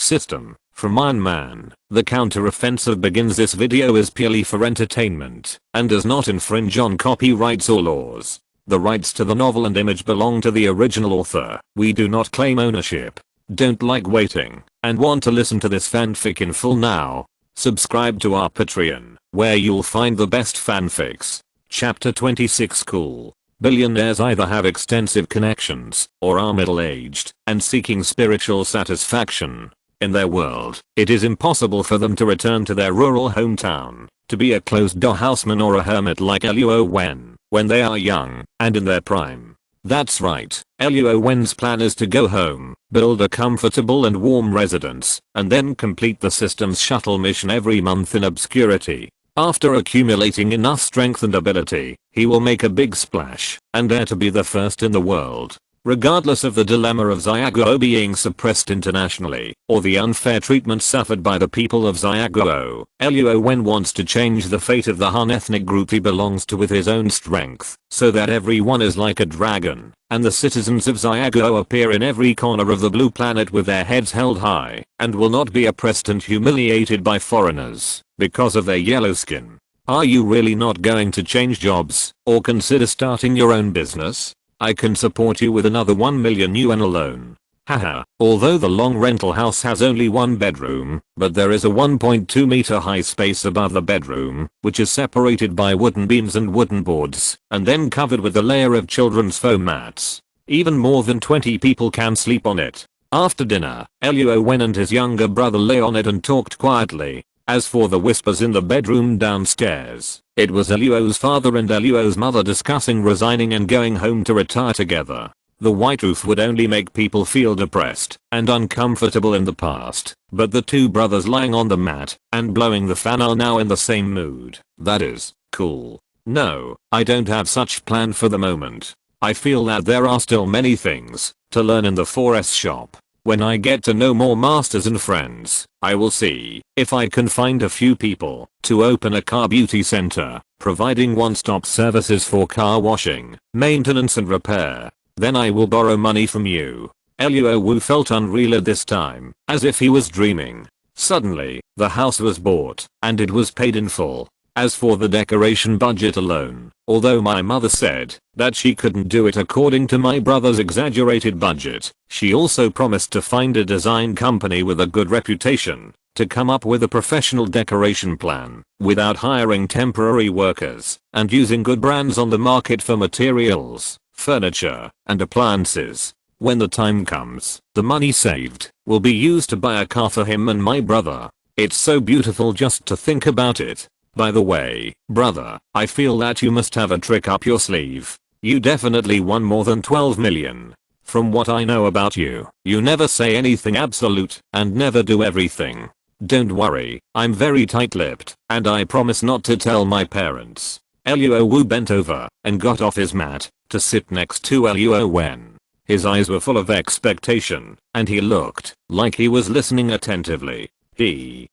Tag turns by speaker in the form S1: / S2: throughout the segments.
S1: system. From Iron Man, the counteroffensive begins. This video is purely for entertainment and does not infringe on copyrights or laws. The rights to the novel and image belong to the original author. We do not claim ownership. Don't like waiting and want to listen to this fanfic in full now? Subscribe to our Patreon, where you'll find the best fanfics. Chapter 26. Cool. Billionaires either have extensive connections or are middle-aged and seeking spiritual satisfaction. In their world, it is impossible for them to return to their rural hometown to be a closed-door houseman or a hermit like Luo Wen when they are young and in their prime. That's right, Luo Wen's plan is to go home, build a comfortable and warm residence, and then complete the system's shuttle mission every month in obscurity. After accumulating enough strength and ability, he will make a big splash and dare to be the first in the world. Regardless of the dilemma of Xiaguo being suppressed internationally, or the unfair treatment suffered by the people of Xiaguo, Luo Wen wants to change the fate of the Han ethnic group he belongs to with his own strength, so that everyone is like a dragon, and the citizens of Xiaguo appear in every corner of the blue planet with their heads held high, and will not be oppressed and humiliated by foreigners because of their yellow skin. Are you really not going to change jobs, or consider starting your own business? I can support you with another 1 million yuan alone. Haha. Although the long rental house has only one bedroom, but there is a 1.2 meter high space above the bedroom, which is separated by wooden beams and wooden boards, and then covered with a layer of children's foam mats. Even more than 20 people can sleep on it. After dinner, Luo Wen and his younger brother lay on it and talked quietly. As for the whispers in the bedroom downstairs, it was Luo's father and Luo's mother discussing resigning and going home to retire together. The white roof would only make people feel depressed and uncomfortable in the past, but the two brothers lying on the mat and blowing the fan are now in the same mood. That is cool. No, I don't have such plan for the moment. I feel that there are still many things to learn in the 4S shop. When I get to know more masters and friends, I will see if I can find a few people to open a car beauty center, providing one-stop services for car washing, maintenance and repair. Then I will borrow money from you. Luo Wu felt unreal at this time, as if he was dreaming. Suddenly, the house was bought, and it was paid in full. As for the decoration budget alone, although my mother said that she couldn't do it according to my brother's exaggerated budget, she also promised to find a design company with a good reputation to come up with a professional decoration plan without hiring temporary workers and using good brands on the market for materials, furniture, and appliances. When the time comes, the money saved will be used to buy a car for him and my brother. It's so beautiful just to think about it. By the way, brother, I feel that you must have a trick up your sleeve. You definitely won more than 12 million. From what I know about you, you never say anything absolute and never do everything. Don't worry, I'm very tight-lipped, and I promise not to tell my parents. Luo Wu bent over and got off his mat to sit next to Luo Wen. His eyes were full of expectation, and he looked like he was listening attentively.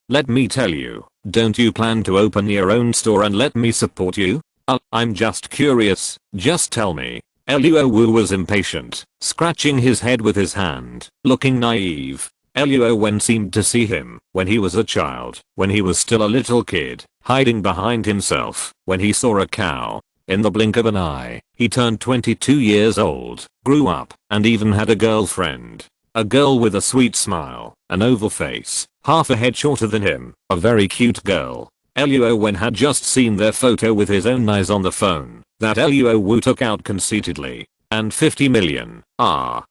S1: Let me tell you, don't you plan to open your own store and let me support you? I'm just curious, just tell me. Luo Wu was impatient, scratching his head with his hand, looking naive. Luo Wen seemed to see him when he was a child, when he was still a little kid, hiding behind himself when he saw a cow. In the blink of an eye, he turned 22 years old, grew up, and even had a girlfriend. A girl with a sweet smile, an oval face, half a head shorter than him, a very cute girl. Luo Wen had just seen their photo with his own eyes on the phone that Luo Wu took out conceitedly. And 50 million. Oh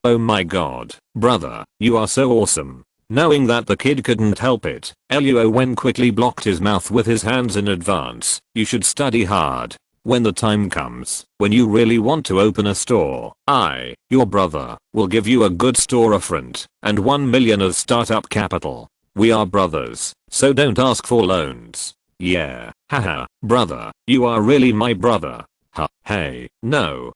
S1: my god, brother, you are so awesome. Knowing that the kid couldn't help it, Luo Wen quickly blocked his mouth with his hands in advance. You should study hard. When the time comes, when you really want to open a store, I, your brother, will give you a good storefront and 1 million of startup capital. We are brothers, so don't ask for loans. Yeah, haha, brother, you are really my brother. Hey, no.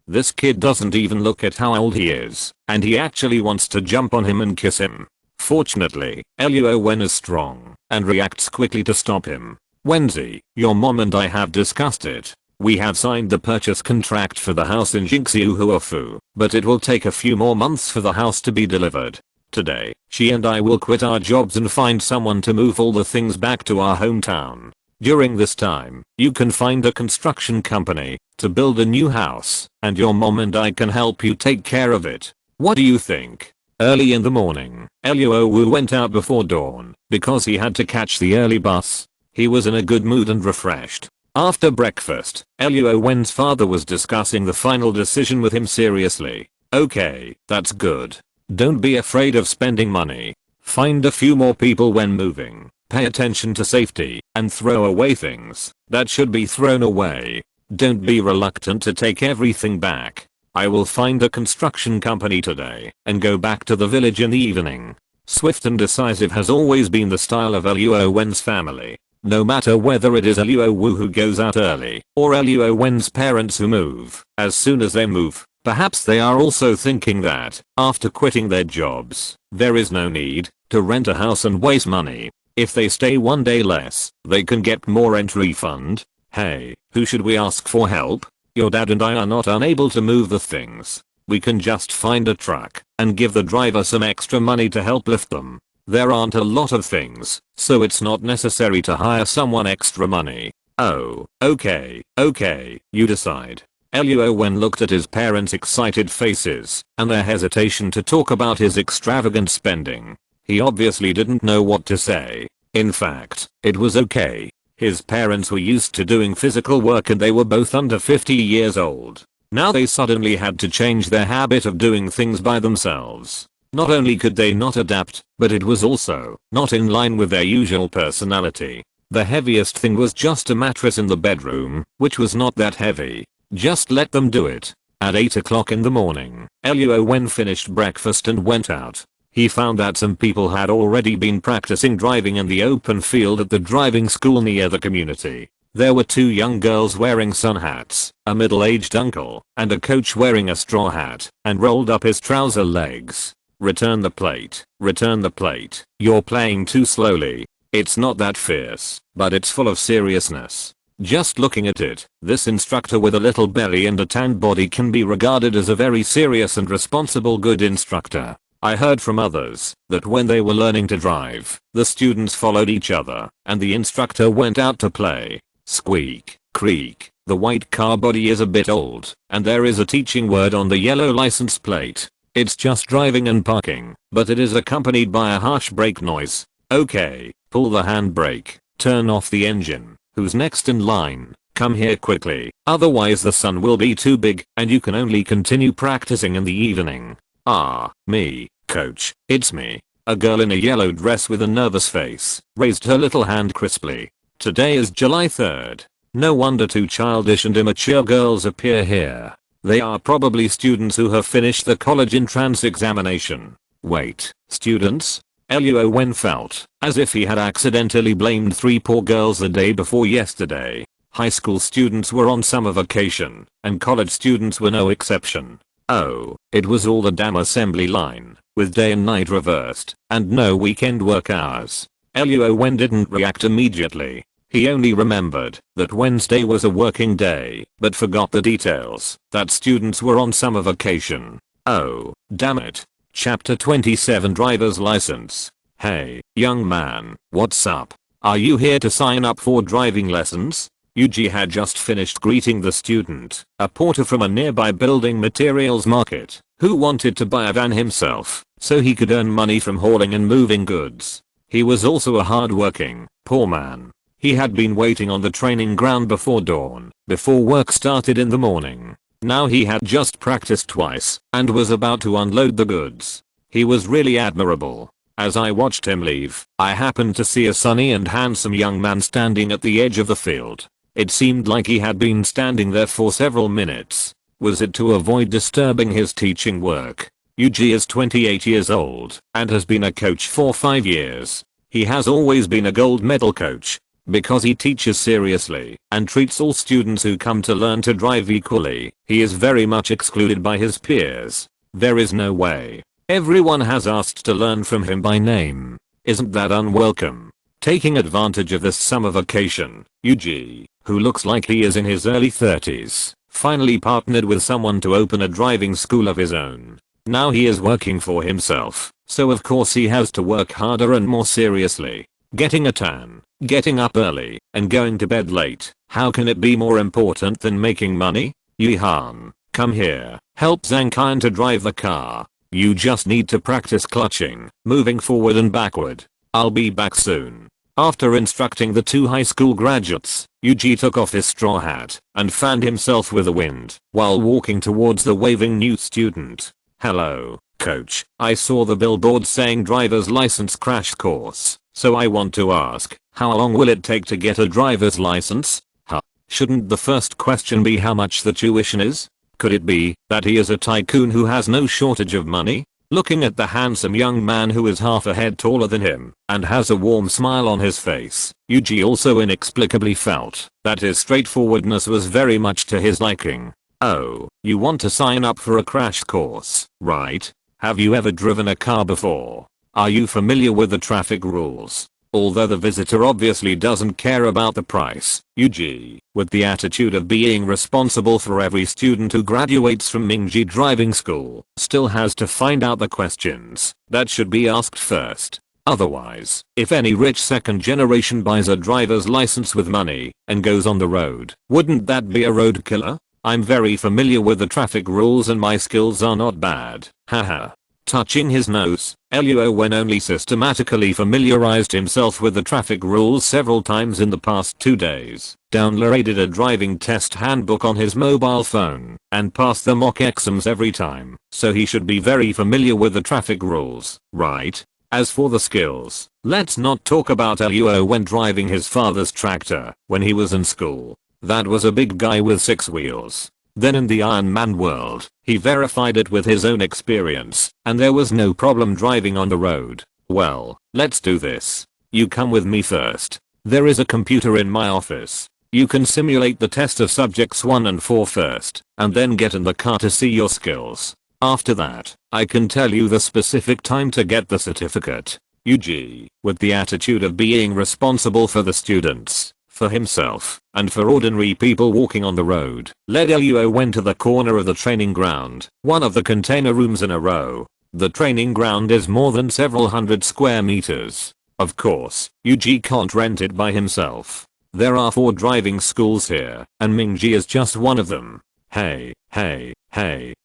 S1: This kid doesn't even look at how old he is, and he actually wants to jump on him and kiss him. Fortunately, Luo Wen is strong and reacts quickly to stop him. Wenzi, your mom and I have discussed it. We have signed the purchase contract for the house in Jinxiuhuafu, but it will take a few more months for the house to be delivered. Today, she and I will quit our jobs and find someone to move all the things back to our hometown. During this time, you can find a construction company to build a new house, and your mom and I can help you take care of it. What do you think? Early in the morning, Luo Wen went out before dawn because he had to catch the early bus. He was in a good mood and refreshed. After breakfast, Luo Wen's father was discussing the final decision with him seriously. Okay, that's good. Don't be afraid of spending money. Find a few more people when moving. Pay attention to safety and throw away things that should be thrown away. Don't be reluctant to take everything back. I will find a construction company today and go back to the village in the evening. Swift and decisive has always been the style of Luo Wen's family. No matter whether it is Luo Wu who goes out early or Luo Wen's parents who move as soon as they move. Perhaps they are also thinking that, after quitting their jobs, there is no need to rent a house and waste money. If they stay one day less, they can get more rent refund. Hey, who should we ask for help? Your dad and I are not unable to move the things. We can just find a truck and give the driver some extra money to help lift them. There aren't a lot of things, so it's not necessary to hire someone extra money. Oh, okay, you decide. Luo Wen looked at his parents' excited faces and their hesitation to talk about his extravagant spending. He obviously didn't know what to say. In fact, it was okay. His parents were used to doing physical work and they were both under 50 years old. Now they suddenly had to change their habit of doing things by themselves. Not only could they not adapt, but it was also not in line with their usual personality. The heaviest thing was just a mattress in the bedroom, which was not that heavy. Just let them do it. At 8 o'clock in the morning, Luo Wen finished breakfast and went out. He found that some people had already been practicing driving in the open field at the driving school near the community. There were 2 young girls wearing sun hats, a middle-aged uncle, and a coach wearing a straw hat and rolled up his trouser legs. Return the plate. Return the plate. You're playing too slowly. It's not that fierce, but it's full of seriousness. Just looking at it, this instructor with a little belly and a tanned body can be regarded as a very serious and responsible good instructor. I heard from others that when they were learning to drive, the students followed each other and the instructor went out to play. Squeak, creak, the white car body is a bit old and there is a teaching word on the yellow license plate. It's just driving and parking, but it is accompanied by a harsh brake noise. Okay, pull the handbrake, turn off the engine. Who's next in line? Come here quickly, otherwise the sun will be too big and you can only continue practicing in the evening. Ah, me, coach, it's me. A girl in a yellow dress with a nervous face raised her little hand crisply. Today is July 3rd. No wonder 2 childish and immature girls appear here. They are probably students who have finished the college entrance examination. Wait, students? Luo Wen felt as if he had accidentally blamed 3 poor girls the day before yesterday. High school students were on summer vacation, and college students were no exception. Oh, it was all the damn assembly line, with day and night reversed, and no weekend work hours. Luo Wen didn't react immediately. He only remembered that Wednesday was a working day, but forgot the details, that students were on summer vacation. Oh, damn it. Chapter 27 Driver's License. Hey, young man, what's up? Are you here to sign up for driving lessons? Yuji had just finished greeting the student, a porter from a nearby building materials market, who wanted to buy a van himself, so he could earn money from hauling and moving goods. He was also a hard-working, poor man. He had been waiting on the training ground before dawn, before work started in the morning. Now he had just practiced twice and was about to unload the goods. He was really admirable. As I watched him leave, I happened to see a sunny and handsome young man standing at the edge of the field. It seemed like he had been standing there for several minutes. Was it to avoid disturbing his teaching work? Yuji is 28 years old and has been a coach for 5 years. He has always been a gold medal coach. Because he teaches seriously and treats all students who come to learn to drive equally, he is very much excluded by his peers. There is no way. Everyone has asked to learn from him by name. Isn't that unwelcome? Taking advantage of this summer vacation, Yuji, who looks like he is in his early 30s, finally partnered with someone to open a driving school of his own. Now he is working for himself, so of course he has to work harder and more seriously. Getting a tan, getting up early, and going to bed late. How can it be more important than making money? Yihan, come here. Help Zhang Qian to drive the car. You just need to practice clutching, moving forward and backward. I'll be back soon. After instructing the two high school graduates, Yuji took off his straw hat and fanned himself with the wind while walking towards the waving new student. Hello, coach. I saw the billboard saying driver's license crash course, so I want to ask, how long will it take to get a driver's license? Huh? Shouldn't the first question be how much the tuition is? Could it be that he is a tycoon who has no shortage of money? Looking at the handsome young man who is half a head taller than him and has a warm smile on his face, Yuji also inexplicably felt that his straightforwardness was very much to his liking. Oh, you want to sign up for a crash course, right? Have you ever driven a car before? Are you familiar with the traffic rules? Although the visitor obviously doesn't care about the price, Yuji, with the attitude of being responsible for every student who graduates from Mingji driving school, still has to find out the questions that should be asked first. Otherwise, if any rich second generation buys a driver's license with money and goes on the road, wouldn't that be a road killer? I'm very familiar with the traffic rules and my skills are not bad. Haha. Touching his nose, Luo Wen only systematically familiarized himself with the traffic rules several times in the past 2 days, downloaded a driving test handbook on his mobile phone, and passed the mock exams every time, so he should be very familiar with the traffic rules, right? As for the skills, let's not talk about Luo Wen driving his father's tractor when he was in school. That was a big guy with 6 wheels. Then in the Iron Man world, he verified it with his own experience, and there was no problem driving on the road. Well, let's do this. You come with me first. There is a computer in my office. You can simulate the test of subjects 1 and 4 first, and then get in the car to see your skills. After that, I can tell you the specific time to get the certificate. Yuji, with the attitude of being responsible for the students, for himself, and for ordinary people walking on the road, led Luo Wen to the corner of the training ground, one of the container rooms in a row. The training ground is more than several hundred square meters. Of course, Yuji can't rent it by himself. There are 4 driving schools here, and Mingji is just one of them. Hey,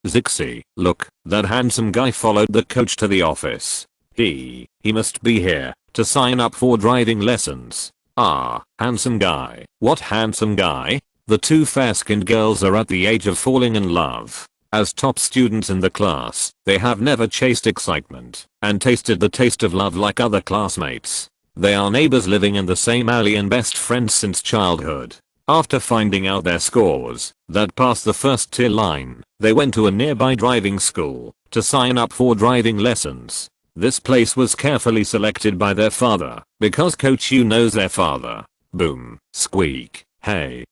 S1: Zixi, look, that handsome guy followed the coach to the office. He must be here to sign up for driving lessons. Ah, handsome guy. What handsome guy? The 2 fair-skinned girls are at the age of falling in love. As top students in the class, they have never chased excitement and tasted the taste of love like other classmates. They are neighbors living in the same alley and best friends since childhood. After finding out their scores that passed the first tier line, they went to a nearby driving school to sign up for driving lessons. This place was carefully selected by their father, because Coach Yu knows their father. Boom, squeak. Hey,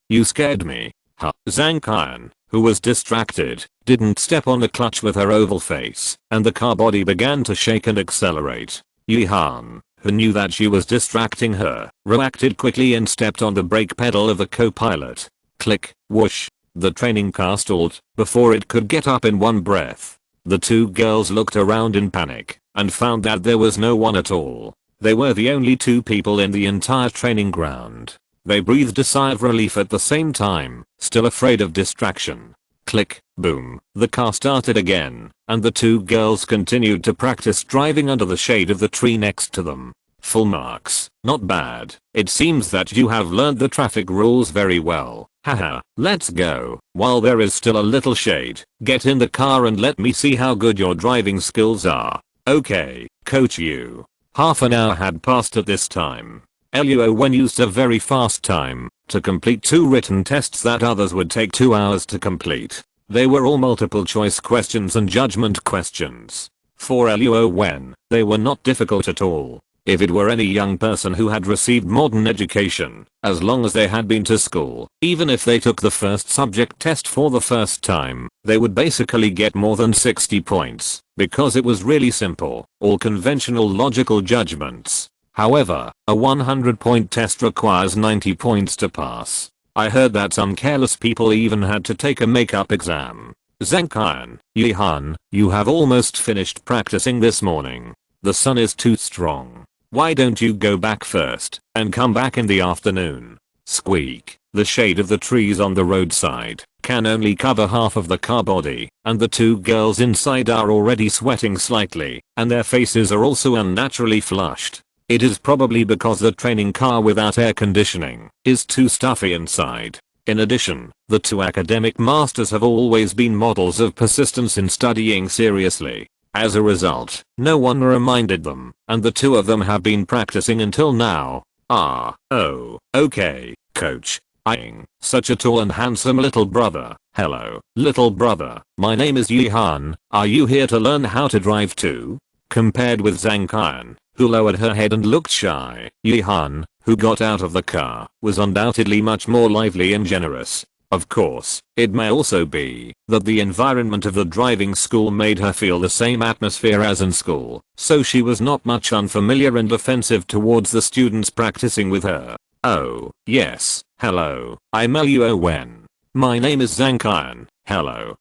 S1: you scared me. Huh. Zhang Qian, who was distracted, didn't step on the clutch with her oval face, and the car body began to shake and accelerate. Yihan, who knew that she was distracting her, reacted quickly and stepped on the brake pedal of the co-pilot. Click, whoosh. The training car stalled before it could get up in one breath. The 2 girls looked around in panic and found that there was no one at all. They were the only 2 people in the entire training ground. They breathed a sigh of relief at the same time, still afraid of distraction. Click, boom, the car started again, and the 2 girls continued to practice driving under the shade of the tree next to them. Full marks, not bad. It seems that you have learned the traffic rules very well. Haha, let's go. While there is still a little shade, get in the car and let me see how good your driving skills are. Okay, Coach Yu. Half an hour had passed at this time. Luo Wen used a very fast time to complete 2 written tests that others would take 2 hours to complete. They were all multiple choice questions and judgment questions. For Luo Wen, they were not difficult at all. If it were any young person who had received modern education, as long as they had been to school, even if they took the first subject test for the first time, they would basically get more than 60 points, because it was really simple, all conventional logical judgments. However, a 100-point test requires 90 points to pass. I heard that some careless people even had to take a makeup exam. Zhang Yihan, you have almost finished practicing this morning. The sun is too strong. Why don't you go back first and come back in the afternoon? Squeak. The shade of the trees on the roadside can only cover half of the car body, and the two girls inside are already sweating slightly, and their faces are also unnaturally flushed. It is probably because the training car without air conditioning is too stuffy inside. In addition, the two academic masters have always been models of persistence in studying seriously. As a result, no one reminded them, and the two of them have been practicing until now. Oh, okay, coach. I'm such a tall and handsome little brother. Hello, little brother. My name is Yihan. Are you here to learn how to drive too? Compared with Zhang Qian, who lowered her head and looked shy, Yihan, who got out of the car, was undoubtedly much more lively and generous. Of course, it may also be that the environment of the driving school made her feel the same atmosphere as in school, so she was not much unfamiliar and offensive towards the students practicing with her. Oh, yes, hello, I'm Luo Wen. My name is Zhang Qian. Hello.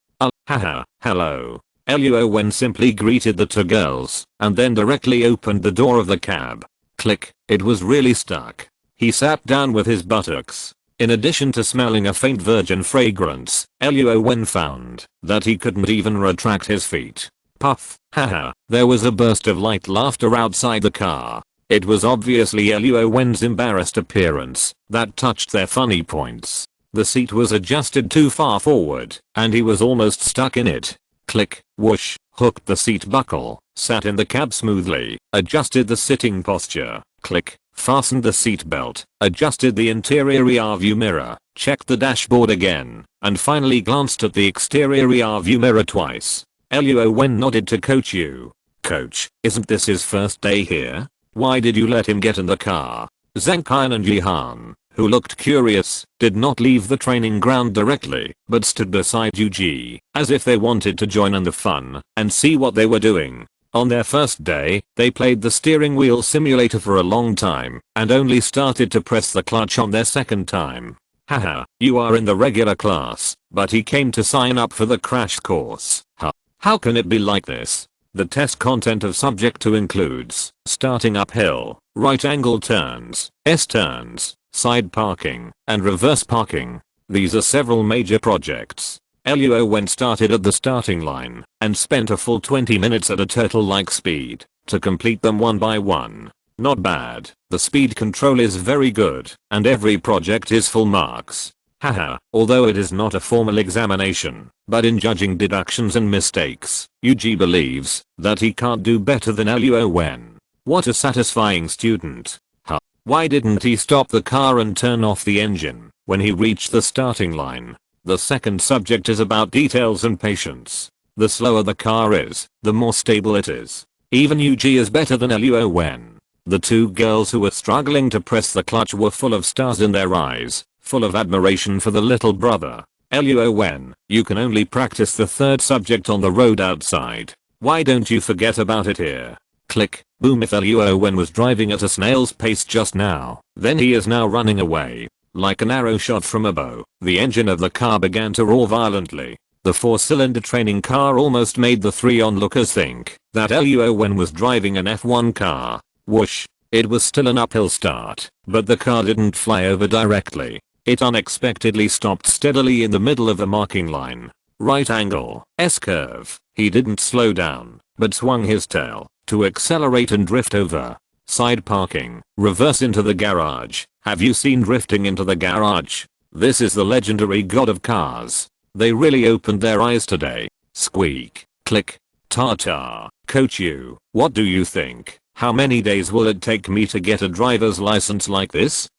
S1: Haha, hello. Luo Wen simply greeted the two girls, and then directly opened the door of the cab. Click, it was really stuck. He sat down with his buttocks. In addition to smelling a faint virgin fragrance, Luo Wen found that he couldn't even retract his feet. Puff, haha, there was a burst of light laughter outside the car. It was obviously Luo Wen's embarrassed appearance that touched their funny points. The seat was adjusted too far forward, and he was almost stuck in it. Click, whoosh, hooked the seat buckle, sat in the cab smoothly, adjusted the sitting posture, click, fastened the seat belt, adjusted the interior rear view mirror, checked the dashboard again, and finally glanced at the exterior rear view mirror twice. Luo Wen nodded to Coach Yu. Coach, isn't this his first day here? Why did you let him get in the car? Zhang Qian and Yihan, who looked curious, did not leave the training ground directly, but stood beside Yuji, as if they wanted to join in the fun and see what they were doing. On their first day, they played the steering wheel simulator for a long time, and only started to press the clutch on their second time. Haha, you are in the regular class, but he came to sign up for the crash course. Huh. How can it be like this? The test content of Subject 2 includes starting uphill, right angle turns, S-turns, side parking, and reverse parking. These are several major projects. Luo Wen started at the starting line and spent a full 20 minutes at a turtle-like speed to complete them one by one. Not bad. The speed control is very good, and every project is full marks. Haha, although it is not a formal examination, but in judging deductions and mistakes, Yuji believes that he can't do better than Luo Wen. What a satisfying student. Huh. Why didn't he stop the car and turn off the engine when he reached the starting line? The second subject is about details and patience. The slower the car is, the more stable it is. Even Yuji is better than Luo Wen. The two girls who were struggling to press the clutch were full of stars in their eyes, full of admiration for the little brother. Luo Wen, you can only practice the third subject on the road outside. Why don't you forget about it here? Click, boom. If Luo Wen was driving at a snail's pace just now, then he is now running away. Like an arrow shot from a bow, the engine of the car began to roar violently. The 4-cylinder training car almost made the 3 onlookers think that Luo Wen was driving an F1 car. Whoosh. It was still an uphill start, but the car didn't fly over directly. It unexpectedly stopped steadily in the middle of the marking line. Right angle, S-curve. He didn't slow down, but swung his tail to accelerate and drift over. Side parking, reverse into the garage. Have you seen drifting into the garage? This is the legendary god of cars. They really opened their eyes today. Squeak. Click. Ta-ta. Coach Yu, what do you think? How many days will it take me to get a driver's license like this?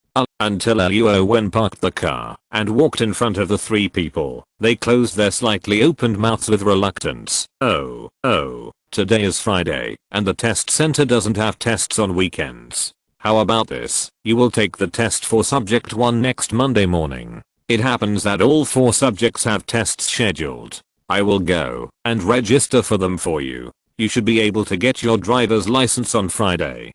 S1: Until Luo Wen parked the car and walked in front of the 3 people. They closed their slightly opened mouths with reluctance. Oh, today is Friday, and the test center doesn't have tests on weekends. How about this? You will take the test for subject 1 next Monday morning. It happens that all 4 subjects have tests scheduled. I will go and register for them for you. You should be able to get your driver's license on Friday.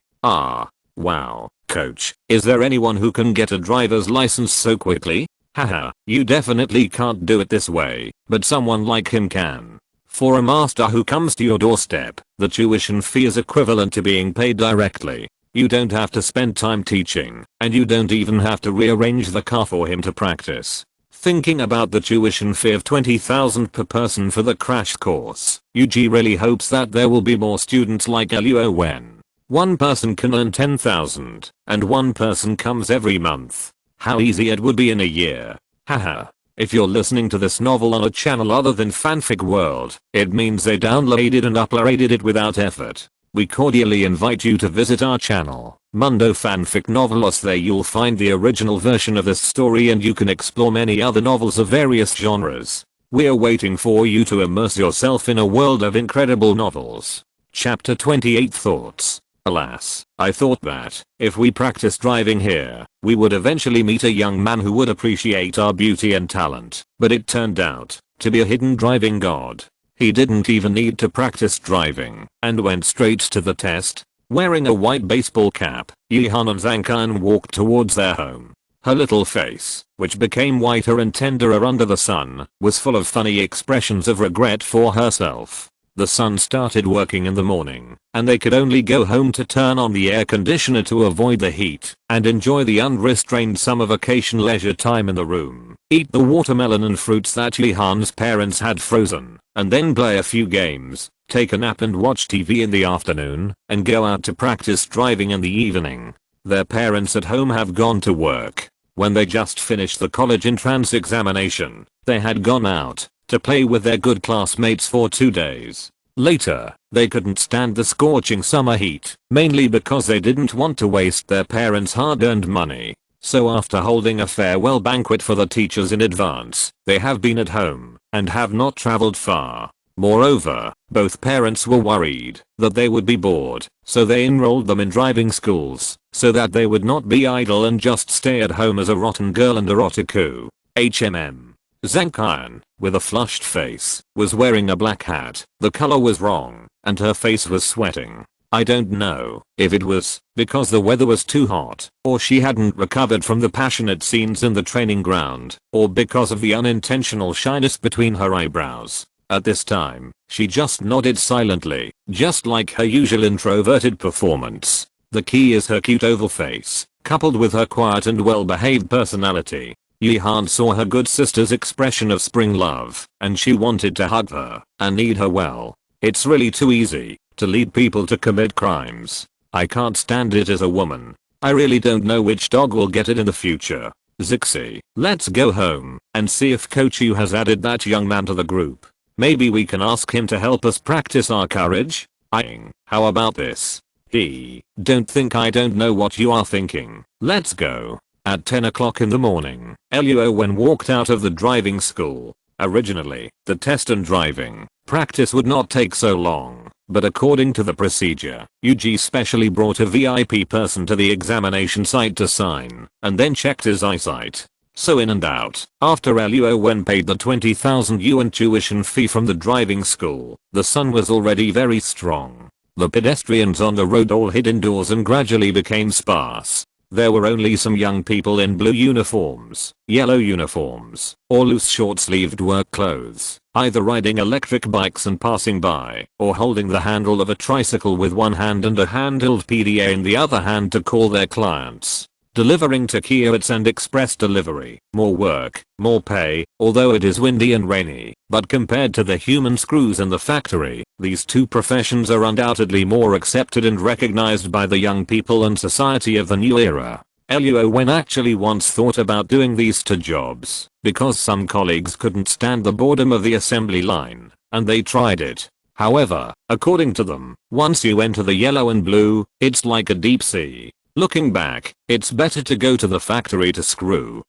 S1: Wow, coach, is there anyone who can get a driver's license so quickly? Haha, you definitely can't do it this way, but someone like him can. For a master who comes to your doorstep, the tuition fee is equivalent to being paid directly. You don't have to spend time teaching, and you don't even have to rearrange the car for him to practice. Thinking about the tuition fee of 20,000 per person for the crash course, UG really hopes that there will be more students like Luo Wen. One person can earn 10,000, and one person comes every month. How easy it would be in a year. Haha. If you're listening to this novel on a channel other than Fanfic World, it means they downloaded and uploaded it without effort. We cordially invite you to visit our channel, Mundo Fanfic Novelos. There you'll find the original version of this story and you can explore many other novels of various genres. We're waiting for you to immerse yourself in a world of incredible novels. Chapter 28 Thoughts. Alas, I thought that, if we practiced driving here, we would eventually meet a young man who would appreciate our beauty and talent, but it turned out to be a hidden driving god. He didn't even need to practice driving, and went straight to the test. Wearing a white baseball cap, Yihan and Zankan walked towards their home. Her little face, which became whiter and tenderer under the sun, was full of funny expressions of regret for herself. The sun started working in the morning, and they could only go home to turn on the air conditioner to avoid the heat, and enjoy the unrestrained summer vacation leisure time in the room. Eat the watermelon and fruits that Yihan's parents had frozen, and then play a few games, take a nap and watch TV in the afternoon, and go out to practice driving in the evening. Their parents at home have gone to work. When they just finished the college entrance examination, they had gone out to play with their good classmates for 2 days. Later, they couldn't stand the scorching summer heat, mainly because they didn't want to waste their parents' hard-earned money. So after holding a farewell banquet for the teachers in advance, they have been at home and have not traveled far. Moreover, both parents were worried that they would be bored, so they enrolled them in driving schools so that they would not be idle and just stay at home as a rotten girl and a rotiku. Zankan, with a flushed face, was wearing a black hat. The color was wrong, and her face was sweating. I don't know if it was because the weather was too hot, or she hadn't recovered from the passionate scenes in the training ground, or because of the unintentional shyness between her eyebrows. At this time, she just nodded silently, just like her usual introverted performance. The key is her cute oval face, coupled with her quiet and well-behaved personality. Yihan saw her good sister's expression of spring love, and she wanted to hug her and need her well. It's really too easy to lead people to commit crimes. I can't stand it as a woman. I really don't know which dog will get it in the future. Zixi, let's go home and see if Coach Yu has added that young man to the group. Maybe we can ask him to help us practice our courage. How about this? Don't think I don't know what you are thinking. Let's go. At 10 o'clock in the morning, Luo Wen walked out of the driving school. Originally, the test and driving practice would not take so long, but according to the procedure, UG specially brought a VIP person to the examination site to sign, and then checked his eyesight. So in and out, after Luo Wen paid the 20,000 yuan tuition fee from the driving school, the sun was already very strong. The pedestrians on the road all hid indoors and gradually became sparse. There were only some young people in blue uniforms, yellow uniforms, or loose short-sleeved work clothes, either riding electric bikes and passing by, or holding the handle of a tricycle with one hand and a handheld PDA in the other hand to call their clients. Delivering to kiosks and express delivery, more work, more pay, although it is windy and rainy, but compared to the human screws in the factory, these two professions are undoubtedly more accepted and recognized by the young people and society of the new era. Luo Wen actually once thought about doing these two jobs, because some colleagues couldn't stand the boredom of the assembly line, and they tried it. However, according to them, once you enter the yellow and blue, it's like a deep sea. Looking back, it's better to go to the factory to screw.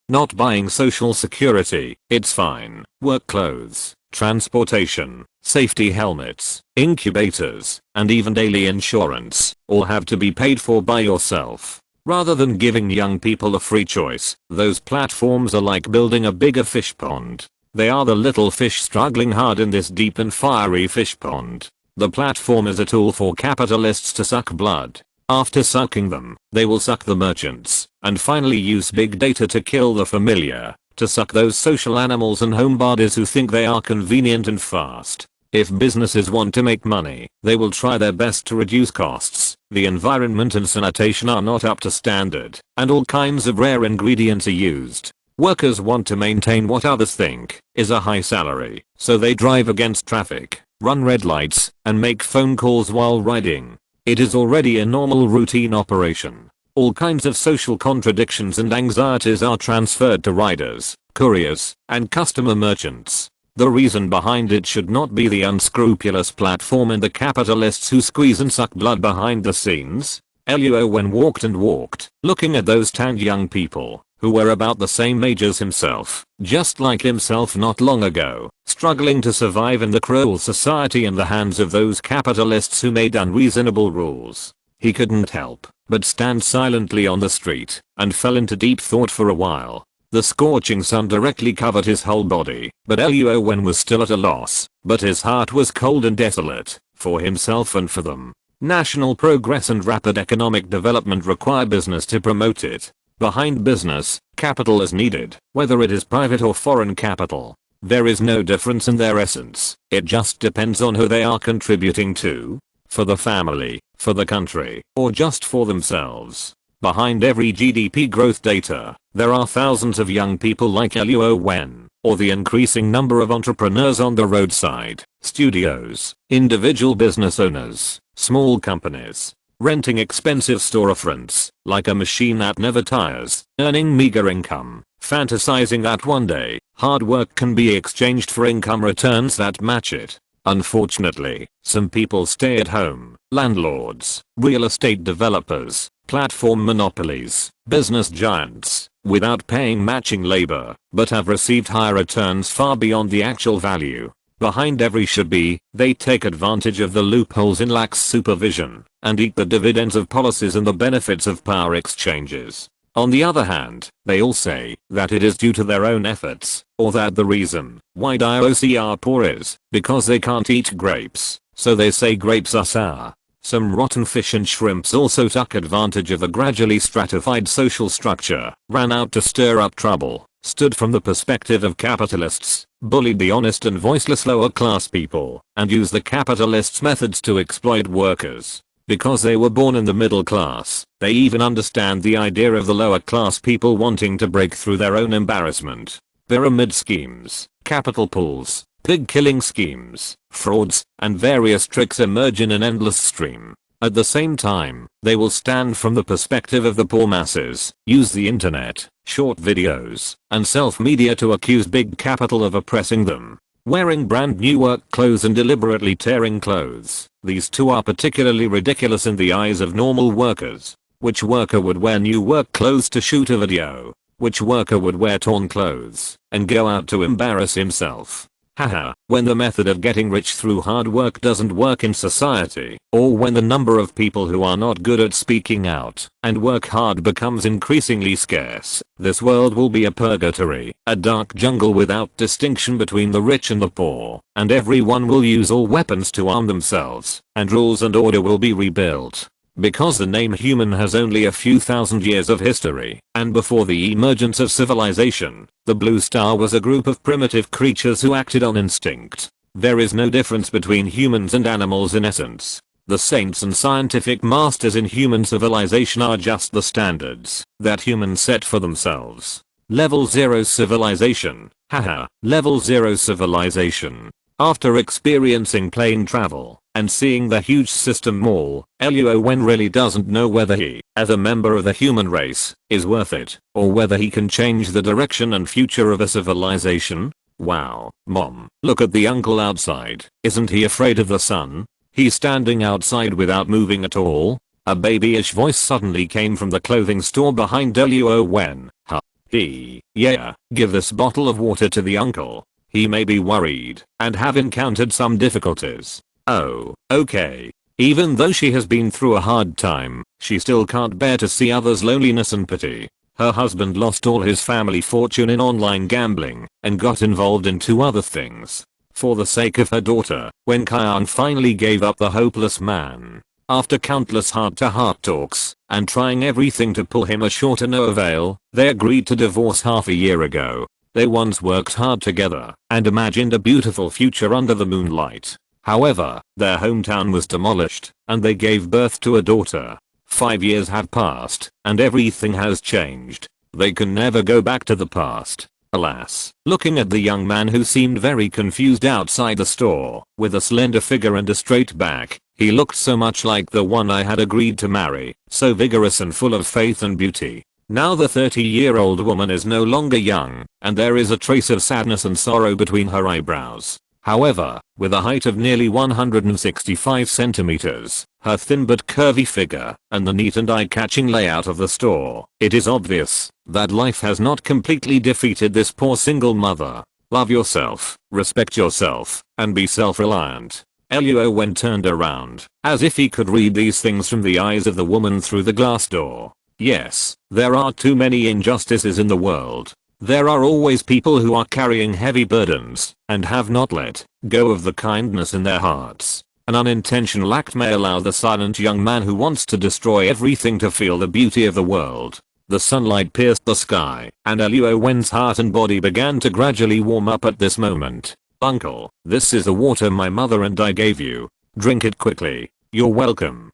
S1: Not buying social security, it's fine. Work clothes, transportation, safety helmets, incubators, and even daily insurance, all have to be paid for by yourself. Rather than giving young people a free choice, those platforms are like building a bigger fish pond. They are the little fish struggling hard in this deep and fiery fish pond. The platform is a tool for capitalists to suck blood. After sucking them, they will suck the merchants, and finally use big data to kill the familiar, to suck those social animals and homebodies who think they are convenient and fast. If businesses want to make money, they will try their best to reduce costs. The environment and sanitation are not up to standard, and all kinds of rare ingredients are used. Workers want to maintain what others think is a high salary, so they drive against traffic, run red lights, and make phone calls while riding. It is already a normal routine operation. All kinds of social contradictions and anxieties are transferred to riders, couriers, and customer merchants. The reason behind it should not be the unscrupulous platform and the capitalists who squeeze and suck blood behind the scenes. Luo Wen walked, looking at those tanned young people, who were about the same age as himself, just like himself not long ago, struggling to survive in the cruel society in the hands of those capitalists who made unreasonable rules. He couldn't help but stand silently on the street, and fell into deep thought for a while. The scorching sun directly covered his whole body, but Luo Wen was still at a loss, but his heart was cold and desolate, for himself and for them. National progress and rapid economic development require business to promote it. Behind business, capital is needed, whether it is private or foreign capital. There is no difference in their essence, it just depends on who they are contributing to. For the family, for the country, or just for themselves. Behind every GDP growth data, there are thousands of young people like Luo Wen, or the increasing number of entrepreneurs on the roadside, studios, individual business owners, small companies, renting expensive storefronts, like a machine that never tires, earning meager income, fantasizing that one day, hard work can be exchanged for income returns that match it. Unfortunately, some people stay at home, landlords, real estate developers, platform monopolies, business giants, without paying matching labor, but have received higher returns far beyond the actual value. Behind every should be, they take advantage of the loopholes in lax supervision, and eat the dividends of policies and the benefits of power exchanges. On the other hand, they all say that it is due to their own efforts, or that the reason why DOC are poor is because they can't eat grapes, so they say grapes are sour. Some rotten fish and shrimps also took advantage of the gradually stratified social structure, ran out to stir up trouble, stood from the perspective of capitalists, bullied the honest and voiceless lower class people, and used the capitalists' methods to exploit workers. Because they were born in the middle class, they even understand the idea of the lower class people wanting to break through their own embarrassment. Pyramid schemes, capital pools, pig killing schemes, frauds, and various tricks emerge in an endless stream. At the same time, they will stand from the perspective of the poor masses, use the internet, short videos, and self-media to accuse big capital of oppressing them. Wearing brand new work clothes and deliberately tearing clothes. These two are particularly ridiculous in the eyes of normal workers. Which worker would wear new work clothes to shoot a video? Which worker would wear torn clothes and go out to embarrass himself? Haha, when the method of getting rich through hard work doesn't work in society, or when the number of people who are not good at speaking out and work hard becomes increasingly scarce, this world will be a purgatory, a dark jungle without distinction between the rich and the poor, and everyone will use all weapons to arm themselves, and rules and order will be rebuilt. Because the name human has only a few thousand years of history, and before the emergence of civilization, the Blue Star was a group of primitive creatures who acted on instinct. There is no difference between humans and animals in essence. The saints and scientific masters in human civilization are just the standards that humans set for themselves. Level 0 civilization. Haha, level 0 civilization. After experiencing plane travel and seeing the huge system mall, Luo Wen really doesn't know whether he, as a member of the human race, is worth it, or whether he can change the direction and future of a civilization. Wow, mom, look at the uncle outside. Isn't he afraid of the sun? He's standing outside without moving at all. A babyish voice suddenly came from the clothing store behind Luo Wen. Huh. Yeah, give this bottle of water to the uncle. He may be worried and have encountered some difficulties. Oh, okay. Even though she has been through a hard time, she still can't bear to see others' loneliness and pity. Her husband lost all his family fortune in online gambling and got involved in 2 other things. For the sake of her daughter, when Kyang finally gave up the hopeless man, After countless heart-to-heart talks, and trying everything to pull him ashore to no avail, they agreed to divorce half a year ago. They once worked hard together, and imagined a beautiful future under the moonlight. However, their hometown was demolished, and they gave birth to a daughter. 5 years have passed, and everything has changed. They can never go back to the past. Alas. Looking at the young man who seemed very confused outside the store, with a slender figure and a straight back, he looked so much like the one I had agreed to marry, so vigorous and full of faith and beauty. Now the 30-year-old woman is no longer young, and there is a trace of sadness and sorrow between her eyebrows. However, with a height of nearly 165 centimeters, her thin but curvy figure, and the neat and eye-catching layout of the store, it is obvious that life has not completely defeated this poor single mother. Love yourself, respect yourself, and be self-reliant. Luo Wen turned around, as if he could read these things from the eyes of the woman through the glass door. Yes, there are too many injustices in the world. There are always people who are carrying heavy burdens, and have not let go of the kindness in their hearts. An unintentional act may allow the silent young man who wants to destroy everything to feel the beauty of the world. The sunlight pierced the sky, and Luo Wen's heart and body began to gradually warm up at this moment. Uncle, this is the water my mother and I gave you. Drink it quickly. You're welcome.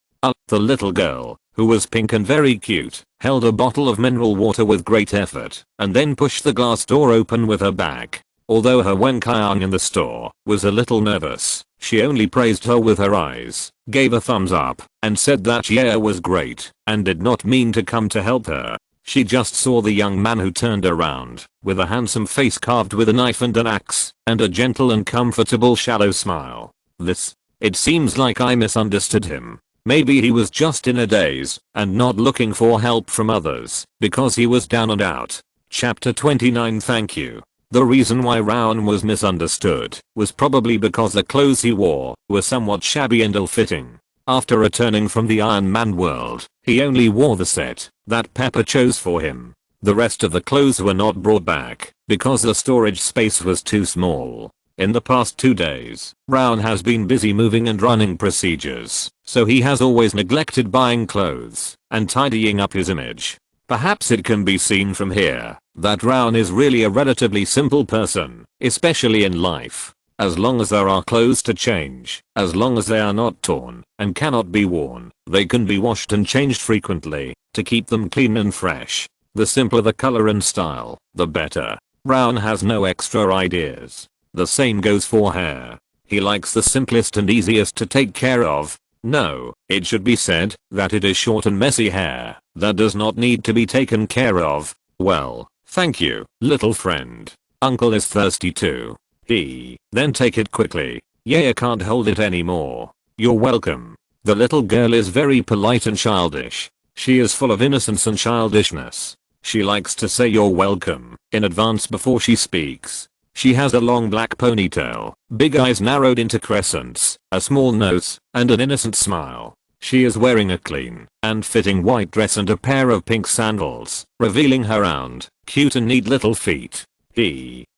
S1: The little girl, who was pink and very cute, held a bottle of mineral water with great effort, and then pushed the glass door open with her back. Although her Wenqiang in the store was a little nervous, she only praised her with her eyes, gave a thumbs up, and said that yeah was great, and did not mean to come to help her. She just saw the young man who turned around, with a handsome face carved with a knife and an axe, and a gentle and comfortable shallow smile. It seems like I misunderstood him. Maybe he was just in a daze, and not looking for help from others, because he was down and out. Chapter 29. Thank you. The reason why Rowan was misunderstood was probably because the clothes he wore were somewhat shabby and ill-fitting. After returning from the Iron Man world, he only wore the set that Pepper chose for him. The rest of the clothes were not brought back, because the storage space was too small. In the past 2 days, Rowan has been busy moving and running procedures, so he has always neglected buying clothes and tidying up his image. Perhaps it can be seen from here that Rowan is really a relatively simple person, especially in life. As long as there are clothes to change, as long as they are not torn and cannot be worn, they can be washed and changed frequently to keep them clean and fresh. The simpler the color and style, the better. Rowan has no extra ideas. The same goes for hair. He likes the simplest and easiest to take care of. No, it should be said that it is short and messy hair that does not need to be taken care of. Well, thank you, little friend. Uncle is thirsty too. Then take it quickly. Yeah, I can't hold it anymore. You're welcome. The little girl is very polite and childish. She is full of innocence and childishness. She likes to say you're welcome in advance before she speaks. She has a long black ponytail, big eyes narrowed into crescents, a small nose, and an innocent smile. She is wearing a clean and fitting white dress and a pair of pink sandals, revealing her round, cute and neat little feet.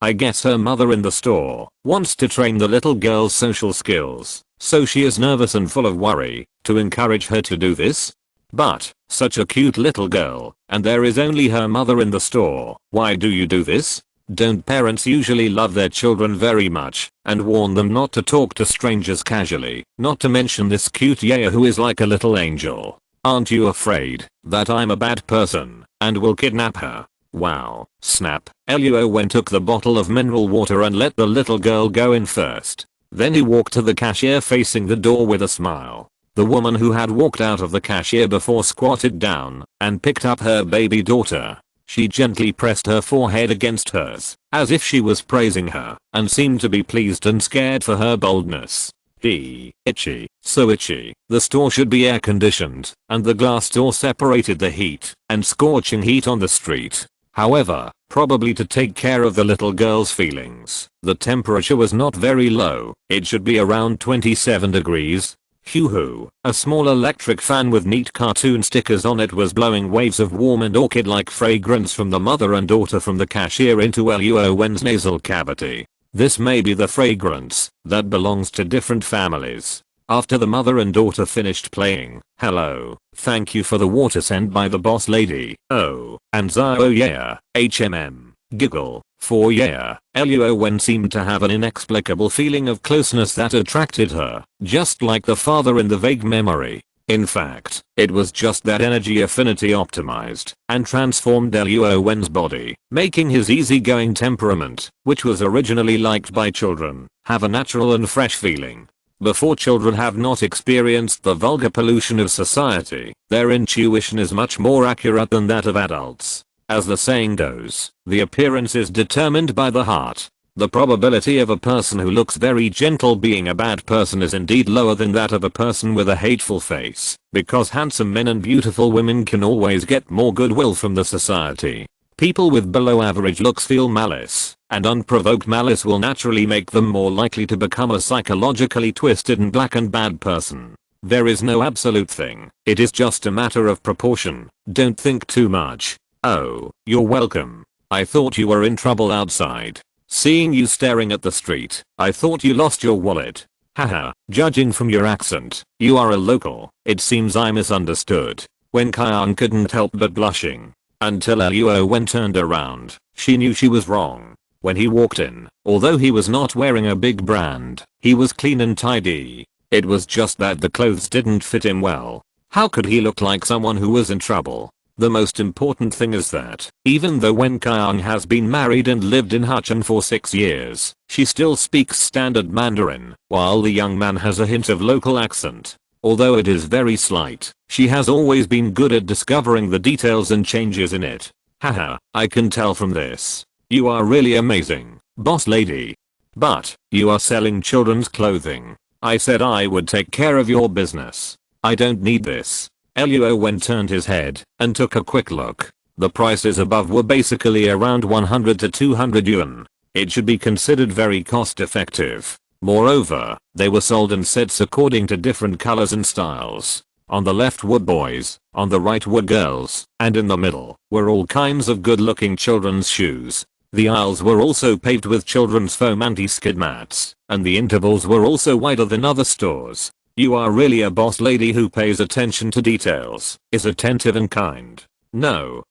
S1: I guess her mother in the store wants to train the little girl's social skills, so she is nervous and full of worry to encourage her to do this. But, such a cute little girl, and there is only her mother in the store. Why do you do this? Don't parents usually love their children very much and warn them not to talk to strangers casually, not to mention this cute Yaya who is like a little angel? Aren't you afraid that I'm a bad person and will kidnap her? Wow, snap. Luo Wen took the bottle of mineral water and let the little girl go in first. Then he walked to the cashier facing the door with a smile. The woman who had walked out of the cashier before squatted down and picked up her baby daughter. She gently pressed her forehead against hers, as if she was praising her, and seemed to be pleased and scared for her boldness. Itchy, so itchy. The store should be air conditioned, and the glass door separated the heat and scorching heat on the street. However, probably to take care of the little girl's feelings, the temperature was not very low. It should be around 27 degrees. Hoo-hoo, a small electric fan with neat cartoon stickers on it was blowing waves of warm and orchid-like fragrance from the mother and daughter from the cashier into Luo Wen's nasal cavity. This may be the fragrance that belongs to different families. After the mother and daughter finished playing, hello, thank you for the water sent by the boss lady. Oh, and oh yeah, HMM, giggle, for yeah. Luo Wen seemed to have an inexplicable feeling of closeness that attracted her, just like the father in the vague memory. In fact, it was just that energy affinity optimized and transformed Luo Wen's body, making his easygoing temperament, which was originally liked by children, have a natural and fresh feeling. Before children have not experienced the vulgar pollution of society, their intuition is much more accurate than that of adults. As the saying goes, the appearance is determined by the heart. The probability of a person who looks very gentle being a bad person is indeed lower than that of a person with a hateful face, because handsome men and beautiful women can always get more goodwill from the society. People with below average looks feel malice, and unprovoked malice will naturally make them more likely to become a psychologically twisted and black and bad person. There is no absolute thing, it is just a matter of proportion. Don't think too much. Oh, you're welcome. I thought you were in trouble outside. Seeing you staring at the street, I thought you lost your wallet. Haha, judging from your accent, you are a local. It seems I misunderstood. Wen Qiang couldn't help but blushing. Until Luo Wen turned around, she knew she was wrong. When he walked in, although he was not wearing a big brand, he was clean and tidy. It was just that the clothes didn't fit him well. How could he look like someone who was in trouble? The most important thing is that, even though Wen Qiang has been married and lived in Huchun for 6 years, she still speaks standard Mandarin, while the young man has a hint of local accent. Although it is very slight, she has always been good at discovering the details and changes in it. Haha, I can tell from this. You are really amazing, boss lady. But, you are selling children's clothing. I said I would take care of your business. I don't need this. Luo Wen turned his head and took a quick look. The prices above were basically around 100 to 200 yuan. It should be considered very cost effective. Moreover, they were sold in sets according to different colors and styles. On the left were boys, on the right were girls, and in the middle were all kinds of good looking children's shoes. The aisles were also paved with children's foam anti-skid mats, and the intervals were also wider than other stores. You are really a boss lady who pays attention to details, is attentive and kind. No,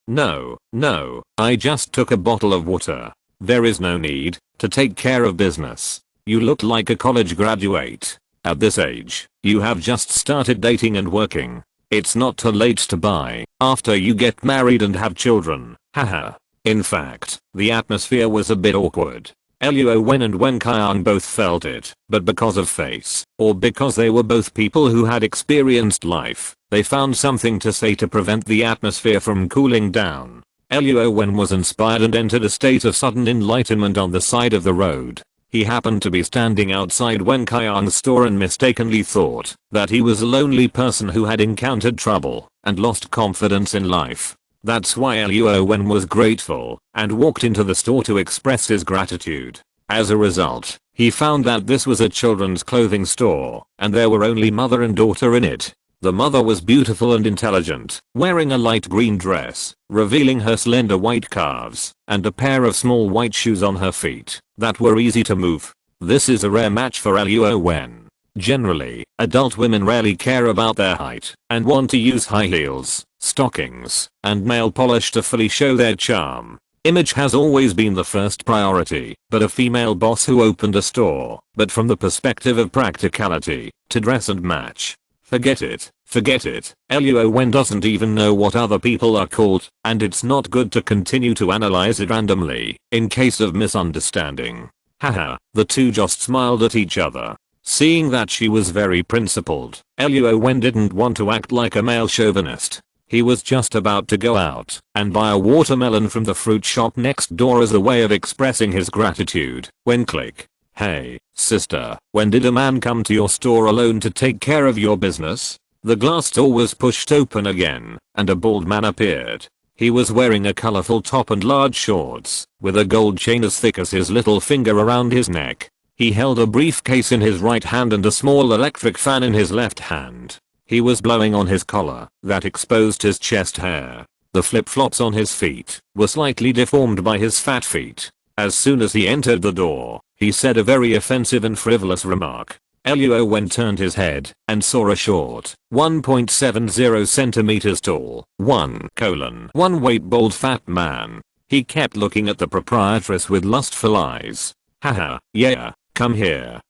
S1: I just took a bottle of water. There is no need to take care of business. You look like a college graduate. At this age, you have just started dating and working. It's not too late to buy after you get married and have children. Haha. In fact, the atmosphere was a bit awkward. Luo Wen and Wen Qiang both felt it, but because of face, or because they were both people who had experienced life, they found something to say to prevent the atmosphere from cooling down. Luo Wen was inspired and entered a state of sudden enlightenment on the side of the road. He happened to be standing outside Wen Qiang's store and mistakenly thought that he was a lonely person who had encountered trouble and lost confidence in life. That's why Luo Wen was grateful and walked into the store to express his gratitude. As a result, he found that this was a children's clothing store and there were only mother and daughter in it. The mother was beautiful and intelligent, wearing a light green dress, revealing her slender white calves, and a pair of small white shoes on her feet that were easy to move. This is a rare match for Luo Wen. Generally, adult women rarely care about their height and want to use high heels, stockings, and nail polish to fully show their charm. Image has always been the first priority, but a female boss who opened a store, but from the perspective of practicality, to dress and match. Forget it. Luo Wen doesn't even know what other people are called, and it's not good to continue to analyze it randomly, in case of misunderstanding. Haha, the two just smiled at each other. Seeing that she was very principled, Luo Wen didn't want to act like a male chauvinist. He was just about to go out and buy a watermelon from the fruit shop next door as a way of expressing his gratitude, when click. Hey, sister, when did a man come to your store alone to take care of your business? The glass door was pushed open again, and a bald man appeared. He was wearing a colorful top and large shorts, with a gold chain as thick as his little finger around his neck. He held a briefcase in his right hand and a small electric fan in his left hand. He was blowing on his collar that exposed his chest hair. The flip-flops on his feet were slightly deformed by his fat feet. As soon as he entered the door, he said a very offensive and frivolous remark. Luo Wen turned his head and saw a short, 1.70 centimeters tall, 1:1 weight bald fat man. He kept looking at the proprietress with lustful eyes. Haha, yeah, come here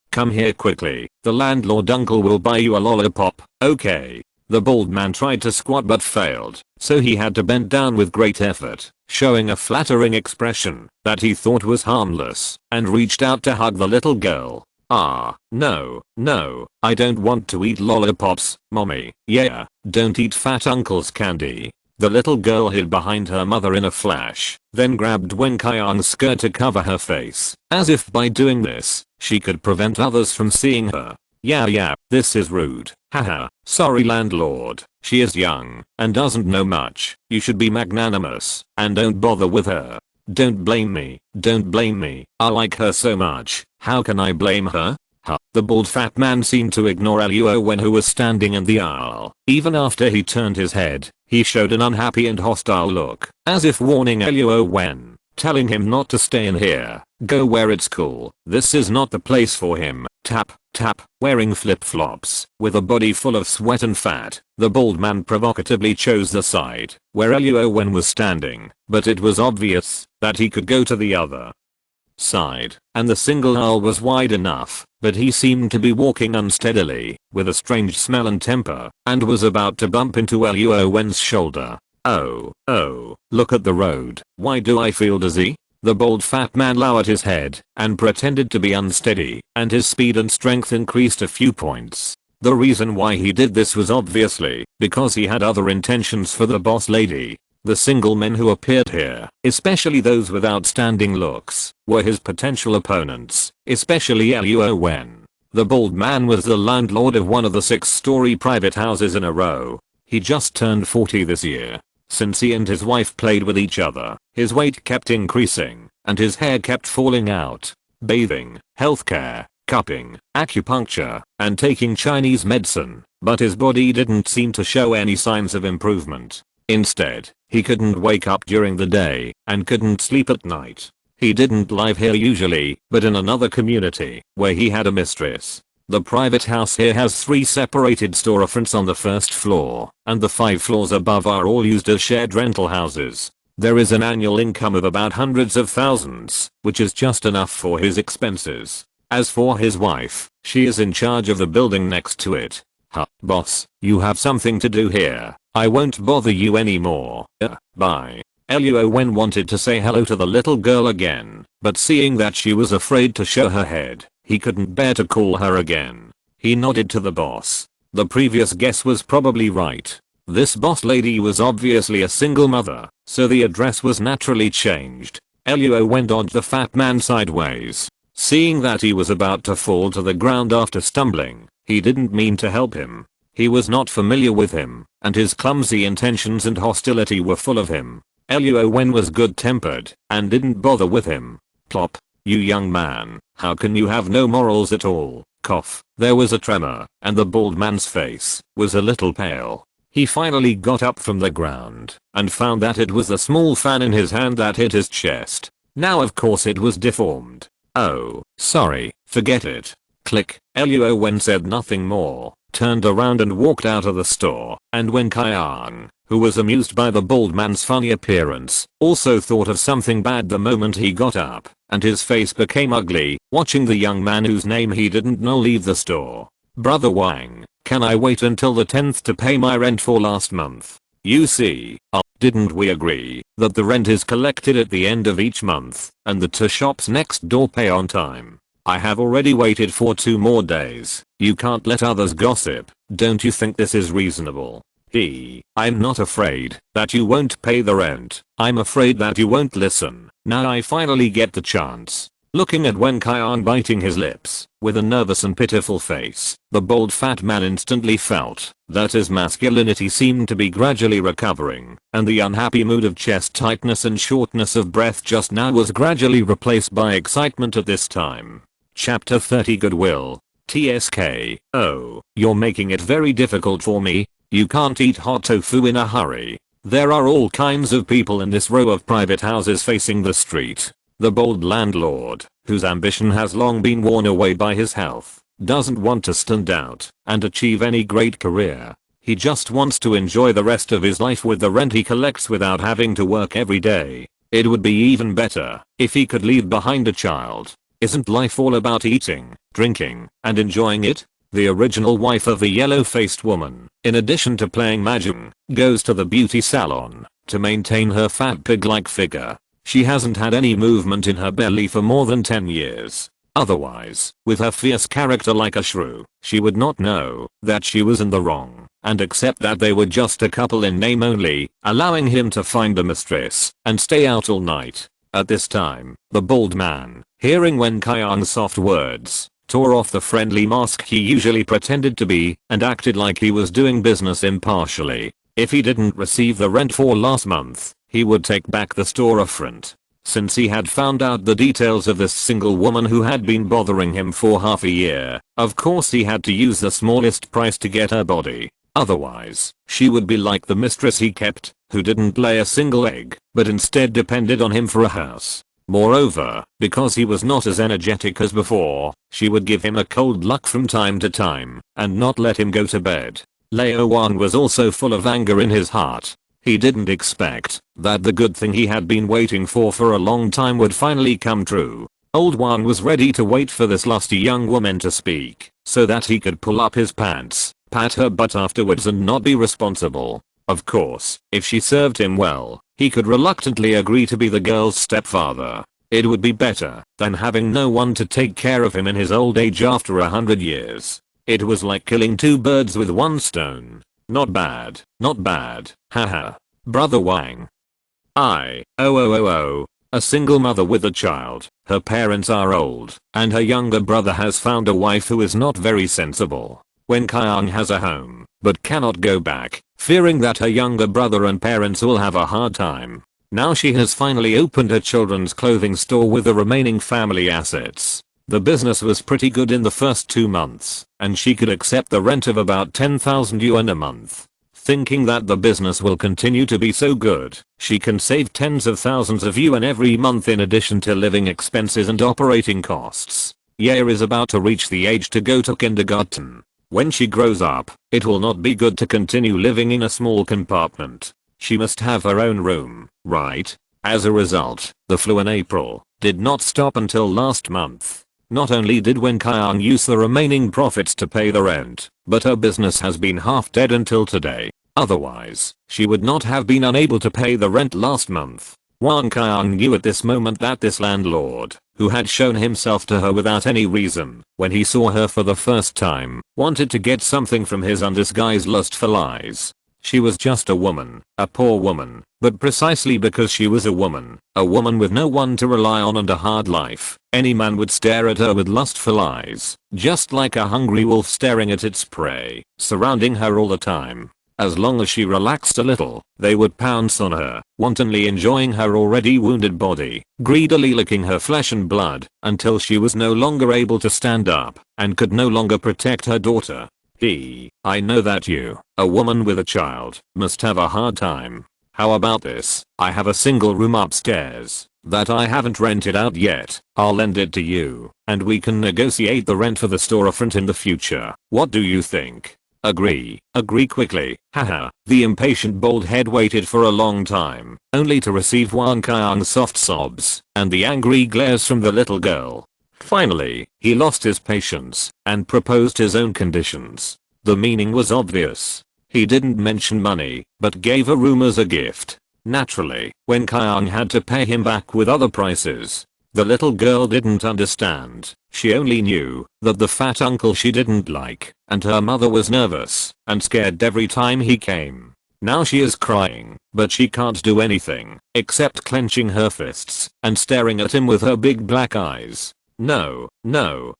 S1: quickly. The landlord uncle will buy you a lollipop, okay? The bald man tried to squat but failed, so he had to bend down with great effort, showing a flattering expression that he thought was harmless, and reached out to hug the little girl. Ah, no, I don't want to eat lollipops, mommy. Yeah, don't eat fat uncle's candy. The little girl hid behind her mother in a flash, then grabbed Wen Kaiang's skirt to cover her face, as if by doing this, she could prevent others from seeing her. Yeah, this is rude. Haha, sorry landlord, she is young and doesn't know much. You should be magnanimous and don't bother with her. Don't blame me. I like her so much. How can I blame her? Huh. The bald fat man seemed to ignore Luo Wen, who was standing in the aisle. Even after he turned his head, he showed an unhappy and hostile look, as if warning Luo Wen, telling him not to stay in here. Go where it's cool. This is not the place for him. Tap, wearing flip-flops, with a body full of sweat and fat, the bald man provocatively chose the side where Luo Wen was standing, but it was obvious that he could go to the other side, and the single aisle was wide enough, but he seemed to be walking unsteadily, with a strange smell and temper, and was about to bump into Luo Wen's shoulder. Oh, look at the road. Why do I feel dizzy? The bald fat man lowered his head and pretended to be unsteady, and his speed and strength increased a few points. The reason why he did this was obviously because he had other intentions for the boss lady. The single men who appeared here, especially those with outstanding looks, were his potential opponents, especially Luo Wen. The bald man was the landlord of one of the 6-story private houses in a row. He just turned 40 this year. Since he and his wife played with each other, his weight kept increasing, and his hair kept falling out. Bathing, healthcare, cupping, acupuncture, and taking Chinese medicine, but his body didn't seem to show any signs of improvement. Instead, he couldn't wake up during the day, and couldn't sleep at night. He didn't live here usually, but in another community, where he had a mistress. The private house here has 3 separated storefronts on the first floor, and the 5 floors above are all used as shared rental houses. There is an annual income of about hundreds of thousands, which is just enough for his expenses. As for his wife, she is in charge of the building next to it. Huh, boss, you have something to do here. I won't bother you anymore. Bye. Luo Wen wanted to say hello to the little girl again, but seeing that she was afraid to show her head, he couldn't bear to call her again. He nodded to the boss. The previous guess was probably right. This boss lady was obviously a single mother, so the address was naturally changed. Luo Wen dodged the fat man sideways. Seeing that he was about to fall to the ground after stumbling, he didn't mean to help him. He was not familiar with him, and his clumsy intentions and hostility were full of him. Luo Wen was good-tempered, and didn't bother with him. Plop. You young man, how can you have no morals at all? Cough. There was a tremor, and the bald man's face was a little pale. He finally got up from the ground, and found that it was the small fan in his hand that hit his chest. Now of course it was deformed. Oh, sorry, forget it. Click. Luo Wen said nothing more, turned around and walked out of the store, and Wen Kaiang, who was amused by the bald man's funny appearance, also thought of something bad the moment he got up, and his face became ugly, watching the young man whose name he didn't know leave the store. Brother Wang, can I wait until the 10th to pay my rent for last month? You see, didn't we agree that the rent is collected at the end of each month, and the 2 shops next door pay on time? I have already waited for 2 more days. You can't let others gossip. Don't you think this is reasonable? I'm not afraid that you won't pay the rent. I'm afraid that you won't listen. Now I finally get the chance. Looking at Wen Kaiang biting his lips, with a nervous and pitiful face, the bald fat man instantly felt that his masculinity seemed to be gradually recovering, and the unhappy mood of chest tightness and shortness of breath just now was gradually replaced by excitement at this time. Chapter 30 Goodwill. TSK. Oh, you're making it very difficult for me. You can't eat hot tofu in a hurry. There are all kinds of people in this row of private houses facing the street. The bold landlord, whose ambition has long been worn away by his health, doesn't want to stand out and achieve any great career. He just wants to enjoy the rest of his life with the rent he collects without having to work every day. It would be even better if he could leave behind a child. Isn't life all about eating, drinking, and enjoying it? The original wife of the yellow-faced woman, in addition to playing mahjong, goes to the beauty salon to maintain her fat pig-like figure. She hasn't had any movement in her belly for more than 10 years. Otherwise, with her fierce character like a shrew, she would not know that she was in the wrong and accept that they were just a couple in name only, allowing him to find a mistress and stay out all night. At this time, the bald man, hearing Wen Qiang's soft words, tore off the friendly mask he usually pretended to be and acted like he was doing business impartially. If he didn't receive the rent for last month, he would take back the storefront. Since he had found out the details of this single woman who had been bothering him for half a year, of course he had to use the smallest price to get her body. Otherwise, she would be like the mistress he kept, who didn't lay a single egg, but instead depended on him for a house. Moreover, because he was not as energetic as before, she would give him a cold look from time to time, and not let him go to bed. Luo Wen was also full of anger in his heart. He didn't expect that the good thing he had been waiting for a long time would finally come true. Old Wan was ready to wait for this lusty young woman to speak, so that he could pull up his pants, pat her butt afterwards and not be responsible. Of course, if she served him well, he could reluctantly agree to be the girl's stepfather. It would be better than having no one to take care of him in his old age after 100 years. It was like killing two birds with one stone. Not bad, not bad, haha. Brother Wang. A single mother with a child, her parents are old, and her younger brother has found a wife who is not very sensible. Wen Qiang has a home, but cannot go back, fearing that her younger brother and parents will have a hard time. Now she has finally opened her children's clothing store with the remaining family assets. The business was pretty good in the first 2 months, and she could accept the rent of about 10,000 yuan a month. Thinking that the business will continue to be so good, she can save tens of thousands of yuan every month in addition to living expenses and operating costs. Ye is about to reach the age to go to kindergarten. When she grows up, it will not be good to continue living in a small compartment. She must have her own room, right? As a result, the flu in April did not stop until last month. Not only did Wen Qiang use the remaining profits to pay the rent, but her business has been half dead until today. Otherwise, she would not have been unable to pay the rent last month. Wen Qiang knew at this moment that this landlord, who had shown himself to her without any reason, when he saw her for the first time, wanted to get something from his undisguised lust for lies. She was just a woman, a poor woman, but precisely because she was a woman with no one to rely on and a hard life, any man would stare at her with lustful eyes, just like a hungry wolf staring at its prey, surrounding her all the time. As long as she relaxed a little, they would pounce on her, wantonly enjoying her already wounded body, greedily licking her flesh and blood, until she was no longer able to stand up, and could no longer protect her daughter. I know that you, a woman with a child, must have a hard time. How about this? I have a single room upstairs that I haven't rented out yet. I'll lend it to you, and we can negotiate the rent for the storefront in the future. What do you think? Agree quickly, haha. The impatient bald head waited for a long time, only to receive Wen Qiang's soft sobs and the angry glares from the little girl. Finally, he lost his patience and proposed his own conditions. The meaning was obvious. He didn't mention money, but gave a room as a gift. Naturally, Wen Qiang had to pay him back with other prices. The little girl didn't understand. She only knew that the fat uncle she didn't like, and her mother was nervous and scared every time he came. Now she is crying, but she can't do anything except clenching her fists and staring at him with her big black eyes. No,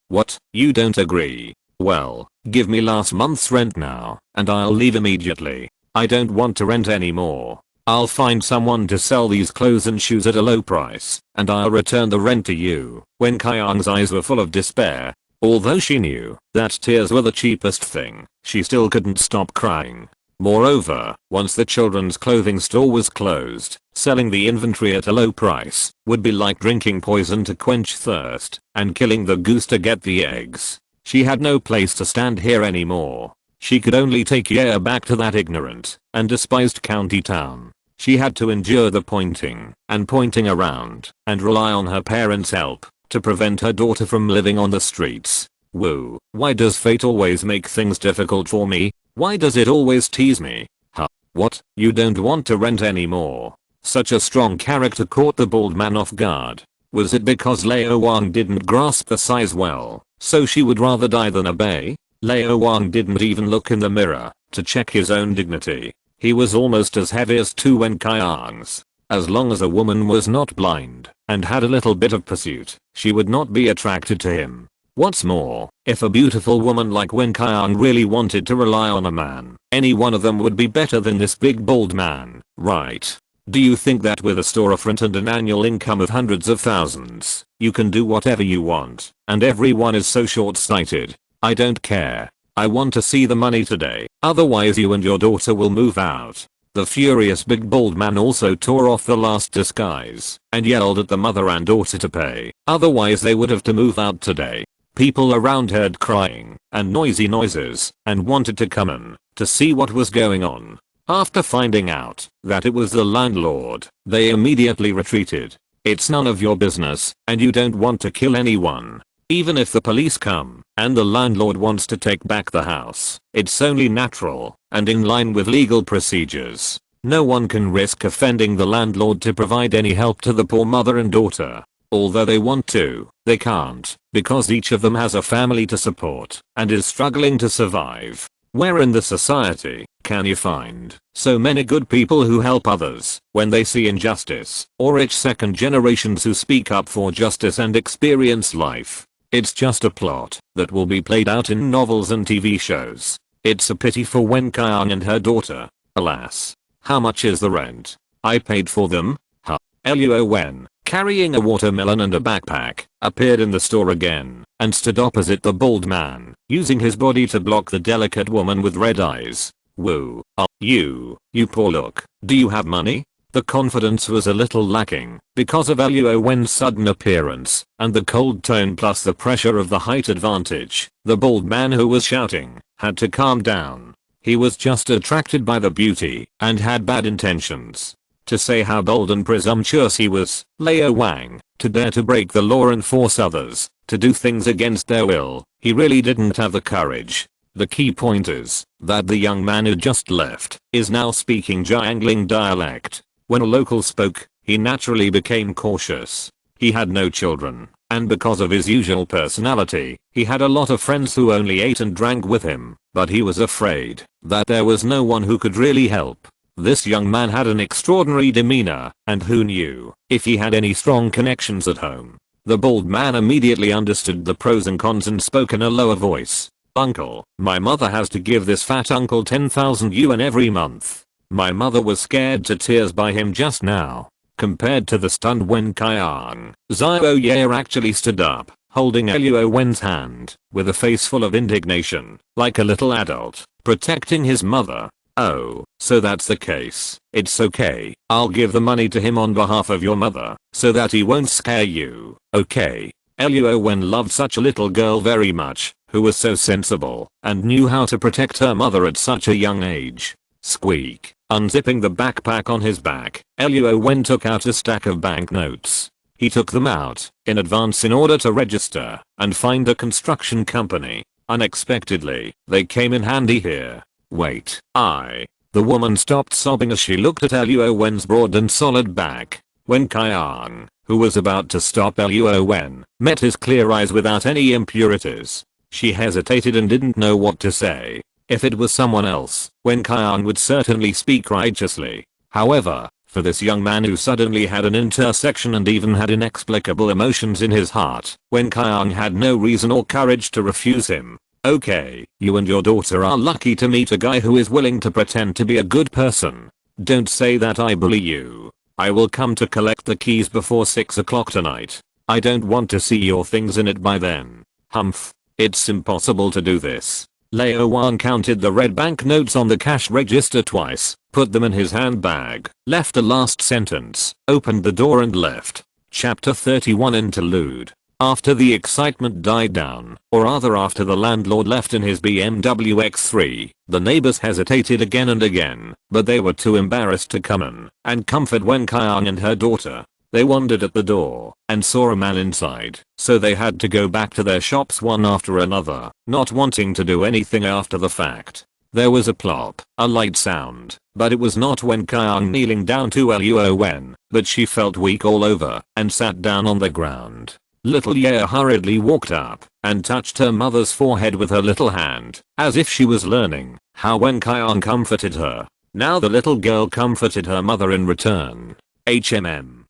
S1: what? You don't agree? Well, give me last month's rent now, and I'll leave immediately. I don't want to rent anymore. I'll find someone to sell these clothes and shoes at a low price, and I'll return the rent to you. Wen Qiang's eyes were full of despair. Although she knew that tears were the cheapest thing, she still couldn't stop crying. Moreover, once the children's clothing store was closed, selling the inventory at a low price would be like drinking poison to quench thirst and killing the goose to get the eggs. She had no place to stand here anymore. She could only take Ye back to that ignorant and despised county town. She had to endure the pointing and pointing around and rely on her parents' help to prevent her daughter from living on the streets. Woo, why does fate always make things difficult for me? Why does it always tease me? Huh? What? You don't want to rent anymore? Such a strong character caught the bald man off guard. Was it because Luo Wen didn't grasp the size well, so she would rather die than obey? Luo Wen didn't even look in the mirror to check his own dignity. He was almost as heavy as Tu Wen Kaiang's. As long as a woman was not blind and had a little bit of pursuit, she would not be attracted to him. What's more, if a beautiful woman like Wen Kaiang really wanted to rely on a man, any one of them would be better than this big bald man, right? Do you think that with a storefront and an annual income of hundreds of thousands, you can do whatever you want, and everyone is so short-sighted? I don't care. I want to see the money today, otherwise you and your daughter will move out. The furious big bald man also tore off the last disguise and yelled at the mother and daughter to pay, otherwise they would have to move out today. People around heard crying and noisy noises and wanted to come in to see what was going on. After finding out that it was the landlord, they immediately retreated. It's none of your business and you don't want to kill anyone. Even if the police come and the landlord wants to take back the house, it's only natural and in line with legal procedures. No one can risk offending the landlord to provide any help to the poor mother and daughter. Although they want to, they can't, because each of them has a family to support and is struggling to survive. Where in the society can you find so many good people who help others when they see injustice, or rich second generations who speak up for justice and experience life? It's just a plot that will be played out in novels and TV shows. It's a pity for Wen Kaiang and her daughter. Alas. How much is the rent? I paid for them? Huh. Luo Wen, carrying a watermelon and a backpack, appeared in the store again and stood opposite the bald man, using his body to block the delicate woman with red eyes. Woo. You poor look. Do you have money? The confidence was a little lacking because of Luo Wen's sudden appearance and the cold tone plus the pressure of the height advantage. The bald man who was shouting had to calm down. He was just attracted by the beauty and had bad intentions. To say how bold and presumptuous he was, Luo Wen, to dare to break the law and force others to do things against their will, he really didn't have the courage. The key point is that the young man who just left is now speaking Jiangling dialect. When a local spoke, he naturally became cautious. He had no children, and because of his usual personality, he had a lot of friends who only ate and drank with him, but he was afraid that there was no one who could really help. This young man had an extraordinary demeanor, and who knew if he had any strong connections at home. The bald man immediately understood the pros and cons and spoke in a lower voice. Uncle, my mother has to give this fat uncle 10,000 yuan every month. My mother was scared to tears by him just now. Compared to the stunned Wen Kaiang, Xiao Ye actually stood up, holding Luo Wen's hand, with a face full of indignation, like a little adult, protecting his mother. Oh, so that's the case. It's okay. I'll give the money to him on behalf of your mother, so that he won't scare you, okay? Luo Wen loved such a little girl very much, who was so sensible, and knew how to protect her mother at such a young age. Squeak. Unzipping the backpack on his back, Luo Wen took out a stack of banknotes. He took them out in advance in order to register and find a construction company. Unexpectedly, they came in handy here. Wait, The woman stopped sobbing as she looked at Luo Wen's broad and solid back. Wen Kaiang, who was about to stop Luo Wen, met his clear eyes without any impurities. She hesitated and didn't know what to say. If it was someone else, Wen Kaiang would certainly speak righteously. However, for this young man who suddenly had an intersection and even had inexplicable emotions in his heart, Wen Kaiang had no reason or courage to refuse him. Okay, you and your daughter are lucky to meet a guy who is willing to pretend to be a good person. Don't say that I bully you. I will come to collect the keys before 6 o'clock tonight. I don't want to see your things in it by then. Humph. It's impossible to do this. Luo Wen counted the red banknotes on the cash register twice, put them in his handbag, left the last sentence, opened the door and left. Chapter 31 Interlude. After the excitement died down, or rather after the landlord left in his BMW X3, the neighbors hesitated again and again, but they were too embarrassed to come in and comfort Wen Kaiang and her daughter. They wandered at the door and saw a man inside, so they had to go back to their shops one after another, not wanting to do anything after the fact. There was a plop, a light sound, but it was not Wen Kaiang kneeling down to Luo Wen, but she felt weak all over and sat down on the ground. Little Ye hurriedly walked up and touched her mother's forehead with her little hand, as if she was learning how Wen Kaiang comforted her. Now the little girl comforted her mother in return. HMM.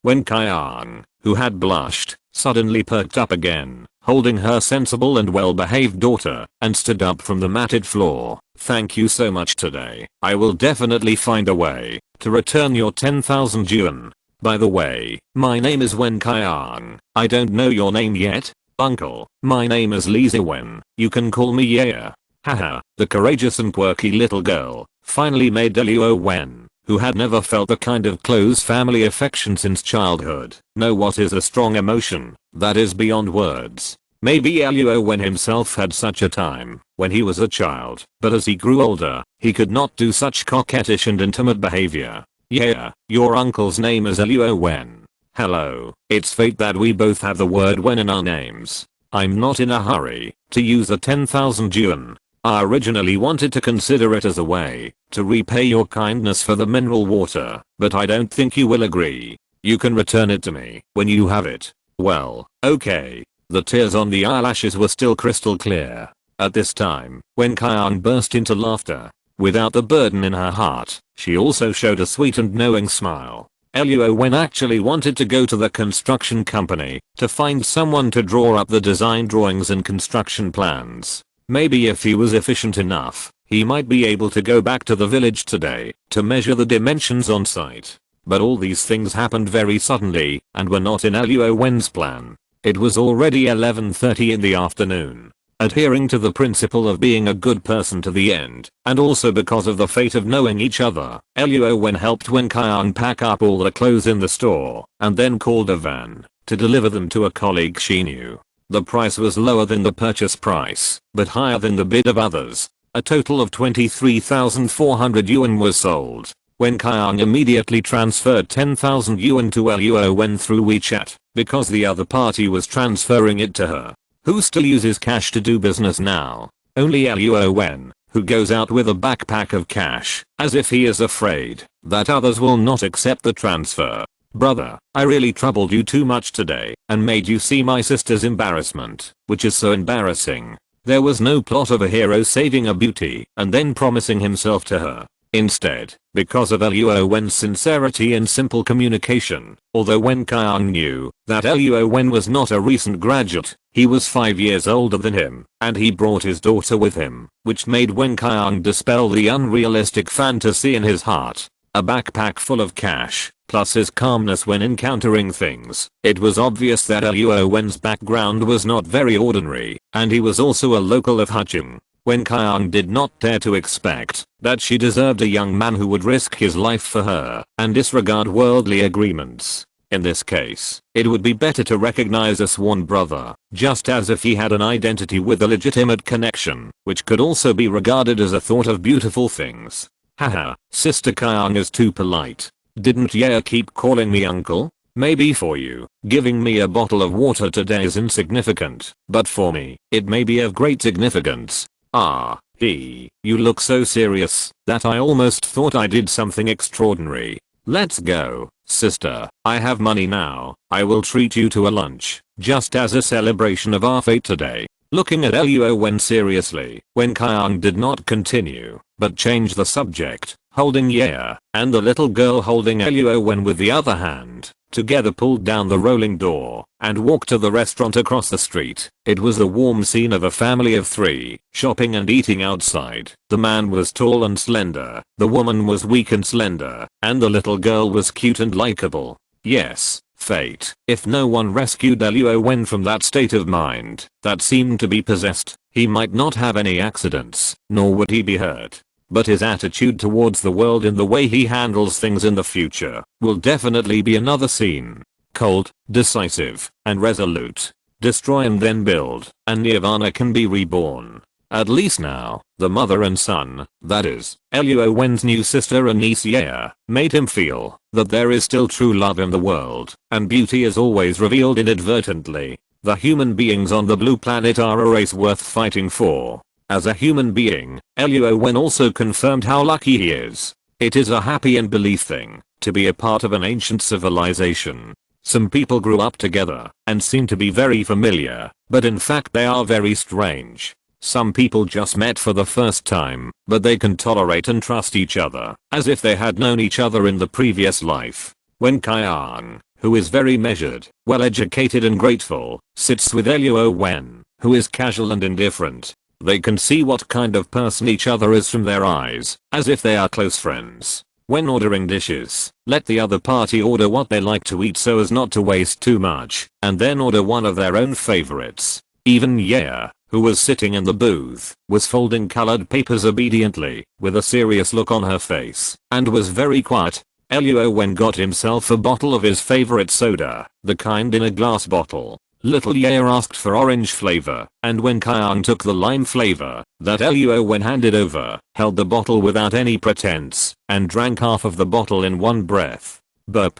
S1: Wen Kaiang, who had blushed, suddenly perked up again, holding her sensible and well-behaved daughter, and stood up from the matted floor. Thank you so much today. I will definitely find a way to return your 10,000 yuan. By the way, my name is Wen Kaiang. I don't know your name yet, uncle. My name is Luo Wen. You can call me Ye. Haha, the courageous and quirky little girl finally made Luo Wen, who had never felt the kind of close family affection since childhood, know what is a strong emotion that is beyond words. Maybe Luo Wen himself had such a time when he was a child, but as he grew older, he could not do such coquettish and intimate behavior. Yeah, your uncle's name is Luo Wen. Hello, it's fate that we both have the word Wen in our names. I'm not in a hurry to use the 10,000 yuan. I originally wanted to consider it as a way to repay your kindness for the mineral water, but I don't think you will agree. You can return it to me when you have it. Well, okay. The tears on the eyelashes were still crystal clear. At this time, Wen Kaiang burst into laughter. Without the burden in her heart, she also showed a sweet and knowing smile. Luo Wen actually wanted to go to the construction company to find someone to draw up the design drawings and construction plans. Maybe if he was efficient enough, he might be able to go back to the village today to measure the dimensions on site. But all these things happened very suddenly and were not in Luo Wen's plan. It was already 11:30 in the afternoon. Adhering to the principle of being a good person to the end, and also because of the fate of knowing each other, Luo Wen helped Wen Kaiang pack up all the clothes in the store, and then called a van to deliver them to a colleague she knew. The price was lower than the purchase price, but higher than the bid of others. A total of 23,400 yuan was sold. Wen Kaiang immediately transferred 10,000 yuan to Luo Wen through WeChat, because the other party was transferring it to her. Who still uses cash to do business now? Only Luo Wen, who goes out with a backpack of cash, as if he is afraid that others will not accept the transfer. Brother, I really troubled you too much today and made you see my sister's embarrassment, which is so embarrassing. There was no plot of a hero saving a beauty and then promising himself to her. Instead, because of Luo Wen's sincerity and simple communication, although Wen Kaiang knew that Luo Wen was not a recent graduate, he was 5 years older than him, and he brought his daughter with him, which made Wen Kaiang dispel the unrealistic fantasy in his heart. A backpack full of cash, plus his calmness when encountering things. It was obvious that Luo Wen's background was not very ordinary, and he was also a local of Hucheng. Wen Kaiang did not dare to expect that she deserved a young man who would risk his life for her and disregard worldly agreements. In this case, it would be better to recognize a sworn brother, just as if he had an identity with a legitimate connection, which could also be regarded as a thought of beautiful things. Haha, Sister Kaiang is too polite. Didn't Ye keep calling me uncle? Maybe for you, giving me a bottle of water today is insignificant, but for me, it may be of great significance. Ah, you look so serious that I almost thought I did something extraordinary. Let's go, sister. I have money now. I will treat you to a lunch, just as a celebration of our fate today. Looking at Luo Wen seriously, Wen Kaiang did not continue, but changed the subject, holding Ye and the little girl holding Luo Wen with the other hand. Together pulled down the rolling door and walked to the restaurant across the street. It was the warm scene of a family of 3, shopping and eating outside. The man was tall and slender, the woman was weak and slender, and the little girl was cute and likable. Yes, fate. If no one rescued Luo Wen from that state of mind that seemed to be possessed, he might not have any accidents, nor would he be hurt. But his attitude towards the world and the way he handles things in the future will definitely be another scene. cold, decisive, and resolute. Destroy and then build, and Nirvana can be reborn. At least now, the mother and son, that is, Luo Wen's new sister and niece Yea, made him feel that there is still true love in the world, and beauty is always revealed inadvertently. The human beings on the blue planet are a race worth fighting for. As a human being, Luo Wen also confirmed how lucky he is. It is a happy and belief thing to be a part of an ancient civilization. Some people grew up together and seem to be very familiar, but in fact they are very strange. Some people just met for the first time, but they can tolerate and trust each other, as if they had known each other in the previous life. When Kyang, who is very measured, well-educated and grateful, sits with Luo Wen, who is casual and indifferent, they can see what kind of person each other is from their eyes, as if they are close friends. When ordering dishes, let the other party order what they like to eat so as not to waste too much, and then order one of their own favorites. Even Yea, who was sitting in the booth, was folding colored papers obediently, with a serious look on her face, and was very quiet. Luo Wen got himself a bottle of his favorite soda, the kind in a glass bottle. Little Yea asked for orange flavor, and when Kyang took the lime flavor that Luo Wen handed over, held the bottle without any pretense, and drank half of the bottle in one breath. Burp.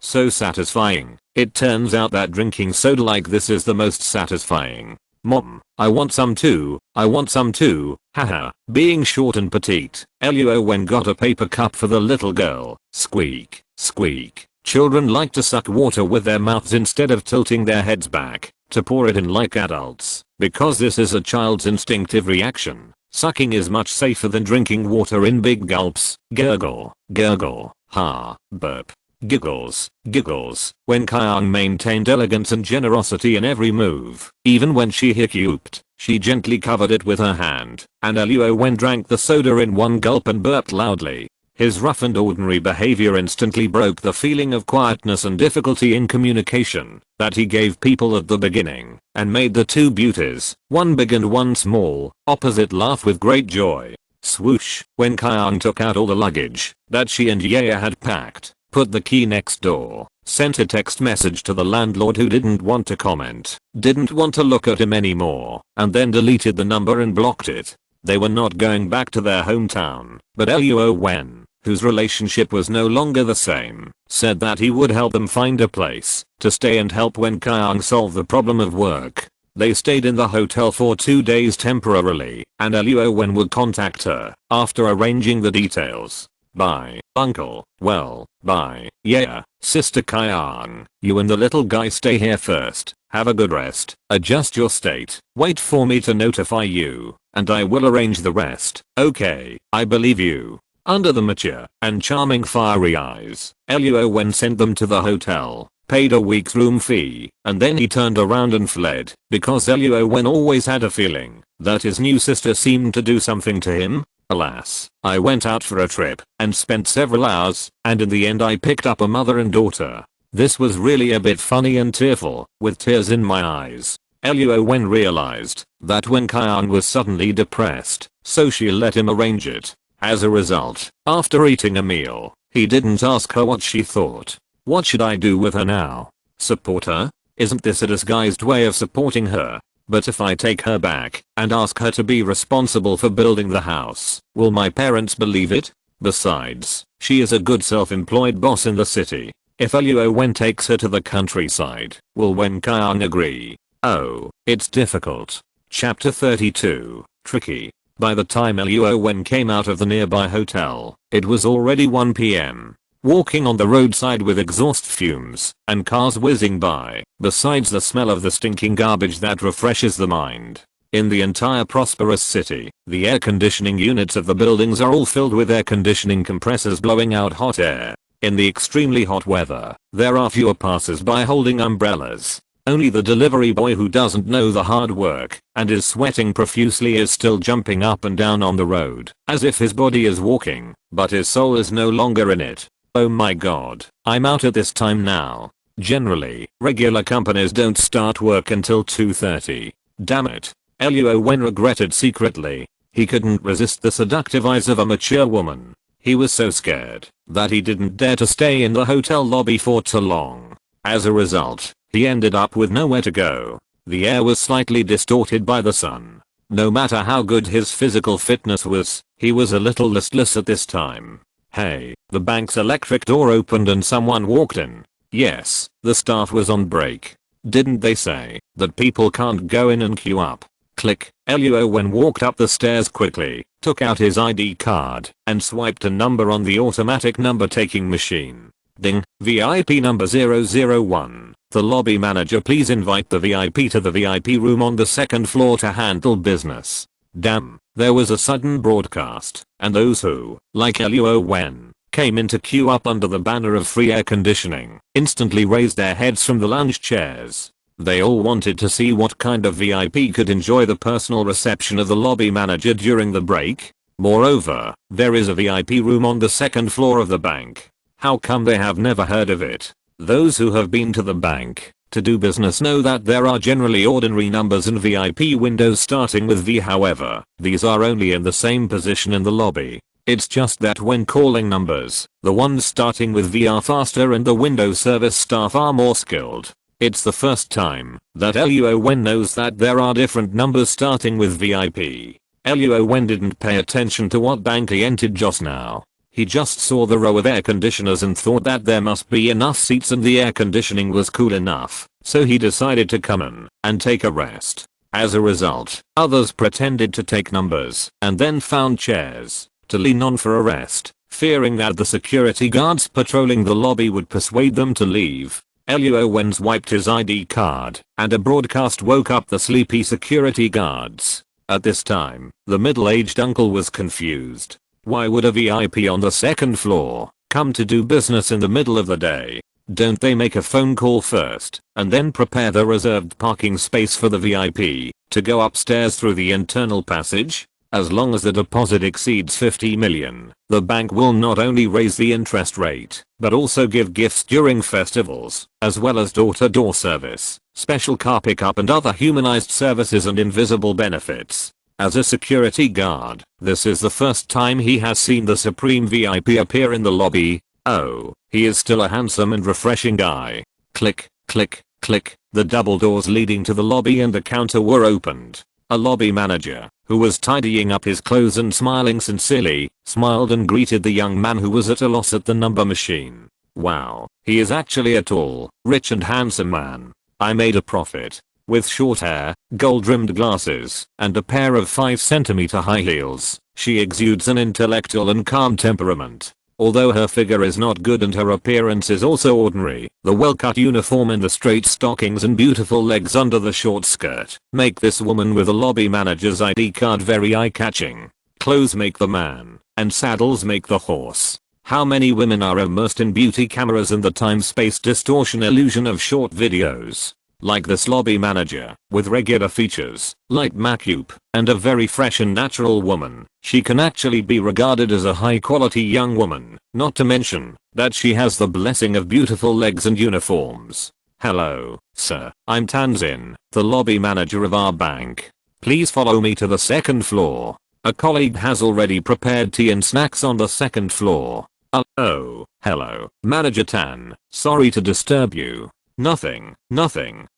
S1: So satisfying. It turns out that drinking soda like this is the most satisfying. Mom, I want some too, I want some too, haha. Being short and petite, Luo Wen got a paper cup for the little girl. Squeak, squeak. Children like to suck water with their mouths instead of tilting their heads back to pour it in like adults, because this is a child's instinctive reaction. Sucking is much safer than drinking water in big gulps. Gurgle, gurgle, ha, burp. Giggles, giggles. When Kyang maintained elegance and generosity in every move, even when she hiccuped, she gently covered it with her hand, and Luo Wen drank the soda in one gulp and burped loudly. His rough and ordinary behavior instantly broke the feeling of quietness and difficulty in communication that he gave people at the beginning, and made the two beauties, one big and one small, opposite laugh with great joy. Swoosh. When Kyang took out all the luggage that she and Yea had packed, put the key next door, sent a text message to the landlord who didn't want to comment, didn't want to look at him anymore, and then deleted the number and blocked it. They were not going back to their hometown, but Luo Wen, whose relationship was no longer the same, said that he would help them find a place to stay and help when Kyang solved the problem of work. They stayed in the hotel for 2 days temporarily, and Luo Wen would contact her after arranging the details. Bye, uncle. Well, bye. Yeah, sister Kyang. You and the little guy stay here first. Have a good rest. Adjust your state. Wait for me to notify you, and I will arrange the rest. Okay, I believe you. Under the mature and charming fiery eyes, Luo Wen sent them to the hotel, paid a week's room fee, and then he turned around and fled, because Luo Wen always had a feeling that his new sister seemed to do something to him. Alas, I went out for a trip and spent several hours, and in the end I picked up a mother and daughter. This was really a bit funny and tearful, with tears in my eyes. Luo Wen realized that when Kyang was suddenly depressed, so she let him arrange it. As a result, after eating a meal, he didn't ask her what she thought. What should I do with her now? Support her? Isn't this a disguised way of supporting her? But if I take her back and ask her to be responsible for building the house, will my parents believe it? Besides, she is a good self-employed boss in the city. If Luo Wen takes her to the countryside, will Wen Kyang agree? Oh, it's difficult. Chapter 32, Tricky. By the time Luo Wen came out of the nearby hotel, it was already 1 PM. Walking on the roadside with exhaust fumes and cars whizzing by, besides the smell of the stinking garbage that refreshes the mind. In the entire prosperous city, the air conditioning units of the buildings are all filled with air conditioning compressors blowing out hot air. In the extremely hot weather, there are fewer passers-by holding umbrellas. Only the delivery boy who doesn't know the hard work and is sweating profusely is still jumping up and down on the road, as if his body is walking, but his soul is no longer in it. Oh my god, I'm out at this time now. Generally, regular companies don't start work until 2:30. Damn it. Luo Wen regretted secretly. He couldn't resist the seductive eyes of a mature woman. He was so scared that he didn't dare to stay in the hotel lobby for too long. As a result, he ended up with nowhere to go. The air was slightly distorted by the sun. No matter how good his physical fitness was, he was a little listless at this time. Hey, the bank's electric door opened and someone walked in. Yes, the staff was on break. Didn't they say that people can't go in and queue up? Click. Luo Wen walked up the stairs quickly, took out his ID card, and swiped a number on the automatic number taking machine. Ding. VIP number 001. The lobby manager, please invite the VIP to the VIP room on the second floor to handle business. Damn, there was a sudden broadcast, and those who, like Luo Wen, came in to queue up under the banner of free air conditioning, instantly raised their heads from the lounge chairs. They all wanted to see what kind of VIP could enjoy the personal reception of the lobby manager during the break. Moreover, there is a VIP room on the second floor of the bank. How come they have never heard of it? Those who have been to the bank to do business know that there are generally ordinary numbers and VIP windows starting with V. However, these are only in the same position in the lobby. It's just that when calling numbers, the ones starting with V are faster and the window service staff are more skilled. It's the first time that Luo Wen knows that there are different numbers starting with VIP. Luo Wen didn't pay attention to what bank he entered just now. He just saw the row of air conditioners and thought that there must be enough seats and the air conditioning was cool enough, so he decided to come in and take a rest. As a result, others pretended to take numbers and then found chairs to lean on for a rest, fearing that the security guards patrolling the lobby would persuade them to leave. Luo Wen wiped his ID card, and a broadcast woke up the sleepy security guards. At this time, the middle-aged uncle was confused. Why would a VIP on the second floor come to do business in the middle of the day? Don't they make a phone call first, and then prepare the reserved parking space for the VIP to go upstairs through the internal passage? As long as the deposit exceeds 50 million, the bank will not only raise the interest rate, but also give gifts during festivals, as well as door-to-door service, special car pickup and other humanized services and invisible benefits. As a security guard, this is the first time he has seen the Supreme VIP appear in the lobby. Oh, he is still a handsome and refreshing guy. Click, click, click. The double doors leading to the lobby and the counter were opened. A lobby manager, who was tidying up his clothes and smiling sincerely, smiled and greeted the young man who was at a loss at the number machine. Wow, he is actually a tall, rich and handsome man. I made a profit. With short hair, gold-rimmed glasses, and a pair of 5cm high heels, she exudes an intellectual and calm temperament. Although her figure is not good and her appearance is also ordinary, the well-cut uniform and the straight stockings and beautiful legs under the short skirt make this woman with a lobby manager's ID card very eye-catching. Clothes make the man, and saddles make the horse. How many women are immersed in beauty cameras and the time-space distortion illusion of short videos? Like this lobby manager, with regular features, light makeup, and a very fresh and natural woman, she can actually be regarded as a high-quality young woman, not to mention that she has the blessing of beautiful legs and uniforms. Hello, sir, I'm Tanzin, the lobby manager of our bank. Please follow me to the second floor. A colleague has already prepared tea and snacks on the second floor. Oh, hello, Manager Tan, sorry to disturb you. Nothing.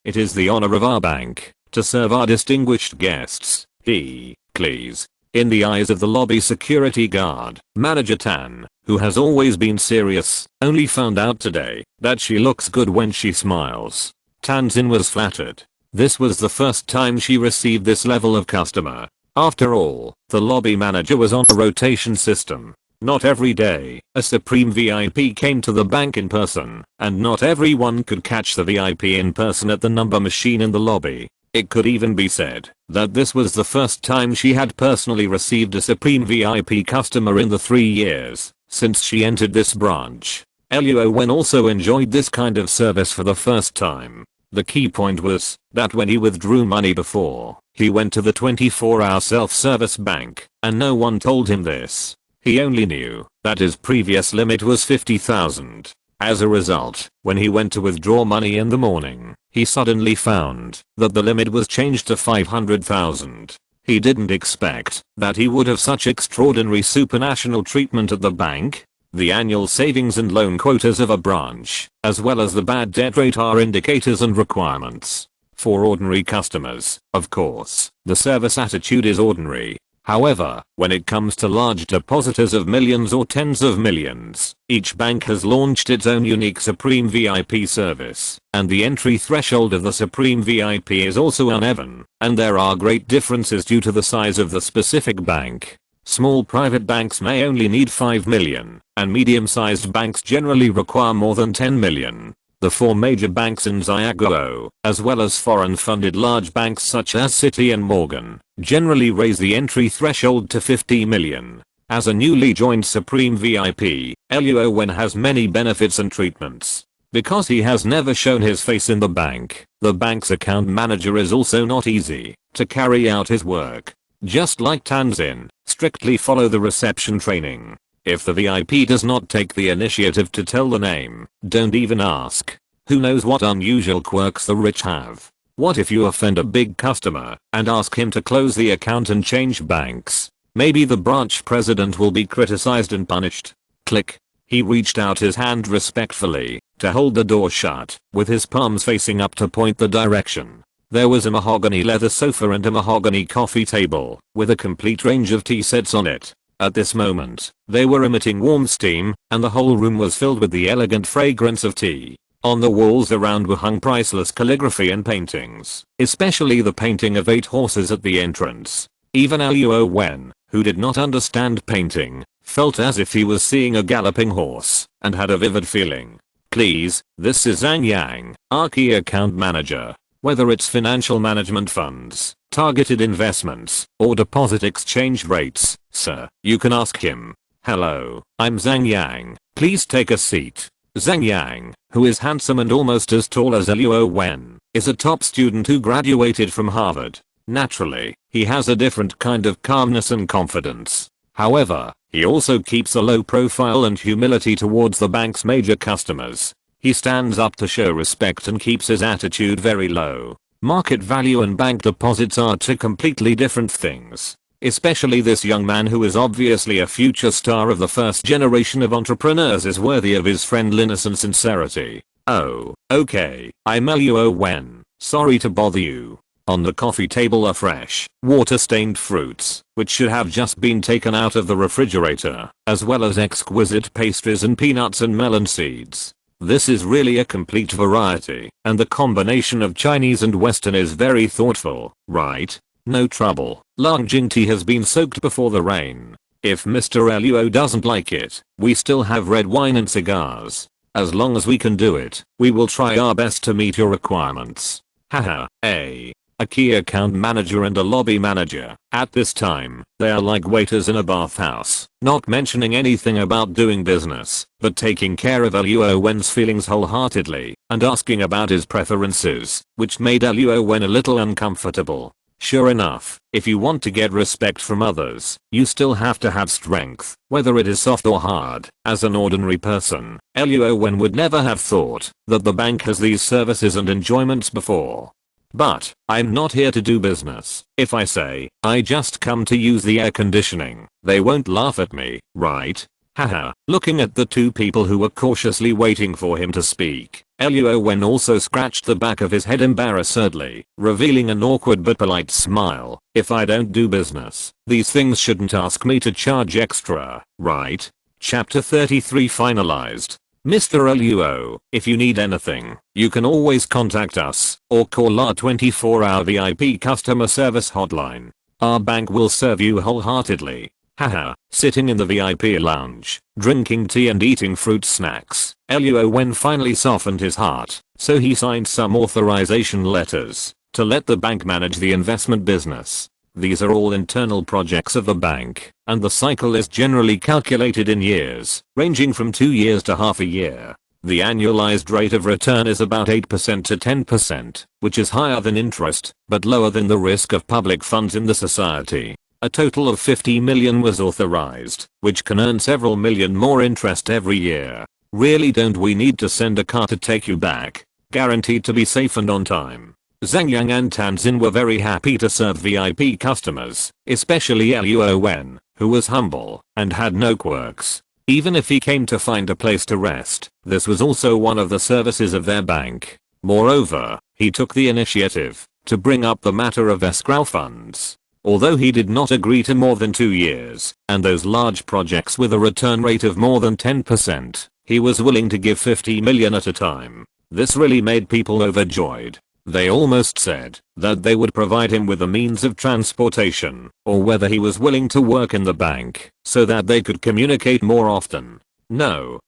S1: It is the honor of our bank to serve our distinguished guests. Please. In the eyes of the lobby security guard, Manager Tan, who has always been serious, only found out today that she looks good when she smiles. Tanzin was flattered. This was the first time she received this level of customer. After all, the lobby manager was on a rotation system. Not every day, a Supreme VIP came to the bank in person, and not everyone could catch the VIP in person at the number machine in the lobby. It could even be said that this was the first time she had personally received a Supreme VIP customer in the 3 years since she entered this branch. Luo Wen also enjoyed this kind of service for the first time. The key point was that when he withdrew money before, he went to the 24-hour self-service bank, and no one told him this. He only knew that his previous limit was 50,000. As a result, when he went to withdraw money in the morning, he suddenly found that the limit was changed to 500,000. He didn't expect that he would have such extraordinary supranational treatment at the bank. The annual savings and loan quotas of a branch, as well as the bad debt rate, are indicators and requirements. For ordinary customers, of course, the service attitude is ordinary. However, when it comes to large depositors of millions or tens of millions, each bank has launched its own unique Supreme VIP service, and the entry threshold of the Supreme VIP is also uneven, and there are great differences due to the size of the specific bank. Small private banks may only need 5 million, and medium-sized banks generally require more than 10 million. The 4 major banks in Xiaguo, as well as foreign-funded large banks such as Citi and Morgan, generally raise the entry threshold to 50 million. As a newly joined Supreme VIP, Luo Wen has many benefits and treatments. Because he has never shown his face in the bank's account manager is also not easy to carry out his work. Just like Tanzin, strictly follow the reception training. If the VIP does not take the initiative to tell the name, don't even ask. Who knows what unusual quirks the rich have? What if you offend a big customer and ask him to close the account and change banks? Maybe the branch president will be criticized and punished. Click. He reached out his hand respectfully to hold the door shut, with his palms facing up to point the direction. There was a mahogany leather sofa and a mahogany coffee table, with a complete range of tea sets on it. At this moment, they were emitting warm steam, and the whole room was filled with the elegant fragrance of tea. On the walls around were hung priceless calligraphy and paintings, especially the painting of 8 horses at the entrance. Even Luo Wen, who did not understand painting, felt as if he was seeing a galloping horse, and had a vivid feeling. Please, this is Zhang Yang, our key account manager. Whether it's financial management funds, targeted investments, or deposit exchange rates, sir, you can ask him. Hello, I'm Zhang Yang, please take a seat. Zhang Yang, who is handsome and almost as tall as Luo Wen, is a top student who graduated from Harvard. Naturally, he has a different kind of calmness and confidence. However, he also keeps a low profile and humility towards the bank's major customers. He stands up to show respect and keeps his attitude very low. Market value and bank deposits are 2 completely different things. Especially this young man, who is obviously a future star of the first generation of entrepreneurs, is worthy of his friendliness and sincerity. Oh, okay, I'm Luo Wen, sorry to bother you. On the coffee table are fresh, water-stained fruits, which should have just been taken out of the refrigerator, as well as exquisite pastries and peanuts and melon seeds. This is really a complete variety, and the combination of Chinese and Western is very thoughtful, right? No trouble. Long Jing tea has been soaked before the rain. If Mr. Luo doesn't like it, we still have red wine and cigars. As long as we can do it, we will try our best to meet your requirements. Haha, a key account manager and a lobby manager. At this time, they are like waiters in a bathhouse, not mentioning anything about doing business, but taking care of Luo Wen's feelings wholeheartedly, and asking about his preferences, which made Luo Wen a little uncomfortable. Sure enough, if you want to get respect from others, you still have to have strength, whether it is soft or hard. As an ordinary person, Luo Wen would never have thought that the bank has these services and enjoyments before. But, I'm not here to do business. If I say, I just come to use the air conditioning, they won't laugh at me, right? Haha. Looking at the 2 people who were cautiously waiting for him to speak, Luo Wen also scratched the back of his head embarrassedly, revealing an awkward but polite smile. If I don't do business, these things shouldn't ask me to charge extra, right? Chapter 33 finalized. Mr. Luo, if you need anything, you can always contact us, or call our 24-hour VIP customer service hotline. Our bank will serve you wholeheartedly. Haha. Sitting in the VIP lounge, drinking tea and eating fruit snacks, Luo Wen finally softened his heart, so he signed some authorization letters to let the bank manage the investment business. These are all internal projects of the bank, and the cycle is generally calculated in years, ranging from 2 years to half a year. The annualized rate of return is about 8% to 10%, which is higher than interest, but lower than the risk of public funds in the society. A total of 50 million was authorized, which can earn several million more interest every year. Really, don't we need to send a car to take you back? Guaranteed to be safe and on time. Zhang Yang and Tanzin were very happy to serve VIP customers, especially Luo Wen, who was humble and had no quirks. Even if he came to find a place to rest, this was also one of the services of their bank. Moreover, he took the initiative to bring up the matter of escrow funds. Although he did not agree to more than 2 years, and those large projects with a return rate of more than 10%, he was willing to give 50 million at a time. This really made people overjoyed. They almost said that they would provide him with the means of transportation, or whether he was willing to work in the bank, so that they could communicate more often. No,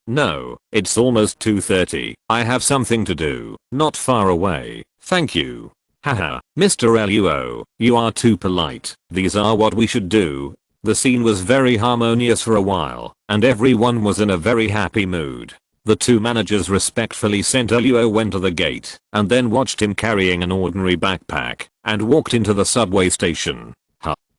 S1: it's almost 2:30. I have something to do, not far away, thank you. Haha, Mr. Luo, you are too polite. These are what we should do. The scene was very harmonious for a while, and everyone was in a very happy mood. The two managers respectfully sent Luo Wen to the gate, and then watched him carrying an ordinary backpack, and walked into the subway station.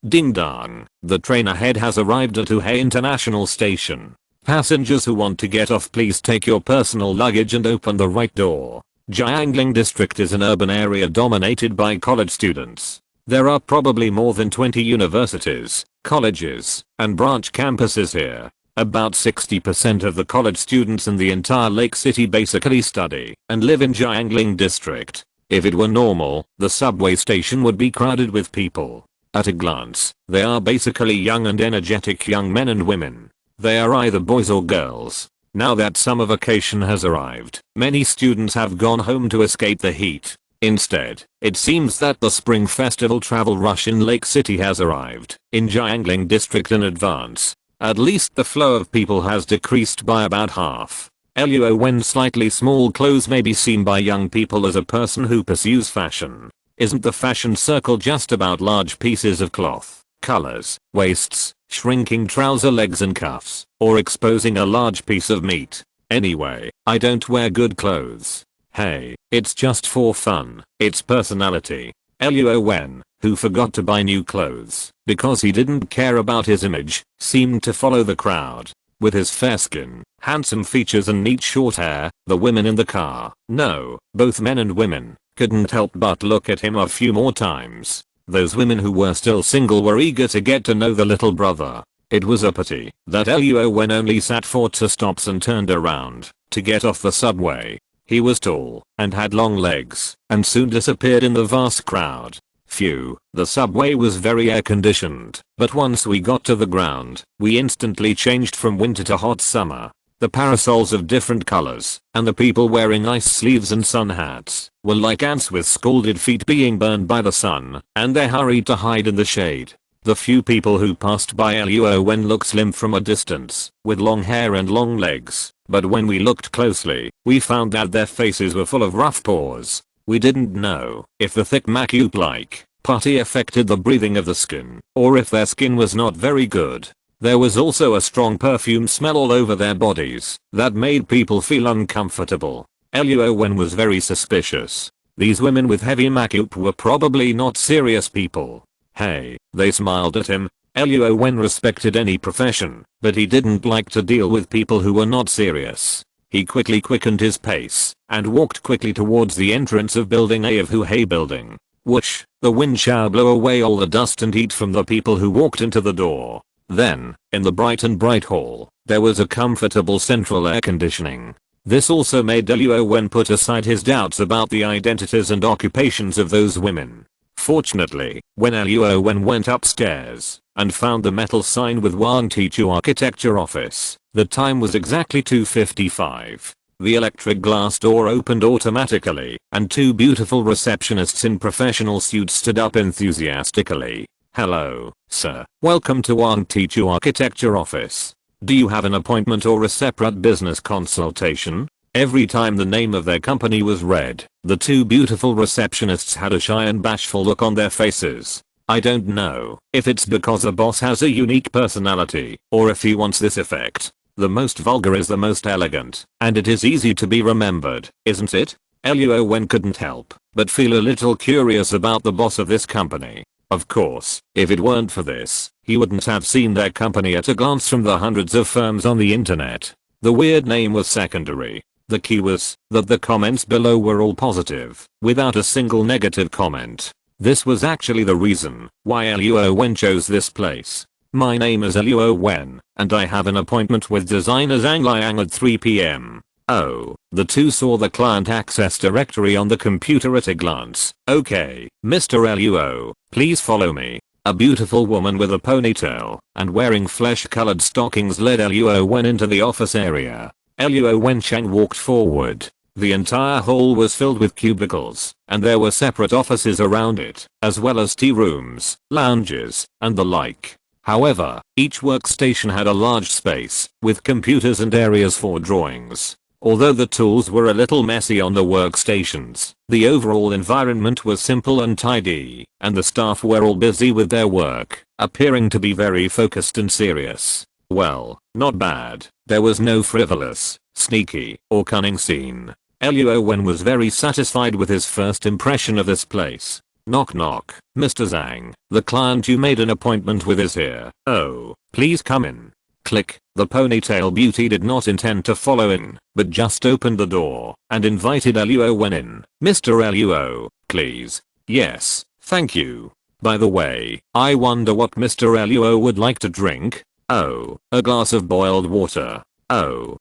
S1: Ding dong, the train ahead has arrived at Ahem International Station. Passengers who want to get off, please take your personal luggage and open the right door. Jiangling district is an urban area dominated by college students. There are probably more than 20 universities, colleges, and branch campuses here. About 60% of the college students in the entire Lake City basically study and live in Jiangling district. If it were normal, the subway station would be crowded with people. At a glance, they are basically young and energetic young men and women. They are either boys or girls. Now that summer vacation has arrived, many students have gone home to escape the heat. Instead, it seems that the spring festival travel rush in Lake City has arrived in Jiangling district in advance. At least the flow of people has decreased by about half. Luo Wen's slightly small clothes may be seen by young people as a person who pursues fashion. Isn't the fashion circle just about large pieces of cloth, colors, waists, shrinking trouser legs and cuffs, or exposing a large piece of meat? Anyway, I don't wear good clothes. Hey, it's just for fun. It's personality. Luo Wen, who forgot to buy new clothes because he didn't care about his image, seemed to follow the crowd. With his fair skin, handsome features and neat short hair, the women in the car, no, both men and women, couldn't help but look at him a few more times. Those women who were still single were eager to get to know the little brother. It was a pity that Luo Wen only sat for 2 stops and turned around to get off the subway. He was tall and had long legs and soon disappeared in the vast crowd. Phew, the subway was very air conditioned, but once we got to the ground, we instantly changed from winter to hot summer. The parasols of different colors, and the people wearing ice sleeves and sun hats, were like ants with scalded feet being burned by the sun, and they hurried to hide in the shade. The few people who passed by Luo Wen looked slim from a distance, with long hair and long legs, but when we looked closely, we found that their faces were full of rough pores. We didn't know if the thick makeup-like putty affected the breathing of the skin, or if their skin was not very good. There was also a strong perfume smell all over their bodies that made people feel uncomfortable. Luo Wen was very suspicious. These women with heavy makeup were probably not serious people. Hey, they smiled at him. Luo Wen respected any profession, but he didn't like to deal with people who were not serious. He quickly quickened his pace and walked quickly towards the entrance of building A of Huhei building. Whoosh, the wind shower blew away all the dust and heat from the people who walked into the door. Then, in the bright hall, there was a comfortable central air conditioning. This also made Luo Wen put aside his doubts about the identities and occupations of those women. Fortunately, when Luo Wen went upstairs and found the metal sign with Wang Tichu Architecture Office, the time was exactly 2:55. The electric glass door opened automatically, and 2 beautiful receptionists in professional suits stood up enthusiastically. Hello, sir. Welcome to Wang Tichu Architecture Office. Do you have an appointment or a separate business consultation? Every time the name of their company was read, the 2 beautiful receptionists had a shy and bashful look on their faces. I don't know if it's because the boss has a unique personality, or if he wants this effect. The most vulgar is the most elegant, and it is easy to be remembered, isn't it? Luo Wen couldn't help but feel a little curious about the boss of this company. Of course, if it weren't for this, he wouldn't have seen their company at a glance from the hundreds of firms on the internet. The weird name was secondary. The key was that the comments below were all positive, without a single negative comment. This was actually the reason why Luo Wen chose this place. My name is Luo Wen, and I have an appointment with designer Zhang Liang at 3 PM. Oh, the two saw the client access directory on the computer at a glance. Okay, Mr. Luo, please follow me. A beautiful woman with a ponytail and wearing flesh-colored stockings led Luo Wen into the office area. Luo Wen Chang walked forward. The entire hall was filled with cubicles, and there were separate offices around it, as well as tea rooms, lounges, and the like. However, each workstation had a large space, with computers and areas for drawings. Although the tools were a little messy on the workstations, the overall environment was simple and tidy, and the staff were all busy with their work, appearing to be very focused and serious. Well, not bad. There was no frivolous, sneaky, or cunning scene. Luo Wen was very satisfied with his first impression of this place. Knock knock. Mr. Zhang, the client you made an appointment with is here. Oh, please come in. Click. The ponytail beauty did not intend to follow in, but just opened the door and invited Luo Wen in. Mr. Luo, please. Yes, thank you. By the way, I wonder what Mr. Luo would like to drink. Oh, a glass of boiled water. Oh,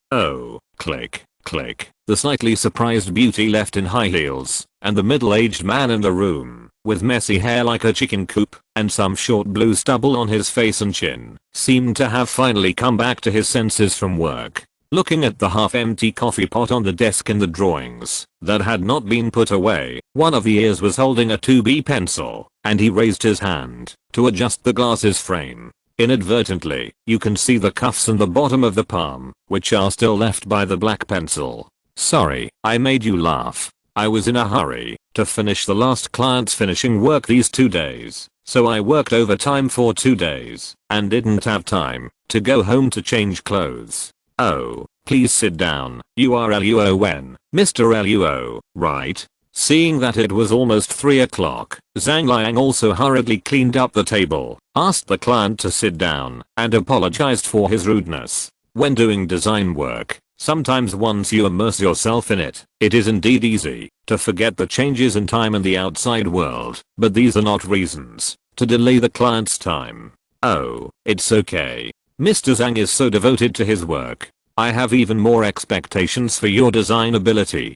S1: click, click. The slightly surprised beauty left in high heels, and the middle-aged man in the room, with messy hair like a chicken coop, and some short blue stubble on his face and chin, seemed to have finally come back to his senses from work. Looking at the half-empty coffee pot on the desk and the drawings that had not been put away, one of the ears was holding a 2B pencil, and he raised his hand to adjust the glass's frame. Inadvertently, you can see the cuffs and the bottom of the palm, which are still left by the black pencil. Sorry, I made you laugh. I was in a hurry to finish the last client's finishing work these 2 days, so I worked overtime for 2 days and didn't have time to go home to change clothes. Oh, please sit down. You are Luo Wen, Mr. Luo, right? Seeing that it was almost 3 o'clock, Zhang Liang also hurriedly cleaned up the table, asked the client to sit down, and apologized for his rudeness. When doing design work, sometimes once you immerse yourself in it, it is indeed easy to forget the changes in time in the outside world, but these are not reasons to delay the client's time. Oh, it's okay. Mr. Zhang is so devoted to his work. I have even more expectations for your design ability.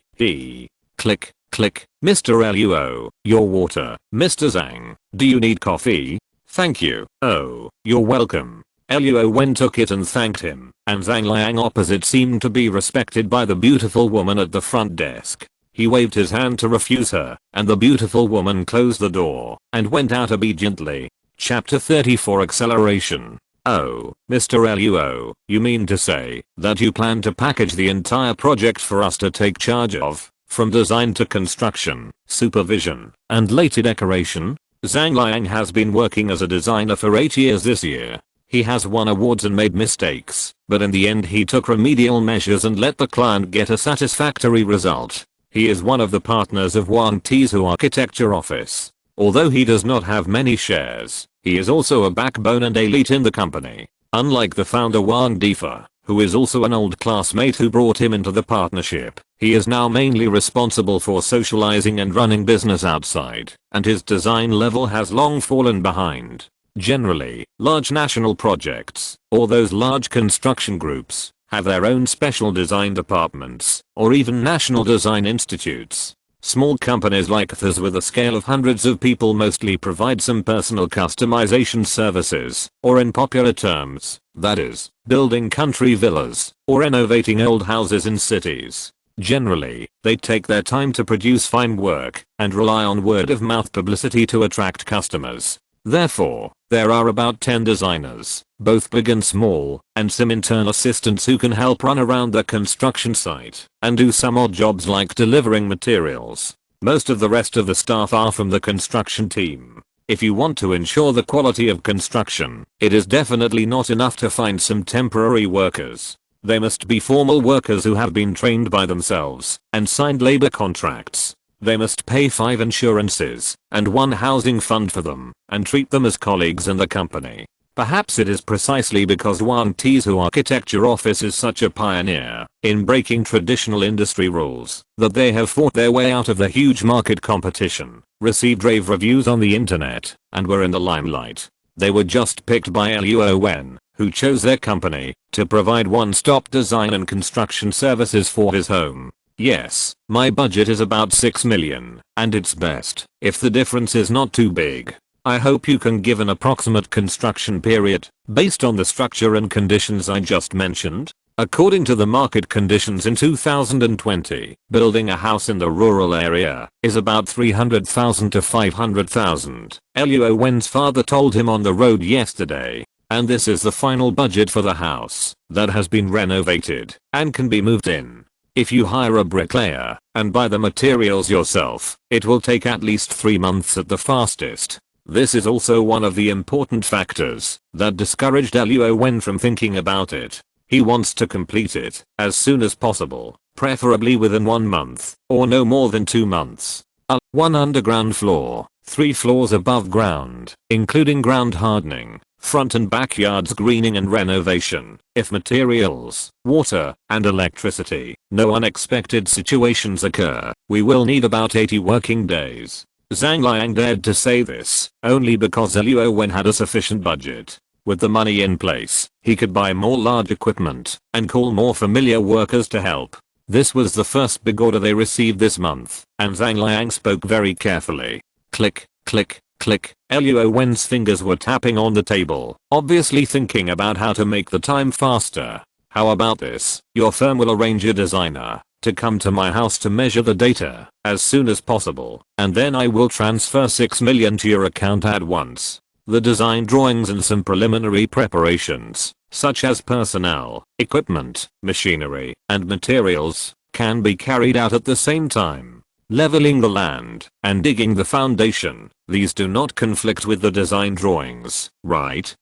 S1: Click, click. Mr. Luo, your water. Mr. Zhang, do you need coffee? Thank you. Oh, you're welcome. Luo Wen took it and thanked him, and Zhang Liang opposite seemed to be respected by the beautiful woman at the front desk. He waved his hand to refuse her, and the beautiful woman closed the door and went out obediently. Chapter 34 Acceleration. Oh, Mr. Luo, you mean to say that you plan to package the entire project for us to take charge of, from design to construction, supervision, and later decoration? Zhang Liang has been working as a designer for 8 years this year. He has won awards and made mistakes, but in the end he took remedial measures and let the client get a satisfactory result. He is one of the partners of Wang Tizhu Architecture Office. Although he does not have many shares, he is also a backbone and elite in the company. Unlike the founder Wang Difa, who is also an old classmate who brought him into the partnership, he is now mainly responsible for socializing and running business outside, and his design level has long fallen behind. Generally, large national projects, or those large construction groups, have their own special design departments, or even national design institutes. Small companies like theirs with a scale of hundreds of people mostly provide some personal customization services, or in popular terms, that is, building country villas, or renovating old houses in cities. Generally, they take their time to produce fine work, and rely on word-of-mouth publicity to attract customers. Therefore, there are about 10 designers, both big and small, and some internal assistants who can help run around the construction site and do some odd jobs like delivering materials. Most of the rest of the staff are from the construction team. If you want to ensure the quality of construction, it is definitely not enough to find some temporary workers. They must be formal workers who have been trained by themselves and signed labor contracts. They must pay 5 insurances and 1 housing fund for them and treat them as colleagues in the company. Perhaps it is precisely because Wan Tizu Architecture Office is such a pioneer in breaking traditional industry rules that they have fought their way out of the huge market competition, received rave reviews on the internet, and were in the limelight. They were just picked by Luo Wen, who chose their company to provide one-stop design and construction services for his home. Yes, my budget is about 6 million, and it's best if the difference is not too big. I hope you can give an approximate construction period based on the structure and conditions I just mentioned. According to the market conditions in 2020, building a house in the rural area is about 300,000 to 500,000, Luo Wen's father told him on the road yesterday. And this is the final budget for the house that has been renovated and can be moved in. If you hire a bricklayer and buy the materials yourself, it will take at least 3 months at the fastest. This is also one of the important factors that discouraged Luo Wen from thinking about it. He wants to complete it as soon as possible, preferably within 1 month or no more than 2 months. 1 underground floor, 3 floors above ground, including ground hardening, front and backyards greening and renovation. If materials, water, and electricity, no unexpected situations occur, we will need about 80 working days. Zhang Liang dared to say this only because Luo Wen had a sufficient budget. With the money in place, he could buy more large equipment and call more familiar workers to help. This was the first big order they received this month, and Zhang Liang spoke very carefully. Click, click, click. Luo Wen's fingers were tapping on the table, obviously thinking about how to make the time faster. How about this? Your firm will arrange a designer to come to my house to measure the data as soon as possible, and then I will transfer 6 million to your account at once. The design drawings and some preliminary preparations, such as personnel, equipment, machinery, and materials, can be carried out at the same time. Leveling the land and digging the foundation, these do not conflict with the design drawings, right?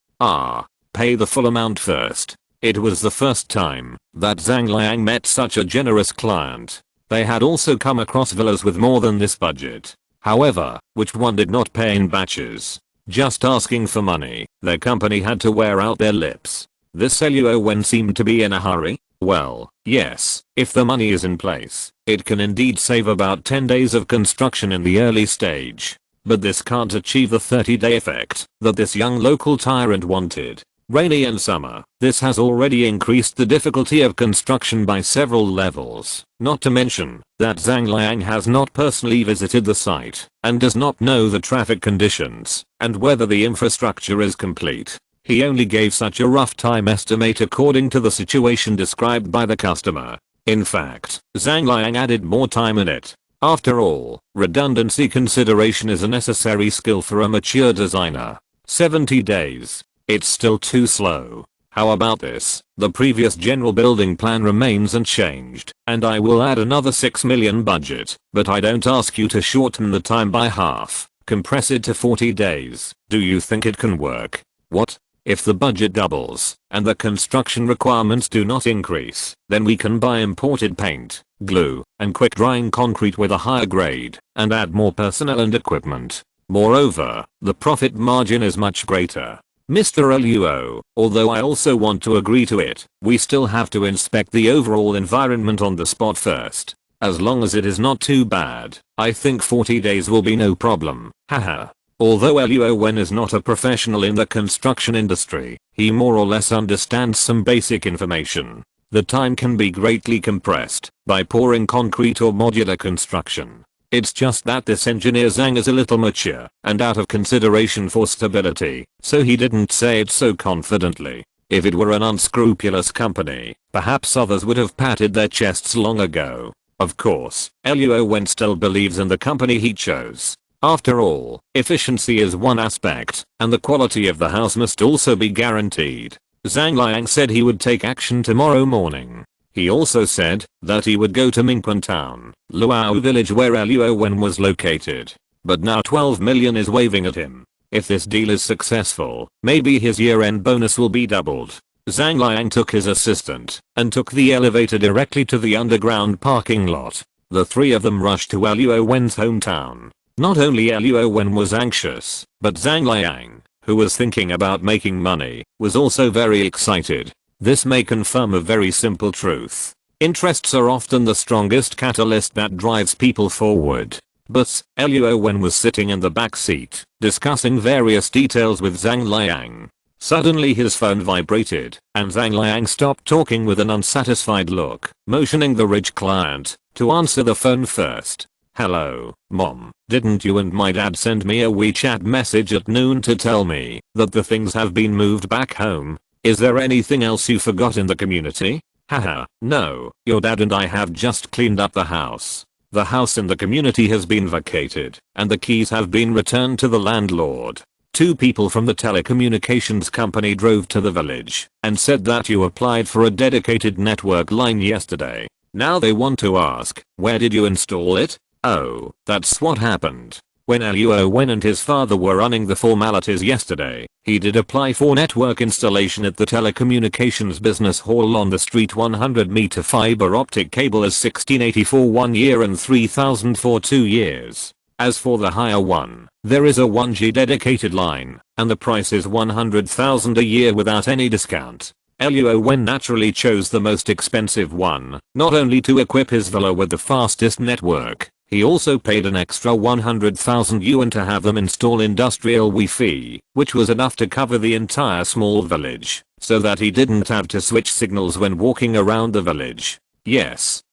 S1: Pay the full amount first. It was the first time that Zhang Liang met such a generous client. They had also come across villas with more than this budget. However, which one did not pay in batches? Just asking for money, their company had to wear out their lips. This Luo Wen seemed to be in a hurry. Well, yes, if the money is in place, it can indeed save about 10 days of construction in the early stage. But this can't achieve the 30-day effect that this young local tyrant wanted. Rainy and summer, this has already increased the difficulty of construction by several levels, not to mention that Zhang Liang has not personally visited the site and does not know the traffic conditions and whether the infrastructure is complete. He only gave such a rough time estimate according to the situation described by the customer. In fact, Zhang Liang added more time in it. After all, redundancy consideration is a necessary skill for a mature designer. 70 days. It's still too slow. How about this? The previous general building plan remains unchanged, and I will add another 6 million budget, but I don't ask you to shorten the time by half. Compress it to 40 days. Do you think it can work? What? If the budget doubles, and the construction requirements do not increase, then we can buy imported paint, glue, and quick drying concrete with a higher grade, and add more personnel and equipment. Moreover, the profit margin is much greater. Mr. Luo, although I also want to agree to it, we still have to inspect the overall environment on the spot first. As long as it is not too bad, I think 40 days will be no problem. Haha. Although Luo Wen is not a professional in the construction industry, he more or less understands some basic information. The time can be greatly compressed by pouring concrete or modular construction. It's just that this engineer Zhang is a little mature and out of consideration for stability, so he didn't say it so confidently. If it were an unscrupulous company, perhaps others would have patted their chests long ago. Of course, Luo Wen still believes in the company he chose. After all, efficiency is one aspect, and the quality of the house must also be guaranteed. Zhang Liang said he would take action tomorrow morning. He also said that he would go to Mingquan town, Luo village where Luo Wen was located. But now 12 million is waving at him. If this deal is successful, maybe his year-end bonus will be doubled. Zhang Liang took his assistant and took the elevator directly to the underground parking lot. The three of them rushed to Luo Wen's hometown. Not only Luo Wen was anxious, but Zhang Liang, who was thinking about making money, was also very excited. This may confirm a very simple truth. Interests are often the strongest catalyst that drives people forward. But Luo Wen was sitting in the back seat, discussing various details with Zhang Liang. Suddenly his phone vibrated, and Zhang Liang stopped talking with an unsatisfied look, motioning the rich client to answer the phone first. "Hello, Mom. Didn't you and my dad send me a WeChat message at noon to tell me that the things have been moved back home? Is there anything else you forgot in the community?" "Haha, no, your dad and I have just cleaned up the house. The house in the community has been vacated, and the keys have been returned to the landlord. 2 people from the telecommunications company drove to the village and said that you applied for a dedicated network line yesterday. Now they want to ask, where did you install it?" "Oh, that's what happened. When Luo Wen and his father were running the formalities yesterday, he did apply for network installation at the telecommunications business hall on the street. 100 meter fiber optic cable is 1684 1 year and 3000 for 2 years. As for the higher one, there is a 1G dedicated line, and the price is 100,000 a year without any discount." Luo Wen naturally chose the most expensive one, not only to equip his villa with the fastest network, he also paid an extra 100,000 yuan to have them install industrial Wi-Fi, which was enough to cover the entire small village, so that he didn't have to switch signals when walking around the village. Yes,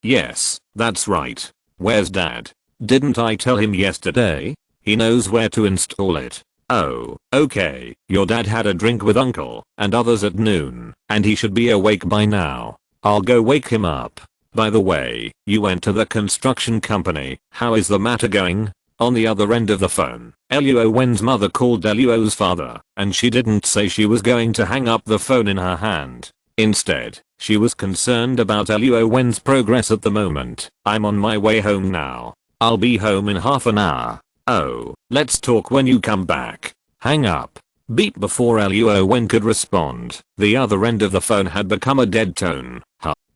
S1: that's right. Where's Dad? Didn't I tell him yesterday? He knows where to install it. Oh, okay, your dad had a drink with Uncle and others at noon, and he should be awake by now. I'll go wake him up. By the way, you went to the construction company. How is the matter going?" On the other end of the phone, Luo Wen's mother called Luo's father, and she didn't say she was going to hang up the phone in her hand. Instead, she was concerned about Luo Wen's progress at the moment. "I'm on my way home now. I'll be home in half an hour. Oh, let's talk when you come back." Hang up. Beep. Before Luo Wen could respond, the other end of the phone had become a dead tone.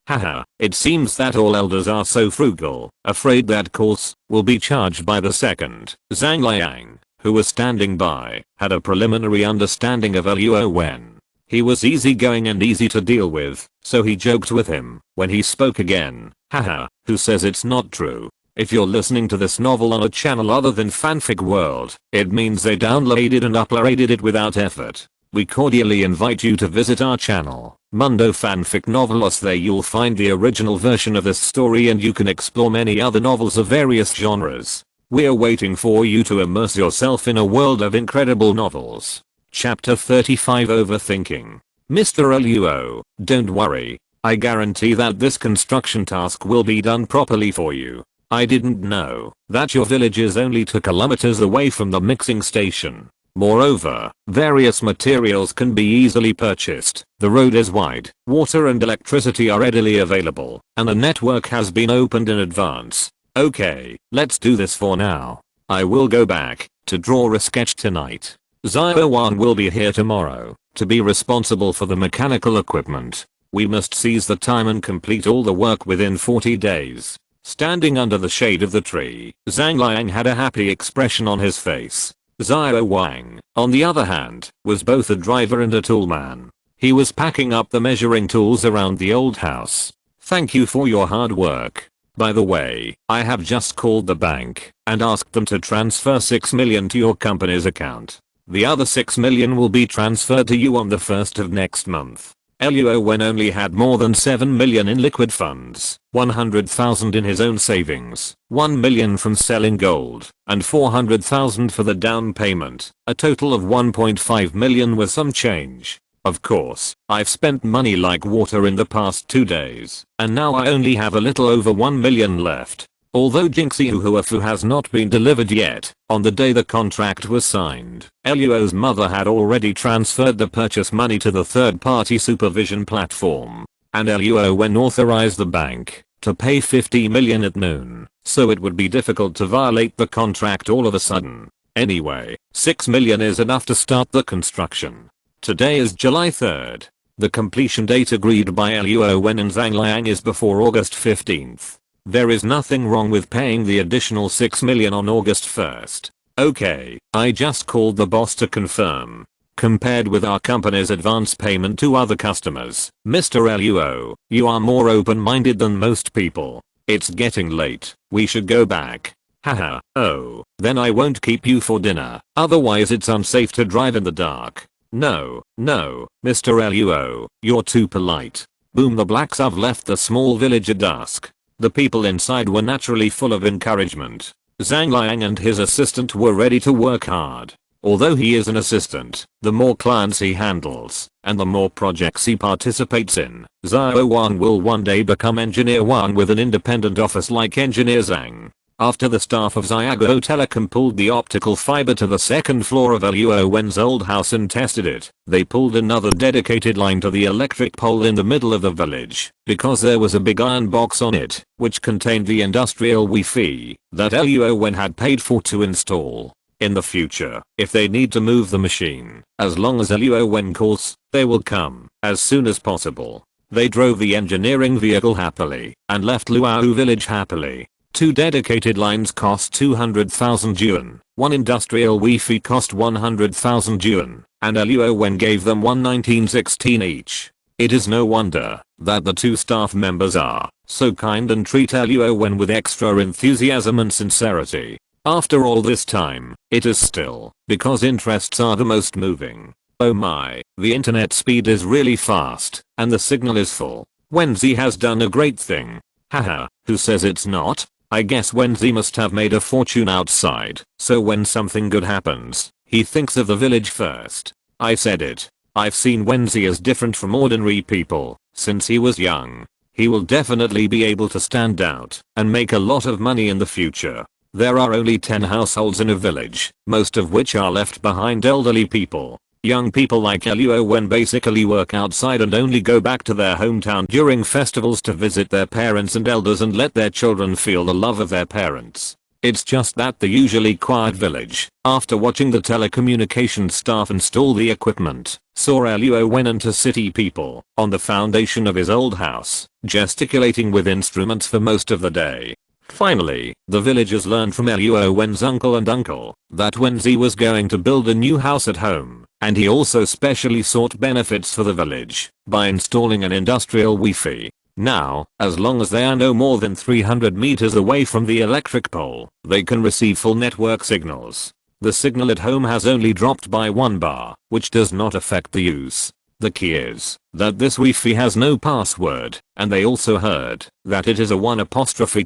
S1: Haha, it seems that all elders are so frugal, afraid that calls will be charged by the second. Zhang Liang, who was standing by, had a preliminary understanding of Luo Wen. He was easygoing and easy to deal with, so he joked with him when he spoke again. "Haha, who says it's not true? If you're listening to this novel on a channel other than Fanfic World, it means they downloaded and uploaded it without effort. We cordially invite you to visit our channel, Mundo Fanfic Novelos. There you'll find the original version of this story, and you can explore many other novels of various genres. We're waiting for you to immerse yourself in a world of incredible novels." Chapter 35 Overthinking. "Mr. Luo, don't worry. I guarantee that this construction task will be done properly for you. I didn't know that your village is only 2 kilometers away from the mixing station. Moreover, various materials can be easily purchased. The road is wide, water and electricity are readily available, and the network has been opened in advance. Okay, let's do this for now. I will go back to draw a sketch tonight. Xiao Wan will be here tomorrow to be responsible for the mechanical equipment. We must seize the time and complete all the work within 40 days. Standing under the shade of the tree, Zhang Liang had a happy expression on his face. Xiao Wang, on the other hand, was both a driver and a toolman. He was packing up the measuring tools around the old house. "Thank you for your hard work. By the way, I have just called the bank and asked them to transfer 6 million to your company's account. The other 6 million will be transferred to you on the 1st of next month." Luo Wen only had more than 7 million in liquid funds, 100,000 in his own savings, 1 million from selling gold, and 400,000 for the down payment, a total of 1.5 million with some change. "Of course, I've spent money like water in the past 2 days, and now I only have a little over 1 million left. Although Jinxie Huafu has not been delivered yet, on the day the contract was signed, Luo's mother had already transferred the purchase money to the third-party supervision platform, and Luo Wen authorized the bank to pay 50 million at noon, so it would be difficult to violate the contract all of a sudden. Anyway, 6 million is enough to start the construction. Today is July 3rd. The completion date agreed by Luo Wen and Zhang Liang is before August 15th. There is nothing wrong with paying the additional 6 million on August 1st. Okay, I just called the boss to confirm. compared with our company's advance payment to other customers. Mr. Luo, you are more open-minded than most people. It's getting late. We should go back. Haha. Oh, then I won't keep you for dinner. Otherwise it's unsafe to drive in the dark. No, Mr. Luo, you're too polite. Boom, the blacks have left the small village at dusk. The people inside were naturally full of encouragement. Zhang Liang and his assistant were ready to work hard. Although he is an assistant, the more clients he handles, and the more projects he participates in, Xiao Wang will one day become Engineer Wang with an independent office like Engineer Zhang. After the staff of Xiago Telecom pulled the optical fiber to the second floor of Luo Wen's old house and tested it, they pulled another dedicated line to the electric pole in the middle of the village, because there was a big iron box on it, which contained the industrial Wi-Fi that Luo Wen had paid for to install. In the future, if they need to move the machine, as long as Luo Wen calls, they will come, as soon as possible. They drove the engineering vehicle happily, and left Luo village happily. 2 dedicated lines cost 200,000 yuan, 1 industrial Wi-Fi cost 100,000 yuan, and Luo Wen gave them 11916 each. It is no wonder that the 2 staff members are so kind and treat Luo Wen with extra enthusiasm and sincerity. After all this time, it is still because interests are the most moving. Oh my, the internet speed is really fast, and the signal is full. Wenzi has done a great thing. Haha, who says it's not? I guess Wenzi must have made a fortune outside, so when something good happens, he thinks of the village first. I said it. I've seen Wenzi as different from ordinary people since he was young. He will definitely be able to stand out and make a lot of money in the future. There are only 10 households in a village, most of which are left behind elderly people. Young people like Luo Wen basically work outside and only go back to their hometown during festivals to visit their parents and elders and let their children feel the love of their parents. It's just that the usually quiet village, after watching the telecommunications staff install the equipment, saw Luo Wen enter city people on the foundation of his old house, gesticulating with instruments for most of the day. Finally, the villagers learned from Luo Wen's uncle and uncle that Wenzi was going to build a new house at home, and he also specially sought benefits for the village by installing an industrial Wi-Fi. Now, as long as they are no more than 300 meters away from the electric pole, they can receive full network signals. The signal at home has only dropped by 1 bar, which does not affect the use. The key is that this Wi-Fi has no password, and they also heard that it is a 1'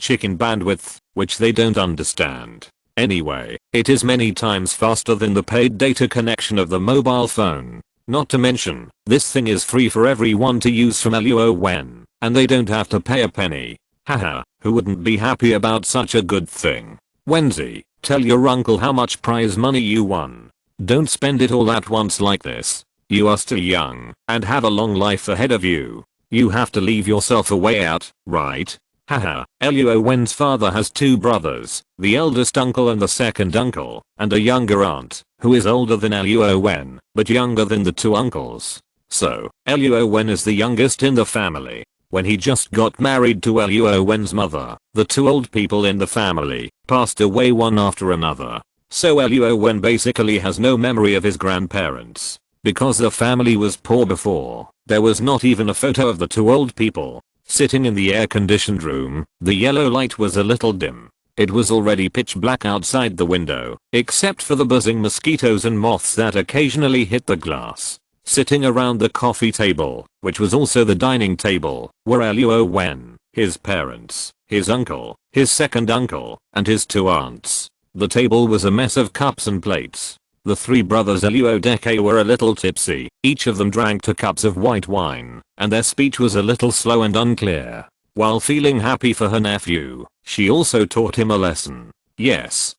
S1: chicken bandwidth, which they don't understand. Anyway, it is many times faster than the paid data connection of the mobile phone. Not to mention, this thing is free for everyone to use from Luo Wen, and they don't have to pay a penny. Haha, who wouldn't be happy about such a good thing? Wenzi, tell your uncle how much prize money you won. Don't spend it all at once like this. You are still young and have a long life ahead of you. You have to leave yourself a way out, right? Haha, Luo Wen's father has 2 brothers, the eldest uncle and the second uncle, and a younger aunt, who is older than Luo Wen, but younger than the 2 uncles. So, Luo Wen is the youngest in the family. When he just got married to Luo Wen's mother, the 2 old people in the family passed away one after another. So Luo Wen basically has no memory of his grandparents. Because the family was poor before, there was not even a photo of the 2 old people. Sitting in the air-conditioned room, the yellow light was a little dim. It was already pitch black outside the window, except for the buzzing mosquitoes and moths that occasionally hit the glass. Sitting around the coffee table, which was also the dining table, were Luo Wen, his parents, his uncle, his second uncle, and his 2 aunts. The table was a mess of cups and plates. The 3 brothers Luo Deke were a little tipsy, each of them drank 2 cups of white wine, and their speech was a little slow and unclear. While feeling happy for her nephew, she also taught him a lesson. Yes,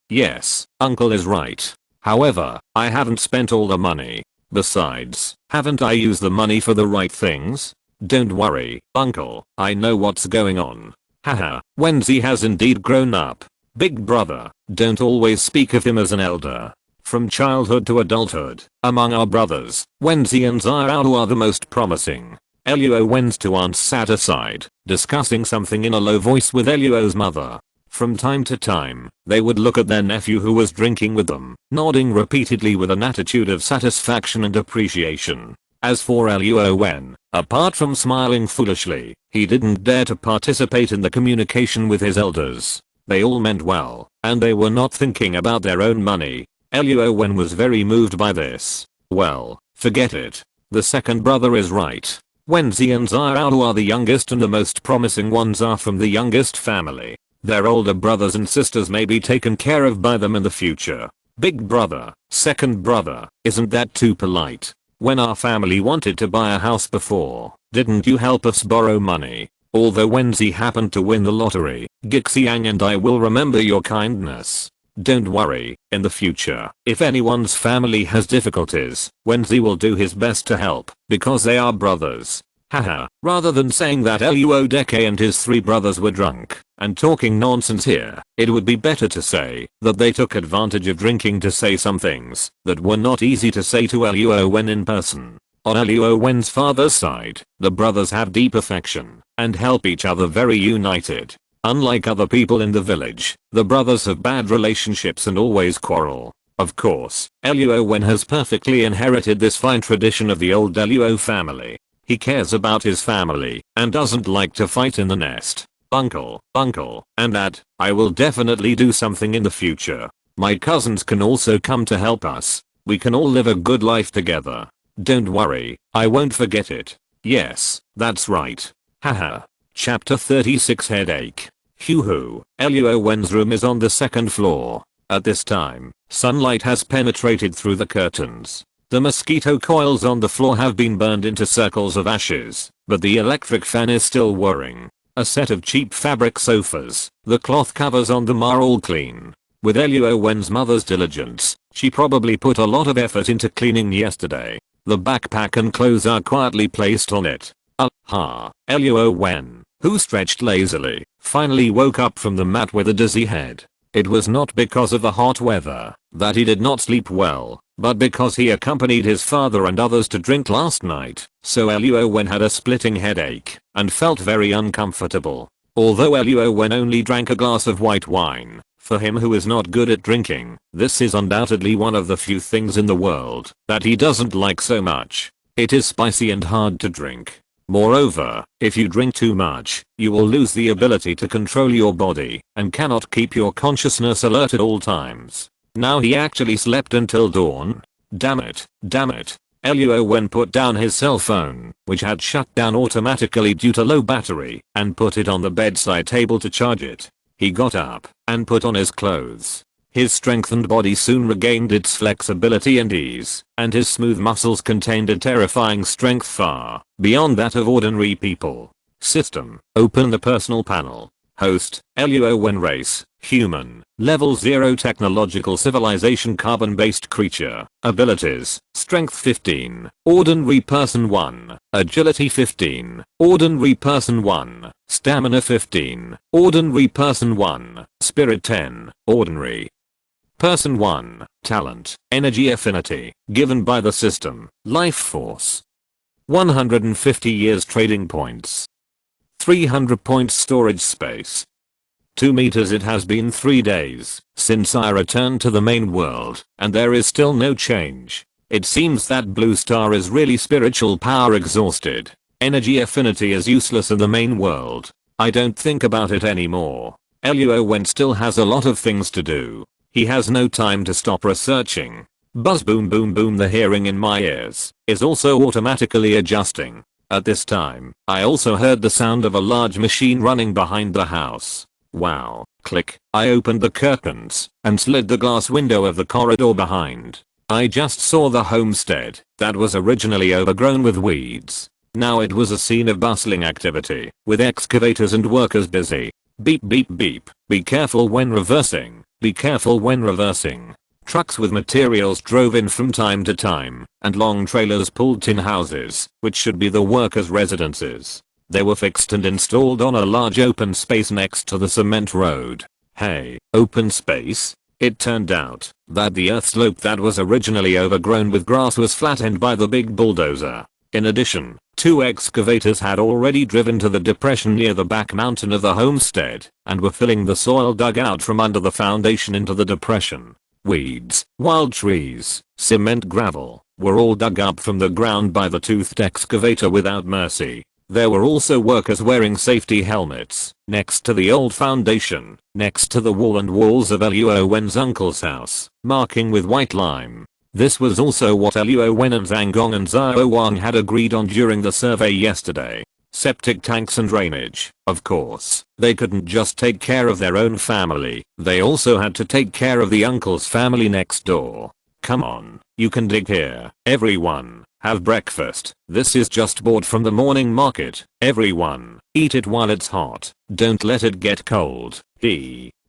S1: uncle is right. However, I haven't spent all the money. Besides, haven't I used the money for the right things? Don't worry, uncle, I know what's going on. Haha, Wenzi has indeed grown up. Big brother, don't always speak of him as an elder. From childhood to adulthood, among our brothers, Wenzi and Xiao are the most promising. Luo Wen's 2 aunts sat aside, discussing something in a low voice with Luo's mother. From time to time, they would look at their nephew who was drinking with them, nodding repeatedly with an attitude of satisfaction and appreciation. As for Luo Wen, apart from smiling foolishly, he didn't dare to participate in the communication with his elders. They all meant well, and they were not thinking about their own money. Luo Wen was very moved by this. Well, forget it. The second brother is right. Wenzi and Xiao, who are the youngest and the most promising ones, are from the youngest family. Their older brothers and sisters may be taken care of by them in the future. Big brother, second brother, isn't that too polite? When our family wanted to buy a house before, didn't you help us borrow money? Although Wenzi happened to win the lottery, Gixiang and I will remember your kindness. Don't worry, in the future, if anyone's family has difficulties, Wenzi will do his best to help, because they are brothers. Haha, rather than saying that Luo Deke and his 3 brothers were drunk and talking nonsense here, it would be better to say that they took advantage of drinking to say some things that were not easy to say to Luo Wen in person. On Luo Wen's father's side, the brothers have deep affection and help each other very united. Unlike other people in the village, the brothers have bad relationships and always quarrel. Of course, Luo Wen has perfectly inherited this fine tradition of the old Luo family. He cares about his family and doesn't like to fight in the nest. Uncle, and Dad, I will definitely do something in the future. My cousins can also come to help us. We can all live a good life together. Don't worry, I won't forget it. Yes, that's right. Haha. Chapter 36 Headache. Hoo-hoo, Luo Wen's room is on the 2nd floor. At this time, sunlight has penetrated through the curtains. The mosquito coils on the floor have been burned into circles of ashes, but the electric fan is still whirring. A set of cheap fabric sofas, the cloth covers on them are all clean. With Luo Wen's mother's diligence, she probably put a lot of effort into cleaning yesterday. The backpack and clothes are quietly placed on it. Luo Wen, who stretched lazily, finally woke up from the mat with a dizzy head. It was not because of the hot weather that he did not sleep well, but because he accompanied his father and others to drink last night, so Luo Wen had a splitting headache and felt very uncomfortable. Although Luo Wen only drank a glass of white wine, for him who is not good at drinking, this is undoubtedly one of the few things in the world that he doesn't like so much. It is spicy and hard to drink. Moreover, if you drink too much, you will lose the ability to control your body and cannot keep your consciousness alert at all times. Now he actually slept until dawn. Damn it. Luo Wen put down his cell phone, which had shut down automatically due to low battery, and put it on the bedside table to charge it. He got up and put on his clothes. His strengthened body soon regained its flexibility and ease, and his smooth muscles contained a terrifying strength far beyond that of ordinary people. System, open the personal panel. Host, Luo Wen race, human, level 0 technological civilization carbon-based creature. Abilities, strength 15, ordinary person 1, agility 15, ordinary person 1, stamina 15, ordinary person 1, spirit 10, ordinary person 1, talent, energy affinity, given by the system, life force. 150 years trading points. 300 points storage space. 2 meters. It has been 3 days since I returned to the main world, and there is still no change. It seems that Blue Star is really spiritual power exhausted. Energy affinity is useless in the main world. I don't think about it anymore. Luo Wen still has a lot of things to do. He has no time to stop researching. Buzz boom boom boom, the hearing in my ears is also automatically adjusting. At this time, I also heard the sound of a large machine running behind the house. Wow, click. I opened the curtains and slid the glass window of the corridor behind. I just saw the homestead that was originally overgrown with weeds. Now it was a scene of bustling activity, with excavators and workers busy. Beep beep beep, be careful when reversing, be careful when reversing. Trucks with materials drove in from time to time, and long trailers pulled tin houses, which should be the workers' residences. They were fixed and installed on a large open space next to the cement road. Hey, open space? It turned out that the earth slope that was originally overgrown with grass was flattened by the big bulldozer. In addition, 2 excavators had already driven to the depression near the back mountain of the homestead and were filling the soil dug out from under the foundation into the depression. Weeds, wild trees, cement, gravel were all dug up from the ground by the toothed excavator without mercy. There were also workers wearing safety helmets next to the old foundation, next to the wall and walls of Luo Wen's uncle's house, marking with white lime. This was also what Luo Wen and Zhang Gong and Xiao Wang had agreed on during the survey yesterday. Septic tanks and drainage. Of course, they couldn't just take care of their own family, they also had to take care of the uncle's family next door. Come on, you can dig here. Everyone, have breakfast. This is just bought from the morning market. Everyone, eat it while it's hot. Don't let it get cold.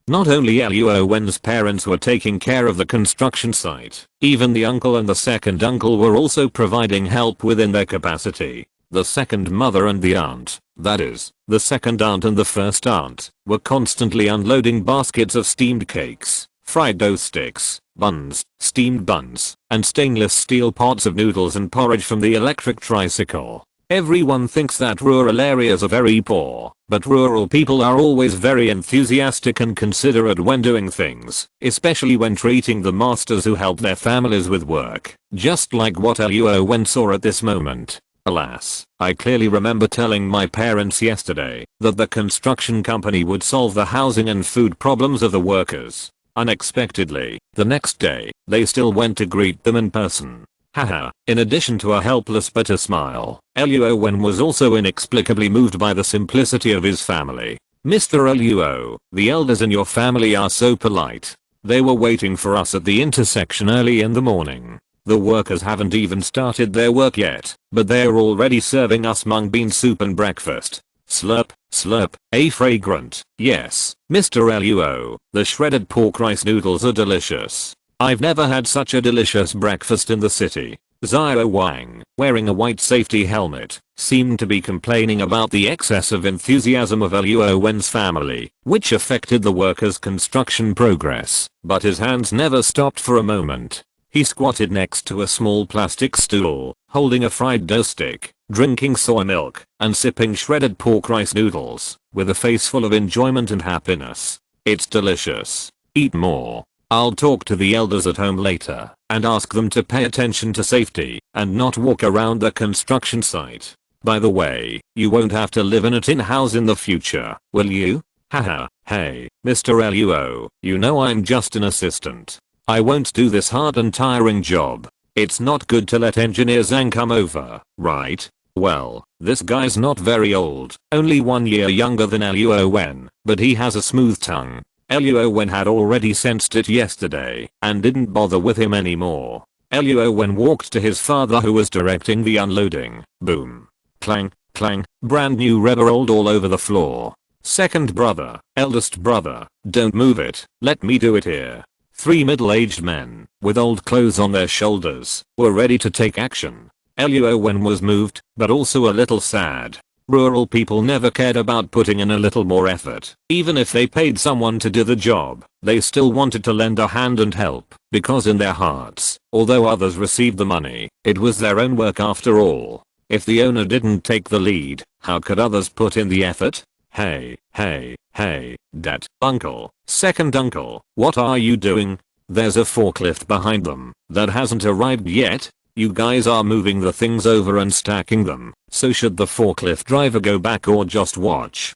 S1: Not only Luo Wen's parents were taking care of the construction site, even the uncle and the second uncle were also providing help within their capacity. The second mother and the aunt, that is, the second aunt and the first aunt, were constantly unloading baskets of steamed cakes, fried dough sticks, buns, steamed buns, and stainless steel pots of noodles and porridge from the electric tricycle. Everyone thinks that rural areas are very poor, but rural people are always very enthusiastic and considerate when doing things, especially when treating the masters who help their families with work, just like what Luo Wen saw at this moment. Alas, I clearly remember telling my parents yesterday that the construction company would solve the housing and food problems of the workers. Unexpectedly, the next day, they still went to greet them in person. Haha, in addition to a helpless bitter smile, Luo Wen was also inexplicably moved by the simplicity of his family. Mr. Luo, the elders in your family are so polite. They were waiting for us at the intersection early in the morning. The workers haven't even started their work yet, but they're already serving us mung bean soup and breakfast. Slurp, slurp, a fragrant. Yes, Mr. Luo, the shredded pork rice noodles are delicious. I've never had such a delicious breakfast in the city. Xiao Wang, wearing a white safety helmet, seemed to be complaining about the excess of enthusiasm of Luo Wen's family, which affected the workers' construction progress, but his hands never stopped for a moment. He squatted next to a small plastic stool, holding a fried dough stick, drinking soy milk, and sipping shredded pork rice noodles, with a face full of enjoyment and happiness. It's delicious. Eat more. I'll talk to the elders at home later and ask them to pay attention to safety and not walk around the construction site. By the way, you won't have to live in a tin house in the future, will you? Haha, hey, Mr. Luo, you know I'm just an assistant. I won't do this hard and tiring job. It's not good to let engineer Zhang come over, right? Well, this guy's not very old, only 1 year younger than Luo Wen, but he has a smooth tongue. Luo Wen had already sensed it yesterday and didn't bother with him anymore. Luo Wen walked to his father who was directing the unloading. Boom. Clang, clang, brand new rubber rolled all over the floor. Second brother, eldest brother, don't move it, let me do it here. 3 middle-aged men, with old clothes on their shoulders, were ready to take action. Luo Wen was moved, but also a little sad. Rural people never cared about putting in a little more effort. Even if they paid someone to do the job, they still wanted to lend a hand and help, because in their hearts, although others received the money, it was their own work after all. If the owner didn't take the lead, how could others put in the effort? Hey, dad, uncle, second uncle, what are you doing? There's a forklift behind them that hasn't arrived yet. You guys are moving the things over and stacking them, so should the forklift driver go back or just watch?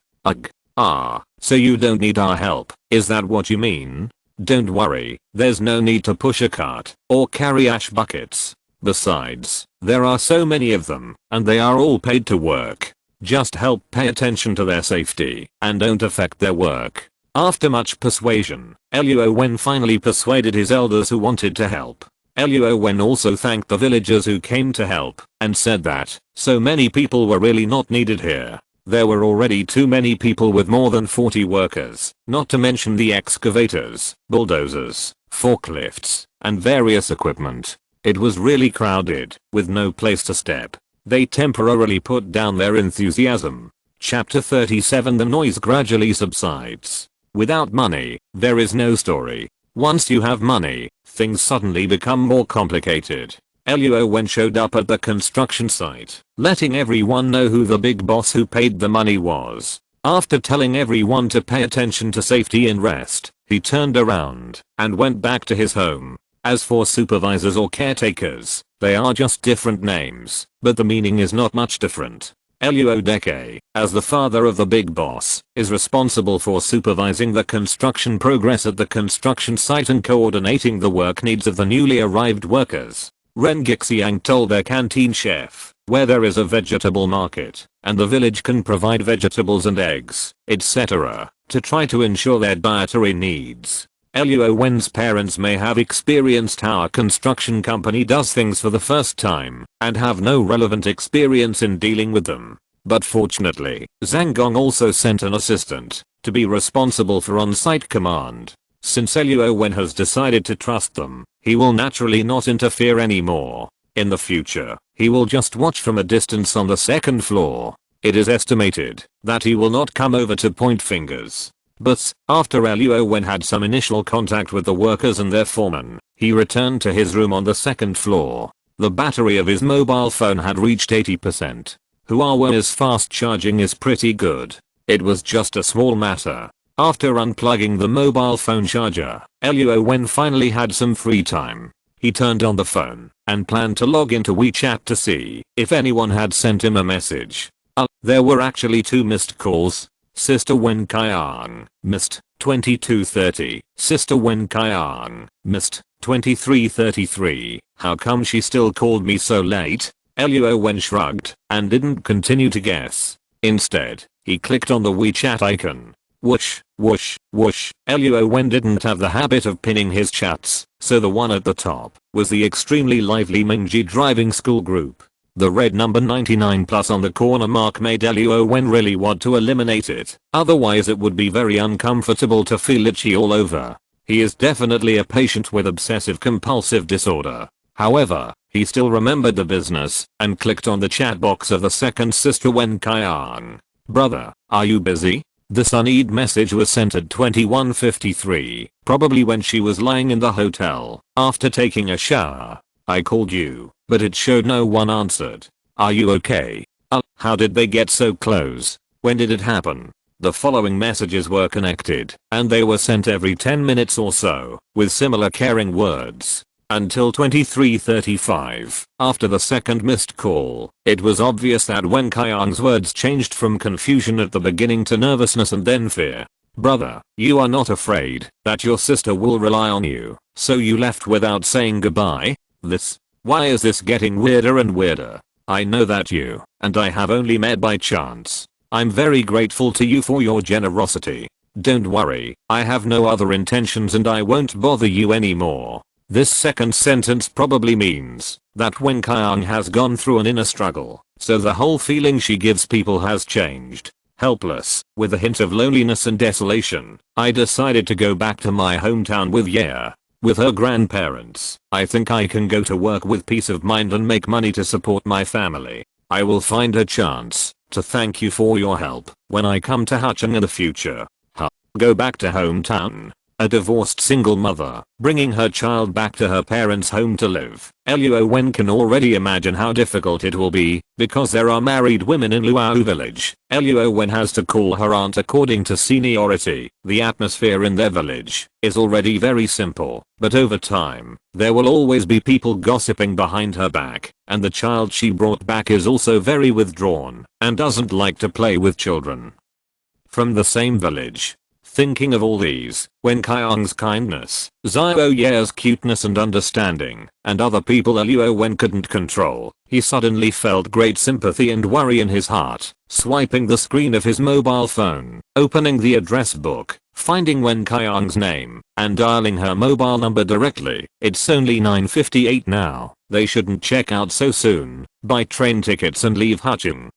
S1: Ugh. So you don't need our help, is that what you mean? Don't worry, there's no need to push a cart or carry ash buckets. Besides, there are so many of them, and they are all paid to work. Just help pay attention to their safety and don't affect their work. After much persuasion, Luo Wen finally persuaded his elders who wanted to help. Luo Wen also thanked the villagers who came to help and said that so many people were really not needed here. There were already too many people with more than 40 workers, not to mention the excavators, bulldozers, forklifts, and various equipment. It was really crowded, with no place to step. They temporarily put down their enthusiasm. Chapter 37. The noise gradually subsides. Without money, there is no story. Once you have money, things suddenly become more complicated. Luo Wen showed up at the construction site, letting everyone know who the big boss who paid the money was. After telling everyone to pay attention to safety and rest, he turned around and went back to his home. As for supervisors or caretakers, they are just different names, but the meaning is not much different. Luo Deke, as the father of the big boss, is responsible for supervising the construction progress at the construction site and coordinating the work needs of the newly arrived workers. Ren Gixiang told their canteen chef, where there is a vegetable market, and the village can provide vegetables and eggs, etc., to try to ensure their dietary needs. Luo Wen's parents may have experienced how a construction company does things for the first time, and have no relevant experience in dealing with them. But fortunately, Zhang Gong also sent an assistant to be responsible for on-site command. Since Luo Wen has decided to trust them, he will naturally not interfere anymore. In the future, he will just watch from a distance on the second floor. It is estimated that he will not come over to point fingers. But, after Luo Wen had some initial contact with the workers and their foreman, he returned to his room on the second floor. The battery of his mobile phone had reached 80%. Huawei's fast charging is pretty good. It was just a small matter. After unplugging the mobile phone charger, Luo Wen finally had some free time. He turned on the phone and planned to log into WeChat to see if anyone had sent him a message. There were actually 2 missed calls. Sister Wen Kaiang, missed, 22:30. Sister Wen Kaiang, missed, 23:33. How come she still called me so late? Luo Wen shrugged and didn't continue to guess. Instead, he clicked on the WeChat icon. Whoosh, whoosh, whoosh. Luo Wen didn't have the habit of pinning his chats, so the one at the top was the extremely lively Mingji driving school group. The red number 99 plus on the corner mark made Luo Wen really want to eliminate it, otherwise it would be very uncomfortable to feel itchy all over. He is definitely a patient with obsessive compulsive disorder. However, he still remembered the business and clicked on the chat box of the second sister Wen Kaiang. Brother, are you busy? The unread message was sent at 21:53, probably when she was lying in the hotel after taking a shower. I called you, but it showed no one answered. Are you okay? How did they get so close? When did it happen? The following messages were connected, and they were sent every 10 minutes or so, with similar caring words. Until 23:35, after the second missed call, it was obvious that Wen Kaiang's words changed from confusion at the beginning to nervousness and then fear. Brother, you are not afraid that your sister will rely on you, so you left without saying goodbye? Why is this getting weirder and weirder? I know that you and I have only met by chance. I'm very grateful to you for your generosity. Don't worry, I have no other intentions and I won't bother you anymore. This second sentence probably means that Wen Kaiang has gone through an inner struggle, so the whole feeling she gives people has changed. Helpless, with a hint of loneliness and desolation, I decided to go back to my hometown with Ye. With her grandparents, I think I can go to work with peace of mind and make money to support my family. I will find a chance to thank you for your help when I come to Hacheng in the future. Go back to hometown. A divorced single mother, bringing her child back to her parents' home to live. Luo Wen can already imagine how difficult it will be, because there are married women in Luo village. Luo Wen has to call her aunt according to seniority. The atmosphere in their village is already very simple, but over time, there will always be people gossiping behind her back, and the child she brought back is also very withdrawn, and doesn't like to play with children from the same village. Thinking of all these, Wen Kaiang's kindness, Xiao Ye's cuteness and understanding, and other people Luo Wen couldn't control, he suddenly felt great sympathy and worry in his heart. Swiping the screen of his mobile phone, opening the address book, finding Wen Kaiang's name, and dialing her mobile number directly. It's only 9:58 now, they shouldn't check out so soon, buy train tickets and leave Hacheng.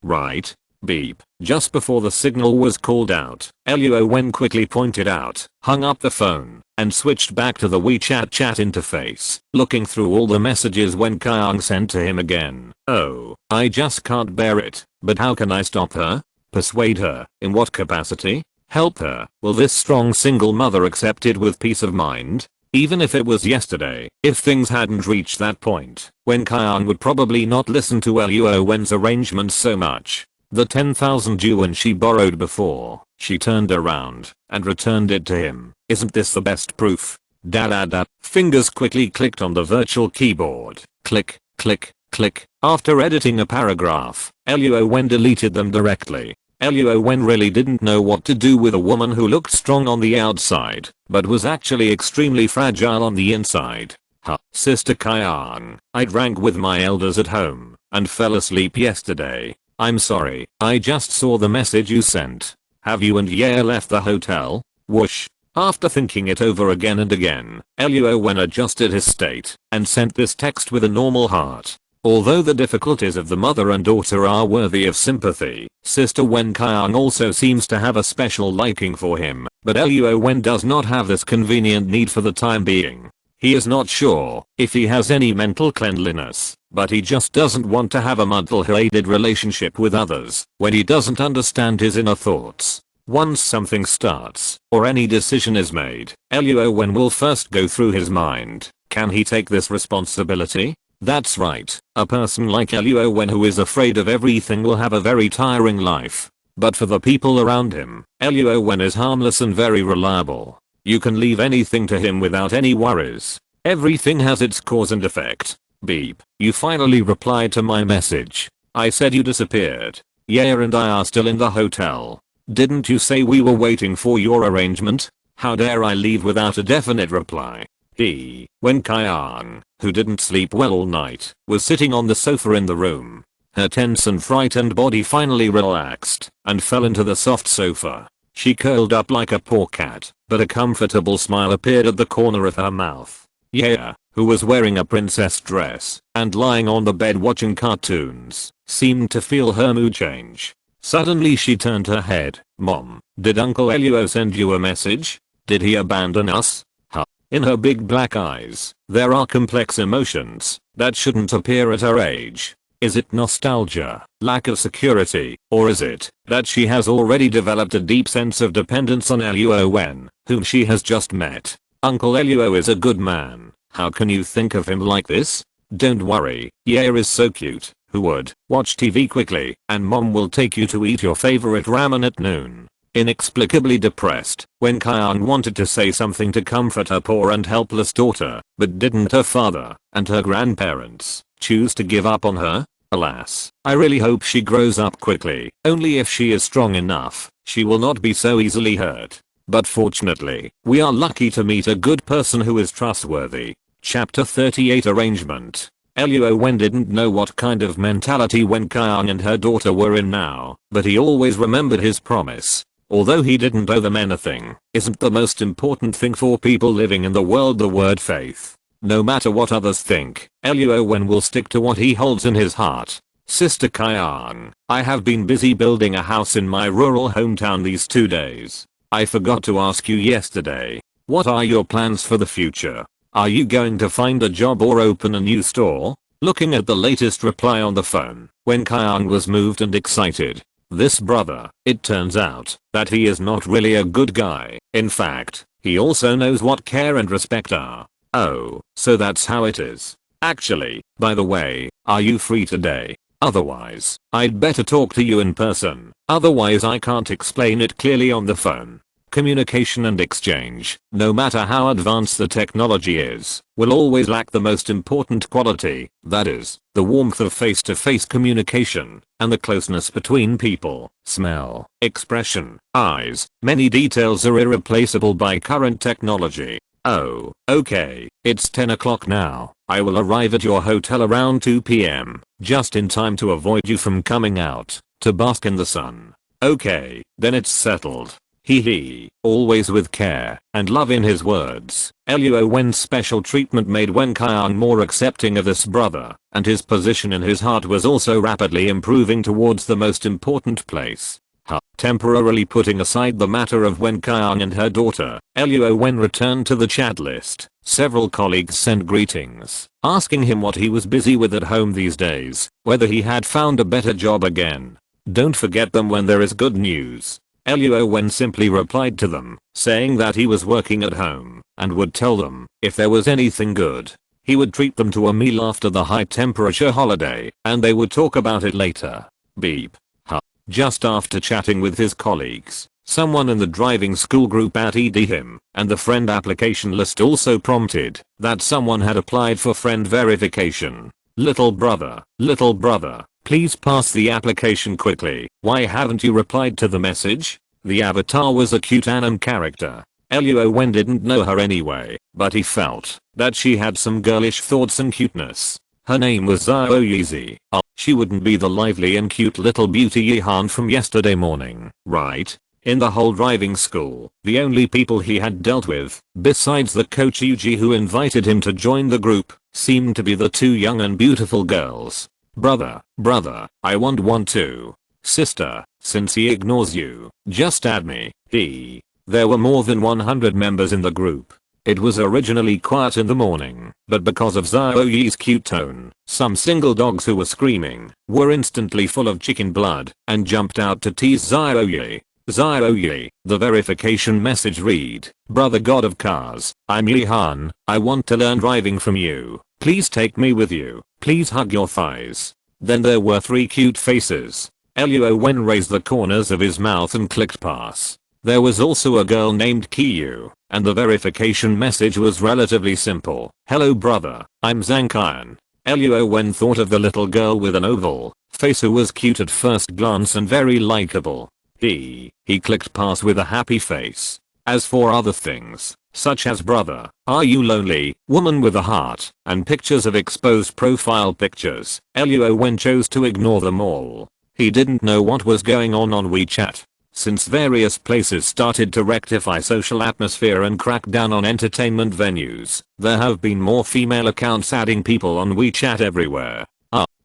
S1: Right? Beep. Just before the signal was called out, Luo Wen quickly pointed out, hung up the phone, and switched back to the WeChat chat interface, looking through all the messages Wen Kaiang sent to him again. Oh, I just can't bear it, but how can I stop her? Persuade her? In what capacity? Help her? Will this strong single mother accept it with peace of mind? Even if it was yesterday, if things hadn't reached that point, Wen Qian would probably not listen to Luo Wen's arrangements so much. The 10,000 yuan she borrowed before, she turned around and returned it to him. Isn't this the best proof? Da. Fingers quickly clicked on the virtual keyboard. Click, click, click. After editing a paragraph, Luo Wen deleted them directly. Luo Wen really didn't know what to do with a woman who looked strong on the outside, but was actually extremely fragile on the inside. Sister Qian, I drank with my elders at home and fell asleep yesterday. I'm sorry, I just saw the message you sent. Have you and Ye left the hotel? Whoosh. After thinking it over again and again, Luo Wen adjusted his state and sent this text with a normal heart. Although the difficulties of the mother and daughter are worthy of sympathy, Sister Wen Qian also seems to have a special liking for him, but Luo Wen does not have this convenient need for the time being. He is not sure if he has any mental cleanliness, but he just doesn't want to have a mental-aided relationship with others when he doesn't understand his inner thoughts. Once something starts, or any decision is made, Luo Wen will first go through his mind. Can he take this responsibility? That's right, a person like Luo Wen who is afraid of everything will have a very tiring life. But for the people around him, Luo Wen is harmless and very reliable. You can leave anything to him without any worries. Everything has its cause and effect. Beep. You finally replied to my message. I said you disappeared. Yeah, and I are still in the hotel. Didn't you say we were waiting for your arrangement? How dare I leave without a definite reply? Wen Qian, who didn't sleep well all night, was sitting on the sofa in the room. Her tense and frightened body finally relaxed and fell into the soft sofa. She curled up like a poor cat, but a comfortable smile appeared at the corner of her mouth. Yeah, who was wearing a princess dress and lying on the bed watching cartoons, seemed to feel her mood change. Suddenly she turned her head. Mom, did Uncle Luo send you a message? Did he abandon us? In her big black eyes, there are complex emotions that shouldn't appear at her age. Is it nostalgia, lack of security, or is it that she has already developed a deep sense of dependence on Luo Wen, whom she has just met? Uncle Luo is a good man. How can you think of him like this? Don't worry, Ye is so cute. Who would? Watch TV quickly, and mom will take you to eat your favorite ramen at noon. Inexplicably depressed, Wen Qian wanted to say something to comfort her poor and helpless daughter, but didn't her father and her grandparents choose to give up on her? Alas, I really hope she grows up quickly. Only if she is strong enough, she will not be so easily hurt. But fortunately, we are lucky to meet a good person who is trustworthy. Chapter 38 Arrangement. Luo Wen didn't know what kind of mentality Wen Qian and her daughter were in now, but he always remembered his promise. Although he didn't owe them anything, isn't the most important thing for people living in the world the word faith? No matter what others think, Luo Wen will stick to what he holds in his heart. Sister Qian, I have been busy building a house in my rural hometown these 2 days. I forgot to ask you yesterday. What are your plans for the future? Are you going to find a job or open a new store? Looking at the latest reply on the phone, Wen Qian was moved and excited. This brother, it turns out, that he is not really a good guy. In fact, he also knows what care and respect are. Oh, so that's how it is. Actually, by the way, are you free today? Otherwise, I'd better talk to you in person. Otherwise I can't explain it clearly on the phone. Communication and exchange, no matter how advanced the technology is, will always lack the most important quality, that is, the warmth of face-to-face communication, and the closeness between people. Smell, expression, eyes, many details are irreplaceable by current technology. Oh, okay, it's 10 o'clock now. I will arrive at your hotel around 2 p.m, just in time to avoid you from coming out to bask in the sun. Okay, then it's settled. Always with care and love in his words. Luo Wen's special treatment made Wen Qian more accepting of this brother, and his position in his heart was also rapidly improving towards the most important place. Temporarily putting aside the matter of Wen Qian and her daughter, Luo Wen returned to the chat list. Several colleagues sent greetings, asking him what he was busy with at home these days, whether he had found a better job again. Don't forget them when there is good news. Luo Wen simply replied to them, saying that he was working at home and would tell them if there was anything good. He would treat them to a meal after the high temperature holiday and they would talk about it later. Beep. Huh. Just after chatting with his colleagues, someone in the driving school group added him, and the friend application list also prompted that someone had applied for friend verification. Little brother, please pass the application quickly. Why haven't you replied to the message? The avatar was a cute anime character. Luo Wen didn't know her anyway, but he felt that she had some girlish thoughts and cuteness. Her name was Zhao Yizi. She wouldn't be the lively and cute little beauty Yihan from yesterday morning, right? In the whole driving school, the only people he had dealt with, besides the coach Yuji who invited him to join the group, seemed to be the two young and beautiful girls. Brother, I want one too. Sister, since he ignores you, just add me. There were more than 100 members in the group. It was originally quiet in the morning, but because of Zhao Yi's cute tone, some single dogs who were screaming were instantly full of chicken blood and jumped out to tease Zhao Yi. Zhao Yi, the verification message read, Brother God of Cars, I'm Yihan, I want to learn driving from you. Please take me with you. Please hug your thighs. Then there were 3 cute faces. Luo Wen raised the corners of his mouth and clicked pass. There was also a girl named Kiyu, and the verification message was relatively simple. Hello brother, I'm Zankian. Luo Wen thought of the little girl with an oval face who was cute at first glance and very likable. He clicked pass with a happy face. As for other things, such as brother, are you lonely, woman with a heart, and pictures of exposed profile pictures, Luo Wen chose to ignore them all. He didn't know what was going on WeChat. Since various places started to rectify social atmosphere and crack down on entertainment venues, there have been more female accounts adding people on WeChat everywhere.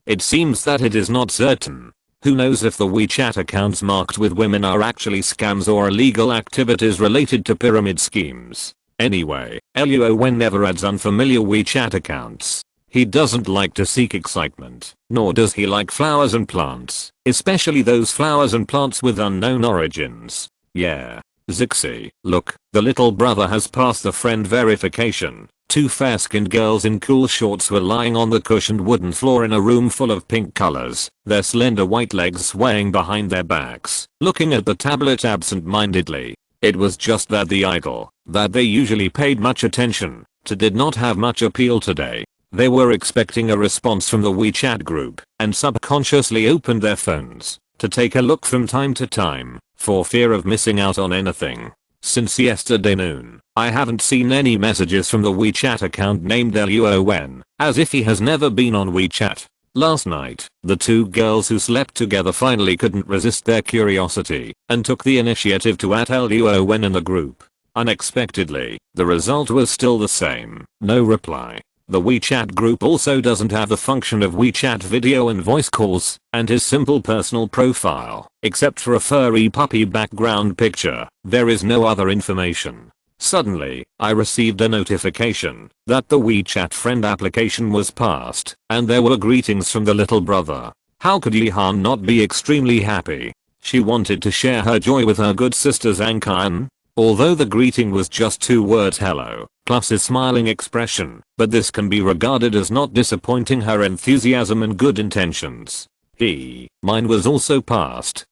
S1: It seems that it is not certain. Who knows if the WeChat accounts marked with women are actually scams or illegal activities related to pyramid schemes. Anyway, Luo Wen never adds unfamiliar WeChat accounts. He doesn't like to seek excitement, nor does he like flowers and plants, especially those flowers and plants with unknown origins. Yeah. Zixi, look, the little brother has passed the friend verification. 2 fair-skinned girls in cool shorts were lying on the cushioned wooden floor in a room full of pink colors, their slender white legs swaying behind their backs, looking at the tablet absent-mindedly. It was just that the idol that they usually paid much attention to did not have much appeal today. They were expecting a response from the WeChat group and subconsciously opened their phones to take a look from time to time for fear of missing out on anything. Since yesterday noon, I haven't seen any messages from the WeChat account named Luo Wen, as if he has never been on WeChat. Last night, the 2 girls who slept together finally couldn't resist their curiosity and took the initiative to add Luo Wen in the group. Unexpectedly, the result was still the same, no reply. The WeChat group also doesn't have the function of WeChat video and voice calls, and his simple personal profile, except for a furry puppy background picture, there is no other information. Suddenly, I received a notification that the WeChat friend application was passed, and there were greetings from the little brother. How could Yihan not be extremely happy? She wanted to share her joy with her good sister Zankian. Although the greeting was just 2 words hello, plus his smiling expression, but this can be regarded as not disappointing her enthusiasm and good intentions. Mine was also passed.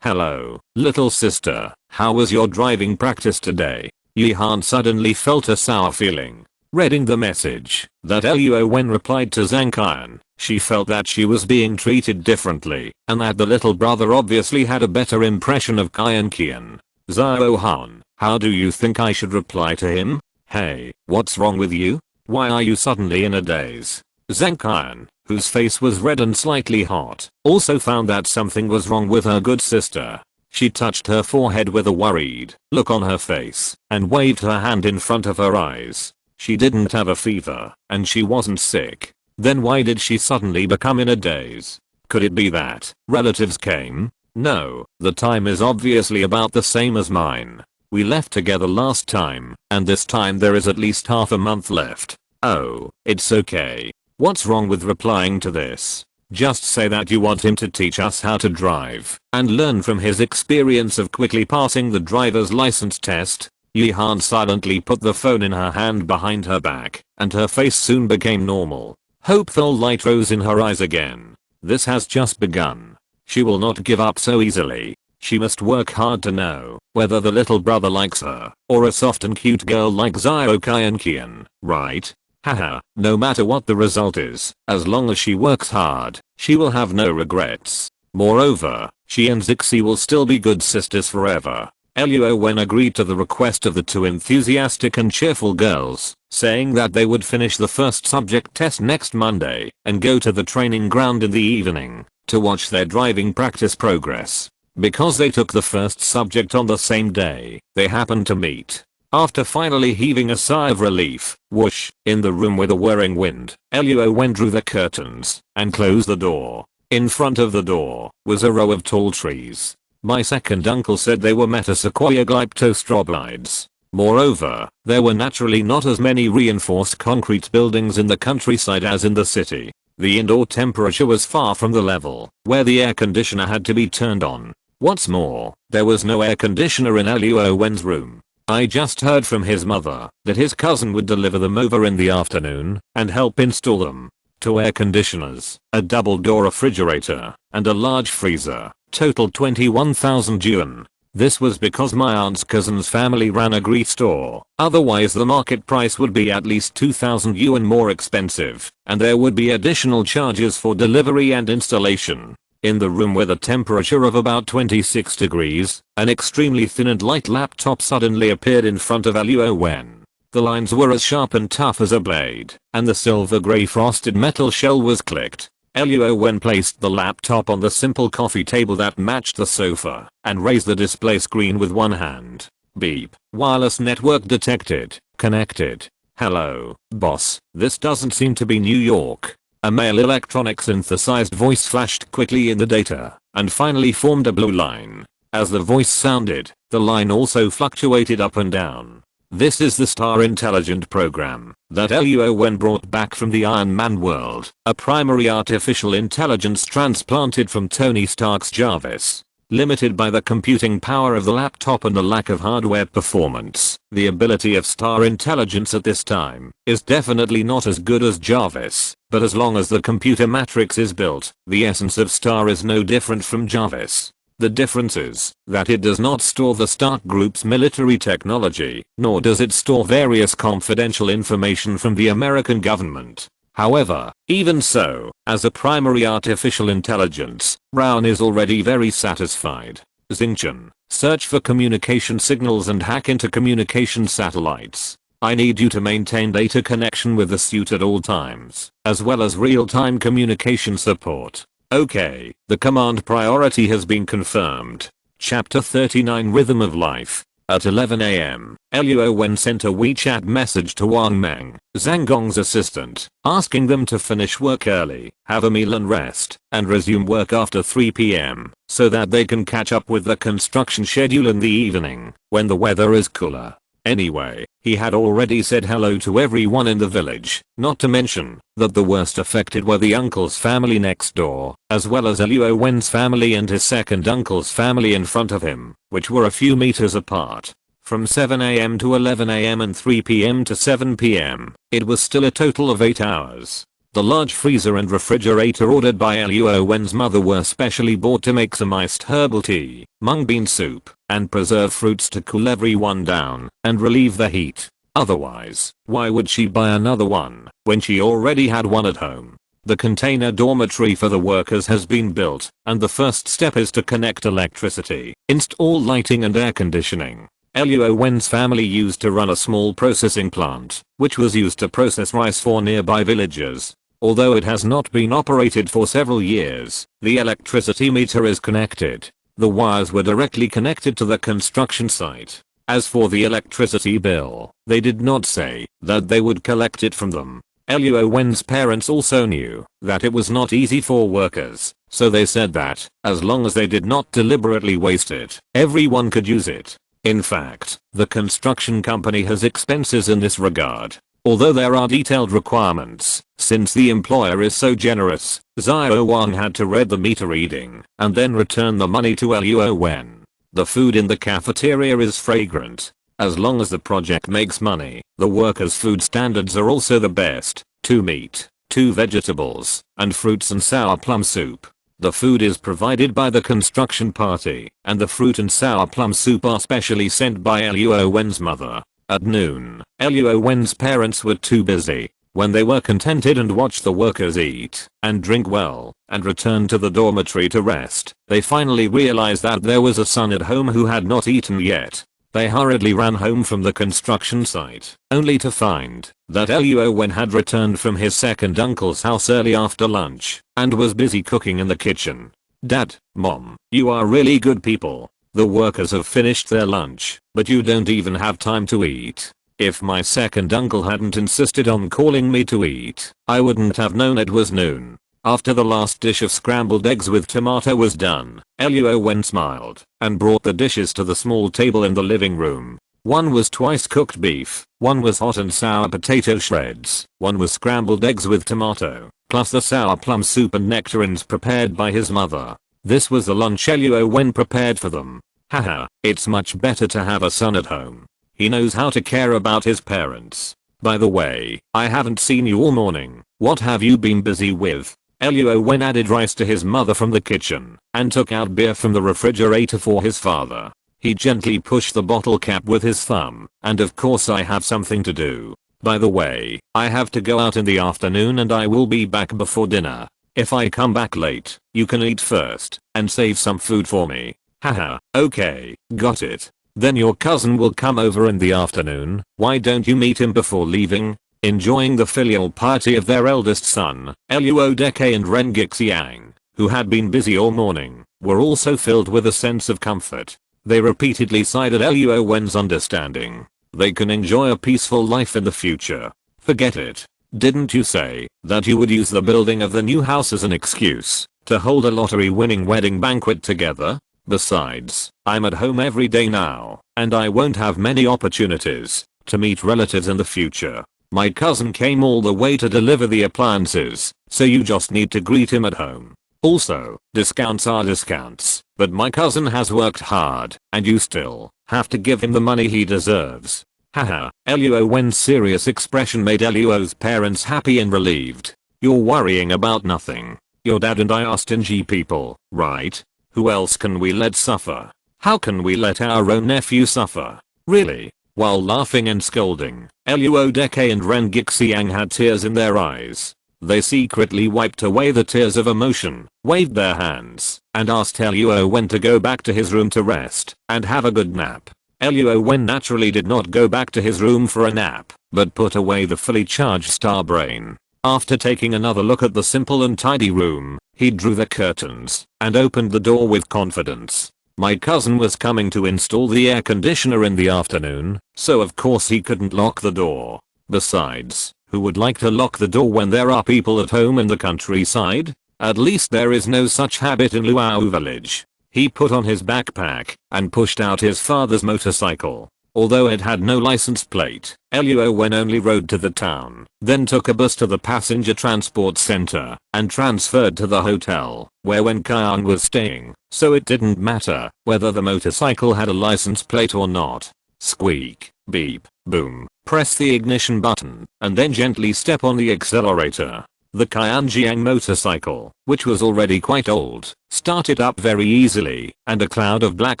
S1: Hello, little sister, how was your driving practice today? Yihan suddenly felt a sour feeling. Reading the message that Luo Wen replied to Zankian, she felt that she was being treated differently, and that the little brother obviously had a better impression of Kian. Zhao Han, how do you think I should reply to him? Hey, what's wrong with you? Why are you suddenly in a daze? Zankian, whose face was red and slightly hot, also found that something was wrong with her good sister. She touched her forehead with a worried look on her face and waved her hand in front of her eyes. She didn't have a fever, and she wasn't sick. Then why did she suddenly become in a daze? Could it be that relatives came? No, the time is obviously about the same as mine. We left together last time, and this time there is at least half a month left. Oh, it's okay. What's wrong with replying to this? Just say that you want him to teach us how to drive and learn from his experience of quickly passing the driver's license test. Yihan silently put the phone in her hand behind her back, and her face soon became normal. Hopeful light rose in her eyes again. This has just begun. She will not give up so easily. She must work hard to know whether the little brother likes her or a soft and cute girl like Xiaokai and Qian, right? Haha, no matter what the result is, as long as she works hard, she will have no regrets. Moreover, she and Zixi will still be good sisters forever. Luo Wen agreed to the request of the two enthusiastic and cheerful girls, saying that they would finish the first subject test next Monday and go to the training ground in the evening to watch their driving practice progress. Because they took the first subject on the same day, they happened to meet. After finally heaving a sigh of relief, whoosh, in the room with a whirring wind, Luo Wen drew the curtains and closed the door. In front of the door was a row of tall trees. My second uncle said they were Metasequoia glyptostrobides. Moreover, there were naturally not as many reinforced concrete buildings in the countryside as in the city. The indoor temperature was far from the level where the air conditioner had to be turned on. What's more, there was no air conditioner in Luo Wen's room. I just heard from his mother that his cousin would deliver them over in the afternoon and help install them. Two air conditioners, a double-door refrigerator, and a large freezer. Total 21,000 yuan. This was because my aunt's cousin's family ran a grease store. Otherwise the market price would be at least 2,000 yuan more expensive, and there would be additional charges for delivery and installation. In the room with a temperature of about 26 degrees, an extremely thin and light laptop suddenly appeared in front of Luo Wen. The lines were as sharp and tough as a blade, and the silver grey frosted metal shell was clicked. Luo Wen placed the laptop on the simple coffee table that matched the sofa and raised the display screen with one hand. Beep. Wireless network detected. Connected. Hello, boss. This doesn't seem to be New York. A male electronic synthesized voice flashed quickly in the data and finally formed a blue line. As the voice sounded, the line also fluctuated up and down. This is the Star Intelligent program that Luo Wen brought back from the Iron Man world, a primary artificial intelligence transplanted from Tony Stark's Jarvis. Limited by the computing power of the laptop and the lack of hardware performance, the ability of Star Intelligence at this time is definitely not as good as Jarvis, but as long as the computer matrix is built, the essence of Star is no different from Jarvis. The difference is that it does not store the Stark Group's military technology, nor does it store various confidential information from the American government. However, even so, as a primary artificial intelligence, Brown is already very satisfied. Xingchen, search for communication signals and hack into communication satellites. I need you to maintain data connection with the suit at all times, as well as real-time communication support. Okay, the command priority has been confirmed. Chapter 39 Rhythm of Life. At 11 AM, Luo Wen sent a WeChat message to Wang Meng, Zhang Gong's assistant, asking them to finish work early, have a meal and rest, and resume work after 3 PM, so that they can catch up with the construction schedule in the evening, when the weather is cooler. Anyway, he had already said hello to everyone in the village, not to mention that the worst affected were the uncle's family next door, as well as Luo Wen's family and his second uncle's family in front of him, which were a few meters apart. From 7 AM to 11 AM and 3 PM to 7 PM, it was still a total of 8 hours. The large freezer and refrigerator ordered by Luo Wen's mother were specially bought to make some iced herbal tea, mung bean soup, and preserved fruits to cool everyone down and relieve the heat. Otherwise, why would she buy another one when she already had one at home? The container dormitory for the workers has been built, and the first step is to connect electricity, install lighting and air conditioning. Luo Wen's family used to run a small processing plant, which was used to process rice for nearby villagers. Although it has not been operated for several years, the electricity meter is connected. The wires were directly connected to the construction site. As for the electricity bill, they did not say that they would collect it from them. Luo Wen's parents also knew that it was not easy for workers, so they said that, as long as they did not deliberately waste it, everyone could use it. In fact, the construction company has expenses in this regard. Although there are detailed requirements, since the employer is so generous, Xiao Wang had to read the meter reading and then return the money to Luo Wen. The food in the cafeteria is fragrant. As long as the project makes money, the workers' food standards are also the best. 2 meat, 2 vegetables, and fruits and sour plum soup. The food is provided by the construction party, and the fruit and sour plum soup are specially sent by Luo Wen's mother. At noon, Luo Wen's parents were too busy. When they were contented and watched the workers eat and drink well and return to the dormitory to rest, they finally realized that there was a son at home who had not eaten yet. They hurriedly ran home from the construction site, only to find that Luo Wen had returned from his second uncle's house early after lunch and was busy cooking in the kitchen. Dad, Mom, you are really good people. The workers have finished their lunch, but you don't even have time to eat. If my second uncle hadn't insisted on calling me to eat, I wouldn't have known it was noon. After the last dish of scrambled eggs with tomato was done, Luo Wen smiled and brought the dishes to the small table in the living room. One was twice cooked beef, one was hot and sour potato shreds, one was scrambled eggs with tomato, plus the sour plum soup and nectarines prepared by his mother. This was the lunch Luo Wen prepared for them. Haha, it's much better to have a son at home. He knows how to care about his parents. By the way, I haven't seen you all morning. What have you been busy with? Luo Wen added rice to his mother from the kitchen and took out beer from the refrigerator for his father. He gently pushed the bottle cap with his thumb, and of course I have something to do. By the way, I have to go out in the afternoon and I will be back before dinner. If I come back late, you can eat first and save some food for me. Haha, okay, got it. Then your cousin will come over in the afternoon. Why don't you meet him before leaving? Enjoying the filial piety of their eldest son, Luo Deke and Ren Gixiang, who had been busy all morning, were also filled with a sense of comfort. They repeatedly sighed at Luo Wen's understanding. They can enjoy a peaceful life in the future. Forget it. Didn't you say that you would use the building of the new house as an excuse to hold a lottery-winning wedding banquet together? Besides, I'm at home every day now, and I won't have many opportunities to meet relatives in the future. My cousin came all the way to deliver the appliances, so you just need to greet him at home. Also, discounts are discounts, but my cousin has worked hard, and you still have to give him the money he deserves. Haha, Luo Wen's serious expression made Luo's parents happy and relieved. You're worrying about nothing. Your dad and I are stingy people, right? Who else can we let suffer? How can we let our own nephew suffer? Really? While laughing and scolding, Luo Deke and Ren Gixiang had tears in their eyes. They secretly wiped away the tears of emotion, waved their hands, and asked Luo Wen to go back to his room to rest and have a good nap. Luo Wen naturally did not go back to his room for a nap, but put away the fully charged star brain. After taking another look at the simple and tidy room, he drew the curtains and opened the door with confidence. My cousin was coming to install the air conditioner in the afternoon, so of course he couldn't lock the door. Besides, who would like to lock the door when there are people at home in the countryside? At least there is no such habit in Luo village. He put on his backpack and pushed out his father's motorcycle. Although it had no license plate, Luo Wen only rode to the town, then took a bus to the passenger transport center and transferred to the hotel where Wen Qian was staying, so it didn't matter whether the motorcycle had a license plate or not. Squeak, beep, boom, press the ignition button and then gently step on the accelerator. The Qianjiang motorcycle, which was already quite old, started up very easily, and a cloud of black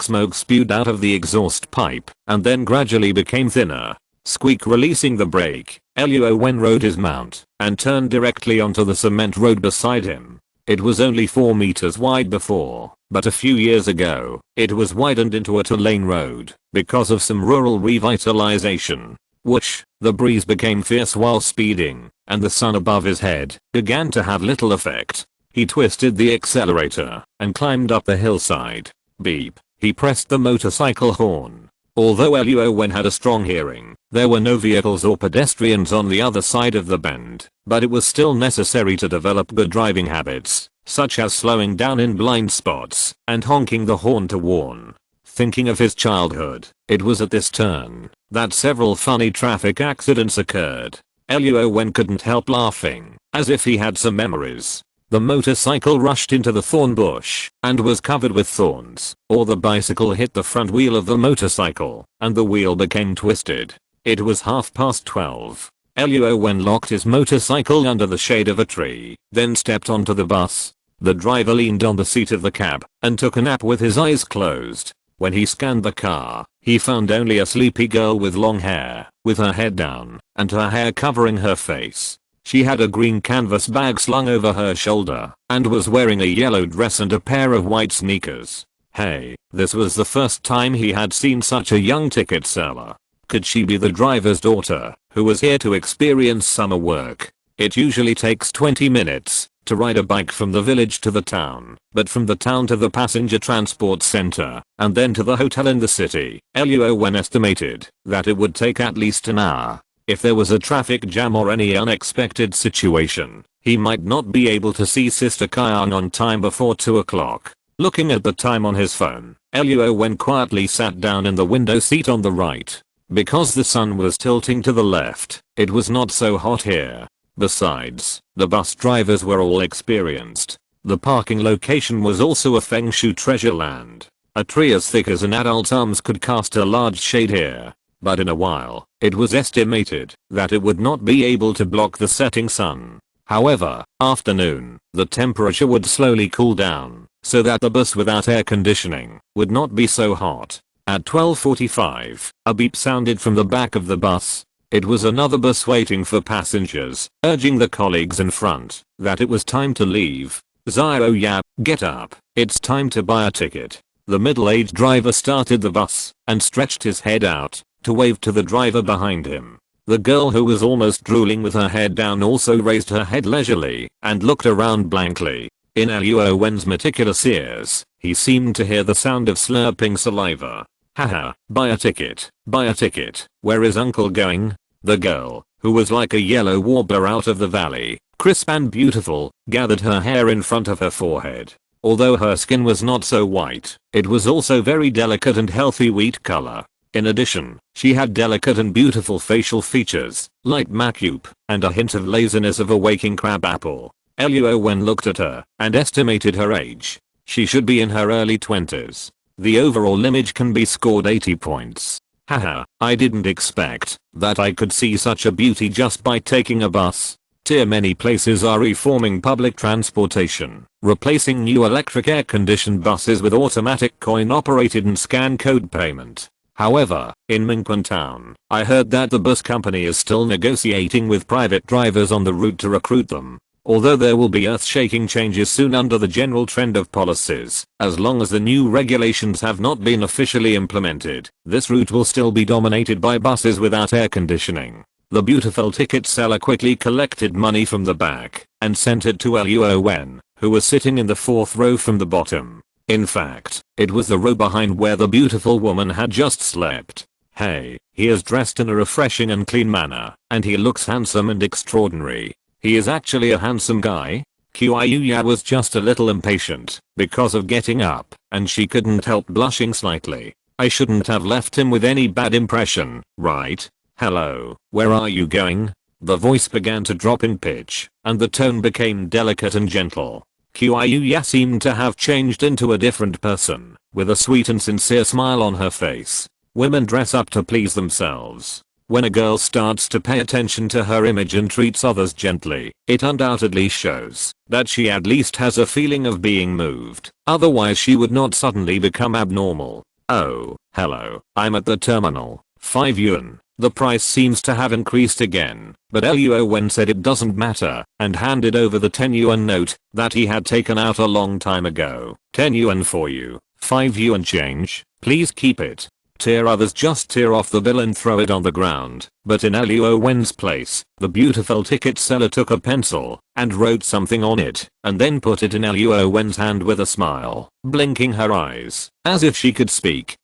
S1: smoke spewed out of the exhaust pipe, and then gradually became thinner. Squeak releasing the brake, Luo Wen rode his mount, and turned directly onto the cement road beside him. It was only 4 meters wide before, but a few years ago, it was widened into a 2-lane road, because of some rural revitalization. Whoosh, the breeze became fierce while speeding, and the sun above his head began to have little effect. He twisted the accelerator and climbed up the hillside. Beep, he pressed the motorcycle horn. Although Luo Wen had a strong hearing, there were no vehicles or pedestrians on the other side of the bend, but it was still necessary to develop good driving habits, such as slowing down in blind spots and honking the horn to warn. Thinking of his childhood, it was at this turn that several funny traffic accidents occurred. Luo Wen couldn't help laughing, as if he had some memories. The motorcycle rushed into the thorn bush and was covered with thorns, or the bicycle hit the front wheel of the motorcycle and the wheel became twisted. It was 12:30. Luo Wen locked his motorcycle under the shade of a tree, then stepped onto the bus. The driver leaned on the seat of the cab and took a nap with his eyes closed. When he scanned the car, he found only a sleepy girl with long hair, with her head down and her hair covering her face. She had a green canvas bag slung over her shoulder and was wearing a yellow dress and a pair of white sneakers. Hey, this was the first time he had seen such a young ticket seller. Could she be the driver's daughter, who was here to experience summer work? It usually takes 20 minutes to ride a bike from the village to the town, but from the town to the passenger transport center, and then to the hotel in the city, Luo Wen estimated that it would take at least an hour. If there was a traffic jam or any unexpected situation, he might not be able to see Sister Kyung on time before 2 o'clock. Looking at the time on his phone, Luo Wen quietly sat down in the window seat on the right. Because the sun was tilting to the left, it was not so hot here. Besides, the bus drivers were all experienced. The parking location was also a feng shui treasure land. A tree as thick as an adult's arms could cast a large shade here. But in a while, it was estimated that it would not be able to block the setting sun. However, after noon, the temperature would slowly cool down, so that the bus without air conditioning would not be so hot. At 12:45, a beep sounded from the back of the bus. It was another bus waiting for passengers, urging the colleagues in front that it was time to leave. Zio Yap, get up, it's time to buy a ticket. The middle-aged driver started the bus and stretched his head out to wave to the driver behind him. The girl, who was almost drooling with her head down, also raised her head leisurely and looked around blankly. In Luo Wen's meticulous ears, he seemed to hear the sound of slurping saliva. Haha, buy a ticket, buy a ticket, where is uncle going? The girl, who was like a yellow warbler out of the valley, crisp and beautiful, gathered her hair in front of her forehead. Although her skin was not so white, it was also very delicate and healthy wheat color. In addition, she had delicate and beautiful facial features, light makeup, and a hint of laziness of a waking crabapple. Luo Wen looked at her and estimated her age. She should be in her early 20s. The overall image can be scored 80 points. Haha, I didn't expect that I could see such a beauty just by taking a bus. Many places are reforming public transportation, replacing new electric air-conditioned buses with automatic coin-operated and scan code payment. However, in Minquan Town, I heard that the bus company is still negotiating with private drivers on the route to recruit them. Although there will be earth-shaking changes soon under the general trend of policies, as long as the new regulations have not been officially implemented, this route will still be dominated by buses without air conditioning. The beautiful ticket seller quickly collected money from the back and sent it to Luo Wen, who was sitting in the fourth row from the bottom. In fact, it was the row behind where the beautiful woman had just slept. Hey, he is dressed in a refreshing and clean manner, and he looks handsome and extraordinary. He is actually a handsome guy. Qiuya was just a little impatient because of getting up, and she couldn't help blushing slightly. I shouldn't have left him with any bad impression, right? Hello, where are you going? The voice began to drop in pitch, and the tone became delicate and gentle. Qiuya seemed to have changed into a different person, with a sweet and sincere smile on her face. Women dress up to please themselves. When a girl starts to pay attention to her image and treats others gently, it undoubtedly shows that she at least has a feeling of being moved. Otherwise she would not suddenly become abnormal. Oh, hello, I'm at the terminal. 5 yuan. The price seems to have increased again, but Luo Wen said it doesn't matter and handed over the 10 yuan note that he had taken out a long time ago. 10 yuan for you. 5 yuan change. Please keep it. Others just tear off the bill and throw it on the ground, but in Luo Wen's place, the beautiful ticket seller took a pencil and wrote something on it, and then put it in Luo Wen's hand with a smile, blinking her eyes, as if she could speak.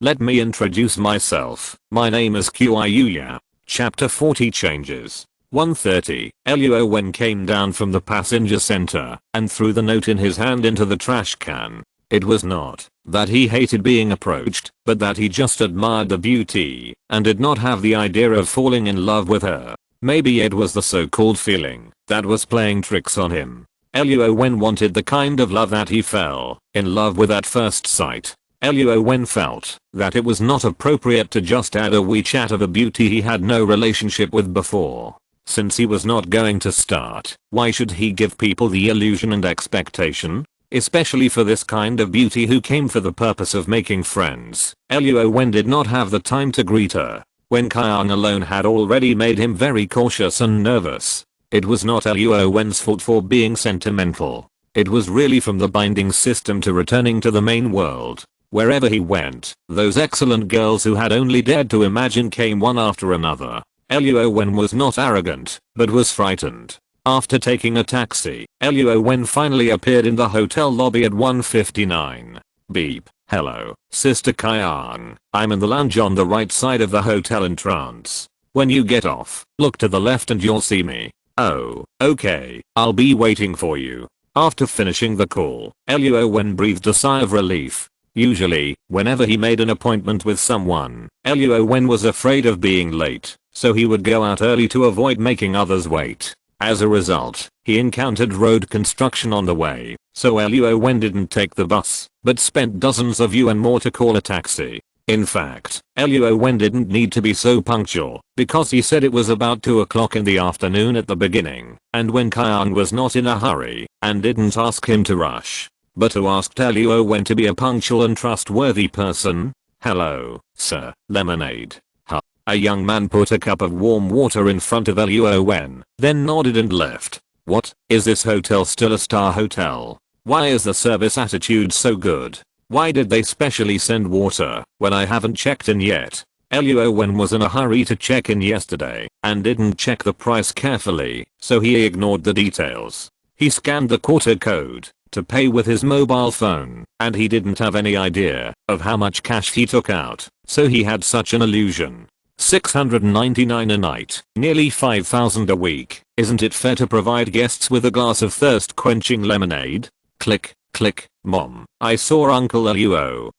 S1: Let me introduce myself. My name is Qiuya. Chapter 40 changes. 1:30. Luo Wen came down from the passenger center and threw the note in his hand into the trash can. It was not that he hated being approached, but that he just admired the beauty and did not have the idea of falling in love with her. Maybe it was the so-called feeling that was playing tricks on him. Luo Wen wanted the kind of love that he fell in love with at first sight. Luo Wen felt that it was not appropriate to just add a wee chat of a beauty he had no relationship with before. Since he was not going to start, why should he give people the illusion and expectation? Especially for this kind of beauty who came for the purpose of making friends. Luo Wen did not have the time to greet her. When Kaian alone had already made him very cautious and nervous. It was not Luo Wen's fault for being sentimental. It was really from the binding system to returning to the main world. Wherever he went, those excellent girls who had only dared to imagine came one after another. Luo Wen was not arrogant, but was frightened. After taking a taxi, Luo Wen finally appeared in the hotel lobby at 1:59. Beep. Hello, Sister Kaian. I'm in the lounge on the right side of the hotel entrance. When you get off, look to the left and you'll see me. Oh, okay, I'll be waiting for you. After finishing the call, Luo Wen breathed a sigh of relief. Usually, whenever he made an appointment with someone, Luo Wen was afraid of being late, so he would go out early to avoid making others wait. As a result, he encountered road construction on the way, so Luo Wen didn't take the bus, but spent dozens of yuan more to call a taxi. In fact, Luo Wen didn't need to be so punctual, because he said it was about 2 o'clock in the afternoon at the beginning, and when Kaian was not in a hurry, and didn't ask him to rush, but who asked Luo Wen to be a punctual and trustworthy person. Hello, sir, lemonade. Huh. A young man put a cup of warm water in front of Luo Wen, then nodded and left. What, is this hotel still a star hotel? Why is the service attitude so good? Why did they specially send water when I haven't checked in yet? Luo Wen was in a hurry to check in yesterday and didn't check the price carefully, so he ignored the details. He scanned the quarter code to pay with his mobile phone, and he didn't have any idea of how much cash he took out, so he had such an illusion. 699 a night, nearly 5,000 a week. Isn't it fair to provide guests with a glass of thirst-quenching lemonade? Click, click, mom. I saw Uncle Luo.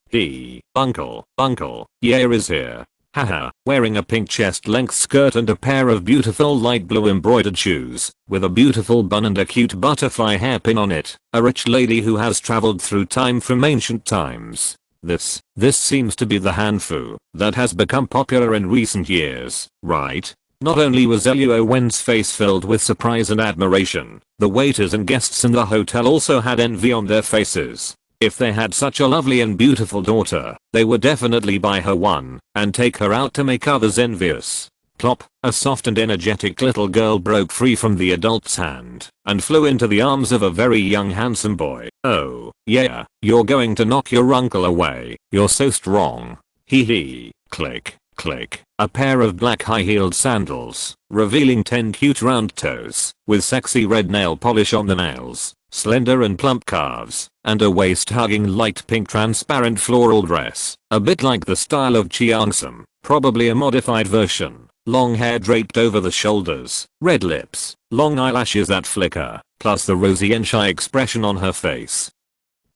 S1: Uncle, yeah is here. Haha, wearing a pink chest-length skirt and a pair of beautiful light blue embroidered shoes, with a beautiful bun and a cute butterfly hairpin on it. A rich lady who has traveled through time from ancient times. This seems to be the Hanfu that has become popular in recent years, right? Not only was Luo Wen's face filled with surprise and admiration, the waiters and guests in the hotel also had envy on their faces. If they had such a lovely and beautiful daughter, they would definitely buy her one and take her out to make others envious. Plop, a soft and energetic little girl broke free from the adult's hand and flew into the arms of a very young handsome boy. Oh, yeah, you're going to knock your uncle away. You're so strong. Hee hee. Click, click. A pair of black high-heeled sandals, revealing 10 cute round toes, with sexy red nail polish on the nails, slender and plump calves, and a waist-hugging light pink transparent floral dress, a bit like the style of Cheongsam, probably a modified version. Long hair draped over the shoulders, red lips, long eyelashes that flicker, plus the rosy and shy expression on her face.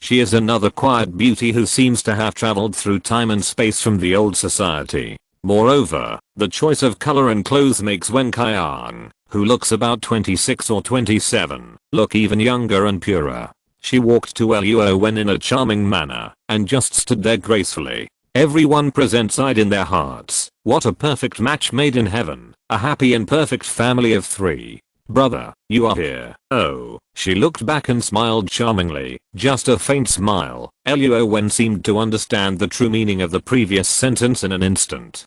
S1: She is another quiet beauty who seems to have traveled through time and space from the old society. Moreover, the choice of color and clothes makes Wen Kaian, who looks about 26 or 27, look even younger and purer. She walked to Luo Wen in a charming manner, and just stood there gracefully. Everyone presents-eyed in their hearts. What a perfect match made in heaven. A happy and perfect family of 3. Brother, you are here. Oh, she looked back and smiled charmingly, just a faint smile. Luo Wen seemed to understand the true meaning of the previous sentence in an instant.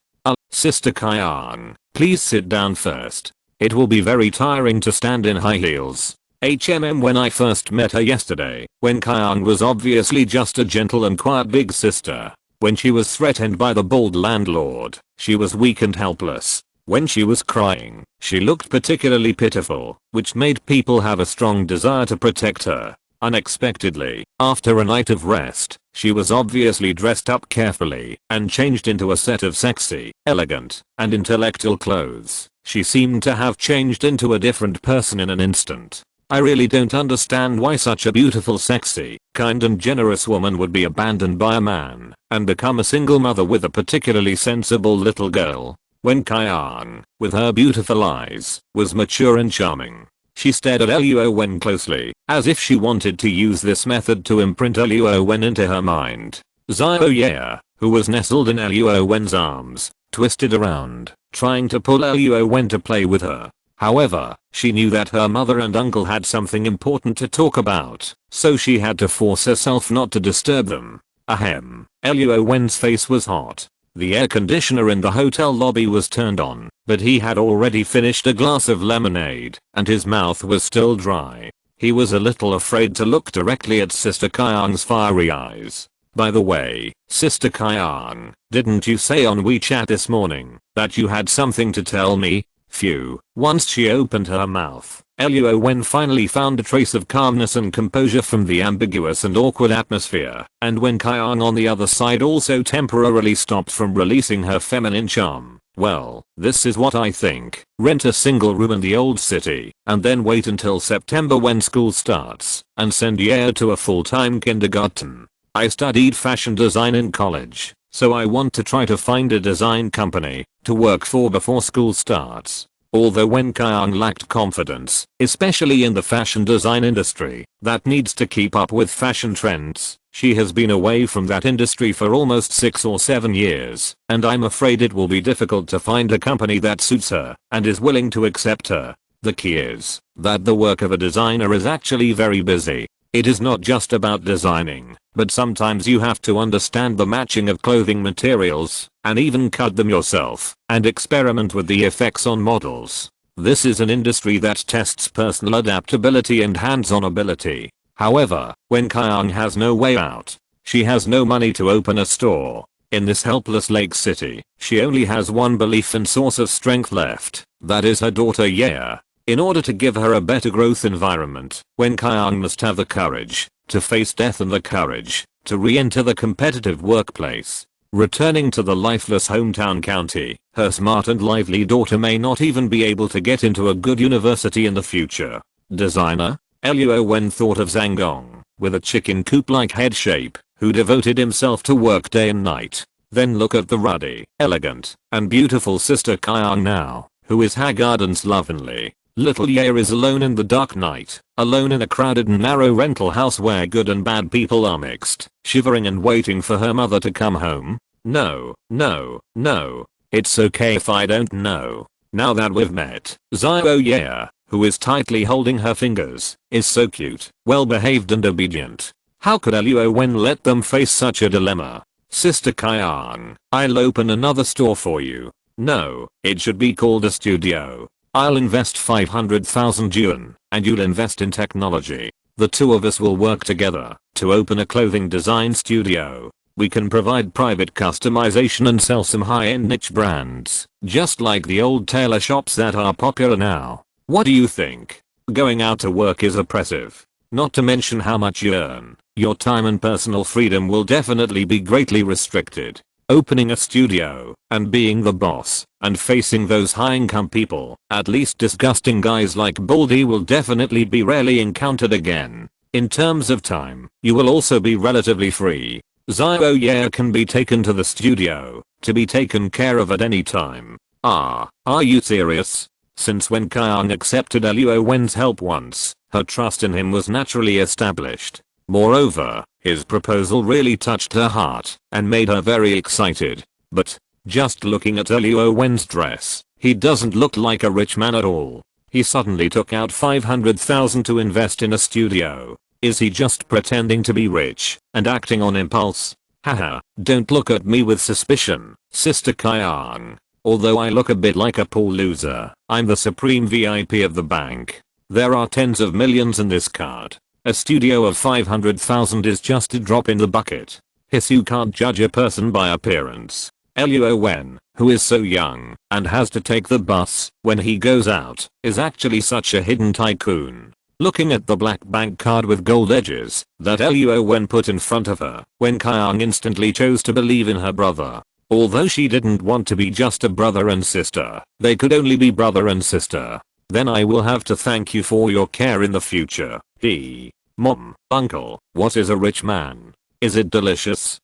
S1: Sister Kaian, please sit down first. It will be very tiring to stand in high heels. When I first met her yesterday, when Kaian was obviously just a gentle and quiet big sister. When she was threatened by the bald landlord, she was weak and helpless. When she was crying, she looked particularly pitiful, which made people have a strong desire to protect her. Unexpectedly, after a night of rest, she was obviously dressed up carefully and changed into a set of sexy, elegant, and intellectual clothes. She seemed to have changed into a different person in an instant. I really don't understand why such a beautiful, sexy, kind and generous woman would be abandoned by a man and become a single mother with a particularly sensible little girl. Wen Kaiang, with her beautiful eyes, was mature and charming. She stared at Luo Wen closely, as if she wanted to use this method to imprint Luo Wen into her mind. Xiao Ye, who was nestled in Luo Wen's arms, twisted around, trying to pull Luo Wen to play with her. However, she knew that her mother and uncle had something important to talk about, so she had to force herself not to disturb them. Ahem. Luo Wen's face was hot. The air conditioner in the hotel lobby was turned on, but he had already finished a glass of lemonade, and his mouth was still dry. He was a little afraid to look directly at Sister Kaiang's fiery eyes. By the way, Sister Kaiang, didn't you say on WeChat this morning that you had something to tell me? Phew. Once she opened her mouth, Luo Wen finally found a trace of calmness and composure from the ambiguous and awkward atmosphere, and when Kaiang on the other side also temporarily stopped from releasing her feminine charm. Well, this is what I think. Rent a single room in the old city, and then wait until September when school starts, and send Ye to a full-time kindergarten. I studied fashion design in college, so I want to try to find a design company to work for before school starts. Although Wen Kaiang lacked confidence, especially in the fashion design industry, that needs to keep up with fashion trends, she has been away from that industry for almost 6 or 7 years, and I'm afraid it will be difficult to find a company that suits her and is willing to accept her. The key is that the work of a designer is actually very busy. It is not just about designing, but sometimes you have to understand the matching of clothing materials, and even cut them yourself, and experiment with the effects on models. This is an industry that tests personal adaptability and hands-on ability. However, Wen Kaiang has no way out. She has no money to open a store. In this helpless lake city, she only has one belief and source of strength left, that is her daughter Ye. In order to give her a better growth environment, Wen Kaiang must have the courage to face death and the courage to re-enter the competitive workplace. Returning to the lifeless hometown county, her smart and lively daughter may not even be able to get into a good university in the future. Designer? Luo Wen thought of Zhang Gong, with a chicken coop-like head shape, who devoted himself to work day and night. Then look at the ruddy, elegant, and beautiful Sister Kaiang now, who is haggard and slovenly. Little Ye is alone in the dark night, alone in a crowded and narrow rental house where good and bad people are mixed, shivering and waiting for her mother to come home. No, no, no. It's okay if I don't know. Now that we've met, Xiao Ye, who is tightly holding her fingers, is so cute, well-behaved and obedient. How could Luo Wen let them face such a dilemma? Sister Kaiang, I'll open another store for you. No, it should be called a studio. I'll invest 500,000 yuan, and you'll invest in technology. The two of us will work together to open a clothing design studio. We can provide private customization and sell some high-end niche brands, just like the old tailor shops that are popular now. What do you think? Going out to work is oppressive. Not to mention how much you earn. Your time and personal freedom will definitely be greatly restricted. Opening a studio, and being the boss, and facing those high-income people, at least disgusting guys like Baldy will definitely be rarely encountered again. In terms of time, you will also be relatively free. Xiao Ye can be taken to the studio, to be taken care of at any time. Ah, are you serious? Since when Kaiang accepted Luo Wen's help once, her trust in him was naturally established. Moreover, his proposal really touched her heart and made her very excited. But, just looking at Luo Wen's dress, he doesn't look like a rich man at all. He suddenly took out 500,000 to invest in a studio. Is he just pretending to be rich and acting on impulse? Haha, don't look at me with suspicion, Sister Kaiang. Although I look a bit like a poor loser, I'm the supreme VIP of the bank. There are tens of millions in this card. A studio of 500,000 is just a drop in the bucket. Hiss, you can't judge a person by appearance. Luo Wen, who is so young and has to take the bus when he goes out, is actually such a hidden tycoon. Looking at the black bank card with gold edges that Luo Wen put in front of her, Wen Kaiang instantly chose to believe in her brother. Although she didn't want to be just a brother and sister, they could only be brother and sister. Then I will have to thank you for your care in the future. Mom, uncle, what is a rich man? Is it delicious?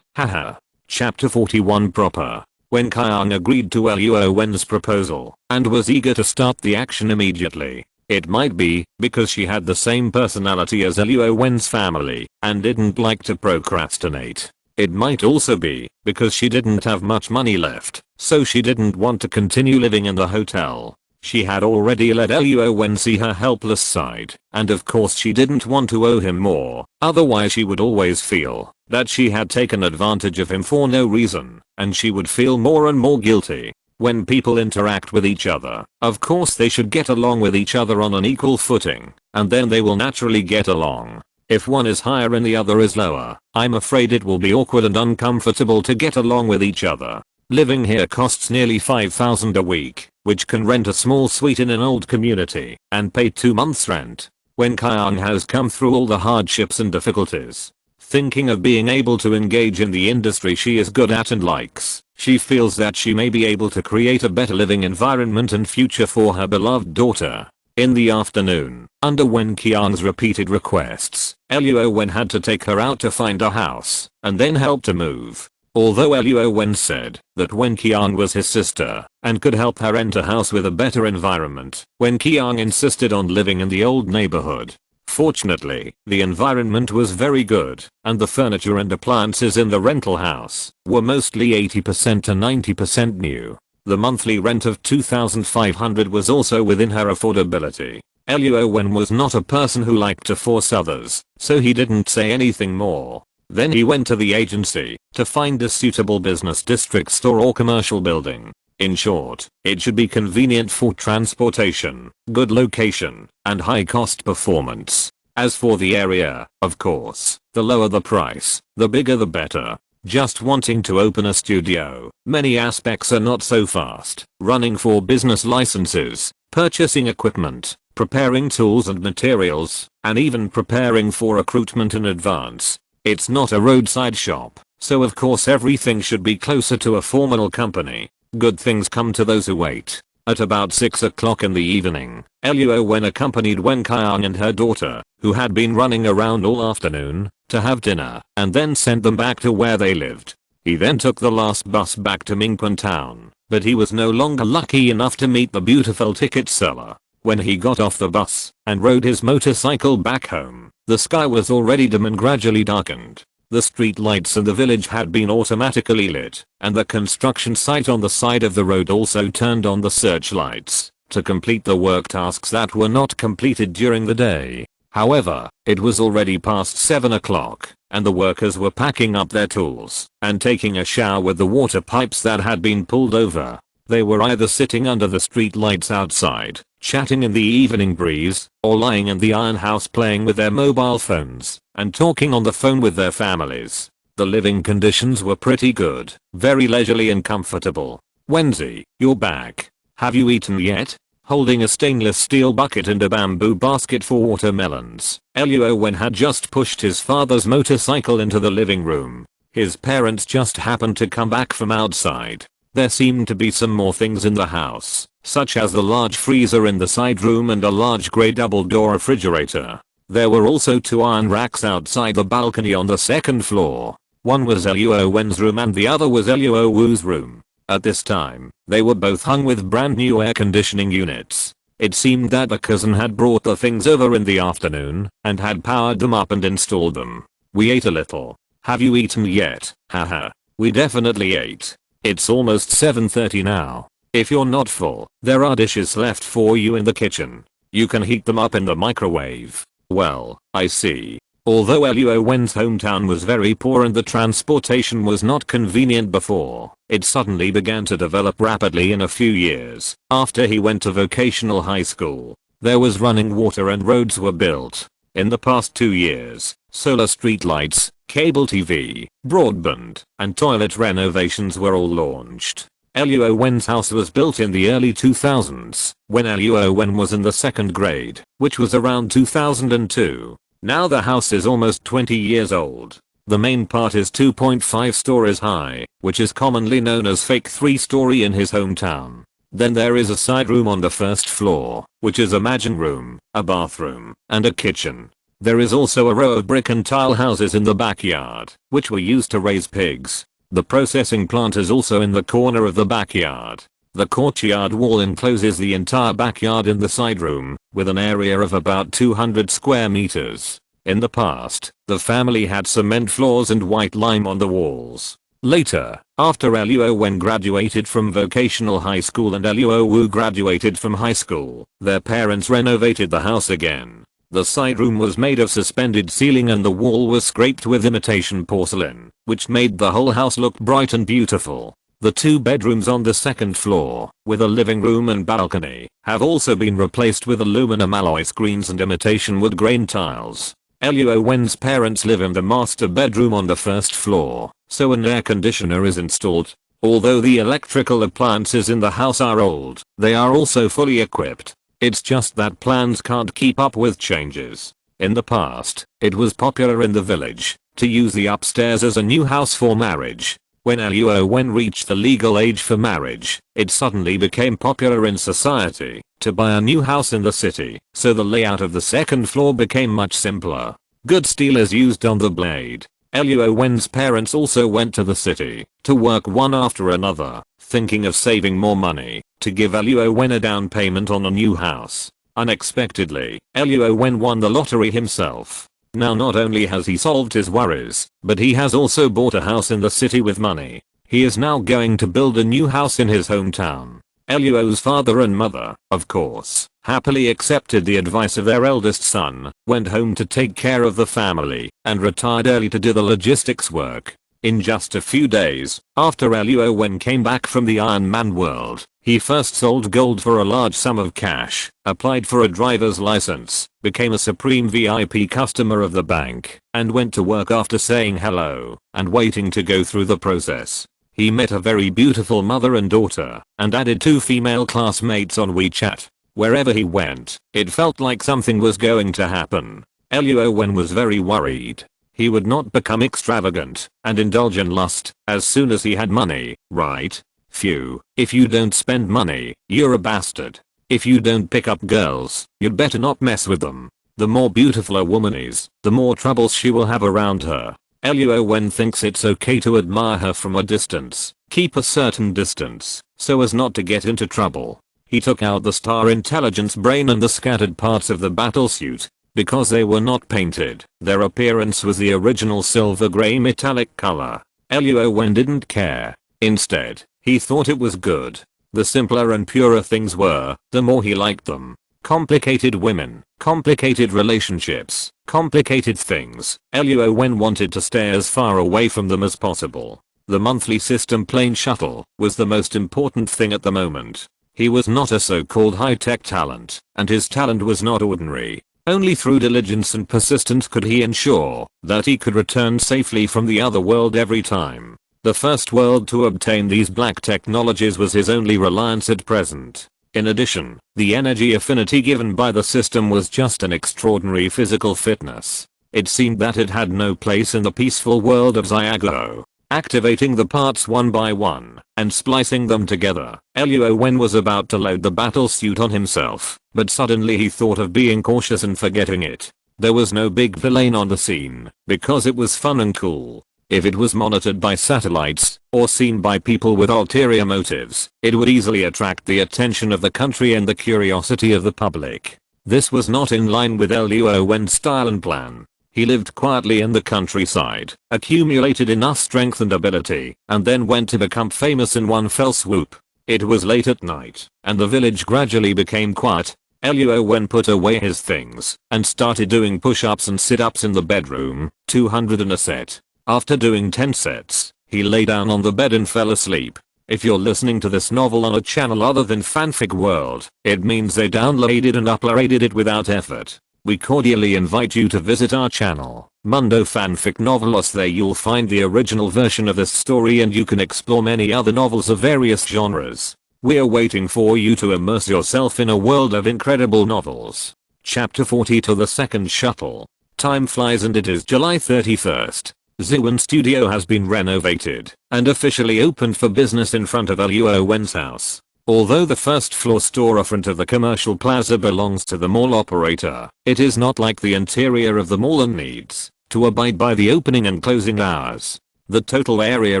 S1: Haha. Chapter 41 proper. when Kyung agreed to Luo Wen's proposal and was eager to start the action immediately. It might be because she had the same personality as Luo Wen's family and didn't like to procrastinate. It might also be because she didn't have much money left, so she didn't want to continue living in the hotel. She had already let Luo Wen see her helpless side, and of course she didn't want to owe him more, otherwise she would always feel that she had taken advantage of him for no reason, and she would feel more and more guilty. When people interact with each other, of course they should get along with each other on an equal footing, and then they will naturally get along. If one is higher and the other is lower, I'm afraid it will be awkward and uncomfortable to get along with each other. Living here costs nearly 5,000 a week, which can rent a small suite in an old community and pay 2 months rent. When Kyung has come through all the hardships and difficulties, thinking of being able to engage in the industry she is good at and likes, she feels that she may be able to create a better living environment and future for her beloved daughter. In the afternoon, under Wen Kyung's repeated requests, Luo Wen had to take her out to find a house and then help to move. Although Luo Wen said that Wen Kyung was his sister and could help her enter a house with a better environment, Wen Kyung insisted on living in the old neighborhood. Fortunately, the environment was very good, and the furniture and appliances in the rental house were mostly 80% to 90% new. The monthly rent of 2,500 was also within her affordability. Luo Wen was not a person who liked to force others, so he didn't say anything more. Then he went to the agency to find a suitable business district store or commercial building. In short, it should be convenient for transportation, good location, and high cost performance. As for the area, of course, the lower the price, the bigger the better. Just wanting to open a studio, many aspects are not so fast. Running for business licenses, purchasing equipment, preparing tools and materials, and even preparing for recruitment in advance. It's not a roadside shop, so of course everything should be closer to a formal company. Good things come to those who wait. At about 6 o'clock in the evening, Luo Wen accompanied Wen Kyung and her daughter, who had been running around all afternoon, to have dinner, and then sent them back to where they lived. He then took the last bus back to Mingpun town, but he was no longer lucky enough to meet the beautiful ticket seller. When he got off the bus and rode his motorcycle back home, the sky was already dim and gradually darkened. The street lights in the village had been automatically lit, and the construction site on the side of the road also turned on the searchlights to complete the work tasks that were not completed during the day. However, it was already past 7 o'clock, and the workers were packing up their tools and taking a shower with the water pipes that had been pulled over. They were either sitting under the street lights outside, chatting in the evening breeze, or lying in the iron house playing with their mobile phones and talking on the phone with their families. The living conditions were pretty good, very leisurely and comfortable. Wenzi, you're back. Have you eaten yet? Holding a stainless steel bucket and a bamboo basket for watermelons, Luo Wen had just pushed his father's motorcycle into the living room. His parents just happened to come back from outside. There seemed to be some more things in the house, such as the large freezer in the side room and a large grey double-door refrigerator. There were also 2 iron racks outside the balcony on the second floor. One was Luo Wen's room and the other was Luo Wu's room. At this time, they were both hung with brand new air conditioning units. It seemed that the cousin had brought the things over in the afternoon and had powered them up and installed them. We ate a little. Have you eaten yet? Haha. We definitely ate. It's almost 7:30 now. If you're not full, there are dishes left for you in the kitchen. You can heat them up in the microwave. Well, I see. Although Luo Wen's hometown was very poor and the transportation was not convenient before, it suddenly began to develop rapidly in a few years. After he went to vocational high school, there was running water and roads were built. In the past 2 years, solar streetlights, cable TV, broadband, and toilet renovations were all launched. Luo Wen's house was built in the early 2000s, when Luo Wen was in the 2nd grade, which was around 2002. Now the house is almost 20 years old. The main part is 2.5 stories high, which is commonly known as fake 3-story in his hometown. Then there is a side room on the first floor, which is a mahjong room, a bathroom, and a kitchen. There is also a row of brick and tile houses in the backyard, which were used to raise pigs. The processing plant is also in the corner of the backyard. The courtyard wall encloses the entire backyard in the side room, with an area of about 200 square meters. In the past, the family had cement floors and white lime on the walls. Later, after Luo Wen graduated from vocational high school and Luo Wu graduated from high school, their parents renovated the house again. The side room was made of suspended ceiling and the wall was scraped with imitation porcelain, which made the whole house look bright and beautiful. The 2 bedrooms on the second floor, with a living room and balcony, have also been replaced with aluminum alloy screens and imitation wood grain tiles. Luo Wen's parents live in the master bedroom on the first floor, so an air conditioner is installed. Although the electrical appliances in the house are old, they are also fully equipped. It's just that plans can't keep up with changes. In the past, it was popular in the village to use the upstairs as a new house for marriage. When Luo Wen reached the legal age for marriage, it suddenly became popular in society to buy a new house in the city, so the layout of the second floor became much simpler. Good steel is used on the blade. Luo Wen's parents also went to the city to work one after another, thinking of saving more money to give Luo Wen a down payment on a new house. Unexpectedly, Luo Wen won the lottery himself. Now not only has he solved his worries, but he has also bought a house in the city with money. He is now going to build a new house in his hometown. Luo's father and mother, of course, happily accepted the advice of their eldest son, went home to take care of the family, and retired early to do the logistics work. In just a few days, after Luo Wen came back from the Iron Man world, he first sold gold for a large sum of cash, applied for a driver's license, became a supreme VIP customer of the bank, and went to work after saying hello and waiting to go through the process. He met a very beautiful mother and daughter, and added 2 female classmates on WeChat. Wherever he went, it felt like something was going to happen. Luo Wen was very worried. He would not become extravagant and indulge in lust as soon as he had money, right? Phew, if you don't spend money, you're a bastard. If you don't pick up girls, you'd better not mess with them. The more beautiful a woman is, the more troubles she will have around her. Luo Wen thinks it's okay to admire her from a distance, keep a certain distance, so as not to get into trouble. He took out the star intelligence brain and the scattered parts of the battlesuit. Because they were not painted, their appearance was the original silver grey metallic color. Luo Wen didn't care. Instead, he thought it was good. The simpler and purer things were, the more he liked them. Complicated women, complicated relationships, complicated things. Luo Wen wanted to stay as far away from them as possible. The monthly system plane shuttle was the most important thing at the moment. He was not a so-called high-tech talent, and his talent was not ordinary. Only through diligence and persistence could he ensure that he could return safely from the other world every time. The first world to obtain these black technologies was his only reliance at present. In addition, the energy affinity given by the system was just an extraordinary physical fitness. It seemed that it had no place in the peaceful world of Xiago. Activating the parts one by one and splicing them together, Luo Wen was about to load the battlesuit on himself, but suddenly he thought of being cautious and forgetting it. There was no big villain on the scene, because it was fun and cool. If it was monitored by satellites, or seen by people with ulterior motives, it would easily attract the attention of the country and the curiosity of the public. This was not in line with Luo Wen's style and plan. He lived quietly in the countryside, accumulated enough strength and ability, and then went to become famous in one fell swoop. It was late at night, and the village gradually became quiet. Luo Wen put away his things, and started doing push-ups and sit-ups in the bedroom, 200 in a set. After doing 10 sets, he lay down on the bed and fell asleep. If you're listening to this novel on a channel other than Fanfic World, it means they downloaded and uploaded it without effort. We cordially invite you to visit our channel, Mundo Fanfic Novelos. There you'll find the original version of this story and you can explore many other novels of various genres. We're waiting for you to immerse yourself in a world of incredible novels. Chapter 40 to the second shuttle. Time flies and it is July 31st. Ziwan Studio has been renovated and officially opened for business in front of Luo Wen's house. Although the first floor storefront of the commercial plaza belongs to the mall operator, it is not like the interior of the mall and needs to abide by the opening and closing hours. The total area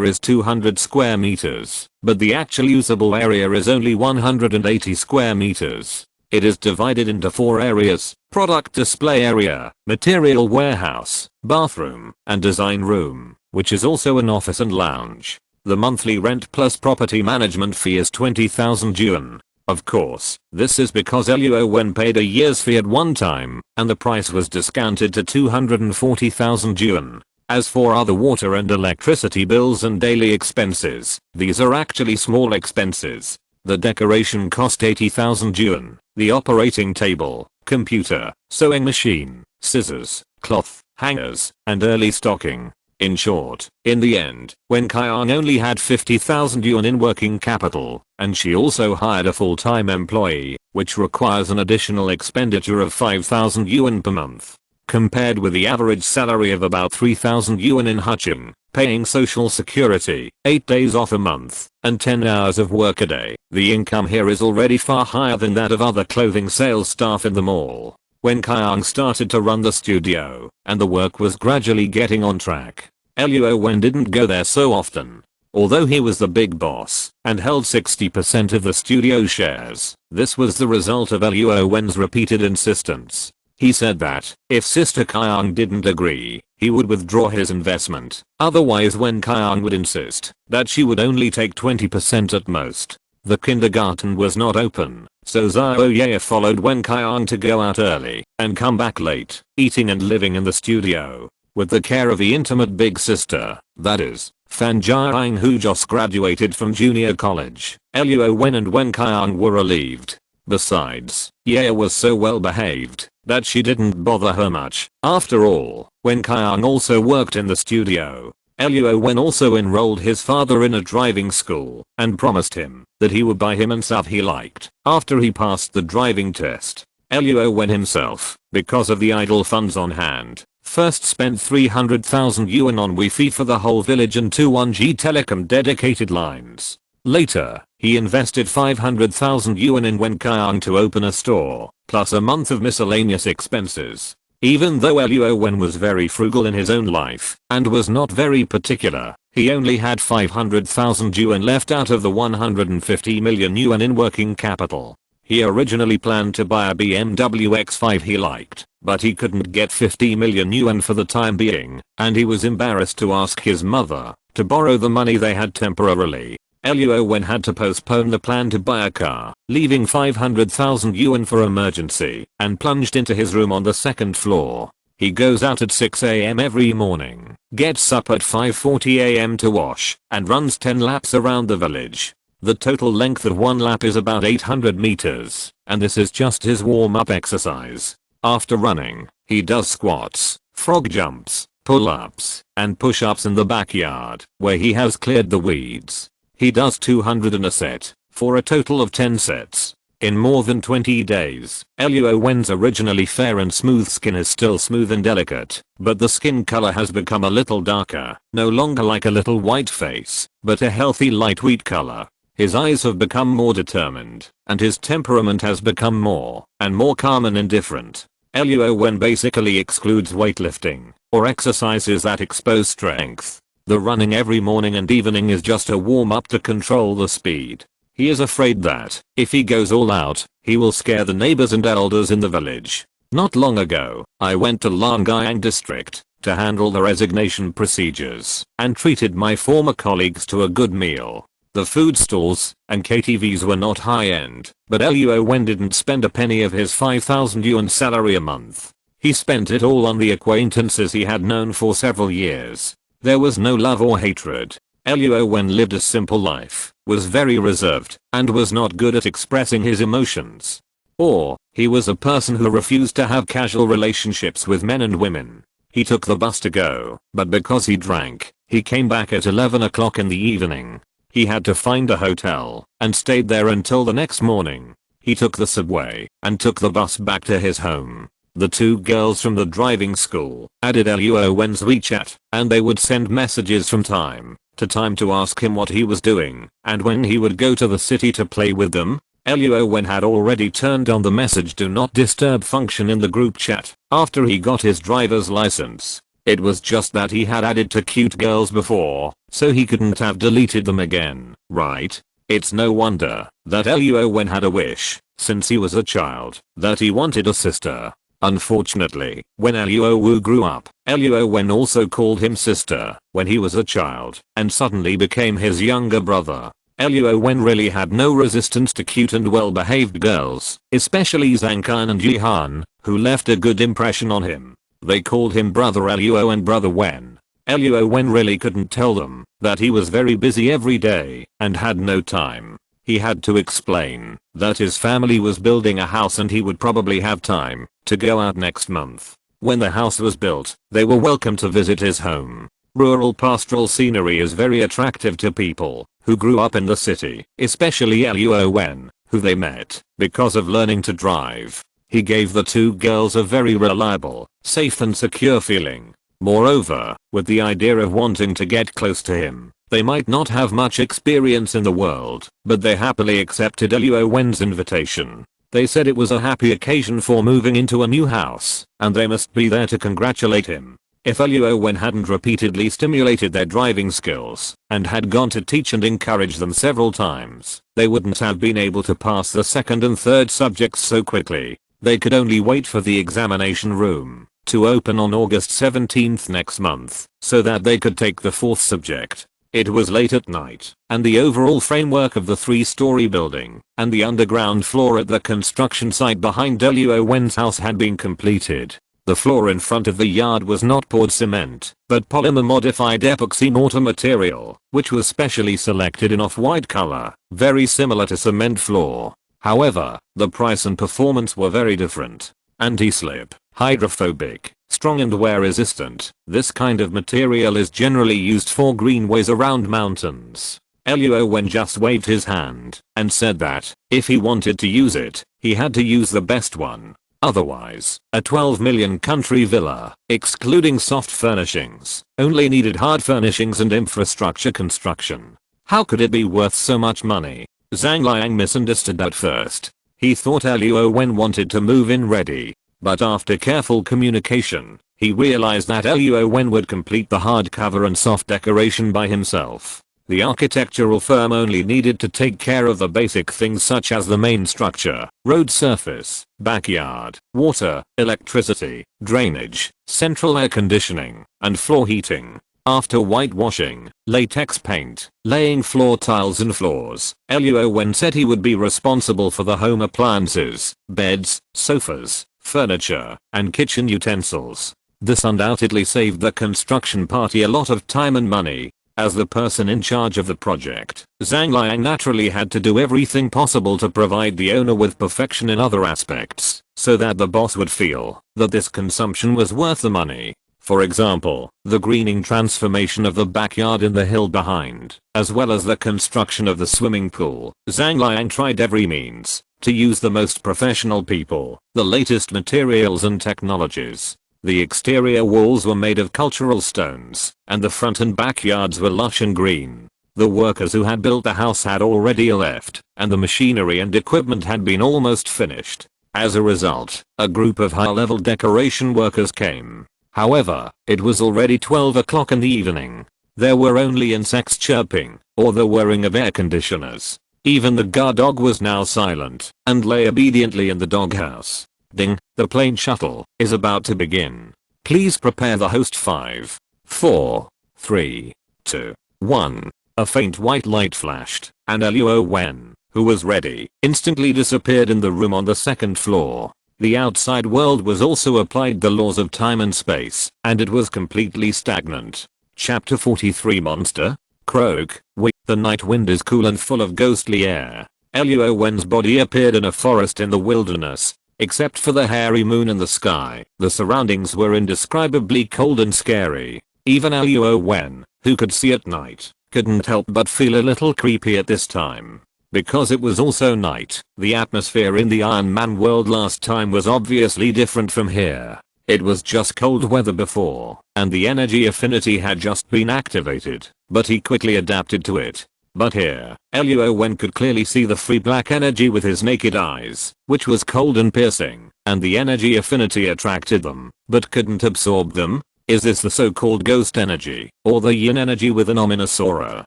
S1: is 200 square meters, but the actual usable area is only 180 square meters. It is divided into 4 areas: product display area, material warehouse, bathroom, and design room, which is also an office and lounge. The monthly rent plus property management fee is 20,000 yuan. Of course, this is because Luo Wen paid a year's fee at one time, and the price was discounted to 240,000 yuan. As for other water and electricity bills and daily expenses, these are actually small expenses. The decoration cost 80,000 yuan. The operating table, computer, sewing machine, scissors, cloth, hangers, and early stocking. In short, in the end, Wen Qiang only had 50,000 yuan in working capital, and she also hired a full-time employee, which requires an additional expenditure of 5,000 yuan per month. Compared with the average salary of about 3,000 yuan in Hucheng, paying social security, 8 days off a month, and 10 hours of work a day, the income here is already far higher than that of other clothing sales staff in the mall. Wen Qiang started to run the studio, and the work was gradually getting on track. Luo Wen didn't go there so often. Although he was the big boss, and held 60% of the studio shares, this was the result of Luo Wen's repeated insistence. He said that, if Sister Qiang didn't agree, he would withdraw his investment. Otherwise Wen Qiang would insist that she would only take 20% at most. The kindergarten was not open, so Xiao Ye followed Wen Qiang to go out early and come back late, eating and living in the studio, with the care of the intimate big sister, that is, Fan Jiaying, who just graduated from junior college. Luo Wen and Wen Qiang were relieved. Besides, Ye was so well behaved that she didn't bother her much. After all, Wen Qiang also worked in the studio. Luo Wen also enrolled his father in a driving school and promised him that he would buy him and stuff he liked after he passed the driving test. Luo Wen himself, because of the idle funds on hand, first spent 300,000 yuan on Wi-Fi for the whole village and 2 1G telecom dedicated lines. Later, he invested 500,000 yuan in Wen Qiang to open a store, plus a month of miscellaneous expenses. Even though Luo Wen was very frugal in his own life, and was not very particular, he only had 500,000 yuan left out of the 150 million yuan in working capital. He originally planned to buy a BMW X5 he liked, but he couldn't get 50 million yuan for the time being, and he was embarrassed to ask his mother to borrow the money they had temporarily. Luo Wen had to postpone the plan to buy a car, leaving 500,000 yuan for emergency, and plunged into his room on the second floor. He goes out at 6 AM every morning, gets up at 5:40 AM to wash, and runs 10 laps around the village. The total length of one lap is about 800 meters, and this is just his warm-up exercise. After running, he does squats, frog jumps, pull-ups, and push-ups in the backyard, where he has cleared the weeds. He does 200 in a set, for a total of 10 sets. In more than 20 days, Luo Wen's originally fair and smooth skin is still smooth and delicate, but the skin color has become a little darker, no longer like a little white face, but a healthy light wheat color. His eyes have become more determined, and his temperament has become more and more calm and indifferent. Luo Wen basically excludes weightlifting, or exercises that expose strength. The running every morning and evening is just a warm-up to control the speed. He is afraid that, if he goes all out, he will scare the neighbors and elders in the village. Not long ago, I went to Langyang district to handle the resignation procedures and treated my former colleagues to a good meal. The food stalls and KTVs were not high-end, but Luo Wen didn't spend a penny of his 5,000 yuan salary a month. He spent it all on the acquaintances he had known for several years. There was no love or hatred. Luo Wen lived a simple life, was very reserved, and was not good at expressing his emotions. Or, he was a person who refused to have casual relationships with men and women. He took the bus to go, but because he drank, he came back at 11 o'clock in the evening. He had to find a hotel, and stayed there until the next morning. He took the subway, and took the bus back to his home. The 2 girls from the driving school added Luo Wen's WeChat, and they would send messages from time to time to ask him what he was doing, and when he would go to the city to play with them. Luo Wen had already turned on the message do not disturb function in the group chat after he got his driver's license. It was just that he had added to cute girls before, so he couldn't have deleted them again, right? It's no wonder that Luo Wen had a wish, since he was a child, that he wanted a sister. Unfortunately, when Luo Wu grew up, Luo Wen also called him sister when he was a child, and suddenly became his younger brother. Luo Wen really had no resistance to cute and well-behaved girls, especially Zhang Kan and Jihan, who left a good impression on him. They called him Brother Luo and Brother Wen. Luo Wen really couldn't tell them that he was very busy every day and had no time. He had to explain that his family was building a house and he would probably have time to go out next month. When the house was built, they were welcome to visit his home. Rural pastoral scenery is very attractive to people who grew up in the city, especially Luo Wen, who they met because of learning to drive. He gave the two girls a very reliable, safe and secure feeling. Moreover, with the idea of wanting to get close to him, they might not have much experience in the world, but they happily accepted Luo Wen's invitation. They said it was a happy occasion for moving into a new house, and they must be there to congratulate him. If Luo Wen hadn't repeatedly stimulated their driving skills, and had gone to teach and encourage them several times, they wouldn't have been able to pass the second and third subjects so quickly. They could only wait for the examination room to open on August 17th next month, so that they could take the fourth subject. It was late at night, and the overall framework of the 3-story building and the underground floor at the construction site behind Luo Wen's house had been completed. The floor in front of the yard was not poured cement, but polymer modified epoxy mortar material, which was specially selected in off-white color, very similar to cement floor. However, the price and performance were very different. Anti-slip, hydrophobic, strong and wear resistant. This kind of material is generally used for greenways around mountains. Luo Wen just waved his hand and said that if he wanted to use it, he had to use the best one. Otherwise, a 12 million country villa, excluding soft furnishings, only needed hard furnishings and infrastructure construction. How could it be worth so much money? Zhang Liang misunderstood at first. He thought Luo Wen wanted to move in ready, but after careful communication, he realized that Luo Wen would complete the hardcover and soft decoration by himself. The architectural firm only needed to take care of the basic things such as the main structure, road surface, backyard, water, electricity, drainage, central air conditioning, and floor heating. After whitewashing, latex paint, laying floor tiles and floors, Luo Wen said he would be responsible for the home appliances, beds, sofas, furniture, and kitchen utensils. This undoubtedly saved the construction party a lot of time and money. As the person in charge of the project, Zhang Liang naturally had to do everything possible to provide the owner with perfection in other aspects, so that the boss would feel that this consumption was worth the money. For example, the greening transformation of the backyard in the hill behind, as well as the construction of the swimming pool. Zhang Liang tried every means to use the most professional people, the latest materials and technologies. The exterior walls were made of cultural stones, and the front and backyards were lush and green. The workers who had built the house had already left, and the machinery and equipment had been almost finished. As a result, a group of high-level decoration workers came. However, it was already 12 o'clock in the evening. There were only insects chirping, or the whirring of air conditioners. Even the guard dog was now silent, and lay obediently in the doghouse. Ding, the plane shuttle is about to begin. Please prepare the host. 5, 4, 3, 2, 1. A faint white light flashed, and Luo Wen, who was ready, instantly disappeared in the room on the second floor. The outside world was also applied the laws of time and space, and it was completely stagnant. Chapter 43 Monster? Croak, wait, the night wind is cool and full of ghostly air. Luo Wen's body appeared in a forest in the wilderness. Except for the hairy moon in the sky, the surroundings were indescribably cold and scary. Even Luo Wen, who could see at night, couldn't help but feel a little creepy at this time. Because it was also night, the atmosphere in the Iron Man world last time was obviously different from here. It was just cold weather before, and the energy affinity had just been activated, but he quickly adapted to it. But here, Luo Wen could clearly see the free black energy with his naked eyes, which was cold and piercing, and the energy affinity attracted them, but couldn't absorb them. Is this the so-called ghost energy, or the yin energy with an ominous aura?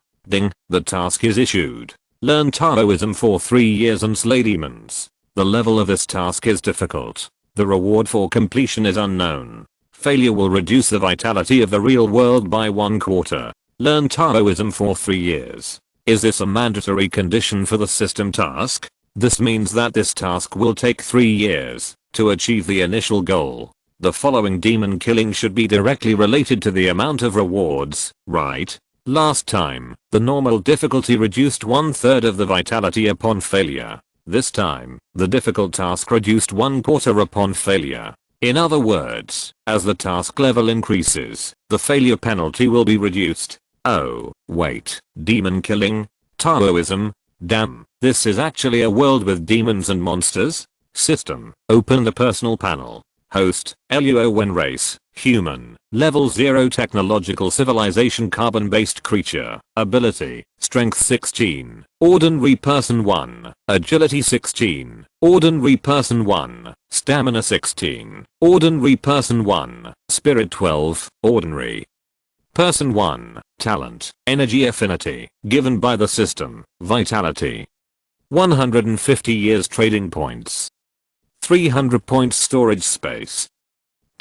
S1: Ding, the task is issued. Learn Taoism for 3 years and slay demons. The level of this task is difficult. The reward for completion is unknown. Failure will reduce the vitality of the real world by 1/4. Learn Taoism for 3 years. Is this a mandatory condition for the system task? This means that this task will take 3 years to achieve the initial goal. The following demon killing should be directly related to the amount of rewards, right? Last time, the normal difficulty reduced 1/3 of the vitality upon failure. This time, the difficult task reduced 1/4 upon failure. In other words, as the task level increases, the failure penalty will be reduced. Oh, wait, demon killing? Taoism? Damn, this is actually a world with demons and monsters? System, open the personal panel. Host, Luo Wen race, human, level 0 technological civilization carbon-based creature, ability, strength 16, ordinary person 1, agility 16, ordinary person 1, stamina 16, ordinary person 1, spirit 12, ordinary person 1, talent, energy affinity, given by the system, vitality. 150 years trading points. 300 points storage space.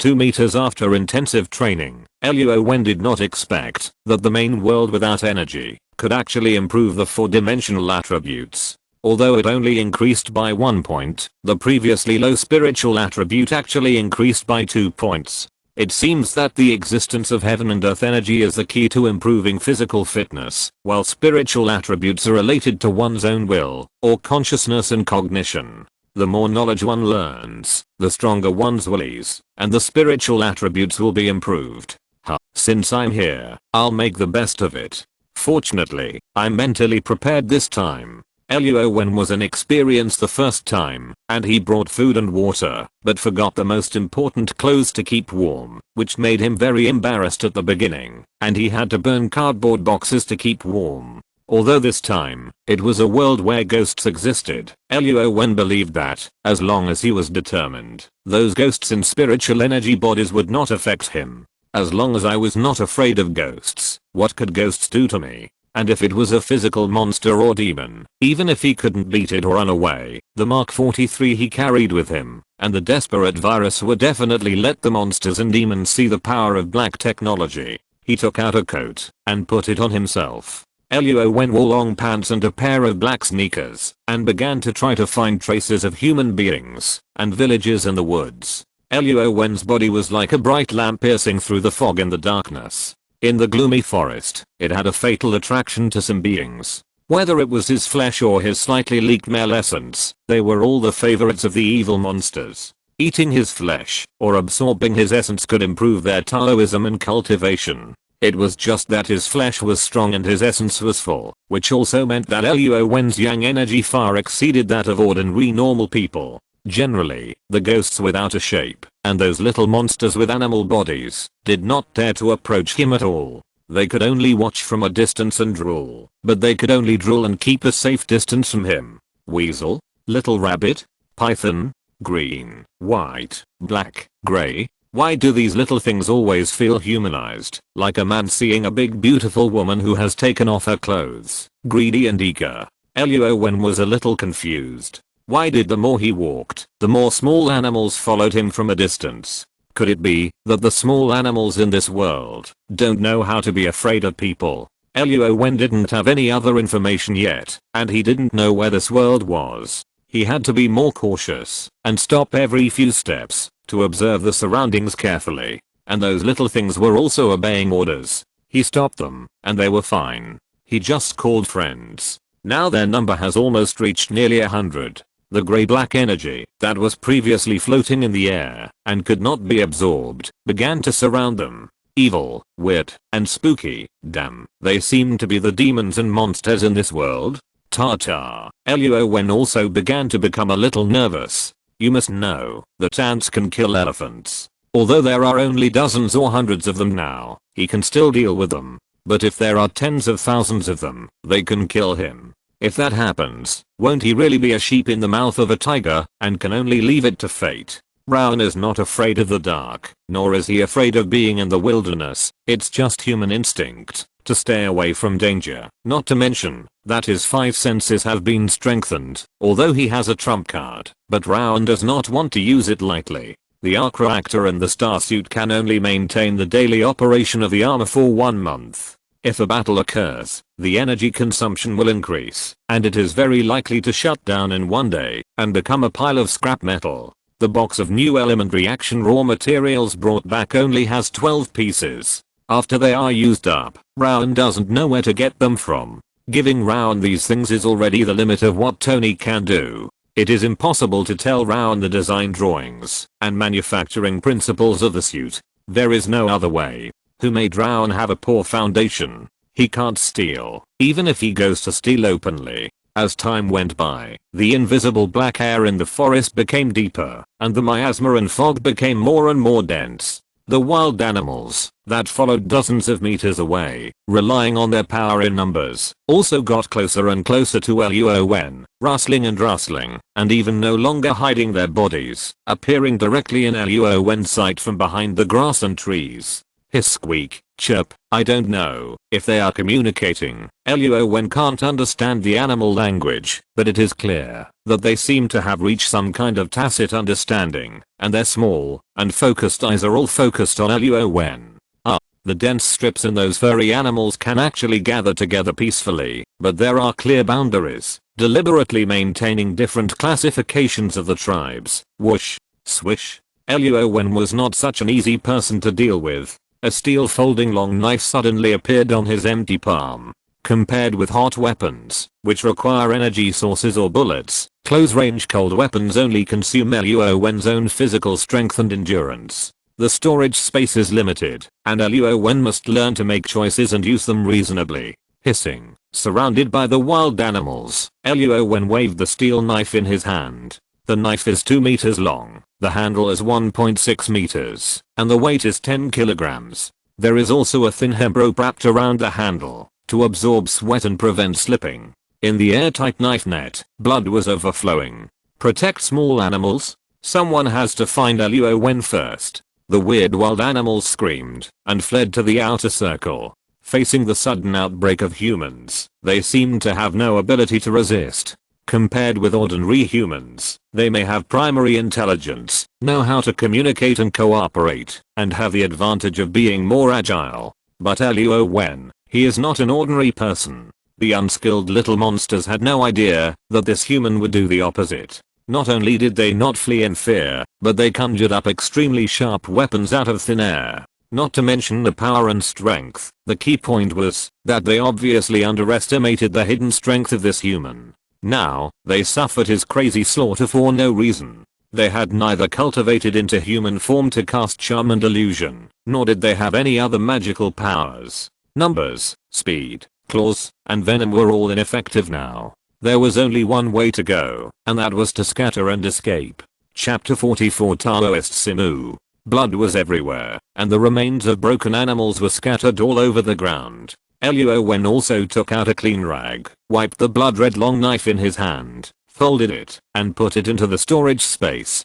S1: 2 meters after intensive training, Luo Wen did not expect that the main world without energy could actually improve the 4-dimensional attributes. Although it only increased by 1 point, the previously low spiritual attribute actually increased by 2 points. It seems that the existence of heaven and earth energy is the key to improving physical fitness, while spiritual attributes are related to one's own will, or consciousness and cognition. The more knowledge one learns, the stronger one's will is, and the spiritual attributes will be improved. Since I'm here, I'll make the best of it. Fortunately, I'm mentally prepared this time. Luo Wen was inexperienced the first time, and he brought food and water, but forgot the most important clothes to keep warm, which made him very embarrassed at the beginning, and he had to burn cardboard boxes to keep warm. Although this time, it was a world where ghosts existed, Luo Wen believed that, as long as he was determined, those ghosts in spiritual energy bodies would not affect him. As long as I was not afraid of ghosts, what could ghosts do to me? And if it was a physical monster or demon, even if he couldn't beat it or run away, the Mark 43 he carried with him, and the desperate virus would definitely let the monsters and demons see the power of black technology. He took out a coat and put it on himself. Luo Wen wore long pants and a pair of black sneakers, and began to try to find traces of human beings and villages in the woods. Luo Wen's body was like a bright lamp piercing through the fog in the darkness. In the gloomy forest, it had a fatal attraction to some beings. Whether it was his flesh or his slightly leaked male essence, they were all the favorites of the evil monsters. Eating his flesh or absorbing his essence could improve their Taoism and cultivation. It was just that his flesh was strong and his essence was full, which also meant that Luo Wen's yang energy far exceeded that of ordinary normal people. Generally, the ghosts without a shape, and those little monsters with animal bodies, did not dare to approach him at all. They could only watch from a distance and drool, but they could only drool and keep a safe distance from him. Weasel? Little rabbit? Python? Green, white, black, grey? Why do these little things always feel humanized, like a man seeing a big beautiful woman who has taken off her clothes, greedy and eager? Luo Wen was a little confused. Why did the more he walked, the more small animals followed him from a distance? Could it be that the small animals in this world don't know how to be afraid of people? Luo Wen didn't have any other information yet, and he didn't know where this world was. He had to be more cautious and stop every few steps to observe the surroundings carefully. And those little things were also obeying orders. He stopped them, and they were fine. He just called friends. Now their number has almost reached nearly 100. The grey-black energy that was previously floating in the air and could not be absorbed began to surround them. Evil, weird, and spooky. Damn, they seem to be the demons and monsters in this world. Ta-ta. Luo Wen also began to become a little nervous. You must know that ants can kill elephants. Although there are only dozens or hundreds of them now, he can still deal with them. But if there are tens of thousands of them, they can kill him. If that happens, won't he really be a sheep in the mouth of a tiger and can only leave it to fate? Rowan is not afraid of the dark, nor is he afraid of being in the wilderness. It's just human instinct to stay away from danger. Not to mention that his 5 senses have been strengthened, although he has a trump card. But Rowan does not want to use it lightly. The arc reactor in the starsuit can only maintain the daily operation of the armor for 1 month. If a battle occurs, the energy consumption will increase, and it is very likely to shut down in one day and become a pile of scrap metal. The box of new element reaction raw materials brought back only has 12 pieces. After they are used up, Rowan doesn't know where to get them from. Giving Rowan these things is already the limit of what Tony can do. It is impossible to tell Rowan the design drawings and manufacturing principles of the suit. There is no other way. Who made Rowan have a poor foundation? He can't steal, even if he goes to steal openly. As time went by, the invisible black air in the forest became deeper, and the miasma and fog became more and more dense. The wild animals that followed dozens of meters away, relying on their power in numbers, also got closer and closer to Luo Wen, rustling and even no longer hiding their bodies, appearing directly in Luo Wen's sight from behind the grass and trees. Hiss, squeak, chirp. I don't know if they are communicating. Luo Wen can't understand the animal language, but it is clear that they seem to have reached some kind of tacit understanding, and their small and focused eyes are all focused on Luo Wen. The dense strips in those furry animals can actually gather together peacefully, but there are clear boundaries, deliberately maintaining different classifications of the tribes. Whoosh, swish. Luo Wen was not such an easy person to deal with. A steel folding long knife suddenly appeared on his empty palm. Compared with hot weapons, which require energy sources or bullets, close-range cold weapons only consume Luo Wen's own physical strength and endurance. The storage space is limited, and Luo Wen must learn to make choices and use them reasonably. Hissing, surrounded by the wild animals, Luo Wen waved the steel knife in his hand. The knife is 2 meters long, the handle is 1.6 meters, and the weight is 10 kilograms. There is also a thin hemp rope wrapped around the handle to absorb sweat and prevent slipping. In the airtight knife net, blood was overflowing. Protect small animals? Someone has to find Luo Wen first. The weird wild animals screamed and fled to the outer circle. Facing the sudden outbreak of humans, they seemed to have no ability to resist. Compared with ordinary humans, they may have primary intelligence, know how to communicate and cooperate, and have the advantage of being more agile. But Luo Wen, he is not an ordinary person. The unskilled little monsters had no idea that this human would do the opposite. Not only did they not flee in fear, but they conjured up extremely sharp weapons out of thin air. Not to mention the power and strength. The key point was that they obviously underestimated the hidden strength of this human. Now, they suffered his crazy slaughter for no reason. They had neither cultivated into human form to cast charm and illusion, nor did they have any other magical powers. Numbers, speed, claws, and venom were all ineffective now. There was only one way to go, and that was to scatter and escape. Chapter 44 Taoist Simu. Blood was everywhere, and the remains of broken animals were scattered all over the ground. Luo Wen also took out a clean rag, wiped the blood-red long knife in his hand, folded it, and put it into the storage space.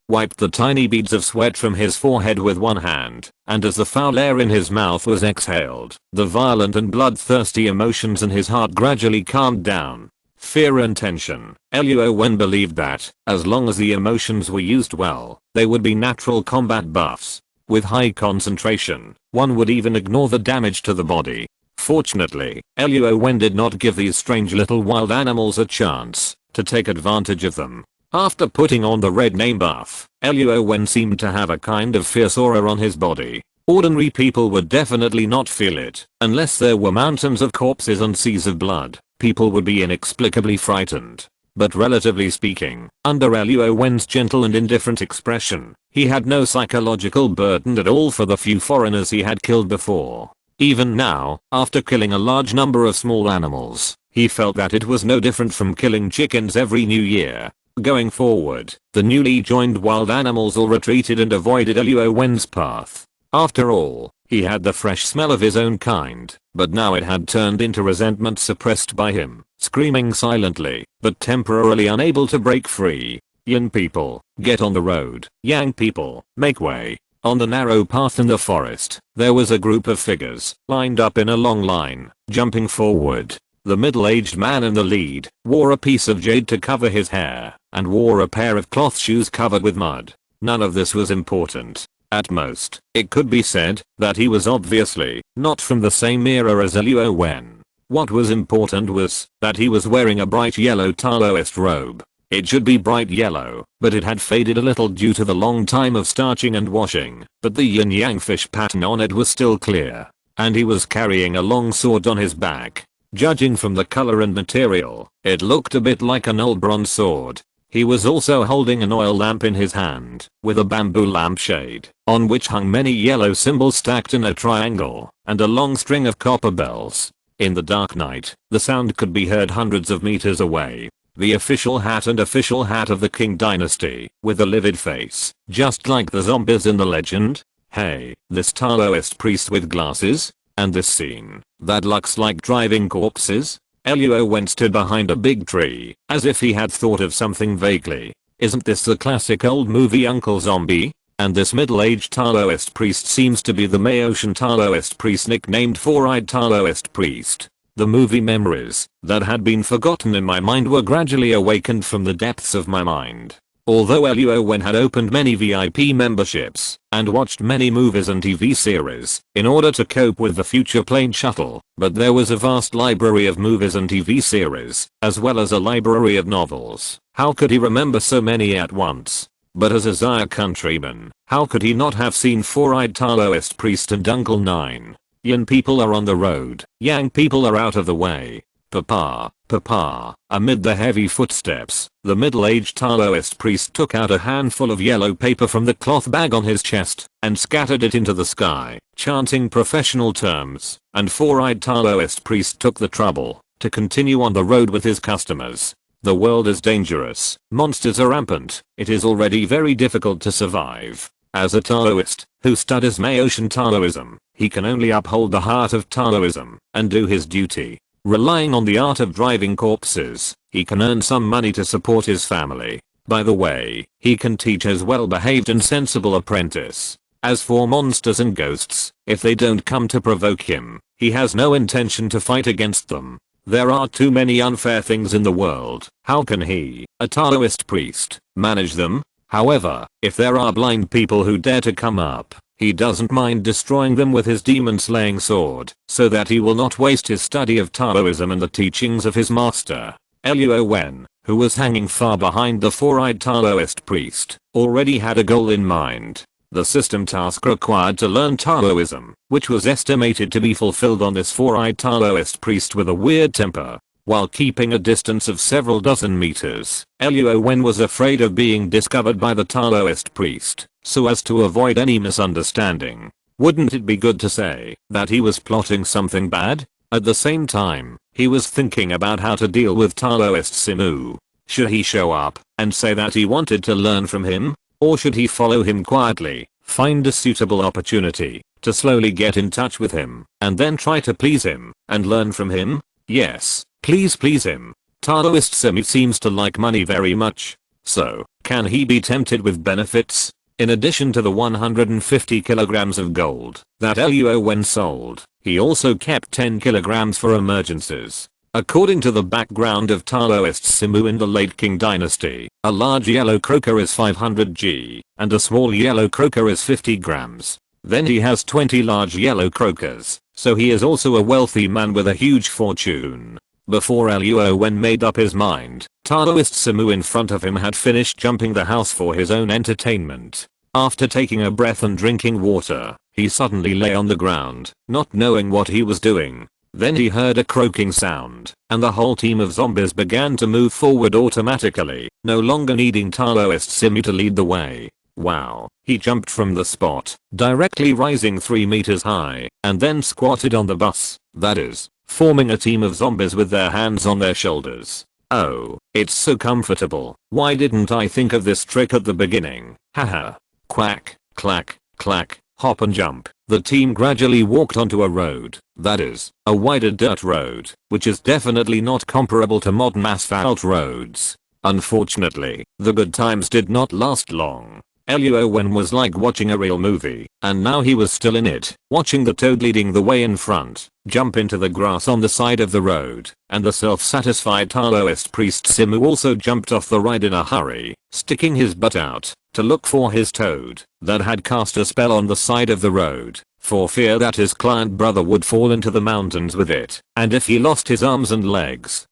S1: Wiped the tiny beads of sweat from his forehead with one hand, and as the foul air in his mouth was exhaled, the violent and bloodthirsty emotions in his heart gradually calmed down. Fear and tension. Luo Wen believed that, as long as the emotions were used well, they would be natural combat buffs. With high concentration, one would even ignore the damage to the body. Fortunately, Luo Wen did not give these strange little wild animals a chance to take advantage of them. After putting on the red name buff, Luo Wen seemed to have a kind of fierce aura on his body. Ordinary people would definitely not feel it, unless there were mountains of corpses and seas of blood. People would be inexplicably frightened. But relatively speaking, under Luo Wen's gentle and indifferent expression, he had no psychological burden at all for the few foreigners he had killed before. Even now, after killing a large number of small animals, he felt that it was no different from killing chickens every new year. Going forward, the newly joined wild animals all retreated and avoided Luo Wen's path. After all, he had the fresh smell of his own kind, but now it had turned into resentment suppressed by him, screaming silently, but temporarily unable to break free. Yin people, get on the road. Yang people, make way. On the narrow path in the forest, there was a group of figures, lined up in a long line, jumping forward. The middle-aged man in the lead, wore a piece of jade to cover his hair, and wore a pair of cloth shoes covered with mud. None of this was important. At most, it could be said that he was obviously not from the same era as Luo Wen. What was important was that he was wearing a bright yellow Taoist robe. It should be bright yellow, but it had faded a little due to the long time of starching and washing, but the yin-yang fish pattern on it was still clear. And he was carrying a long sword on his back. Judging from the color and material, it looked a bit like an old bronze sword. He was also holding an oil lamp in his hand, with a bamboo lampshade, on which hung many yellow symbols stacked in a triangle, and a long string of copper bells. In the dark night, the sound could be heard hundreds of meters away. The official hat of the Qing dynasty, with a livid face, just like the zombies in the legend. Hey, this Taoist priest with glasses? And this scene, that looks like driving corpses? Luo Wen stood behind a big tree, as if he had thought of something vaguely. Isn't this the classic old movie Uncle Zombie? And this middle-aged Taoist priest seems to be the Maotian Taoist priest nicknamed Four-Eyed Taoist Priest. The movie memories that had been forgotten in my mind were gradually awakened from the depths of my mind. Although Luo Wen had opened many VIP memberships and watched many movies and TV series in order to cope with the future plane shuttle, but there was a vast library of movies and TV series, as well as a library of novels. How could he remember so many at once? But as a Zaya countryman, how could he not have seen Four-Eyed Taoist Priest and Uncle Nine? Yin people are on the road, Yang people are out of the way. Papa, Papa. Amid the heavy footsteps, the middle-aged Taoist priest took out a handful of yellow paper from the cloth bag on his chest and scattered it into the sky, chanting professional terms, and Four-Eyed Taoist priest took the trouble to continue on the road with his customers. The world is dangerous, monsters are rampant, it is already very difficult to survive. As a Taoist who studies Maotian Taoism, he can only uphold the heart of Taoism and do his duty. Relying on the art of driving corpses, he can earn some money to support his family. By the way, he can teach his well-behaved and sensible apprentice. As for monsters and ghosts, if they don't come to provoke him, he has no intention to fight against them. There are too many unfair things in the world. How can he, a Taoist priest, manage them? However, if there are blind people who dare to come up, he doesn't mind destroying them with his demon-slaying sword, so that he will not waste his study of Taoism and the teachings of his master. Luo Wen, who was hanging far behind the Four-Eyed Taoist priest, already had a goal in mind. The system task required to learn Taoism, which was estimated to be fulfilled on this Four-Eyed Taoist priest with a weird temper. While keeping a distance of several dozen meters, Luo Wen was afraid of being discovered by the Taoist priest, so as to avoid any misunderstanding. Wouldn't it be good to say that he was plotting something bad? At the same time, he was thinking about how to deal with Taoist Simu. Should he show up and say that he wanted to learn from him? Or should he follow him quietly, find a suitable opportunity to slowly get in touch with him, and then try to please him and learn from him? Yes. Please him. Taoist Simu seems to like money very much. So, can he be tempted with benefits? In addition to the 150 kilograms of gold that Luo Wen sold, he also kept 10 kilograms for emergencies. According to the background of Taoist Simu in the late Qing dynasty, a large yellow croaker is 500 g, and a small yellow croaker is 50 grams. Then he has 20 large yellow croakers, so he is also a wealthy man with a huge fortune. Before Luo Wen made up his mind, Taoist Simu in front of him had finished jumping the house for his own entertainment. After taking a breath and drinking water, he suddenly lay on the ground, not knowing what he was doing. Then he heard a croaking sound, and the whole team of zombies began to move forward automatically, no longer needing Taoist Simu to lead the way. Wow, he jumped from the spot, directly rising 3 meters high, and then squatted on the bus, that is, forming a team of zombies with their hands on their shoulders. Oh, it's so comfortable. Why didn't I think of this trick at the beginning? Haha. Quack, clack, clack, hop and jump. The team gradually walked onto a road, that is, a wider dirt road, which is definitely not comparable to modern asphalt roads. Unfortunately, the good times did not last long. Luo Wen was like watching a real movie, and now he was still in it, watching the toad leading the way in front, jump into the grass on the side of the road, and the self-satisfied Taoist priest Simu also jumped off the ride in a hurry, sticking his butt out to look for his toad that had cast a spell on the side of the road, for fear that his client brother would fall into the mountains with it, and if he lost his arms and legs,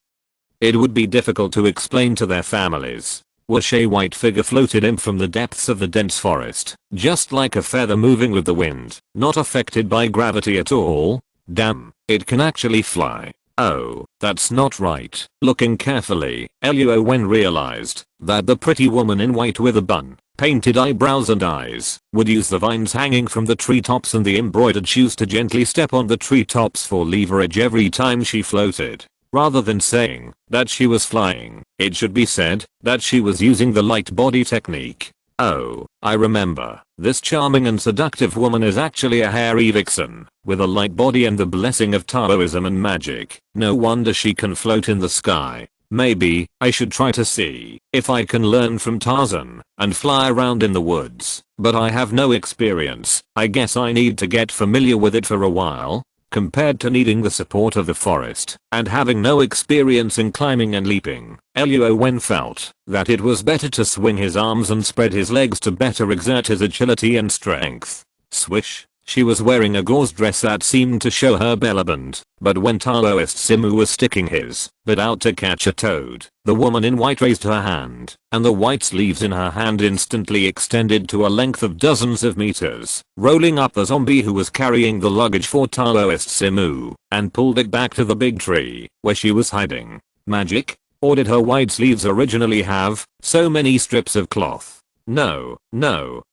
S1: it would be difficult to explain to their families. A white figure floated in from the depths of the dense forest, just like a feather moving with the wind, not affected by gravity at all. Damn, it can actually fly. Oh, that's not right. Looking carefully, Luo Wen realized that the pretty woman in white with a bun, painted eyebrows and eyes would use the vines hanging from the treetops and the embroidered shoes to gently step on the treetops for leverage every time she floated. Rather than saying that she was flying, it should be said that she was using the light body technique. Oh, I remember. This charming and seductive woman is actually a hairy vixen with a light body and the blessing of Taoism and magic. No wonder she can float in the sky. Maybe I should try to see if I can learn from Tarzan and fly around in the woods, but I have no experience. I guess I need to get familiar with it for a while. Compared to needing the support of the forest and having no experience in climbing and leaping, Luo Wen felt that it was better to swing his arms and spread his legs to better exert his agility and strength. Swish. She was wearing a gauze dress that seemed to show her bellaband, but when Taoist Simu was sticking his butt out to catch a toad, the woman in white raised her hand, and the white sleeves in her hand instantly extended to a length of dozens of meters, rolling up the zombie who was carrying the luggage for Taoist Simu, and pulled it back to the big tree, where she was hiding. Magic? Or did her white sleeves originally have so many strips of cloth? No.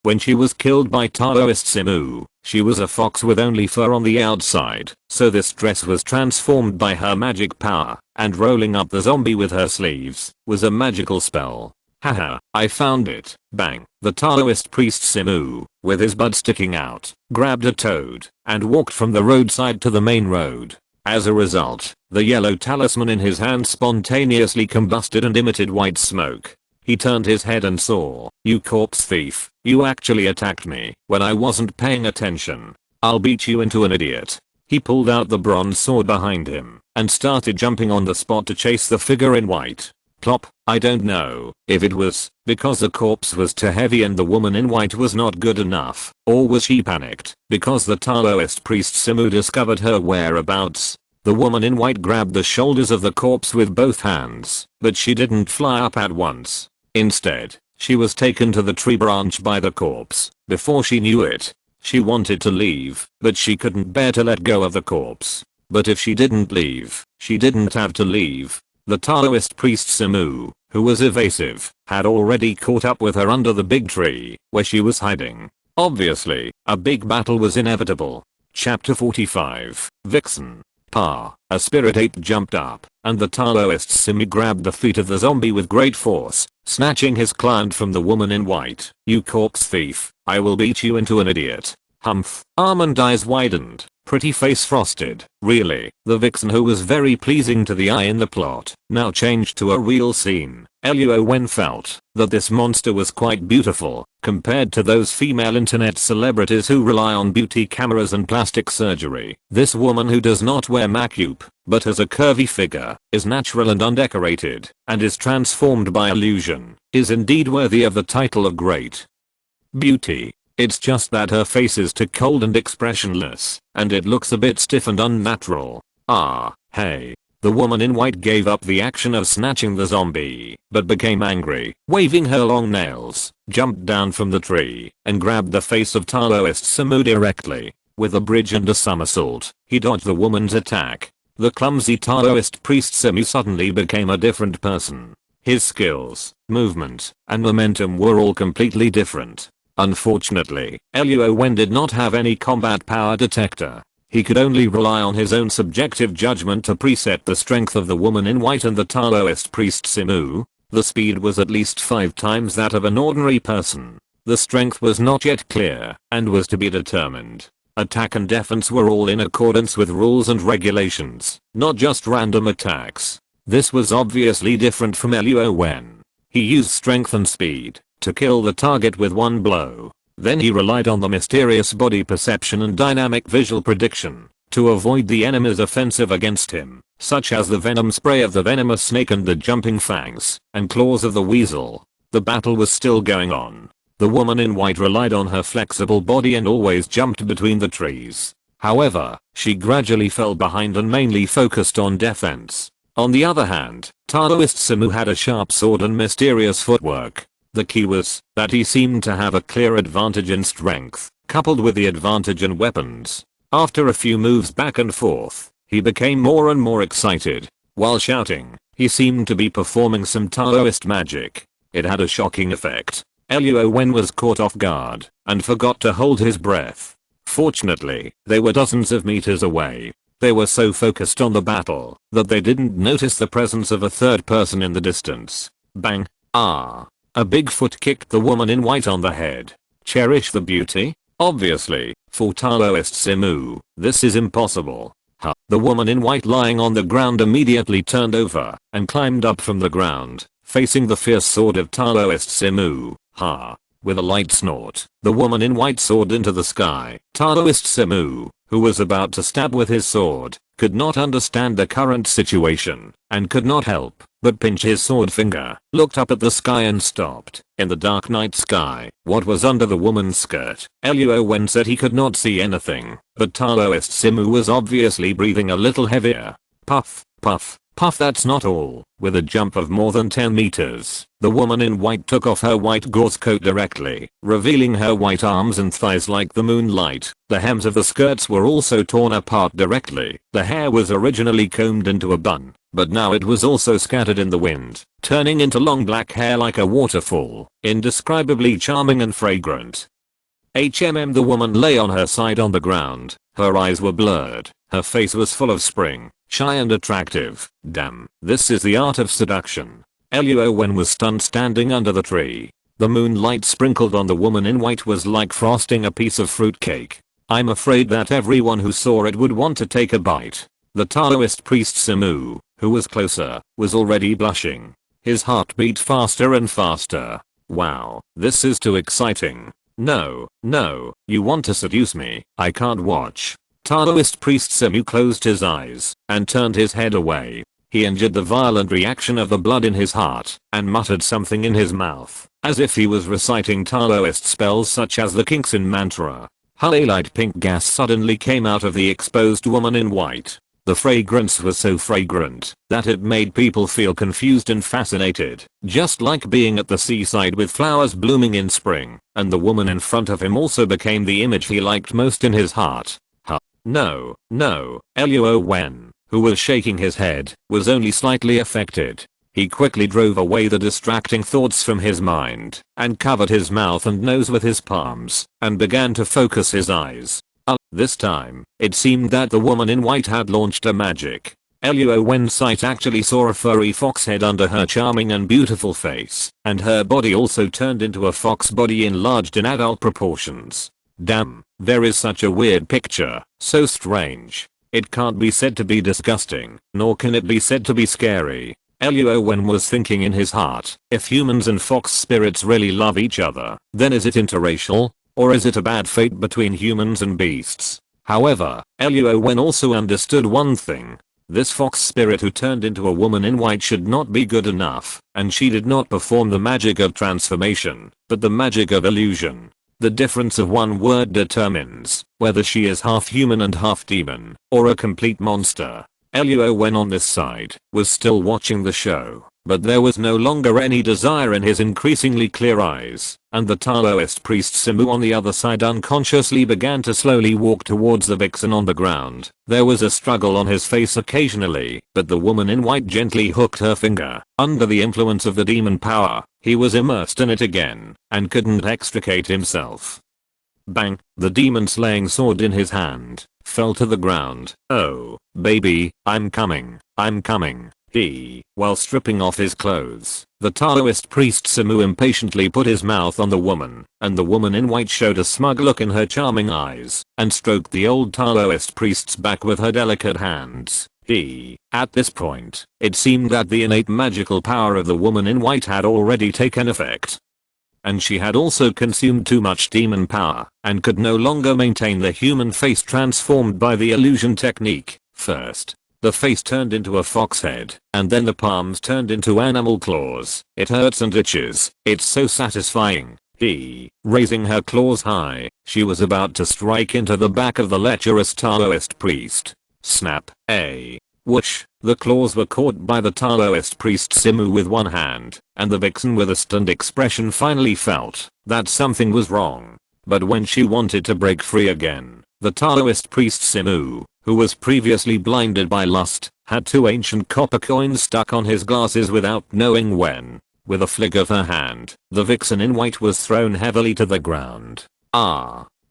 S1: When she was killed by Taoist Simu, she was a fox with only fur on the outside, so this dress was transformed by her magic power, and rolling up the zombie with her sleeves was a magical spell. Haha, I found it. Bang. The Taoist priest Simu, with his butt sticking out, grabbed a toad and walked from the roadside to the main road. As a result, the yellow talisman in his hand spontaneously combusted and emitted white smoke. He turned his head and saw, "You corpse thief, you actually attacked me when I wasn't paying attention. I'll beat you into an idiot." He pulled out the bronze sword behind him and started jumping on the spot to chase the figure in white. Plop. I don't know if it was because the corpse was too heavy and the woman in white was not good enough, or was she panicked because the Taoist priest Simu discovered her whereabouts. The woman in white grabbed the shoulders of the corpse with both hands, but she didn't fly up at once. Instead, she was taken to the tree branch by the corpse. Before she knew it, she wanted to leave, but she couldn't bear to let go of the corpse. But if she didn't leave, she didn't have to leave. The Taoist priest Simu, who was evasive, had already caught up with her under the big tree, where she was hiding. Obviously, a big battle was inevitable. Chapter 45, Vixen. A spirit ape jumped up, and the Taoist Simu grabbed the feet of the zombie with great force, snatching his client from the woman in white. "You corpse thief, I will beat you into an idiot." Humph. Almond eyes widened, pretty face frosted. Really, the vixen who was very pleasing to the eye in the plot, now changed to a real scene. Luo Wen felt that this monster was quite beautiful, compared to those female internet celebrities who rely on beauty cameras and plastic surgery. This woman who does not wear makeup, but has a curvy figure, is natural and undecorated, and is transformed by illusion, is indeed worthy of the title of great beauty. It's just that her face is too cold and expressionless, and it looks a bit stiff and unnatural. Hey. The woman in white gave up the action of snatching the zombie, but became angry, waving her long nails, jumped down from the tree, and grabbed the face of Taoist Simu directly. With a bridge and a somersault, he dodged the woman's attack. The clumsy Taoist priest Simu suddenly became a different person. His skills, movement, and momentum were all completely different. Unfortunately, Luo Wen did not have any combat power detector. He could only rely on his own subjective judgment to preset the strength of the woman in white and the Taoist priest Simu. The speed was at least 5 times that of an ordinary person. The strength was not yet clear, and was to be determined. Attack and defense were all in accordance with rules and regulations, not just random attacks. This was obviously different from Luo Wen. He used strength and speed to kill the target with one blow. Then he relied on the mysterious body perception and dynamic visual prediction to avoid the enemy's offensive against him, such as the venom spray of the venomous snake and the jumping fangs and claws of the weasel. The battle was still going on. The woman in white relied on her flexible body and always jumped between the trees. However, she gradually fell behind and mainly focused on defense. On the other hand, Taoist Simu had a sharp sword and mysterious footwork. The key was that he seemed to have a clear advantage in strength, coupled with the advantage in weapons. After a few moves back and forth, he became more and more excited. While shouting, he seemed to be performing some Taoist magic. It had a shocking effect. Luo Wen was caught off guard and forgot to hold his breath. Fortunately, they were dozens of meters away. They were so focused on the battle that they didn't notice the presence of a third person in the distance. Bang! Ah! A big foot kicked the woman in white on the head. Cherish the beauty? Obviously, for Taoist Simu, this is impossible. Ha! The woman in white lying on the ground immediately turned over and climbed up from the ground, facing the fierce sword of Taoist Simu. Ha! With a light snort, the woman in white soared into the sky. Taoist Simu, who was about to stab with his sword, could not understand the current situation and could not help but pinch his sword finger, looked up at the sky and stopped. In the dark night sky, what was under the woman's skirt? Luo Wen said he could not see anything, but Taoist Simu was obviously breathing a little heavier. Puff, puff, puff. That's not all. With a jump of more than 10 meters, the woman in white took off her white gauze coat directly, revealing her white arms and thighs like the moonlight. The hems of the skirts were also torn apart directly. The hair was originally combed into a bun, but now it was also scattered in the wind, turning into long black hair like a waterfall, indescribably charming and fragrant. The woman lay on her side on the ground. Her eyes were blurred. Her face was full of spring, shy and attractive. Damn, this is the art of seduction. Luo Wen was stunned standing under the tree. The moonlight sprinkled on the woman in white was like frosting a piece of fruitcake. I'm afraid that everyone who saw it would want to take a bite. The Taoist priest Simu, who was closer, was already blushing. His heart beat faster and faster. Wow, this is too exciting. No, no, you want to seduce me? I can't watch. Taoist priest Simu closed his eyes and turned his head away. He endured the violent reaction of the blood in his heart and muttered something in his mouth, as if he was reciting Taoist spells such as the Kingsin mantra. A light pink gas suddenly came out of the exposed woman in white. The fragrance was so fragrant that it made people feel confused and fascinated, just like being at the seaside with flowers blooming in spring, and the woman in front of him also became the image he liked most in his heart. No, no, Luo Wen, who was shaking his head, was only slightly affected. He quickly drove away the distracting thoughts from his mind, and covered his mouth and nose with his palms, and began to focus his eyes. This time, it seemed that the woman in white had launched a magic. Luo Wen's sight actually saw a furry fox head under her charming and beautiful face, and her body also turned into a fox body enlarged in adult proportions. Damn, there is such a weird picture, so strange. It can't be said to be disgusting, nor can it be said to be scary. Luo Wen was thinking in his heart, if humans and fox spirits really love each other, then is it interracial? Or is it a bad fate between humans and beasts? However, Luo Wen also understood one thing. This fox spirit who turned into a woman in white should not be good enough, and she did not perform the magic of transformation, but the magic of illusion. The difference of one word determines whether she is half human and half demon, or a complete monster. Luo Wen on this side was still watching the show, but there was no longer any desire in his increasingly clear eyes, and the Taoist priest Simu on the other side unconsciously began to slowly walk towards the vixen on the ground. There was a struggle on his face occasionally, but the woman in white gently hooked her finger. Under the influence of the demon power, he was immersed in it again, and couldn't extricate himself. Bang! The demon slaying sword in his hand fell to the ground. Oh, baby, I'm coming, I'm coming. While stripping off his clothes, the Taoist priest Simu impatiently put his mouth on the woman, and the woman in white showed a smug look in her charming eyes, and stroked the old Taoist priest's back with her delicate hands. At this point, it seemed that the innate magical power of the woman in white had already taken effect. And she had also consumed too much demon power and could no longer maintain the human face transformed by the illusion technique. First, the face turned into a fox head, and then the palms turned into animal claws. It hurts and itches. It's so satisfying. Raising her claws high, she was about to strike into the back of the lecherous Taoist priest. Snap. Whoosh. The claws were caught by the Taoist priest Simu with one hand, and the vixen with a stunned expression finally felt that something was wrong. But when she wanted to break free again, the Taoist priest Simu, who was previously blinded by lust, had 2 ancient copper coins stuck on his glasses without knowing when. With a flick of her hand, the vixen in white was thrown heavily to the ground.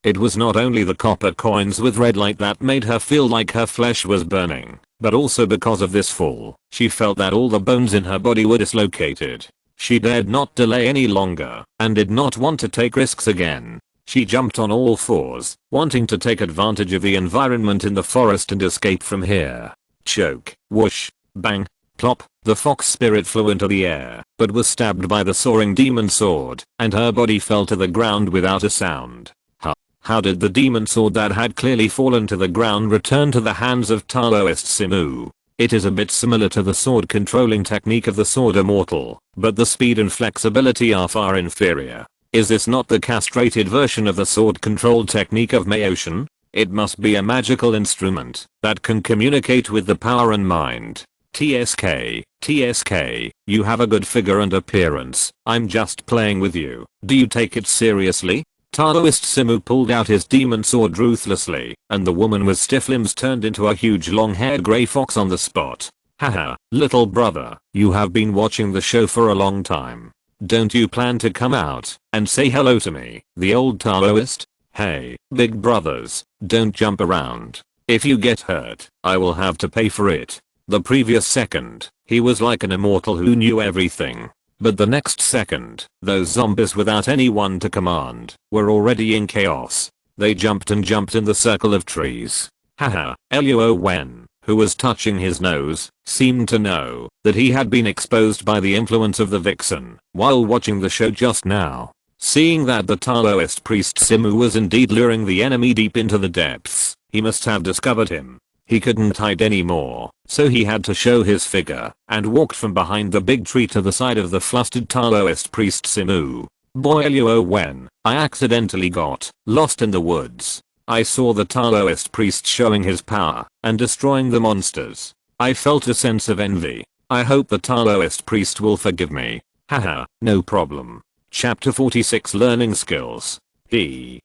S1: It was not only the copper coins with red light that made her feel like her flesh was burning, but also because of this fall, she felt that all the bones in her body were dislocated. She dared not delay any longer, and did not want to take risks again. She jumped on all fours, wanting to take advantage of the environment in the forest and escape from here. Choke, whoosh, bang, plop, the fox spirit flew into the air, but was stabbed by the soaring demon sword, and her body fell to the ground without a sound. How did the demon sword that had clearly fallen to the ground return to the hands of Taoist Simu? It is a bit similar to the sword controlling technique of the sword immortal, but the speed and flexibility are far inferior. Is this not the castrated version of the sword control technique of Maotian? It must be a magical instrument that can communicate with the power and mind. TSK, you have a good figure and appearance. I'm just playing with you. Do you take it seriously? Taoist Simu pulled out his demon sword ruthlessly, and the woman with stiff limbs turned into a huge long-haired grey fox on the spot. Haha, little brother, you have been watching the show for a long time. Don't you plan to come out and say hello to me, the old Taoist? Hey, big brothers, don't jump around. If you get hurt, I will have to pay for it. The previous second, he was like an immortal who knew everything. But the next second, those zombies without anyone to command were already in chaos. They jumped and jumped in the circle of trees. Haha, Luo Wen, who was touching his nose, seemed to know that he had been exposed by the influence of the vixen while watching the show just now. Seeing that the Taoist priest Simu was indeed luring the enemy deep into the depths, he must have discovered him. He couldn't hide anymore, so he had to show his figure, and walked from behind the big tree to the side of the flustered Taoist priest Simu. Boy Luo Wen, I accidentally got lost in the woods. I saw the Taoist priest showing his power and destroying the monsters. I felt a sense of envy. I hope the Taoist priest will forgive me. Haha, no problem. Chapter 46 Learning Skills.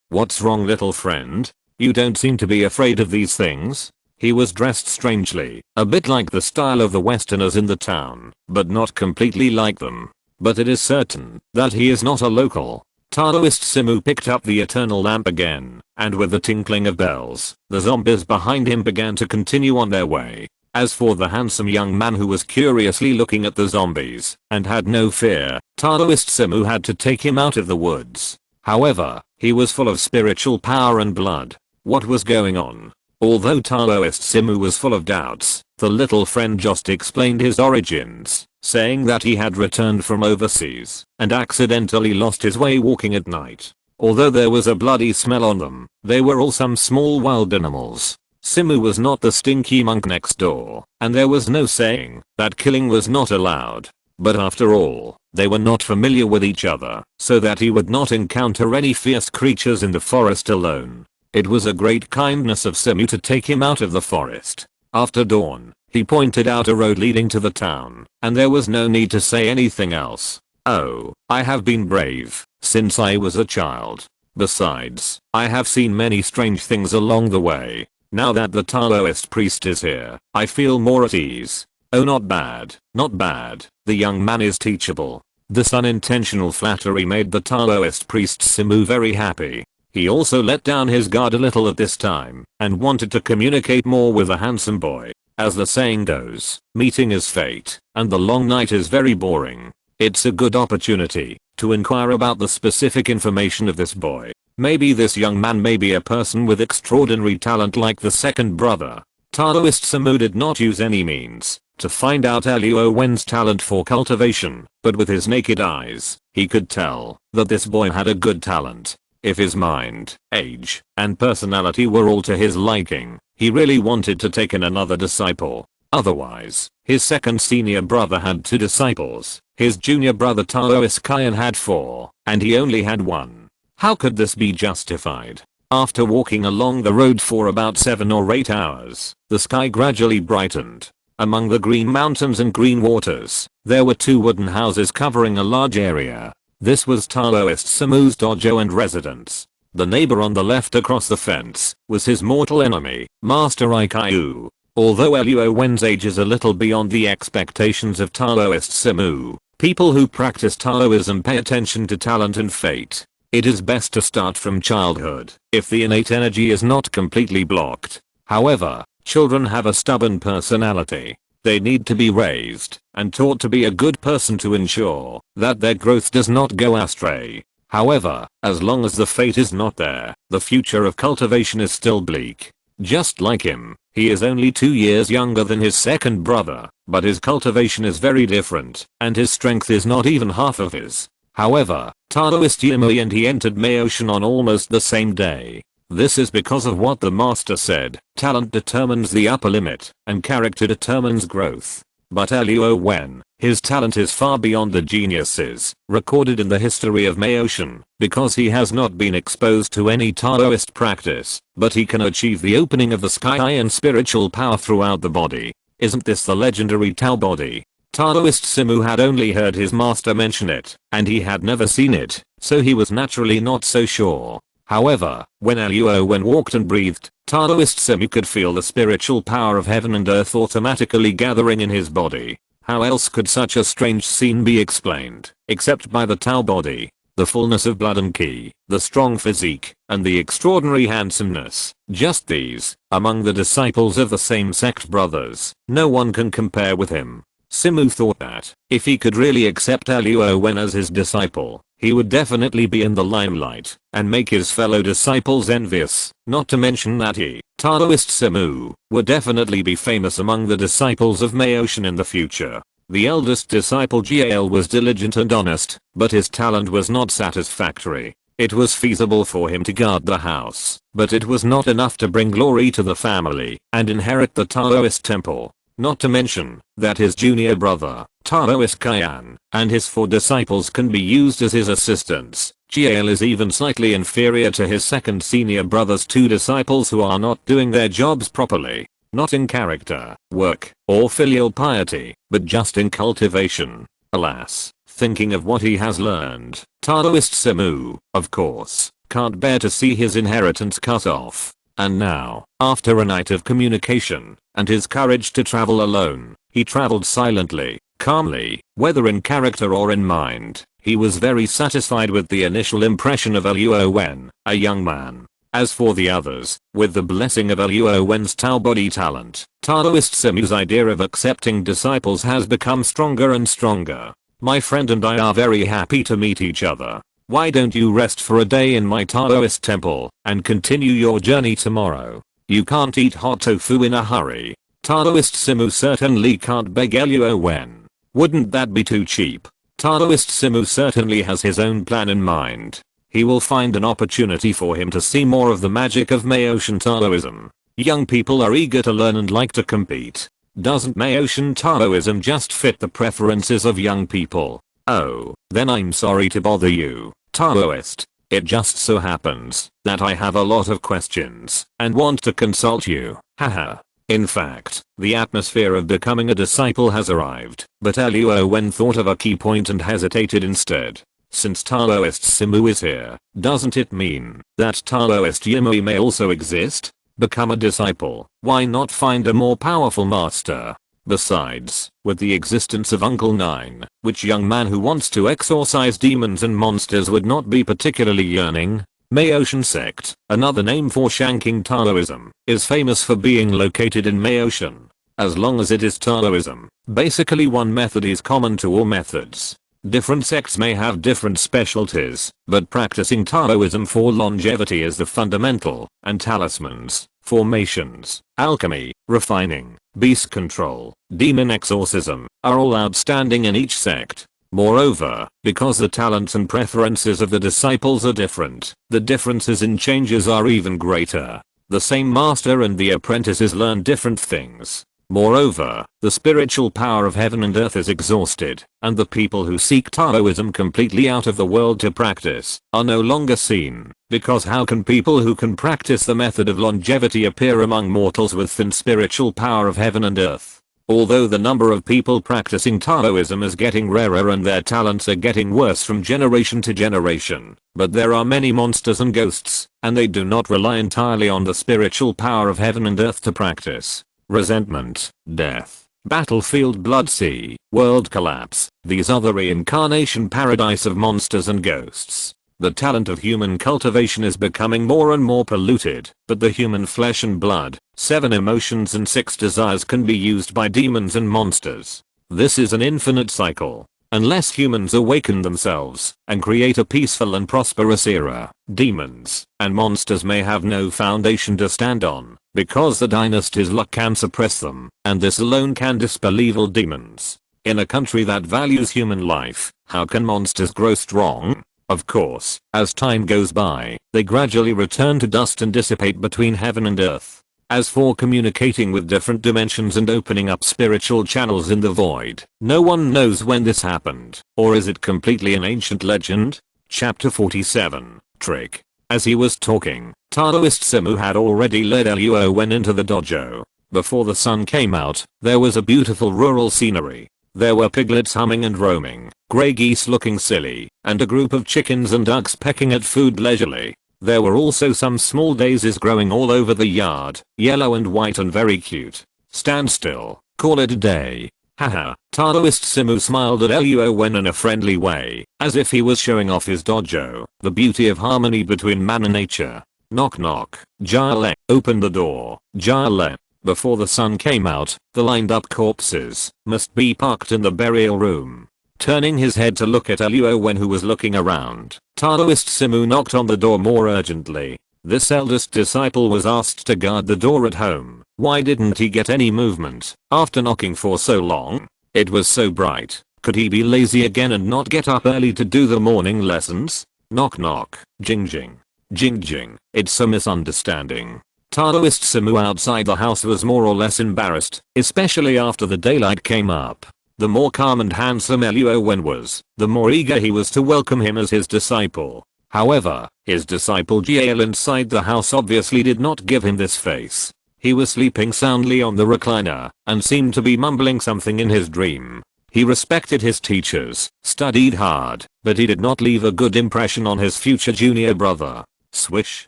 S1: What's wrong, little friend? You don't seem to be afraid of these things. He was dressed strangely, a bit like the style of the Westerners in the town, but not completely like them. But it is certain that he is not a local. Taoist Simu picked up the eternal lamp again, and with the tinkling of bells, the zombies behind him began to continue on their way. As for the handsome young man who was curiously looking at the zombies and had no fear, Taoist Simu had to take him out of the woods. However, he was full of spiritual power and blood. What was going on? Although Taoist Simu was full of doubts, the little friend just explained his origins, saying that he had returned from overseas and accidentally lost his way walking at night. Although there was a bloody smell on them, they were all some small wild animals. Simu was not the stinky monk next door, and there was no saying that killing was not allowed. But after all, they were not familiar with each other, so that he would not encounter any fierce creatures in the forest alone. It was a great kindness of Simu to take him out of the forest. After dawn, he pointed out a road leading to the town, and there was no need to say anything else. Oh, I have been brave since I was a child. Besides, I have seen many strange things along the way. Now that the Taoist priest is here, I feel more at ease. Oh, not bad, not bad. The young man is teachable. This unintentional flattery made the Taoist priest Simu very happy. He also let down his guard a little at this time and wanted to communicate more with the handsome boy. As the saying goes, meeting is fate, and the long night is very boring. It's a good opportunity to inquire about the specific information of this boy. Maybe this young man may be a person with extraordinary talent like the second brother. Taoist Simu did not use any means to find out Luo Wen's talent for cultivation, but with his naked eyes, he could tell that this boy had a good talent. If his mind, age, and personality were all to his liking, he really wanted to take in another disciple. Otherwise, his second senior brother had 2 disciples, his junior brother Taoist Kyan had 4, and he only had 1. How could this be justified? After walking along the road for about 7 or 8 hours, the sky gradually brightened. Among the green mountains and green waters, there were 2 wooden houses covering a large area. This was Taoist Simu's dojo and residence. The neighbor on the left across the fence was his mortal enemy, Master Ikyu. Although Luo Wen's age is a little beyond the expectations of Taoist Simu, people who practice Taoism pay attention to talent and fate. It is best to start from childhood, if the innate energy is not completely blocked. However, children have a stubborn personality. They need to be raised and taught to be a good person to ensure that their growth does not go astray. However, as long as the fate is not there, the future of cultivation is still bleak. Just like him, he is only 2 years younger than his second brother, but his cultivation is very different, and his strength is not even half of his. However, Taoist Yimui and he entered Maotian on almost the same day. This is because of what the master said, talent determines the upper limit, and character determines growth. But Luo Wen, his talent is far beyond the geniuses recorded in the history of Maotian, because he has not been exposed to any Taoist practice, but he can achieve the opening of the sky and spiritual power throughout the body. Isn't this the legendary Tao body? Taoist Simu had only heard his master mention it, and he had never seen it, so he was naturally not so sure. However, when Luo Wen walked and breathed, Taoist Simu could feel the spiritual power of heaven and earth automatically gathering in his body. How else could such a strange scene be explained, except by the Tao body, the fullness of blood and ki, the strong physique, and the extraordinary handsomeness? Just these, among the disciples of the same sect brothers, no one can compare with him. Simu thought that, if he could really accept Luo Wen as his disciple, he would definitely be in the limelight, and make his fellow disciples envious, not to mention that he, Taoist Simu, would definitely be famous among the disciples of Maotian in the future. The eldest disciple Gal was diligent and honest, but his talent was not satisfactory. It was feasible for him to guard the house, but it was not enough to bring glory to the family and inherit the Taoist temple. Not to mention that his junior brother, Taoist Kyan, and his 4 disciples can be used as his assistants. Gal is even slightly inferior to his second senior brother's 2 disciples who are not doing their jobs properly. Not in character, work, or filial piety, but just in cultivation. Alas, thinking of what he has learned, Taoist Simu, of course, can't bear to see his inheritance cut off. And now, after a night of communication, and his courage to travel alone, he traveled silently, calmly, whether in character or in mind. He was very satisfied with the initial impression of Luo Wen, a young man. As for the others, with the blessing of Luo Wen's Tao body talent, Taoist Simu's idea of accepting disciples has become stronger and stronger. My friend and I are very happy to meet each other. Why don't you rest for a day in my Taoist temple, and continue your journey tomorrow? You can't eat hot tofu in a hurry. Taoist Simu certainly can't beg Luo Wen. Wouldn't that be too cheap? Taoist Simu certainly has his own plan in mind. He will find an opportunity for him to see more of the magic of Maotian Taoism. Young people are eager to learn and like to compete. Doesn't Maotian Taoism just fit the preferences of young people? Oh, then I'm sorry to bother you, Taoist. It just so happens that I have a lot of questions and want to consult you. Haha. In fact, the atmosphere of becoming a disciple has arrived, but Luo Wen thought of a key point and hesitated instead. Since Taoist Simu is here, doesn't it mean that Taoist Yimui may also exist? Become a disciple, why not find a more powerful master? Besides, with the existence of Uncle Nine, which young man who wants to exorcise demons and monsters would not be particularly yearning? Maotian sect, another name for shanking Taoism, is famous for being located in Maotian. As long as it is Taoism, basically one method is common to all methods. Different sects may have different specialties, but practicing Taoism for longevity is the fundamental, and talismans, formations, alchemy, refining, beast control, demon exorcism, are all outstanding in each sect. Moreover, because the talents and preferences of the disciples are different, the differences in changes are even greater. The same master and the apprentices learn different things. Moreover, the spiritual power of heaven and earth is exhausted, and the people who seek Taoism completely out of the world to practice are no longer seen, because how can people who can practice the method of longevity appear among mortals with thin spiritual power of heaven and earth? Although the number of people practicing Taoism is getting rarer and their talents are getting worse from generation to generation, but there are many monsters and ghosts, and they do not rely entirely on the spiritual power of heaven and earth to practice. Resentment, death, battlefield blood sea, world collapse, these are the reincarnation paradise of monsters and ghosts. The talent of human cultivation is becoming more and more polluted, but the human flesh and blood, 7 emotions and 6 desires can be used by demons and monsters. This is an infinite cycle. Unless humans awaken themselves and create a peaceful and prosperous era, demons and monsters may have no foundation to stand on, because the dynasty's luck can suppress them, and this alone can dispel evil demons. In a country that values human life, how can monsters grow strong? Of course, as time goes by, they gradually return to dust and dissipate between heaven and earth. As for communicating with different dimensions and opening up spiritual channels in the void, no one knows when this happened, or is it completely an ancient legend? Chapter 47, Trick. As he was talking, Taoist Simu had already led Luo Wen into the dojo. Before the sun came out, there was a beautiful rural scenery. There were piglets humming and roaming, grey geese looking silly, and a group of chickens and ducks pecking at food leisurely. There were also some small daisies growing all over the yard, yellow and white and very cute. Stand still, call it a day. Haha, Taoist Simu smiled at Luo Wen in a friendly way, as if he was showing off his dojo, the beauty of harmony between man and nature. Knock knock, Jale, open the door, Jale. Before the sun came out, the lined up corpses must be parked in the burial room. Turning his head to look at Luo Wen, who was looking around, Taoist Simu knocked on the door more urgently. This eldest disciple was asked to guard the door at home. Why didn't he get any movement after knocking for so long? It was so bright. Could he be lazy again and not get up early to do the morning lessons? Knock knock, jing jing. Jing jing, it's a misunderstanding. Taoist Simu outside the house was more or less embarrassed, especially after the daylight came up. The more calm and handsome Luo Wen was, the more eager he was to welcome him as his disciple. However, his disciple Jiale inside the house obviously did not give him this face. He was sleeping soundly on the recliner, and seemed to be mumbling something in his dream. He respected his teachers, studied hard, but he did not leave a good impression on his future junior brother. Swish,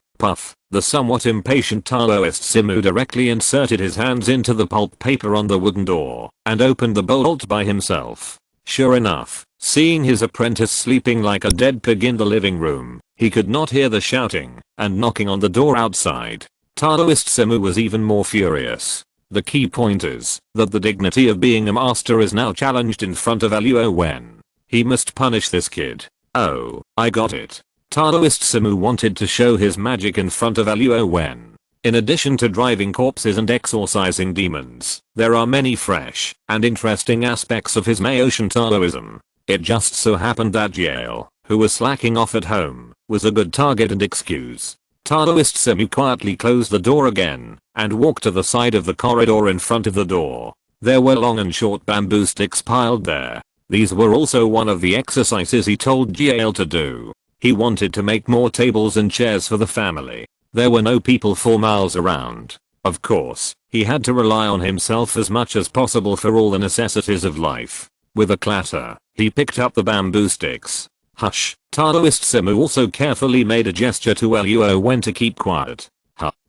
S1: puff, the somewhat impatient Taoist Simu directly inserted his hands into the pulp paper on the wooden door, and opened the bolt by himself. Sure enough, seeing his apprentice sleeping like a dead pig in the living room, he could not hear the shouting and knocking on the door outside. Taoist Simu was even more furious. The key point is that the dignity of being a master is now challenged in front of Luo Wen. He must punish this kid. Oh, I got it. Taoist Simu wanted to show his magic in front of Luo Wen. In addition to driving corpses and exorcising demons, there are many fresh and interesting aspects of his Maotian Taoism. It just so happened that Jiale, who was slacking off at home, was a good target and excuse. Taoist Simu quietly closed the door again and walked to the side of the corridor in front of the door. There were long and short bamboo sticks piled there. These were also one of the exercises he told Jiale to do. He wanted to make more tables and chairs for the family. There were no people for miles around. Of course, he had to rely on himself as much as possible for all the necessities of life. With a clatter, he picked up the bamboo sticks. Hush, Taoist Simu also carefully made a gesture to Luo Wen to keep quiet.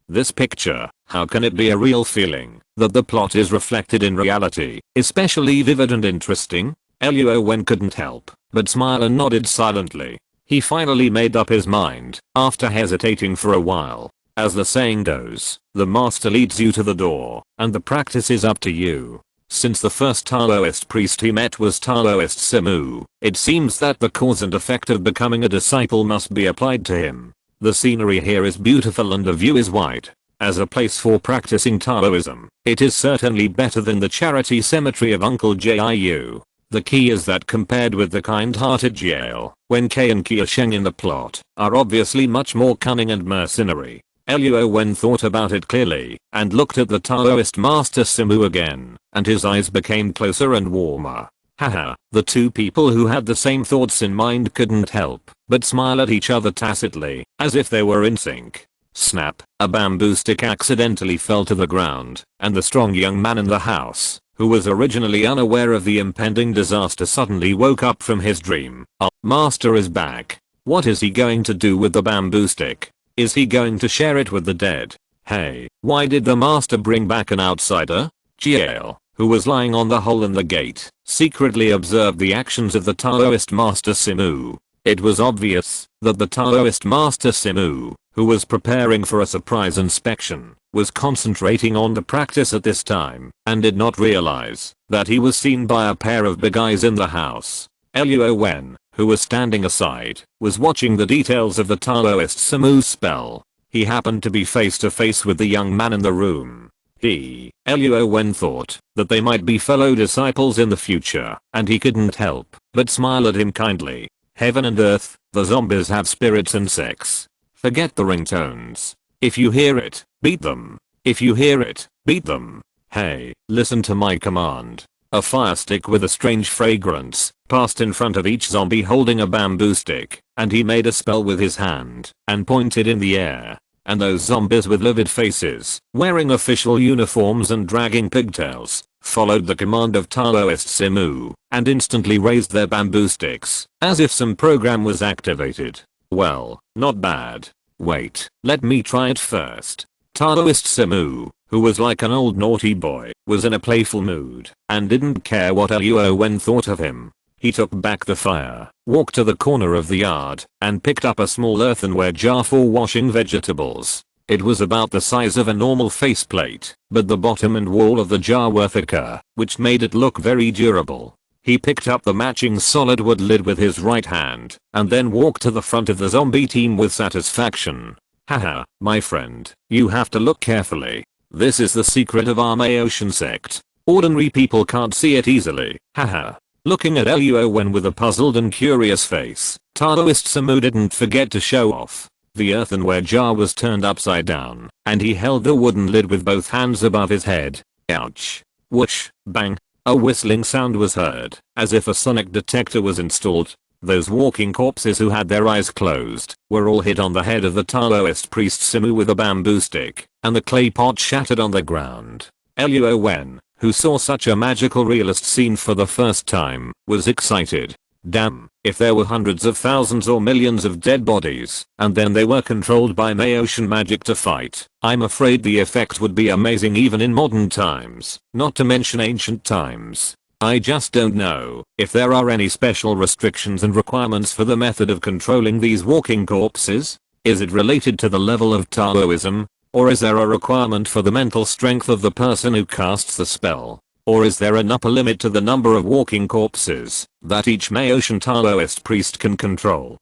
S1: This picture, how can it be a real feeling that the plot is reflected in reality, especially vivid and interesting? Luo Wen couldn't help but smile and nodded silently. He finally made up his mind, after hesitating for a while. As the saying goes, the master leads you to the door, and the practice is up to you. Since the first Taoist priest he met was Taoist Simu, it seems that the cause and effect of becoming a disciple must be applied to him. The scenery here is beautiful and the view is wide. As a place for practicing Taoism, it is certainly better than the charity cemetery of Uncle Jiu. The key is that compared with the kind-hearted Jiao, Wen Kai and Kia Sheng in the plot are obviously much more cunning and mercenary. Luo Wen thought about it clearly and looked at the Taoist master Simu again, and his eyes became closer and warmer. Haha, the two people who had the same thoughts in mind couldn't help but smile at each other tacitly, as if they were in sync. Snap, a bamboo stick accidentally fell to the ground, and the strong young man in the house, who was originally unaware of the impending disaster, suddenly woke up from his dream. Our master is back. What is he going to do with the bamboo stick? Is he going to share it with the dead? Hey, why did the master bring back an outsider? Jiao, who was lying on the hole in the gate, secretly observed the actions of the Taoist master Simu. It was obvious that the Taoist master Simu, who was preparing for a surprise inspection, was concentrating on the practice at this time and did not realize that he was seen by a pair of big eyes in the house. Luo Wen, who was standing aside, was watching the details of the Taoist Simu's spell. He happened to be face to face with the young man in the room. Luo Wen thought that they might be fellow disciples in the future, and he couldn't help but smile at him kindly. Heaven and earth, the zombies have spirits and sex. Forget the ringtones. If you hear it, beat them. If you hear it, beat them. Hey, listen to my command. A fire stick with a strange fragrance passed in front of each zombie holding a bamboo stick, and he made a spell with his hand and pointed in the air. And those zombies with livid faces, wearing official uniforms and dragging pigtails, followed the command of Taoist Simu and instantly raised their bamboo sticks, as if some program was activated. Well, not bad. Wait, let me try it first. Taoist Simu, who was like an old naughty boy, was in a playful mood and didn't care what Luo Wen thought of him. He took back the fire, walked to the corner of the yard, and picked up a small earthenware jar for washing vegetables. It was about the size of a normal faceplate, but the bottom and wall of the jar were thicker, which made it look very durable. He picked up the matching solid wood lid with his right hand, and then walked to the front of the zombie team with satisfaction. Haha, my friend, you have to look carefully. This is the secret of our Maotian sect. Ordinary people can't see it easily. Haha. Looking at Luo Wen with a puzzled and curious face, Taoist Simu didn't forget to show off. The earthenware jar was turned upside down, and he held the wooden lid with both hands above his head. Ouch. Whoosh, bang. A whistling sound was heard, as if a sonic detector was installed. Those walking corpses who had their eyes closed were all hit on the head of the Taoist priest Simu with a bamboo stick, and the clay pot shattered on the ground. Luo Wen, who saw such a magical realist scene for the first time, was excited. Damn, if there were hundreds of thousands or millions of dead bodies, and then they were controlled by Maotian magic to fight, I'm afraid the effect would be amazing even in modern times, not to mention ancient times. I just don't know if there are any special restrictions and requirements for the method of controlling these walking corpses. Is it related to the level of Taoism? Or is there a requirement for the mental strength of the person who casts the spell? Or is there an upper limit to the number of walking corpses that each Maotian Taoist priest can control?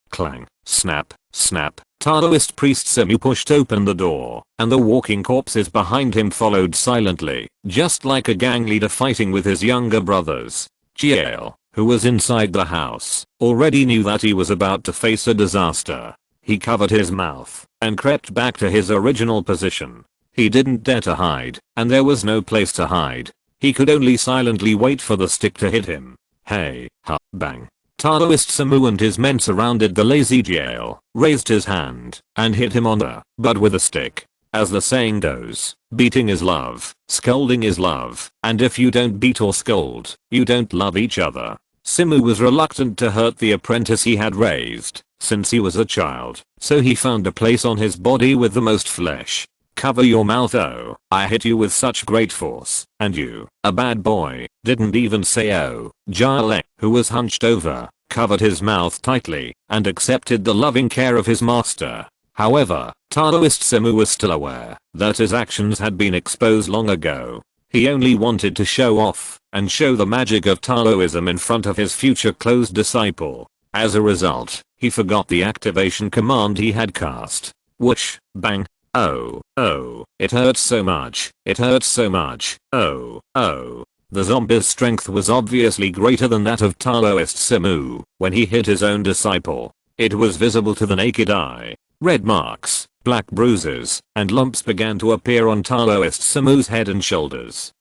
S1: Clang, snap, snap. Taoist priest Simu pushed open the door, and the walking corpses behind him followed silently, just like a gang leader fighting with his younger brothers. Jiao, who was inside the house, already knew that he was about to face a disaster. He covered his mouth and crept back to his original position. He didn't dare to hide, and there was no place to hide. He could only silently wait for the stick to hit him. Hey, ha, bang. Taoist Simu and his men surrounded the lazy Jiao, raised his hand, and hit him on the butt with a stick. As the saying goes, beating is love, scolding is love, and if you don't beat or scold, you don't love each other. Simu was reluctant to hurt the apprentice he had raised, since he was a child, so he found a place on his body with the most flesh. Cover your mouth, oh, I hit you with such great force, and you, a bad boy, didn't even say oh. Jiao, who was hunched over, covered his mouth tightly, and accepted the loving care of his master. However, Taoist Simu was still aware that his actions had been exposed long ago. He only wanted to show off, and show the magic of Taoism in front of his future close disciple. As a result, he forgot the activation command he had cast. Whoosh, bang. Oh, it hurts so much. It hurts so much. Oh. The zombie's strength was obviously greater than that of Taoist Simu when he hit his own disciple. It was visible to the naked eye. Red marks, black bruises, and lumps began to appear on Taoist Simu's head and shoulders.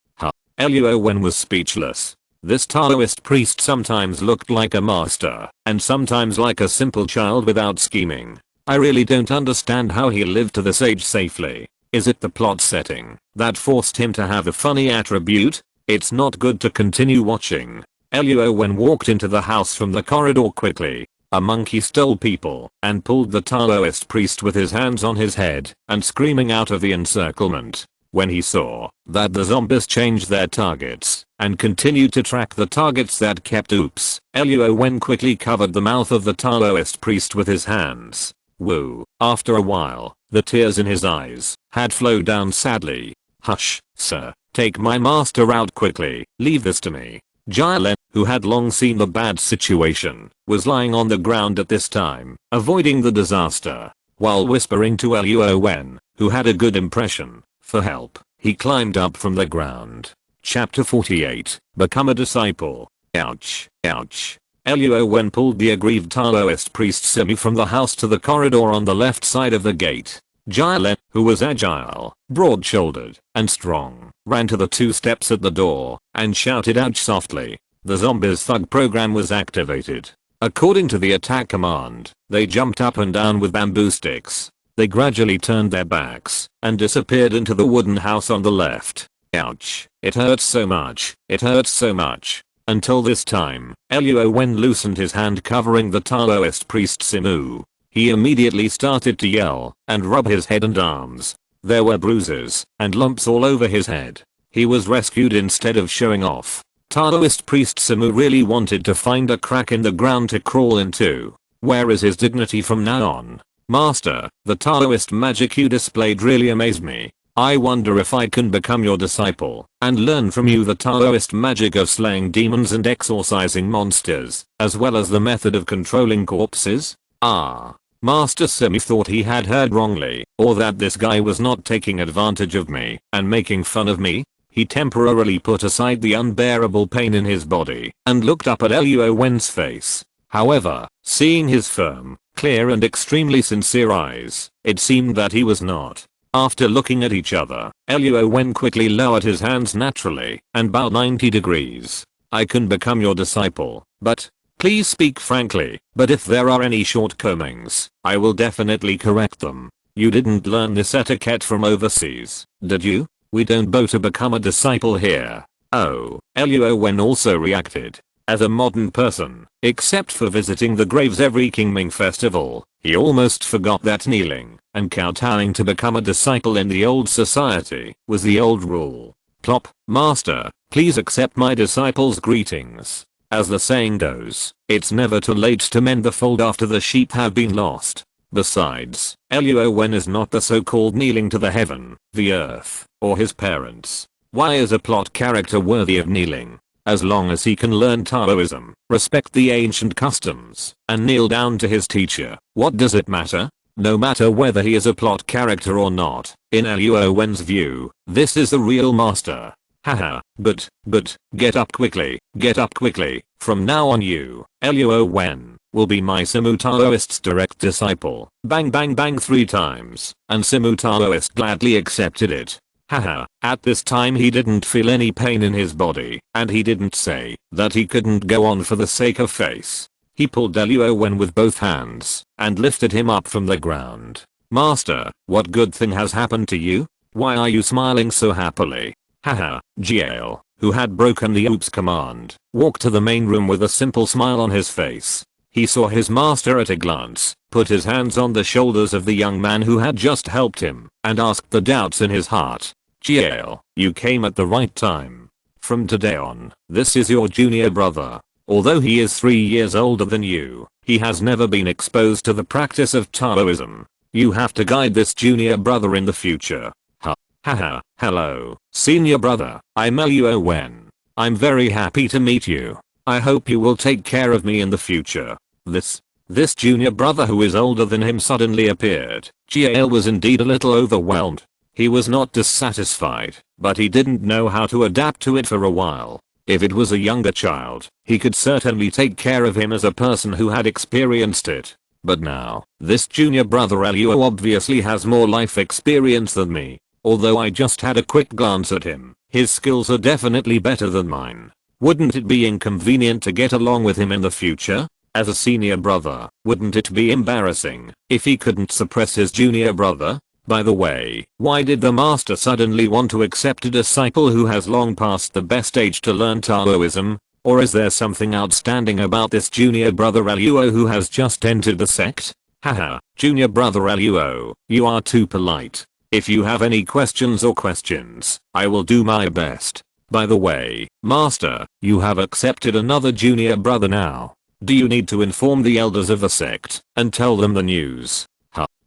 S1: Luo Wen was speechless. This Taoist priest sometimes looked like a master, and sometimes like a simple child without scheming. I really don't understand how he lived to this age safely. Is it the plot setting that forced him to have a funny attribute? It's not good to continue watching. Luo Wen walked into the house from the corridor quickly. A monkey stole people and pulled the Taoist priest with his hands on his head and screaming out of the encirclement. When he saw that the zombies changed their targets and continued to track the targets that kept oops, Luo Wen quickly covered the mouth of the Taoist priest with his hands. Woo. After a while, the tears in his eyes had flowed down sadly. Hush, sir. Take my master out quickly. Leave this to me. Jia Len, who had long seen the bad situation, was lying on the ground at this time, avoiding the disaster. While whispering to Luo Wen, who had a good impression, for help, he climbed up from the ground. Chapter 48. Become a disciple. Ouch. Ouch. Luo Wen pulled the aggrieved Taoist priest Simu from the house to the corridor on the left side of the gate. Jia Len, who was agile, broad-shouldered, and strong, ran to the 2 steps at the door and shouted ouch softly. The zombies thug program was activated. According to the attack command, they jumped up and down with bamboo sticks. They gradually turned their backs and disappeared into the wooden house on the left. Ouch. It hurts so much. It hurts so much. Until this time, Luo Wen loosened his hand covering the Taoist priest Simu. He immediately started to yell and rub his head and arms. There were bruises and lumps all over his head. He was rescued instead of showing off. Taoist priest Simu really wanted to find a crack in the ground to crawl into. Where is his dignity from now on? Master, the Taoist magic you displayed really amazed me. I wonder if I can become your disciple and learn from you the Taoist magic of slaying demons and exorcising monsters, as well as the method of controlling corpses? Master Simu thought he had heard wrongly, or that this guy was not taking advantage of me and making fun of me. He temporarily put aside the unbearable pain in his body and looked up at Luo Wen's face. However, seeing his firm, clear and extremely sincere eyes, it seemed that he was not. After looking at each other, Luo Wen quickly lowered his hands naturally and bowed 90 degrees. I can become your disciple, but please speak frankly, but if there are any shortcomings, I will definitely correct them. You didn't learn this etiquette from overseas, did you? We don't bow to become a disciple here. Oh, Luo Wen also reacted. As a modern person, except for visiting the graves every Qingming festival, he almost forgot that kneeling and kowtowing to become a disciple in the old society was the old rule. Plop, master, please accept my disciple's greetings. As the saying goes, it's never too late to mend the fold after the sheep have been lost. Besides, Luo Wen is not the so-called kneeling to the heaven, the earth, or his parents. Why is a plot character worthy of kneeling? As long as he can learn Taoism, respect the ancient customs, and kneel down to his teacher, what does it matter? No matter whether he is a plot character or not, in Luo Wen's view, this is the real master. Haha, but, get up quickly, get up quickly. From now on you, Luo Wen, will be my Simu Taoist's direct disciple. Bang bang bang 3 times, and Simu Taoist gladly accepted it. Haha, at this time he didn't feel any pain in his body, and he didn't say that he couldn't go on for the sake of face. He pulled Luo Wen with both hands and lifted him up from the ground. Master, what good thing has happened to you? Why are you smiling so happily? Haha, Jiao, who had broken the oops command, walked to the main room with a simple smile on his face. He saw his master at a glance, put his hands on the shoulders of the young man who had just helped him, and asked the doubts in his heart. Jiao, you came at the right time. From today on, this is your junior brother. Although he is 3 years older than you, he has never been exposed to the practice of Taoism. You have to guide this junior brother in the future. Haha, hello, senior brother, I'm Luo Wen. I'm very happy to meet you. I hope you will take care of me in the future. This This junior brother who is older than him suddenly appeared. Jiao was indeed a little overwhelmed. He was not dissatisfied, but he didn't know how to adapt to it for a while. If it was a younger child, he could certainly take care of him as a person who had experienced it. But now, this junior brother Luo obviously has more life experience than me. Although I just had a quick glance at him, his skills are definitely better than mine. Wouldn't it be inconvenient to get along with him in the future? As a senior brother, wouldn't it be embarrassing if he couldn't suppress his junior brother? By the way, why did the master suddenly want to accept a disciple who has long passed the best age to learn Taoism? Or is there something outstanding about this junior brother Luo who has just entered the sect? Haha, junior brother Luo, you are too polite. If you have any questions, I will do my best. By the way, master, you have accepted another junior brother now. Do you need to inform the elders of the sect and tell them the news?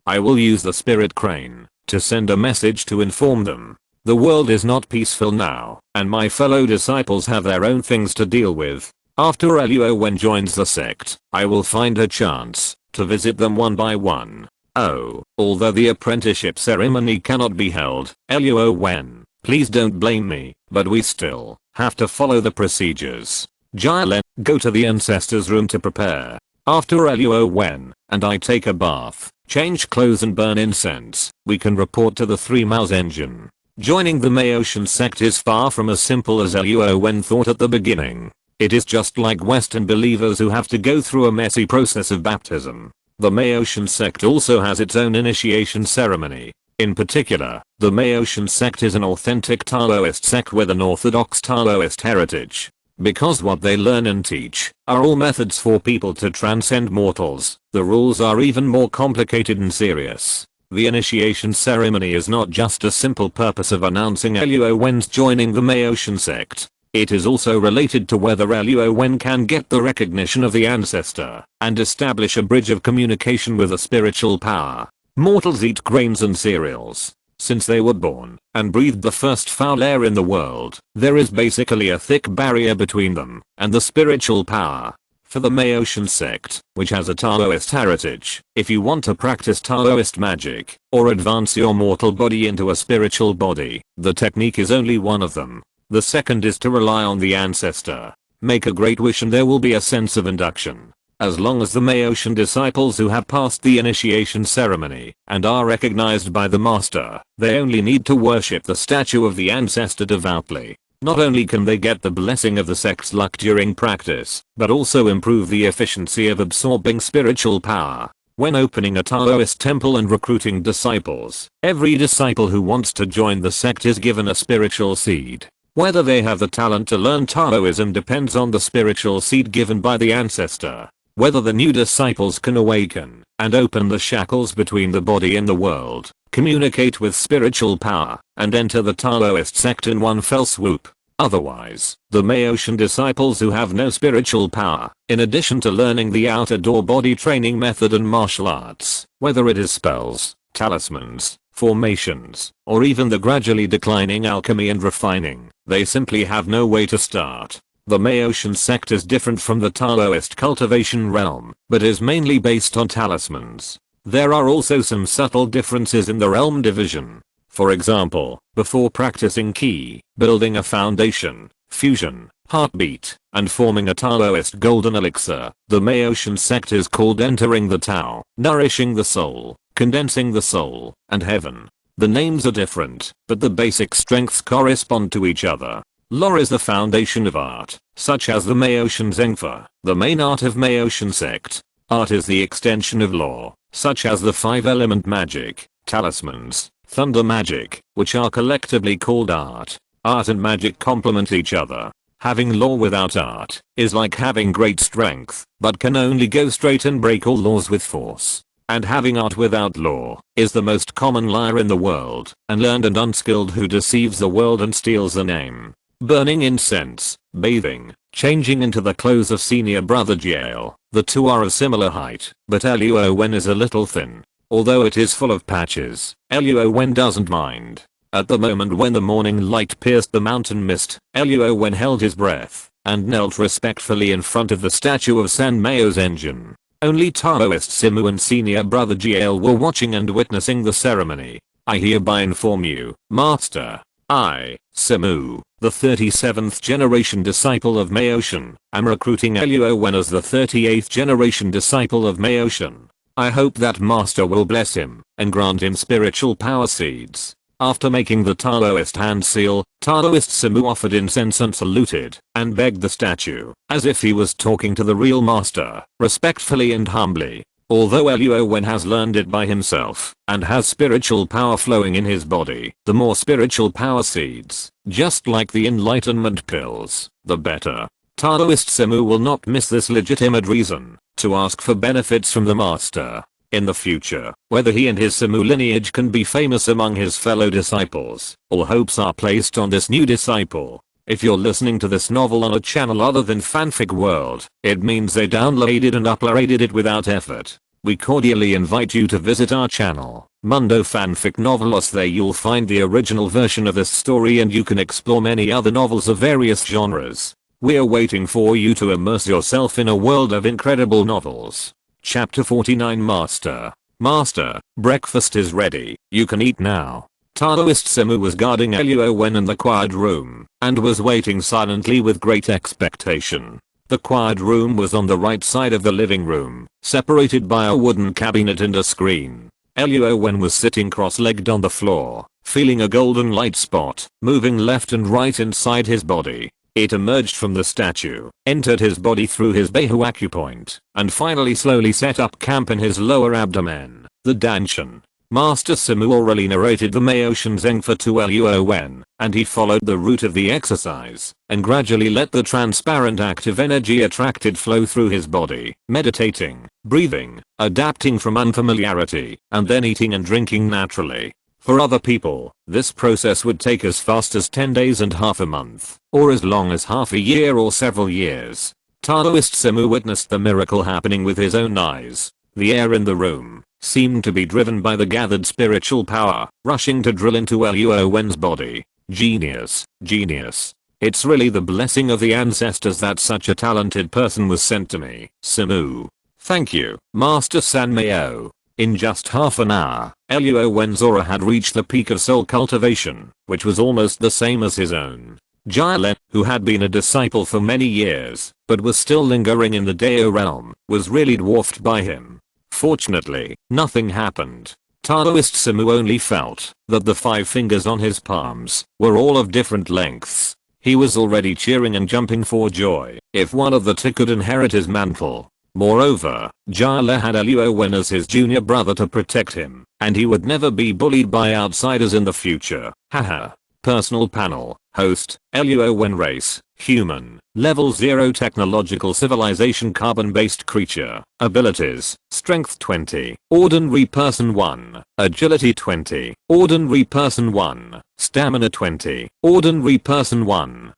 S1: I will use the spirit crane to send a message to inform them. The world is not peaceful now, and my fellow disciples have their own things to deal with. After Luo Wen joins the sect, I will find a chance to visit them one by one. Oh, although the apprenticeship ceremony cannot be held, Luo Wen, please don't blame me, but we still have to follow the procedures. Jialen, go to the ancestors' room to prepare. After Luo Wen and I take a bath, change clothes and burn incense, we can report to the Three Mouths engine. Joining the Maotian sect is far from as simple as Luo Wen thought at the beginning. It is just like Western believers who have to go through a messy process of baptism. The Maotian sect also has its own initiation ceremony. In particular, the Maotian sect is an authentic Taoist sect with an orthodox Taoist heritage. Because what they learn and teach are all methods for people to transcend mortals, the rules are even more complicated and serious. The initiation ceremony is not just a simple purpose of announcing Luo Wen's joining the Maotian sect. It is also related to whether Luo Wen can get the recognition of the ancestor and establish a bridge of communication with a spiritual power. Mortals eat grains and cereals. Since they were born and breathed the first foul air in the world, there is basically a thick barrier between them and the spiritual power. For the Maotian sect, which has a Taoist heritage, if you want to practice Taoist magic or advance your mortal body into a spiritual body, the technique is only one of them. The second is to rely on the ancestor. Make a great wish and there will be a sense of induction. As long as the Maotian disciples who have passed the initiation ceremony and are recognized by the master, they only need to worship the statue of the ancestor devoutly. Not only can they get the blessing of the sect's luck during practice, but also improve the efficiency of absorbing spiritual power. When opening a Taoist temple and recruiting disciples, every disciple who wants to join the sect is given a spiritual seed. Whether they have the talent to learn Taoism depends on the spiritual seed given by the ancestor. Whether the new disciples can awaken and open the shackles between the body and the world, communicate with spiritual power, and enter the Taoist sect in one fell swoop. Otherwise, the Maotian disciples who have no spiritual power, in addition to learning the outer door body training method and martial arts, whether it is spells, talismans, formations, or even the gradually declining alchemy and refining, they simply have no way to start. The Maotian sect is different from the Taoist cultivation realm, but is mainly based on talismans. There are also some subtle differences in the realm division. For example, before practicing Qi, building a foundation, fusion, heartbeat, and forming a Taoist golden elixir, the Maotian sect is called entering the Tao, nourishing the soul, condensing the soul, and heaven. The names are different, but the basic strengths correspond to each other. Law is the foundation of art, such as the Maotian Zhengfa, the main art of Maotian sect. Art is the extension of law, such as the five-element magic, talismans, thunder magic, which are collectively called art. Art and magic complement each other. Having law without art is like having great strength, but can only go straight and break all laws with force. And having art without law is the most common liar in the world, unlearned and unskilled who deceives the world and steals the name. Burning incense, bathing, changing into the clothes of senior brother Jiao. The two are of similar height, but Luo Wen is a little thin. Although it is full of patches, Luo Wen doesn't mind. At the moment when the morning light pierced the mountain mist, Luo Wen held his breath and knelt respectfully in front of the statue of San Mao's engine. Only Taoist Simu and senior brother Jiel were watching and witnessing the ceremony. I hereby inform you, Master. I, Simu, the 37th generation disciple of Maoshan, am recruiting Luo Wen as the 38th generation disciple of Maoshan. I hope that Master will bless him and grant him spiritual power seeds. After making the Taoist hand seal, Taoist Simu offered incense and saluted and begged the statue, as if he was talking to the real master, respectfully and humbly. Although Luo Wen has learned it by himself and has spiritual power flowing in his body, the more spiritual power seeds, just like the enlightenment pills, the better. Taoist Simu will not miss this legitimate reason to ask for benefits from the master. In the future, whether he and his Simu lineage can be famous among his fellow disciples, all hopes are placed on this new disciple. If you're listening to this novel on a channel other than Fanfic World, it means they downloaded and uploaded it without effort. We cordially invite you to visit our channel, Mundo Fanfic Novelos. There you'll find the original version of this story and you can explore many other novels of various genres. We're waiting for you to immerse yourself in a world of incredible novels. Chapter 49 Master. Master, breakfast is ready, you can eat now. Taoist Simu was guarding Luo Wen in the quiet room, and was waiting silently with great expectation. The quiet room was on the right side of the living room, separated by a wooden cabinet and a screen. Luo Wen was sitting cross-legged on the floor, feeling a golden light spot, moving left and right inside his body. It emerged from the statue, entered his body through his Bahu acupoint, and finally slowly set up camp in his lower abdomen, the Danshan. Master Simu orally narrated the Maoshan Zengfa to Luo Wen, and he followed the route of the exercise, and gradually let the transparent active energy attracted flow through his body, meditating, breathing, adapting from unfamiliarity, and then eating and drinking naturally. For other people, this process would take as fast as 10 days and half a month, or as long as half a year or several years. Taoist Simu witnessed the miracle happening with his own eyes. The air in the room seemed to be driven by the gathered spiritual power, rushing to drill into Luo Wen's body. Genius, genius. It's really the blessing of the ancestors that such a talented person was sent to me, Simu. Thank you, Master Sanmeo. In just half an hour, Luo Wen's aura had reached the peak of soul cultivation, which was almost the same as his own. Jielen, who had been a disciple for many years, but was still lingering in the Dao realm, was really dwarfed by him. Fortunately, nothing happened. Taoist Simu only felt that the 5 fingers on his palms were all of different lengths. He was already cheering and jumping for joy if one of the two could inherit his mantle. Moreover, Jielen had Luo Wen as his junior brother to protect him, and he would never be bullied by outsiders in the future. Haha. Personal panel. Host, Luo Wen race, human, level 0 technological civilization carbon-based creature. Abilities, strength 20, ordinary person 1, agility 20, ordinary person 1, stamina 20, ordinary person 1.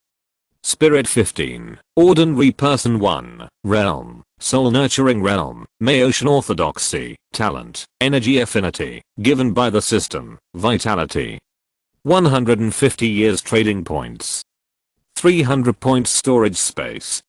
S1: Spirit 15, ordinary person 1, realm, soul nurturing realm, Maoshan orthodoxy, talent, energy affinity, given by the system, vitality. 150 years trading points. 300 points storage space.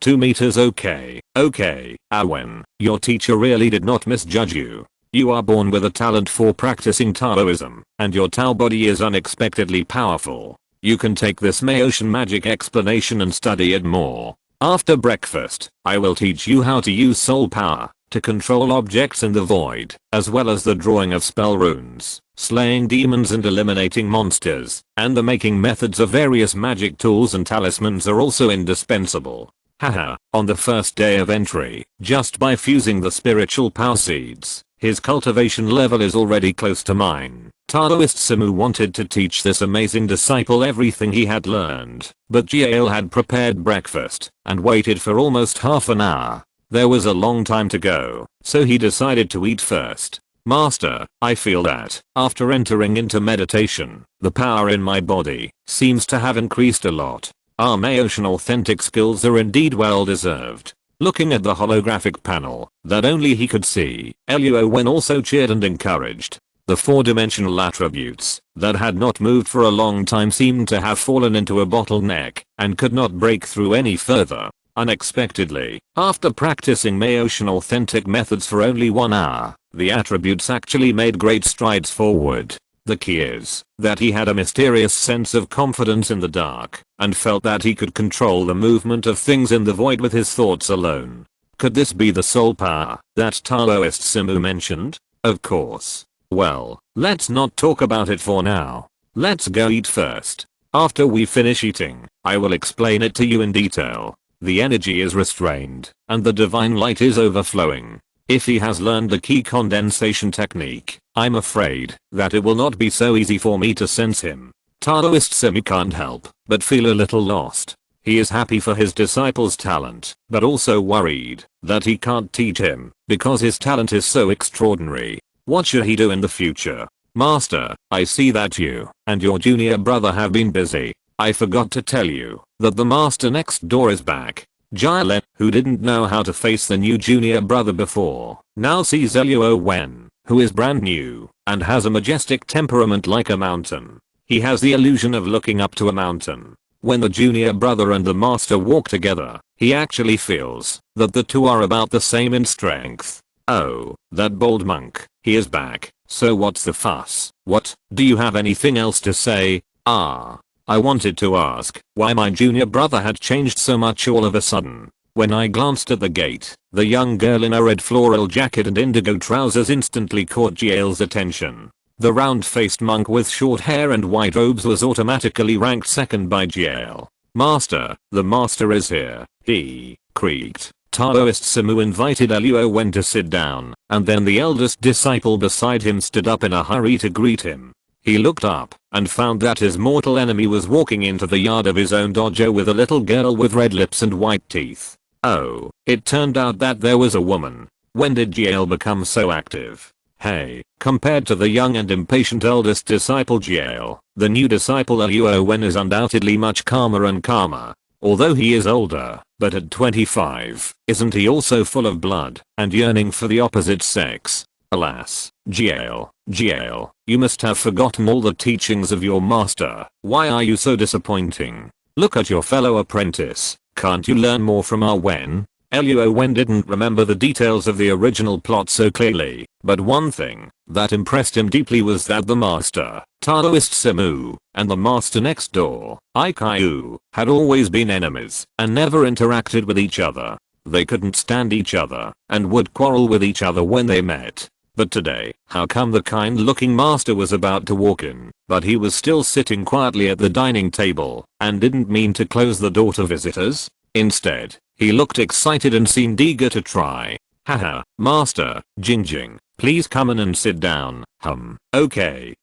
S1: 2 meters. Okay, Awen, your teacher really did not misjudge you. You are born with a talent for practicing Taoism, and your Tao body is unexpectedly powerful. You can take this Maoshan magic explanation and study it more. After breakfast, I will teach you how to use soul power to control objects in the void, as well as the drawing of spell runes, slaying demons and eliminating monsters, and the making methods of various magic tools and talismans are also indispensable. Haha, on the first day of entry, just by fusing the spiritual power seeds, his cultivation level is already close to mine. Taoist Simu wanted to teach this amazing disciple everything he had learned, but Jiel had prepared breakfast and waited for almost half an hour. There was a long time to go, so he decided to eat first. Master, I feel that, after entering into meditation, the power in my body seems to have increased a lot. Our Maoshan authentic skills are indeed well deserved. Looking at the holographic panel that only he could see, Luo Wen also cheered and encouraged. The 4-dimensional attributes that had not moved for a long time seemed to have fallen into a bottleneck and could not break through any further. Unexpectedly, after practicing Maotian authentic methods for only 1 hour, the attributes actually made great strides forward. The key is that he had a mysterious sense of confidence in the dark and felt that he could control the movement of things in the void with his thoughts alone. Could this be the soul power that Taoist Simu mentioned? Of course. Well, let's not talk about it for now. Let's go eat first. After we finish eating, I will explain it to you in detail. The energy is restrained, and the divine light is overflowing. If he has learned the key condensation technique, I'm afraid that it will not be so easy for me to sense him. Taoist Simu can't help but feel a little lost. He is happy for his disciple's talent, but also worried that he can't teach him because his talent is so extraordinary. What should he do in the future? Master, I see that you and your junior brother have been busy. I forgot to tell you that the master next door is back. Jialen, who didn't know how to face the new junior brother before, now sees Luo Wen, who is brand new and has a majestic temperament like a mountain. He has the illusion of looking up to a mountain. When the junior brother and the master walk together, he actually feels that the two are about the same in strength. Oh, that bold monk, he is back. So what's the fuss? What, do you have anything else to say? I wanted to ask why my junior brother had changed so much all of a sudden. When I glanced at the gate, the young girl in a red floral jacket and indigo trousers instantly caught Jiale's attention. The round-faced monk with short hair and white robes was automatically ranked second by Jiale. Master, the master is here, he creaked. Taoist Simu invited Luo Wen to sit down, and then the eldest disciple beside him stood up in a hurry to greet him. He looked up and found that his mortal enemy was walking into the yard of his own dojo with a little girl with red lips and white teeth. Oh, it turned out that there was a woman. When did Jiale become so active? Hey, compared to the young and impatient eldest disciple Jiale, the new disciple Luo Wen is undoubtedly much calmer and calmer. Although he is older, but at 25, isn't he also full of blood and yearning for the opposite sex? Alas, Jiale, you must have forgotten all the teachings of your master. Why are you so disappointing? Look at your fellow apprentice. Can't you learn more from our Wen? Luo Wen didn't remember the details of the original plot so clearly, but one thing that impressed him deeply was that the master, Taoist Simu, and the master next door, Ikaiu, had always been enemies and never interacted with each other. They couldn't stand each other and would quarrel with each other when they met. But today, how come the kind-looking master was about to walk in, but he was still sitting quietly at the dining table and didn't mean to close the door to visitors? Instead, he looked excited and seemed eager to try. Haha, master, Jingjing, please come in and sit down. Okay.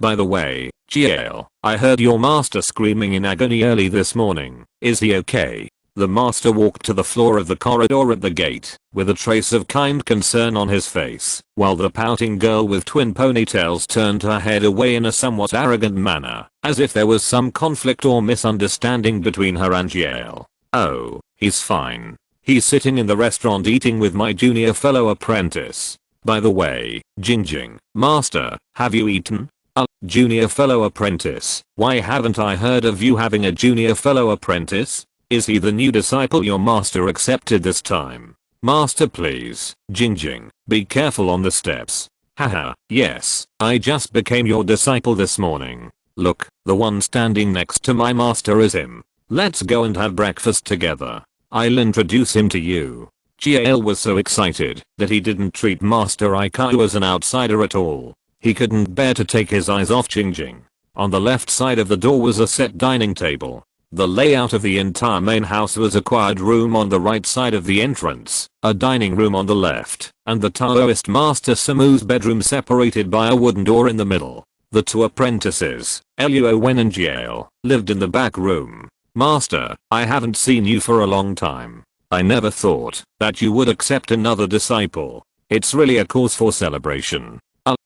S1: By the way, Jiale, I heard your master screaming in agony early this morning. Is he okay? The master walked to the floor of the corridor at the gate, with a trace of kind concern on his face, while the pouting girl with twin ponytails turned her head away in a somewhat arrogant manner, as if there was some conflict or misunderstanding between her and Jiale. Oh, he's fine. He's sitting in the restaurant eating with my junior fellow apprentice. By the way, Jingjing, master, have you eaten? Junior fellow apprentice, why haven't I heard of you having a junior fellow apprentice? Is he the new disciple your master accepted this time? Master please, Jingjing, be careful on the steps. Haha, yes, I just became your disciple this morning. Look, the one standing next to my master is him. Let's go and have breakfast together. I'll introduce him to you. Jiale was so excited that he didn't treat Master Ikaiu as an outsider at all. He couldn't bear to take his eyes off Jingjing. On the left side of the door was a set dining table. The layout of the entire main house was a quiet room on the right side of the entrance, a dining room on the left, and the Taoist Master Simu's bedroom separated by a wooden door in the middle. The two apprentices, Luo Wen and Jiale, lived in the back room. Master, I haven't seen you for a long time. I never thought that you would accept another disciple. It's really a cause for celebration.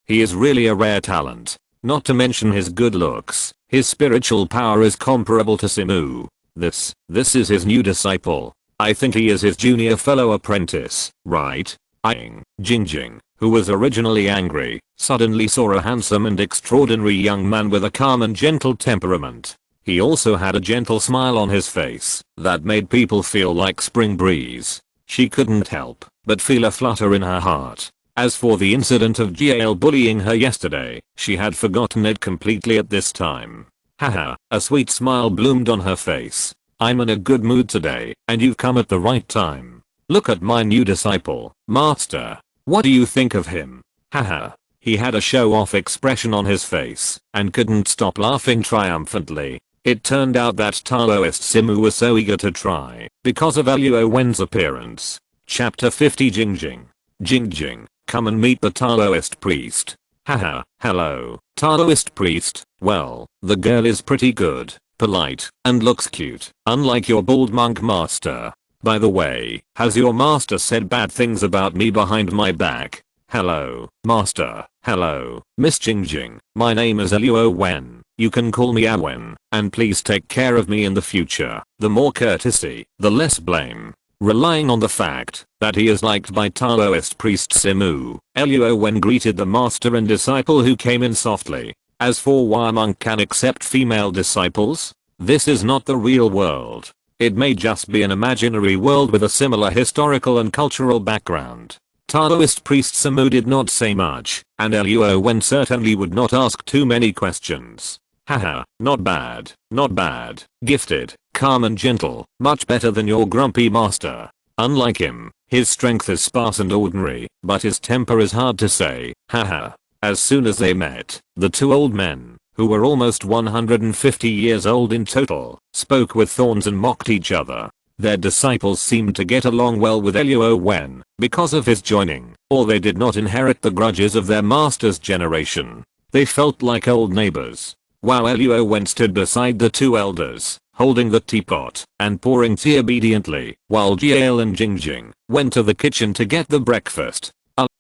S1: He is really a rare talent. Not to mention his good looks, his spiritual power is comparable to Simu. This is his new disciple. I think he is his junior fellow apprentice, right? Jingjing, who was originally angry, suddenly saw a handsome and extraordinary young man with a calm and gentle temperament. He also had a gentle smile on his face that made people feel like spring breeze. She couldn't help but feel a flutter in her heart. As for the incident of Gael bullying her yesterday, she had forgotten it completely at this time. Haha, a sweet smile bloomed on her face. I'm in a good mood today, and you've come at the right time. Look at my new disciple, Master. What do you think of him? Haha. He had a show-off expression on his face and couldn't stop laughing triumphantly. It turned out that Taoist Simu was so eager to try because of Luo Wen's appearance. Chapter 50 Jingjing. Jingjing, come and meet the Taoist priest. Haha, hello, Taoist priest. Well, the girl is pretty good, polite, and looks cute, unlike your bald monk master. By the way, has your master said bad things about me behind my back? Hello, master. Hello, Miss Jingjing. My name is Luo Wen. You can call me Awen, and please take care of me in the future. The more courtesy, the less blame. Relying on the fact that he is liked by Taoist priest Simu, Luo Wen greeted the master and disciple who came in softly. As for why a monk can accept female disciples, this is not the real world. It may just be an imaginary world with a similar historical and cultural background. Taoist priest Simu did not say much, and Luo Wen certainly would not ask too many questions. Haha, not bad, not bad, gifted, calm and gentle, much better than your grumpy master. Unlike him, his strength is sparse and ordinary, but his temper is hard to say. Haha. As soon as they met, the two old men, who were almost 150 years old in total, spoke with thorns and mocked each other. Their disciples seemed to get along well with Luo Wen because of his joining, or they did not inherit the grudges of their master's generation. They felt like old neighbors. While Luo Wen stood beside the two elders, holding the teapot and pouring tea obediently, while Gael and Jingjing went to the kitchen to get the breakfast.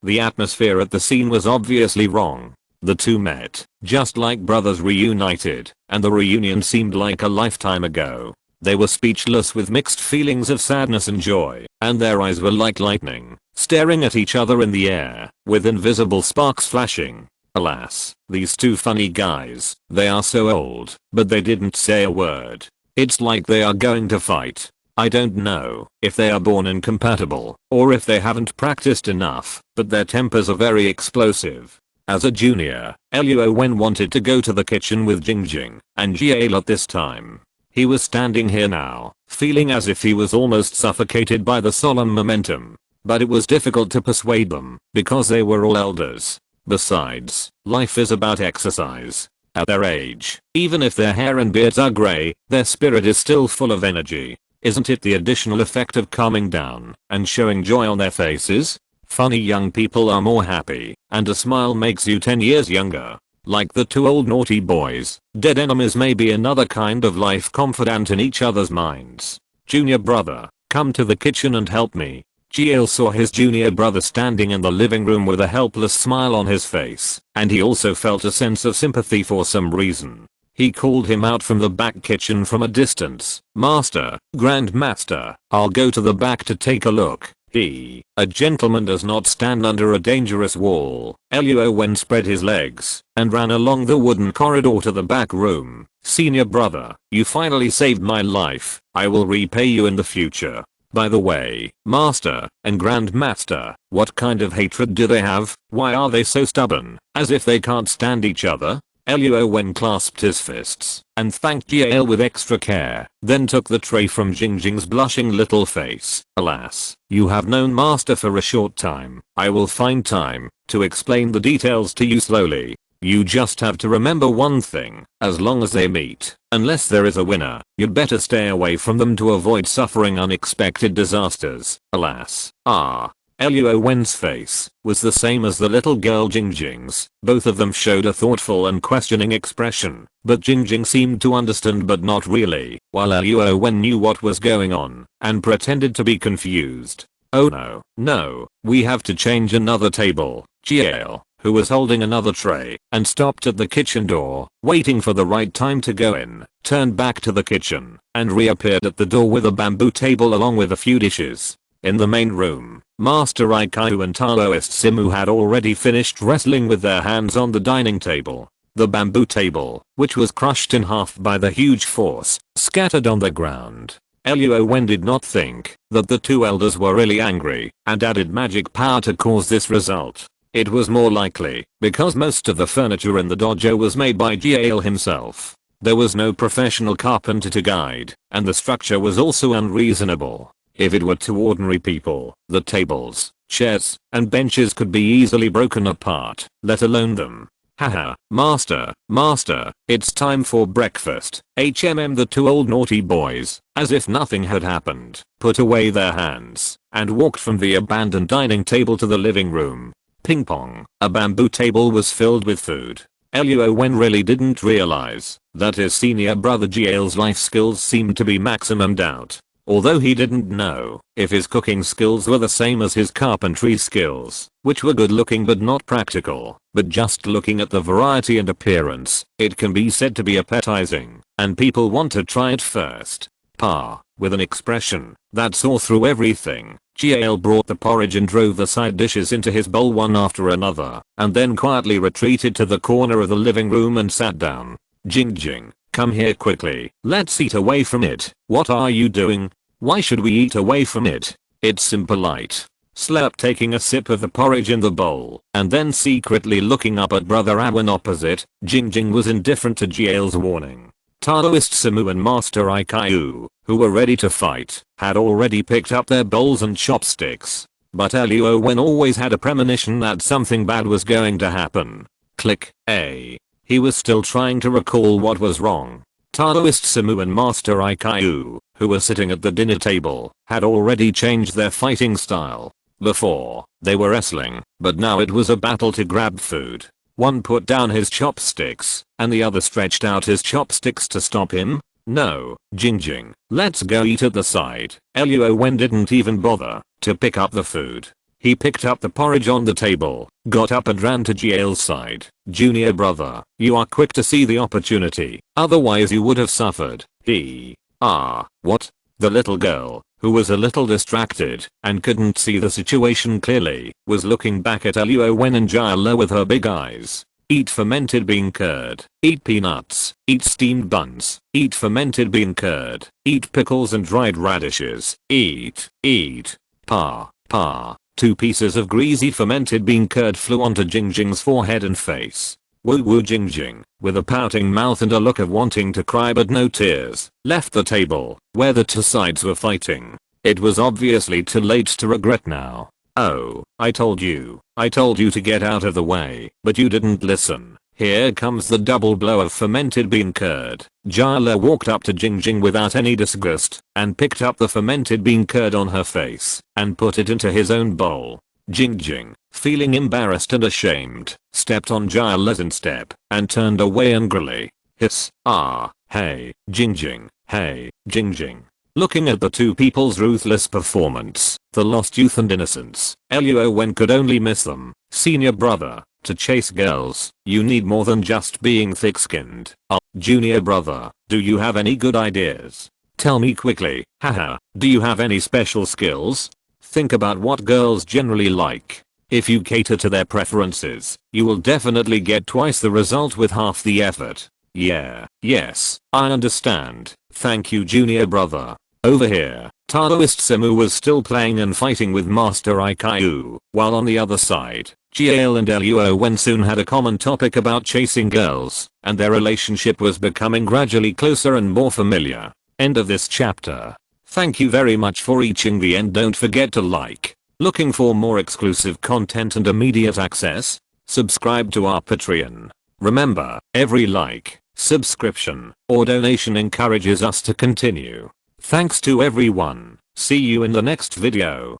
S1: The atmosphere at the scene was obviously wrong. The two met, just like brothers reunited, and the reunion seemed like a lifetime ago. They were speechless with mixed feelings of sadness and joy, and their eyes were like lightning, staring at each other in the air, with invisible sparks flashing. Alas, these two funny guys, they are so old, but they didn't say a word. It's like they are going to fight. I don't know if they are born incompatible, or if they haven't practiced enough, but their tempers are very explosive. As a junior, Luo Wen wanted to go to the kitchen with Jingjing and Gael at this time. He was standing here now, feeling as if he was almost suffocated by the solemn momentum. But it was difficult to persuade them, because they were all elders. Besides, life is about exercise. At their age, even if their hair and beards are grey, their spirit is still full of energy. Isn't it the additional effect of calming down and showing joy on their faces? Funny young people are more happy, and a smile makes you 10 years younger. Like the two old naughty boys, dead enemies may be another kind of life confidant in each other's minds. Junior brother, come to the kitchen and help me. Gael saw his junior brother standing in the living room with a helpless smile on his face, and he also felt a sense of sympathy for some reason. He called him out from the back kitchen from a distance. Master, Grandmaster, I'll go to the back to take a look. A gentleman does not stand under a dangerous wall. Luo Wen spread his legs and ran along the wooden corridor to the back room. Senior brother, you finally saved my life. I will repay you in the future. By the way, Master and Grandmaster, what kind of hatred do they have? Why are they so stubborn, as if they can't stand each other? Luo Wen clasped his fists and thanked Gael with extra care, then took the tray from Jingjing's blushing little face. Alas, you have known Master for a short time. I will find time to explain the details to you slowly. You just have to remember one thing, as long as they meet, unless there is a winner, you'd better stay away from them to avoid suffering unexpected disasters. Alas. Luo Wen's face was the same as the little girl Jingjing's. Both of them showed a thoughtful and questioning expression, but Jingjing seemed to understand but not really, while Luo Wen knew what was going on and pretended to be confused. Oh no, we have to change another table. Gael, who was holding another tray and stopped at the kitchen door, waiting for the right time to go in, turned back to the kitchen and reappeared at the door with a bamboo table along with a few dishes. In the main room, Master Ikaiu and Taoist Simu had already finished wrestling with their hands on the dining table. The bamboo table, which was crushed in half by the huge force, scattered on the ground. Luo Wen did not think that the two elders were really angry and added magic power to cause this result. It was more likely because most of the furniture in the dojo was made by Jiale himself. There was no professional carpenter to guide, and the structure was also unreasonable. If it were two ordinary people, the tables, chairs, and benches could be easily broken apart, let alone them. Haha, master, it's time for breakfast. The two old naughty boys, as if nothing had happened, put away their hands and walked from the abandoned dining table to the living room. Ping pong, a bamboo table was filled with food. Luo Wen really didn't realize that his senior brother Jiale's life skills seemed to be maximumed out. Although he didn't know if his cooking skills were the same as his carpentry skills, which were good looking but not practical, but just looking at the variety and appearance, it can be said to be appetizing, and people want to try it first. With an expression that saw through everything, Jiale brought the porridge and drove the side dishes into his bowl one after another, and then quietly retreated to the corner of the living room and sat down. Jing, come here quickly, let's eat away from it. What are you doing? Why should we eat away from it? It's impolite. Slurp, taking a sip of the porridge in the bowl, and then secretly looking up at Brother Awen opposite. Jing was indifferent to Jiale's warning. Taoist Samu and Master Ikyu, who were ready to fight, had already picked up their bowls and chopsticks. But Luo Wen always had a premonition that something bad was going to happen. Click. He was still trying to recall what was wrong. Taoist Samu and Master Ikyu, who were sitting at the dinner table, had already changed their fighting style. Before, they were wrestling, but now it was a battle to grab food. One put down his chopsticks, and the other stretched out his chopsticks to stop him. No, Jing, let's go eat at the side. Luo Wen didn't even bother to pick up the food. He picked up the porridge on the table, got up and ran to Jiale's side. Junior brother, you are quick to see the opportunity, otherwise you would have suffered. What? The little girl, who was a little distracted and couldn't see the situation clearly, was looking back at Luo Wen and Jiale with her big eyes. Eat fermented bean curd, eat peanuts, eat steamed buns, eat fermented bean curd, eat pickles and dried radishes, eat. Pa. 2 pieces of greasy fermented bean curd flew onto Jing's forehead and face. Woo Jing, with a pouting mouth and a look of wanting to cry but no tears, left the table, where the two sides were fighting. It was obviously too late to regret now. Oh, I told you to get out of the way, but you didn't listen. Here comes the double blow of fermented bean curd. Jiale walked up to Jing without any disgust, and picked up the fermented bean curd on her face, and put it into his own bowl. Jing, feeling embarrassed and ashamed, stepped on Jiale's instep, and turned away angrily. Hiss, hey, Jing. Looking at the two people's ruthless performance, the lost youth and innocence, Luo Wen could only miss them. Senior brother, to chase girls, you need more than just being thick-skinned. Junior brother, do you have any good ideas? Tell me quickly. Haha, do you have any special skills? Think about what girls generally like. If you cater to their preferences, you will definitely get twice the result with half the effort. Yes, I understand. Thank you, junior brother. Over here, Taoist Samu was still playing and fighting with Master Ikyu, while on the other side, Jiale and Luo Wen soon had a common topic about chasing girls, and their relationship was becoming gradually closer and more familiar. End of this chapter. Thank you very much for reaching the end. Don't forget to like. Looking for more exclusive content and immediate access? Subscribe to our Patreon. Remember, every like, subscription, or donation encourages us to continue. Thanks to everyone. See you in the next video.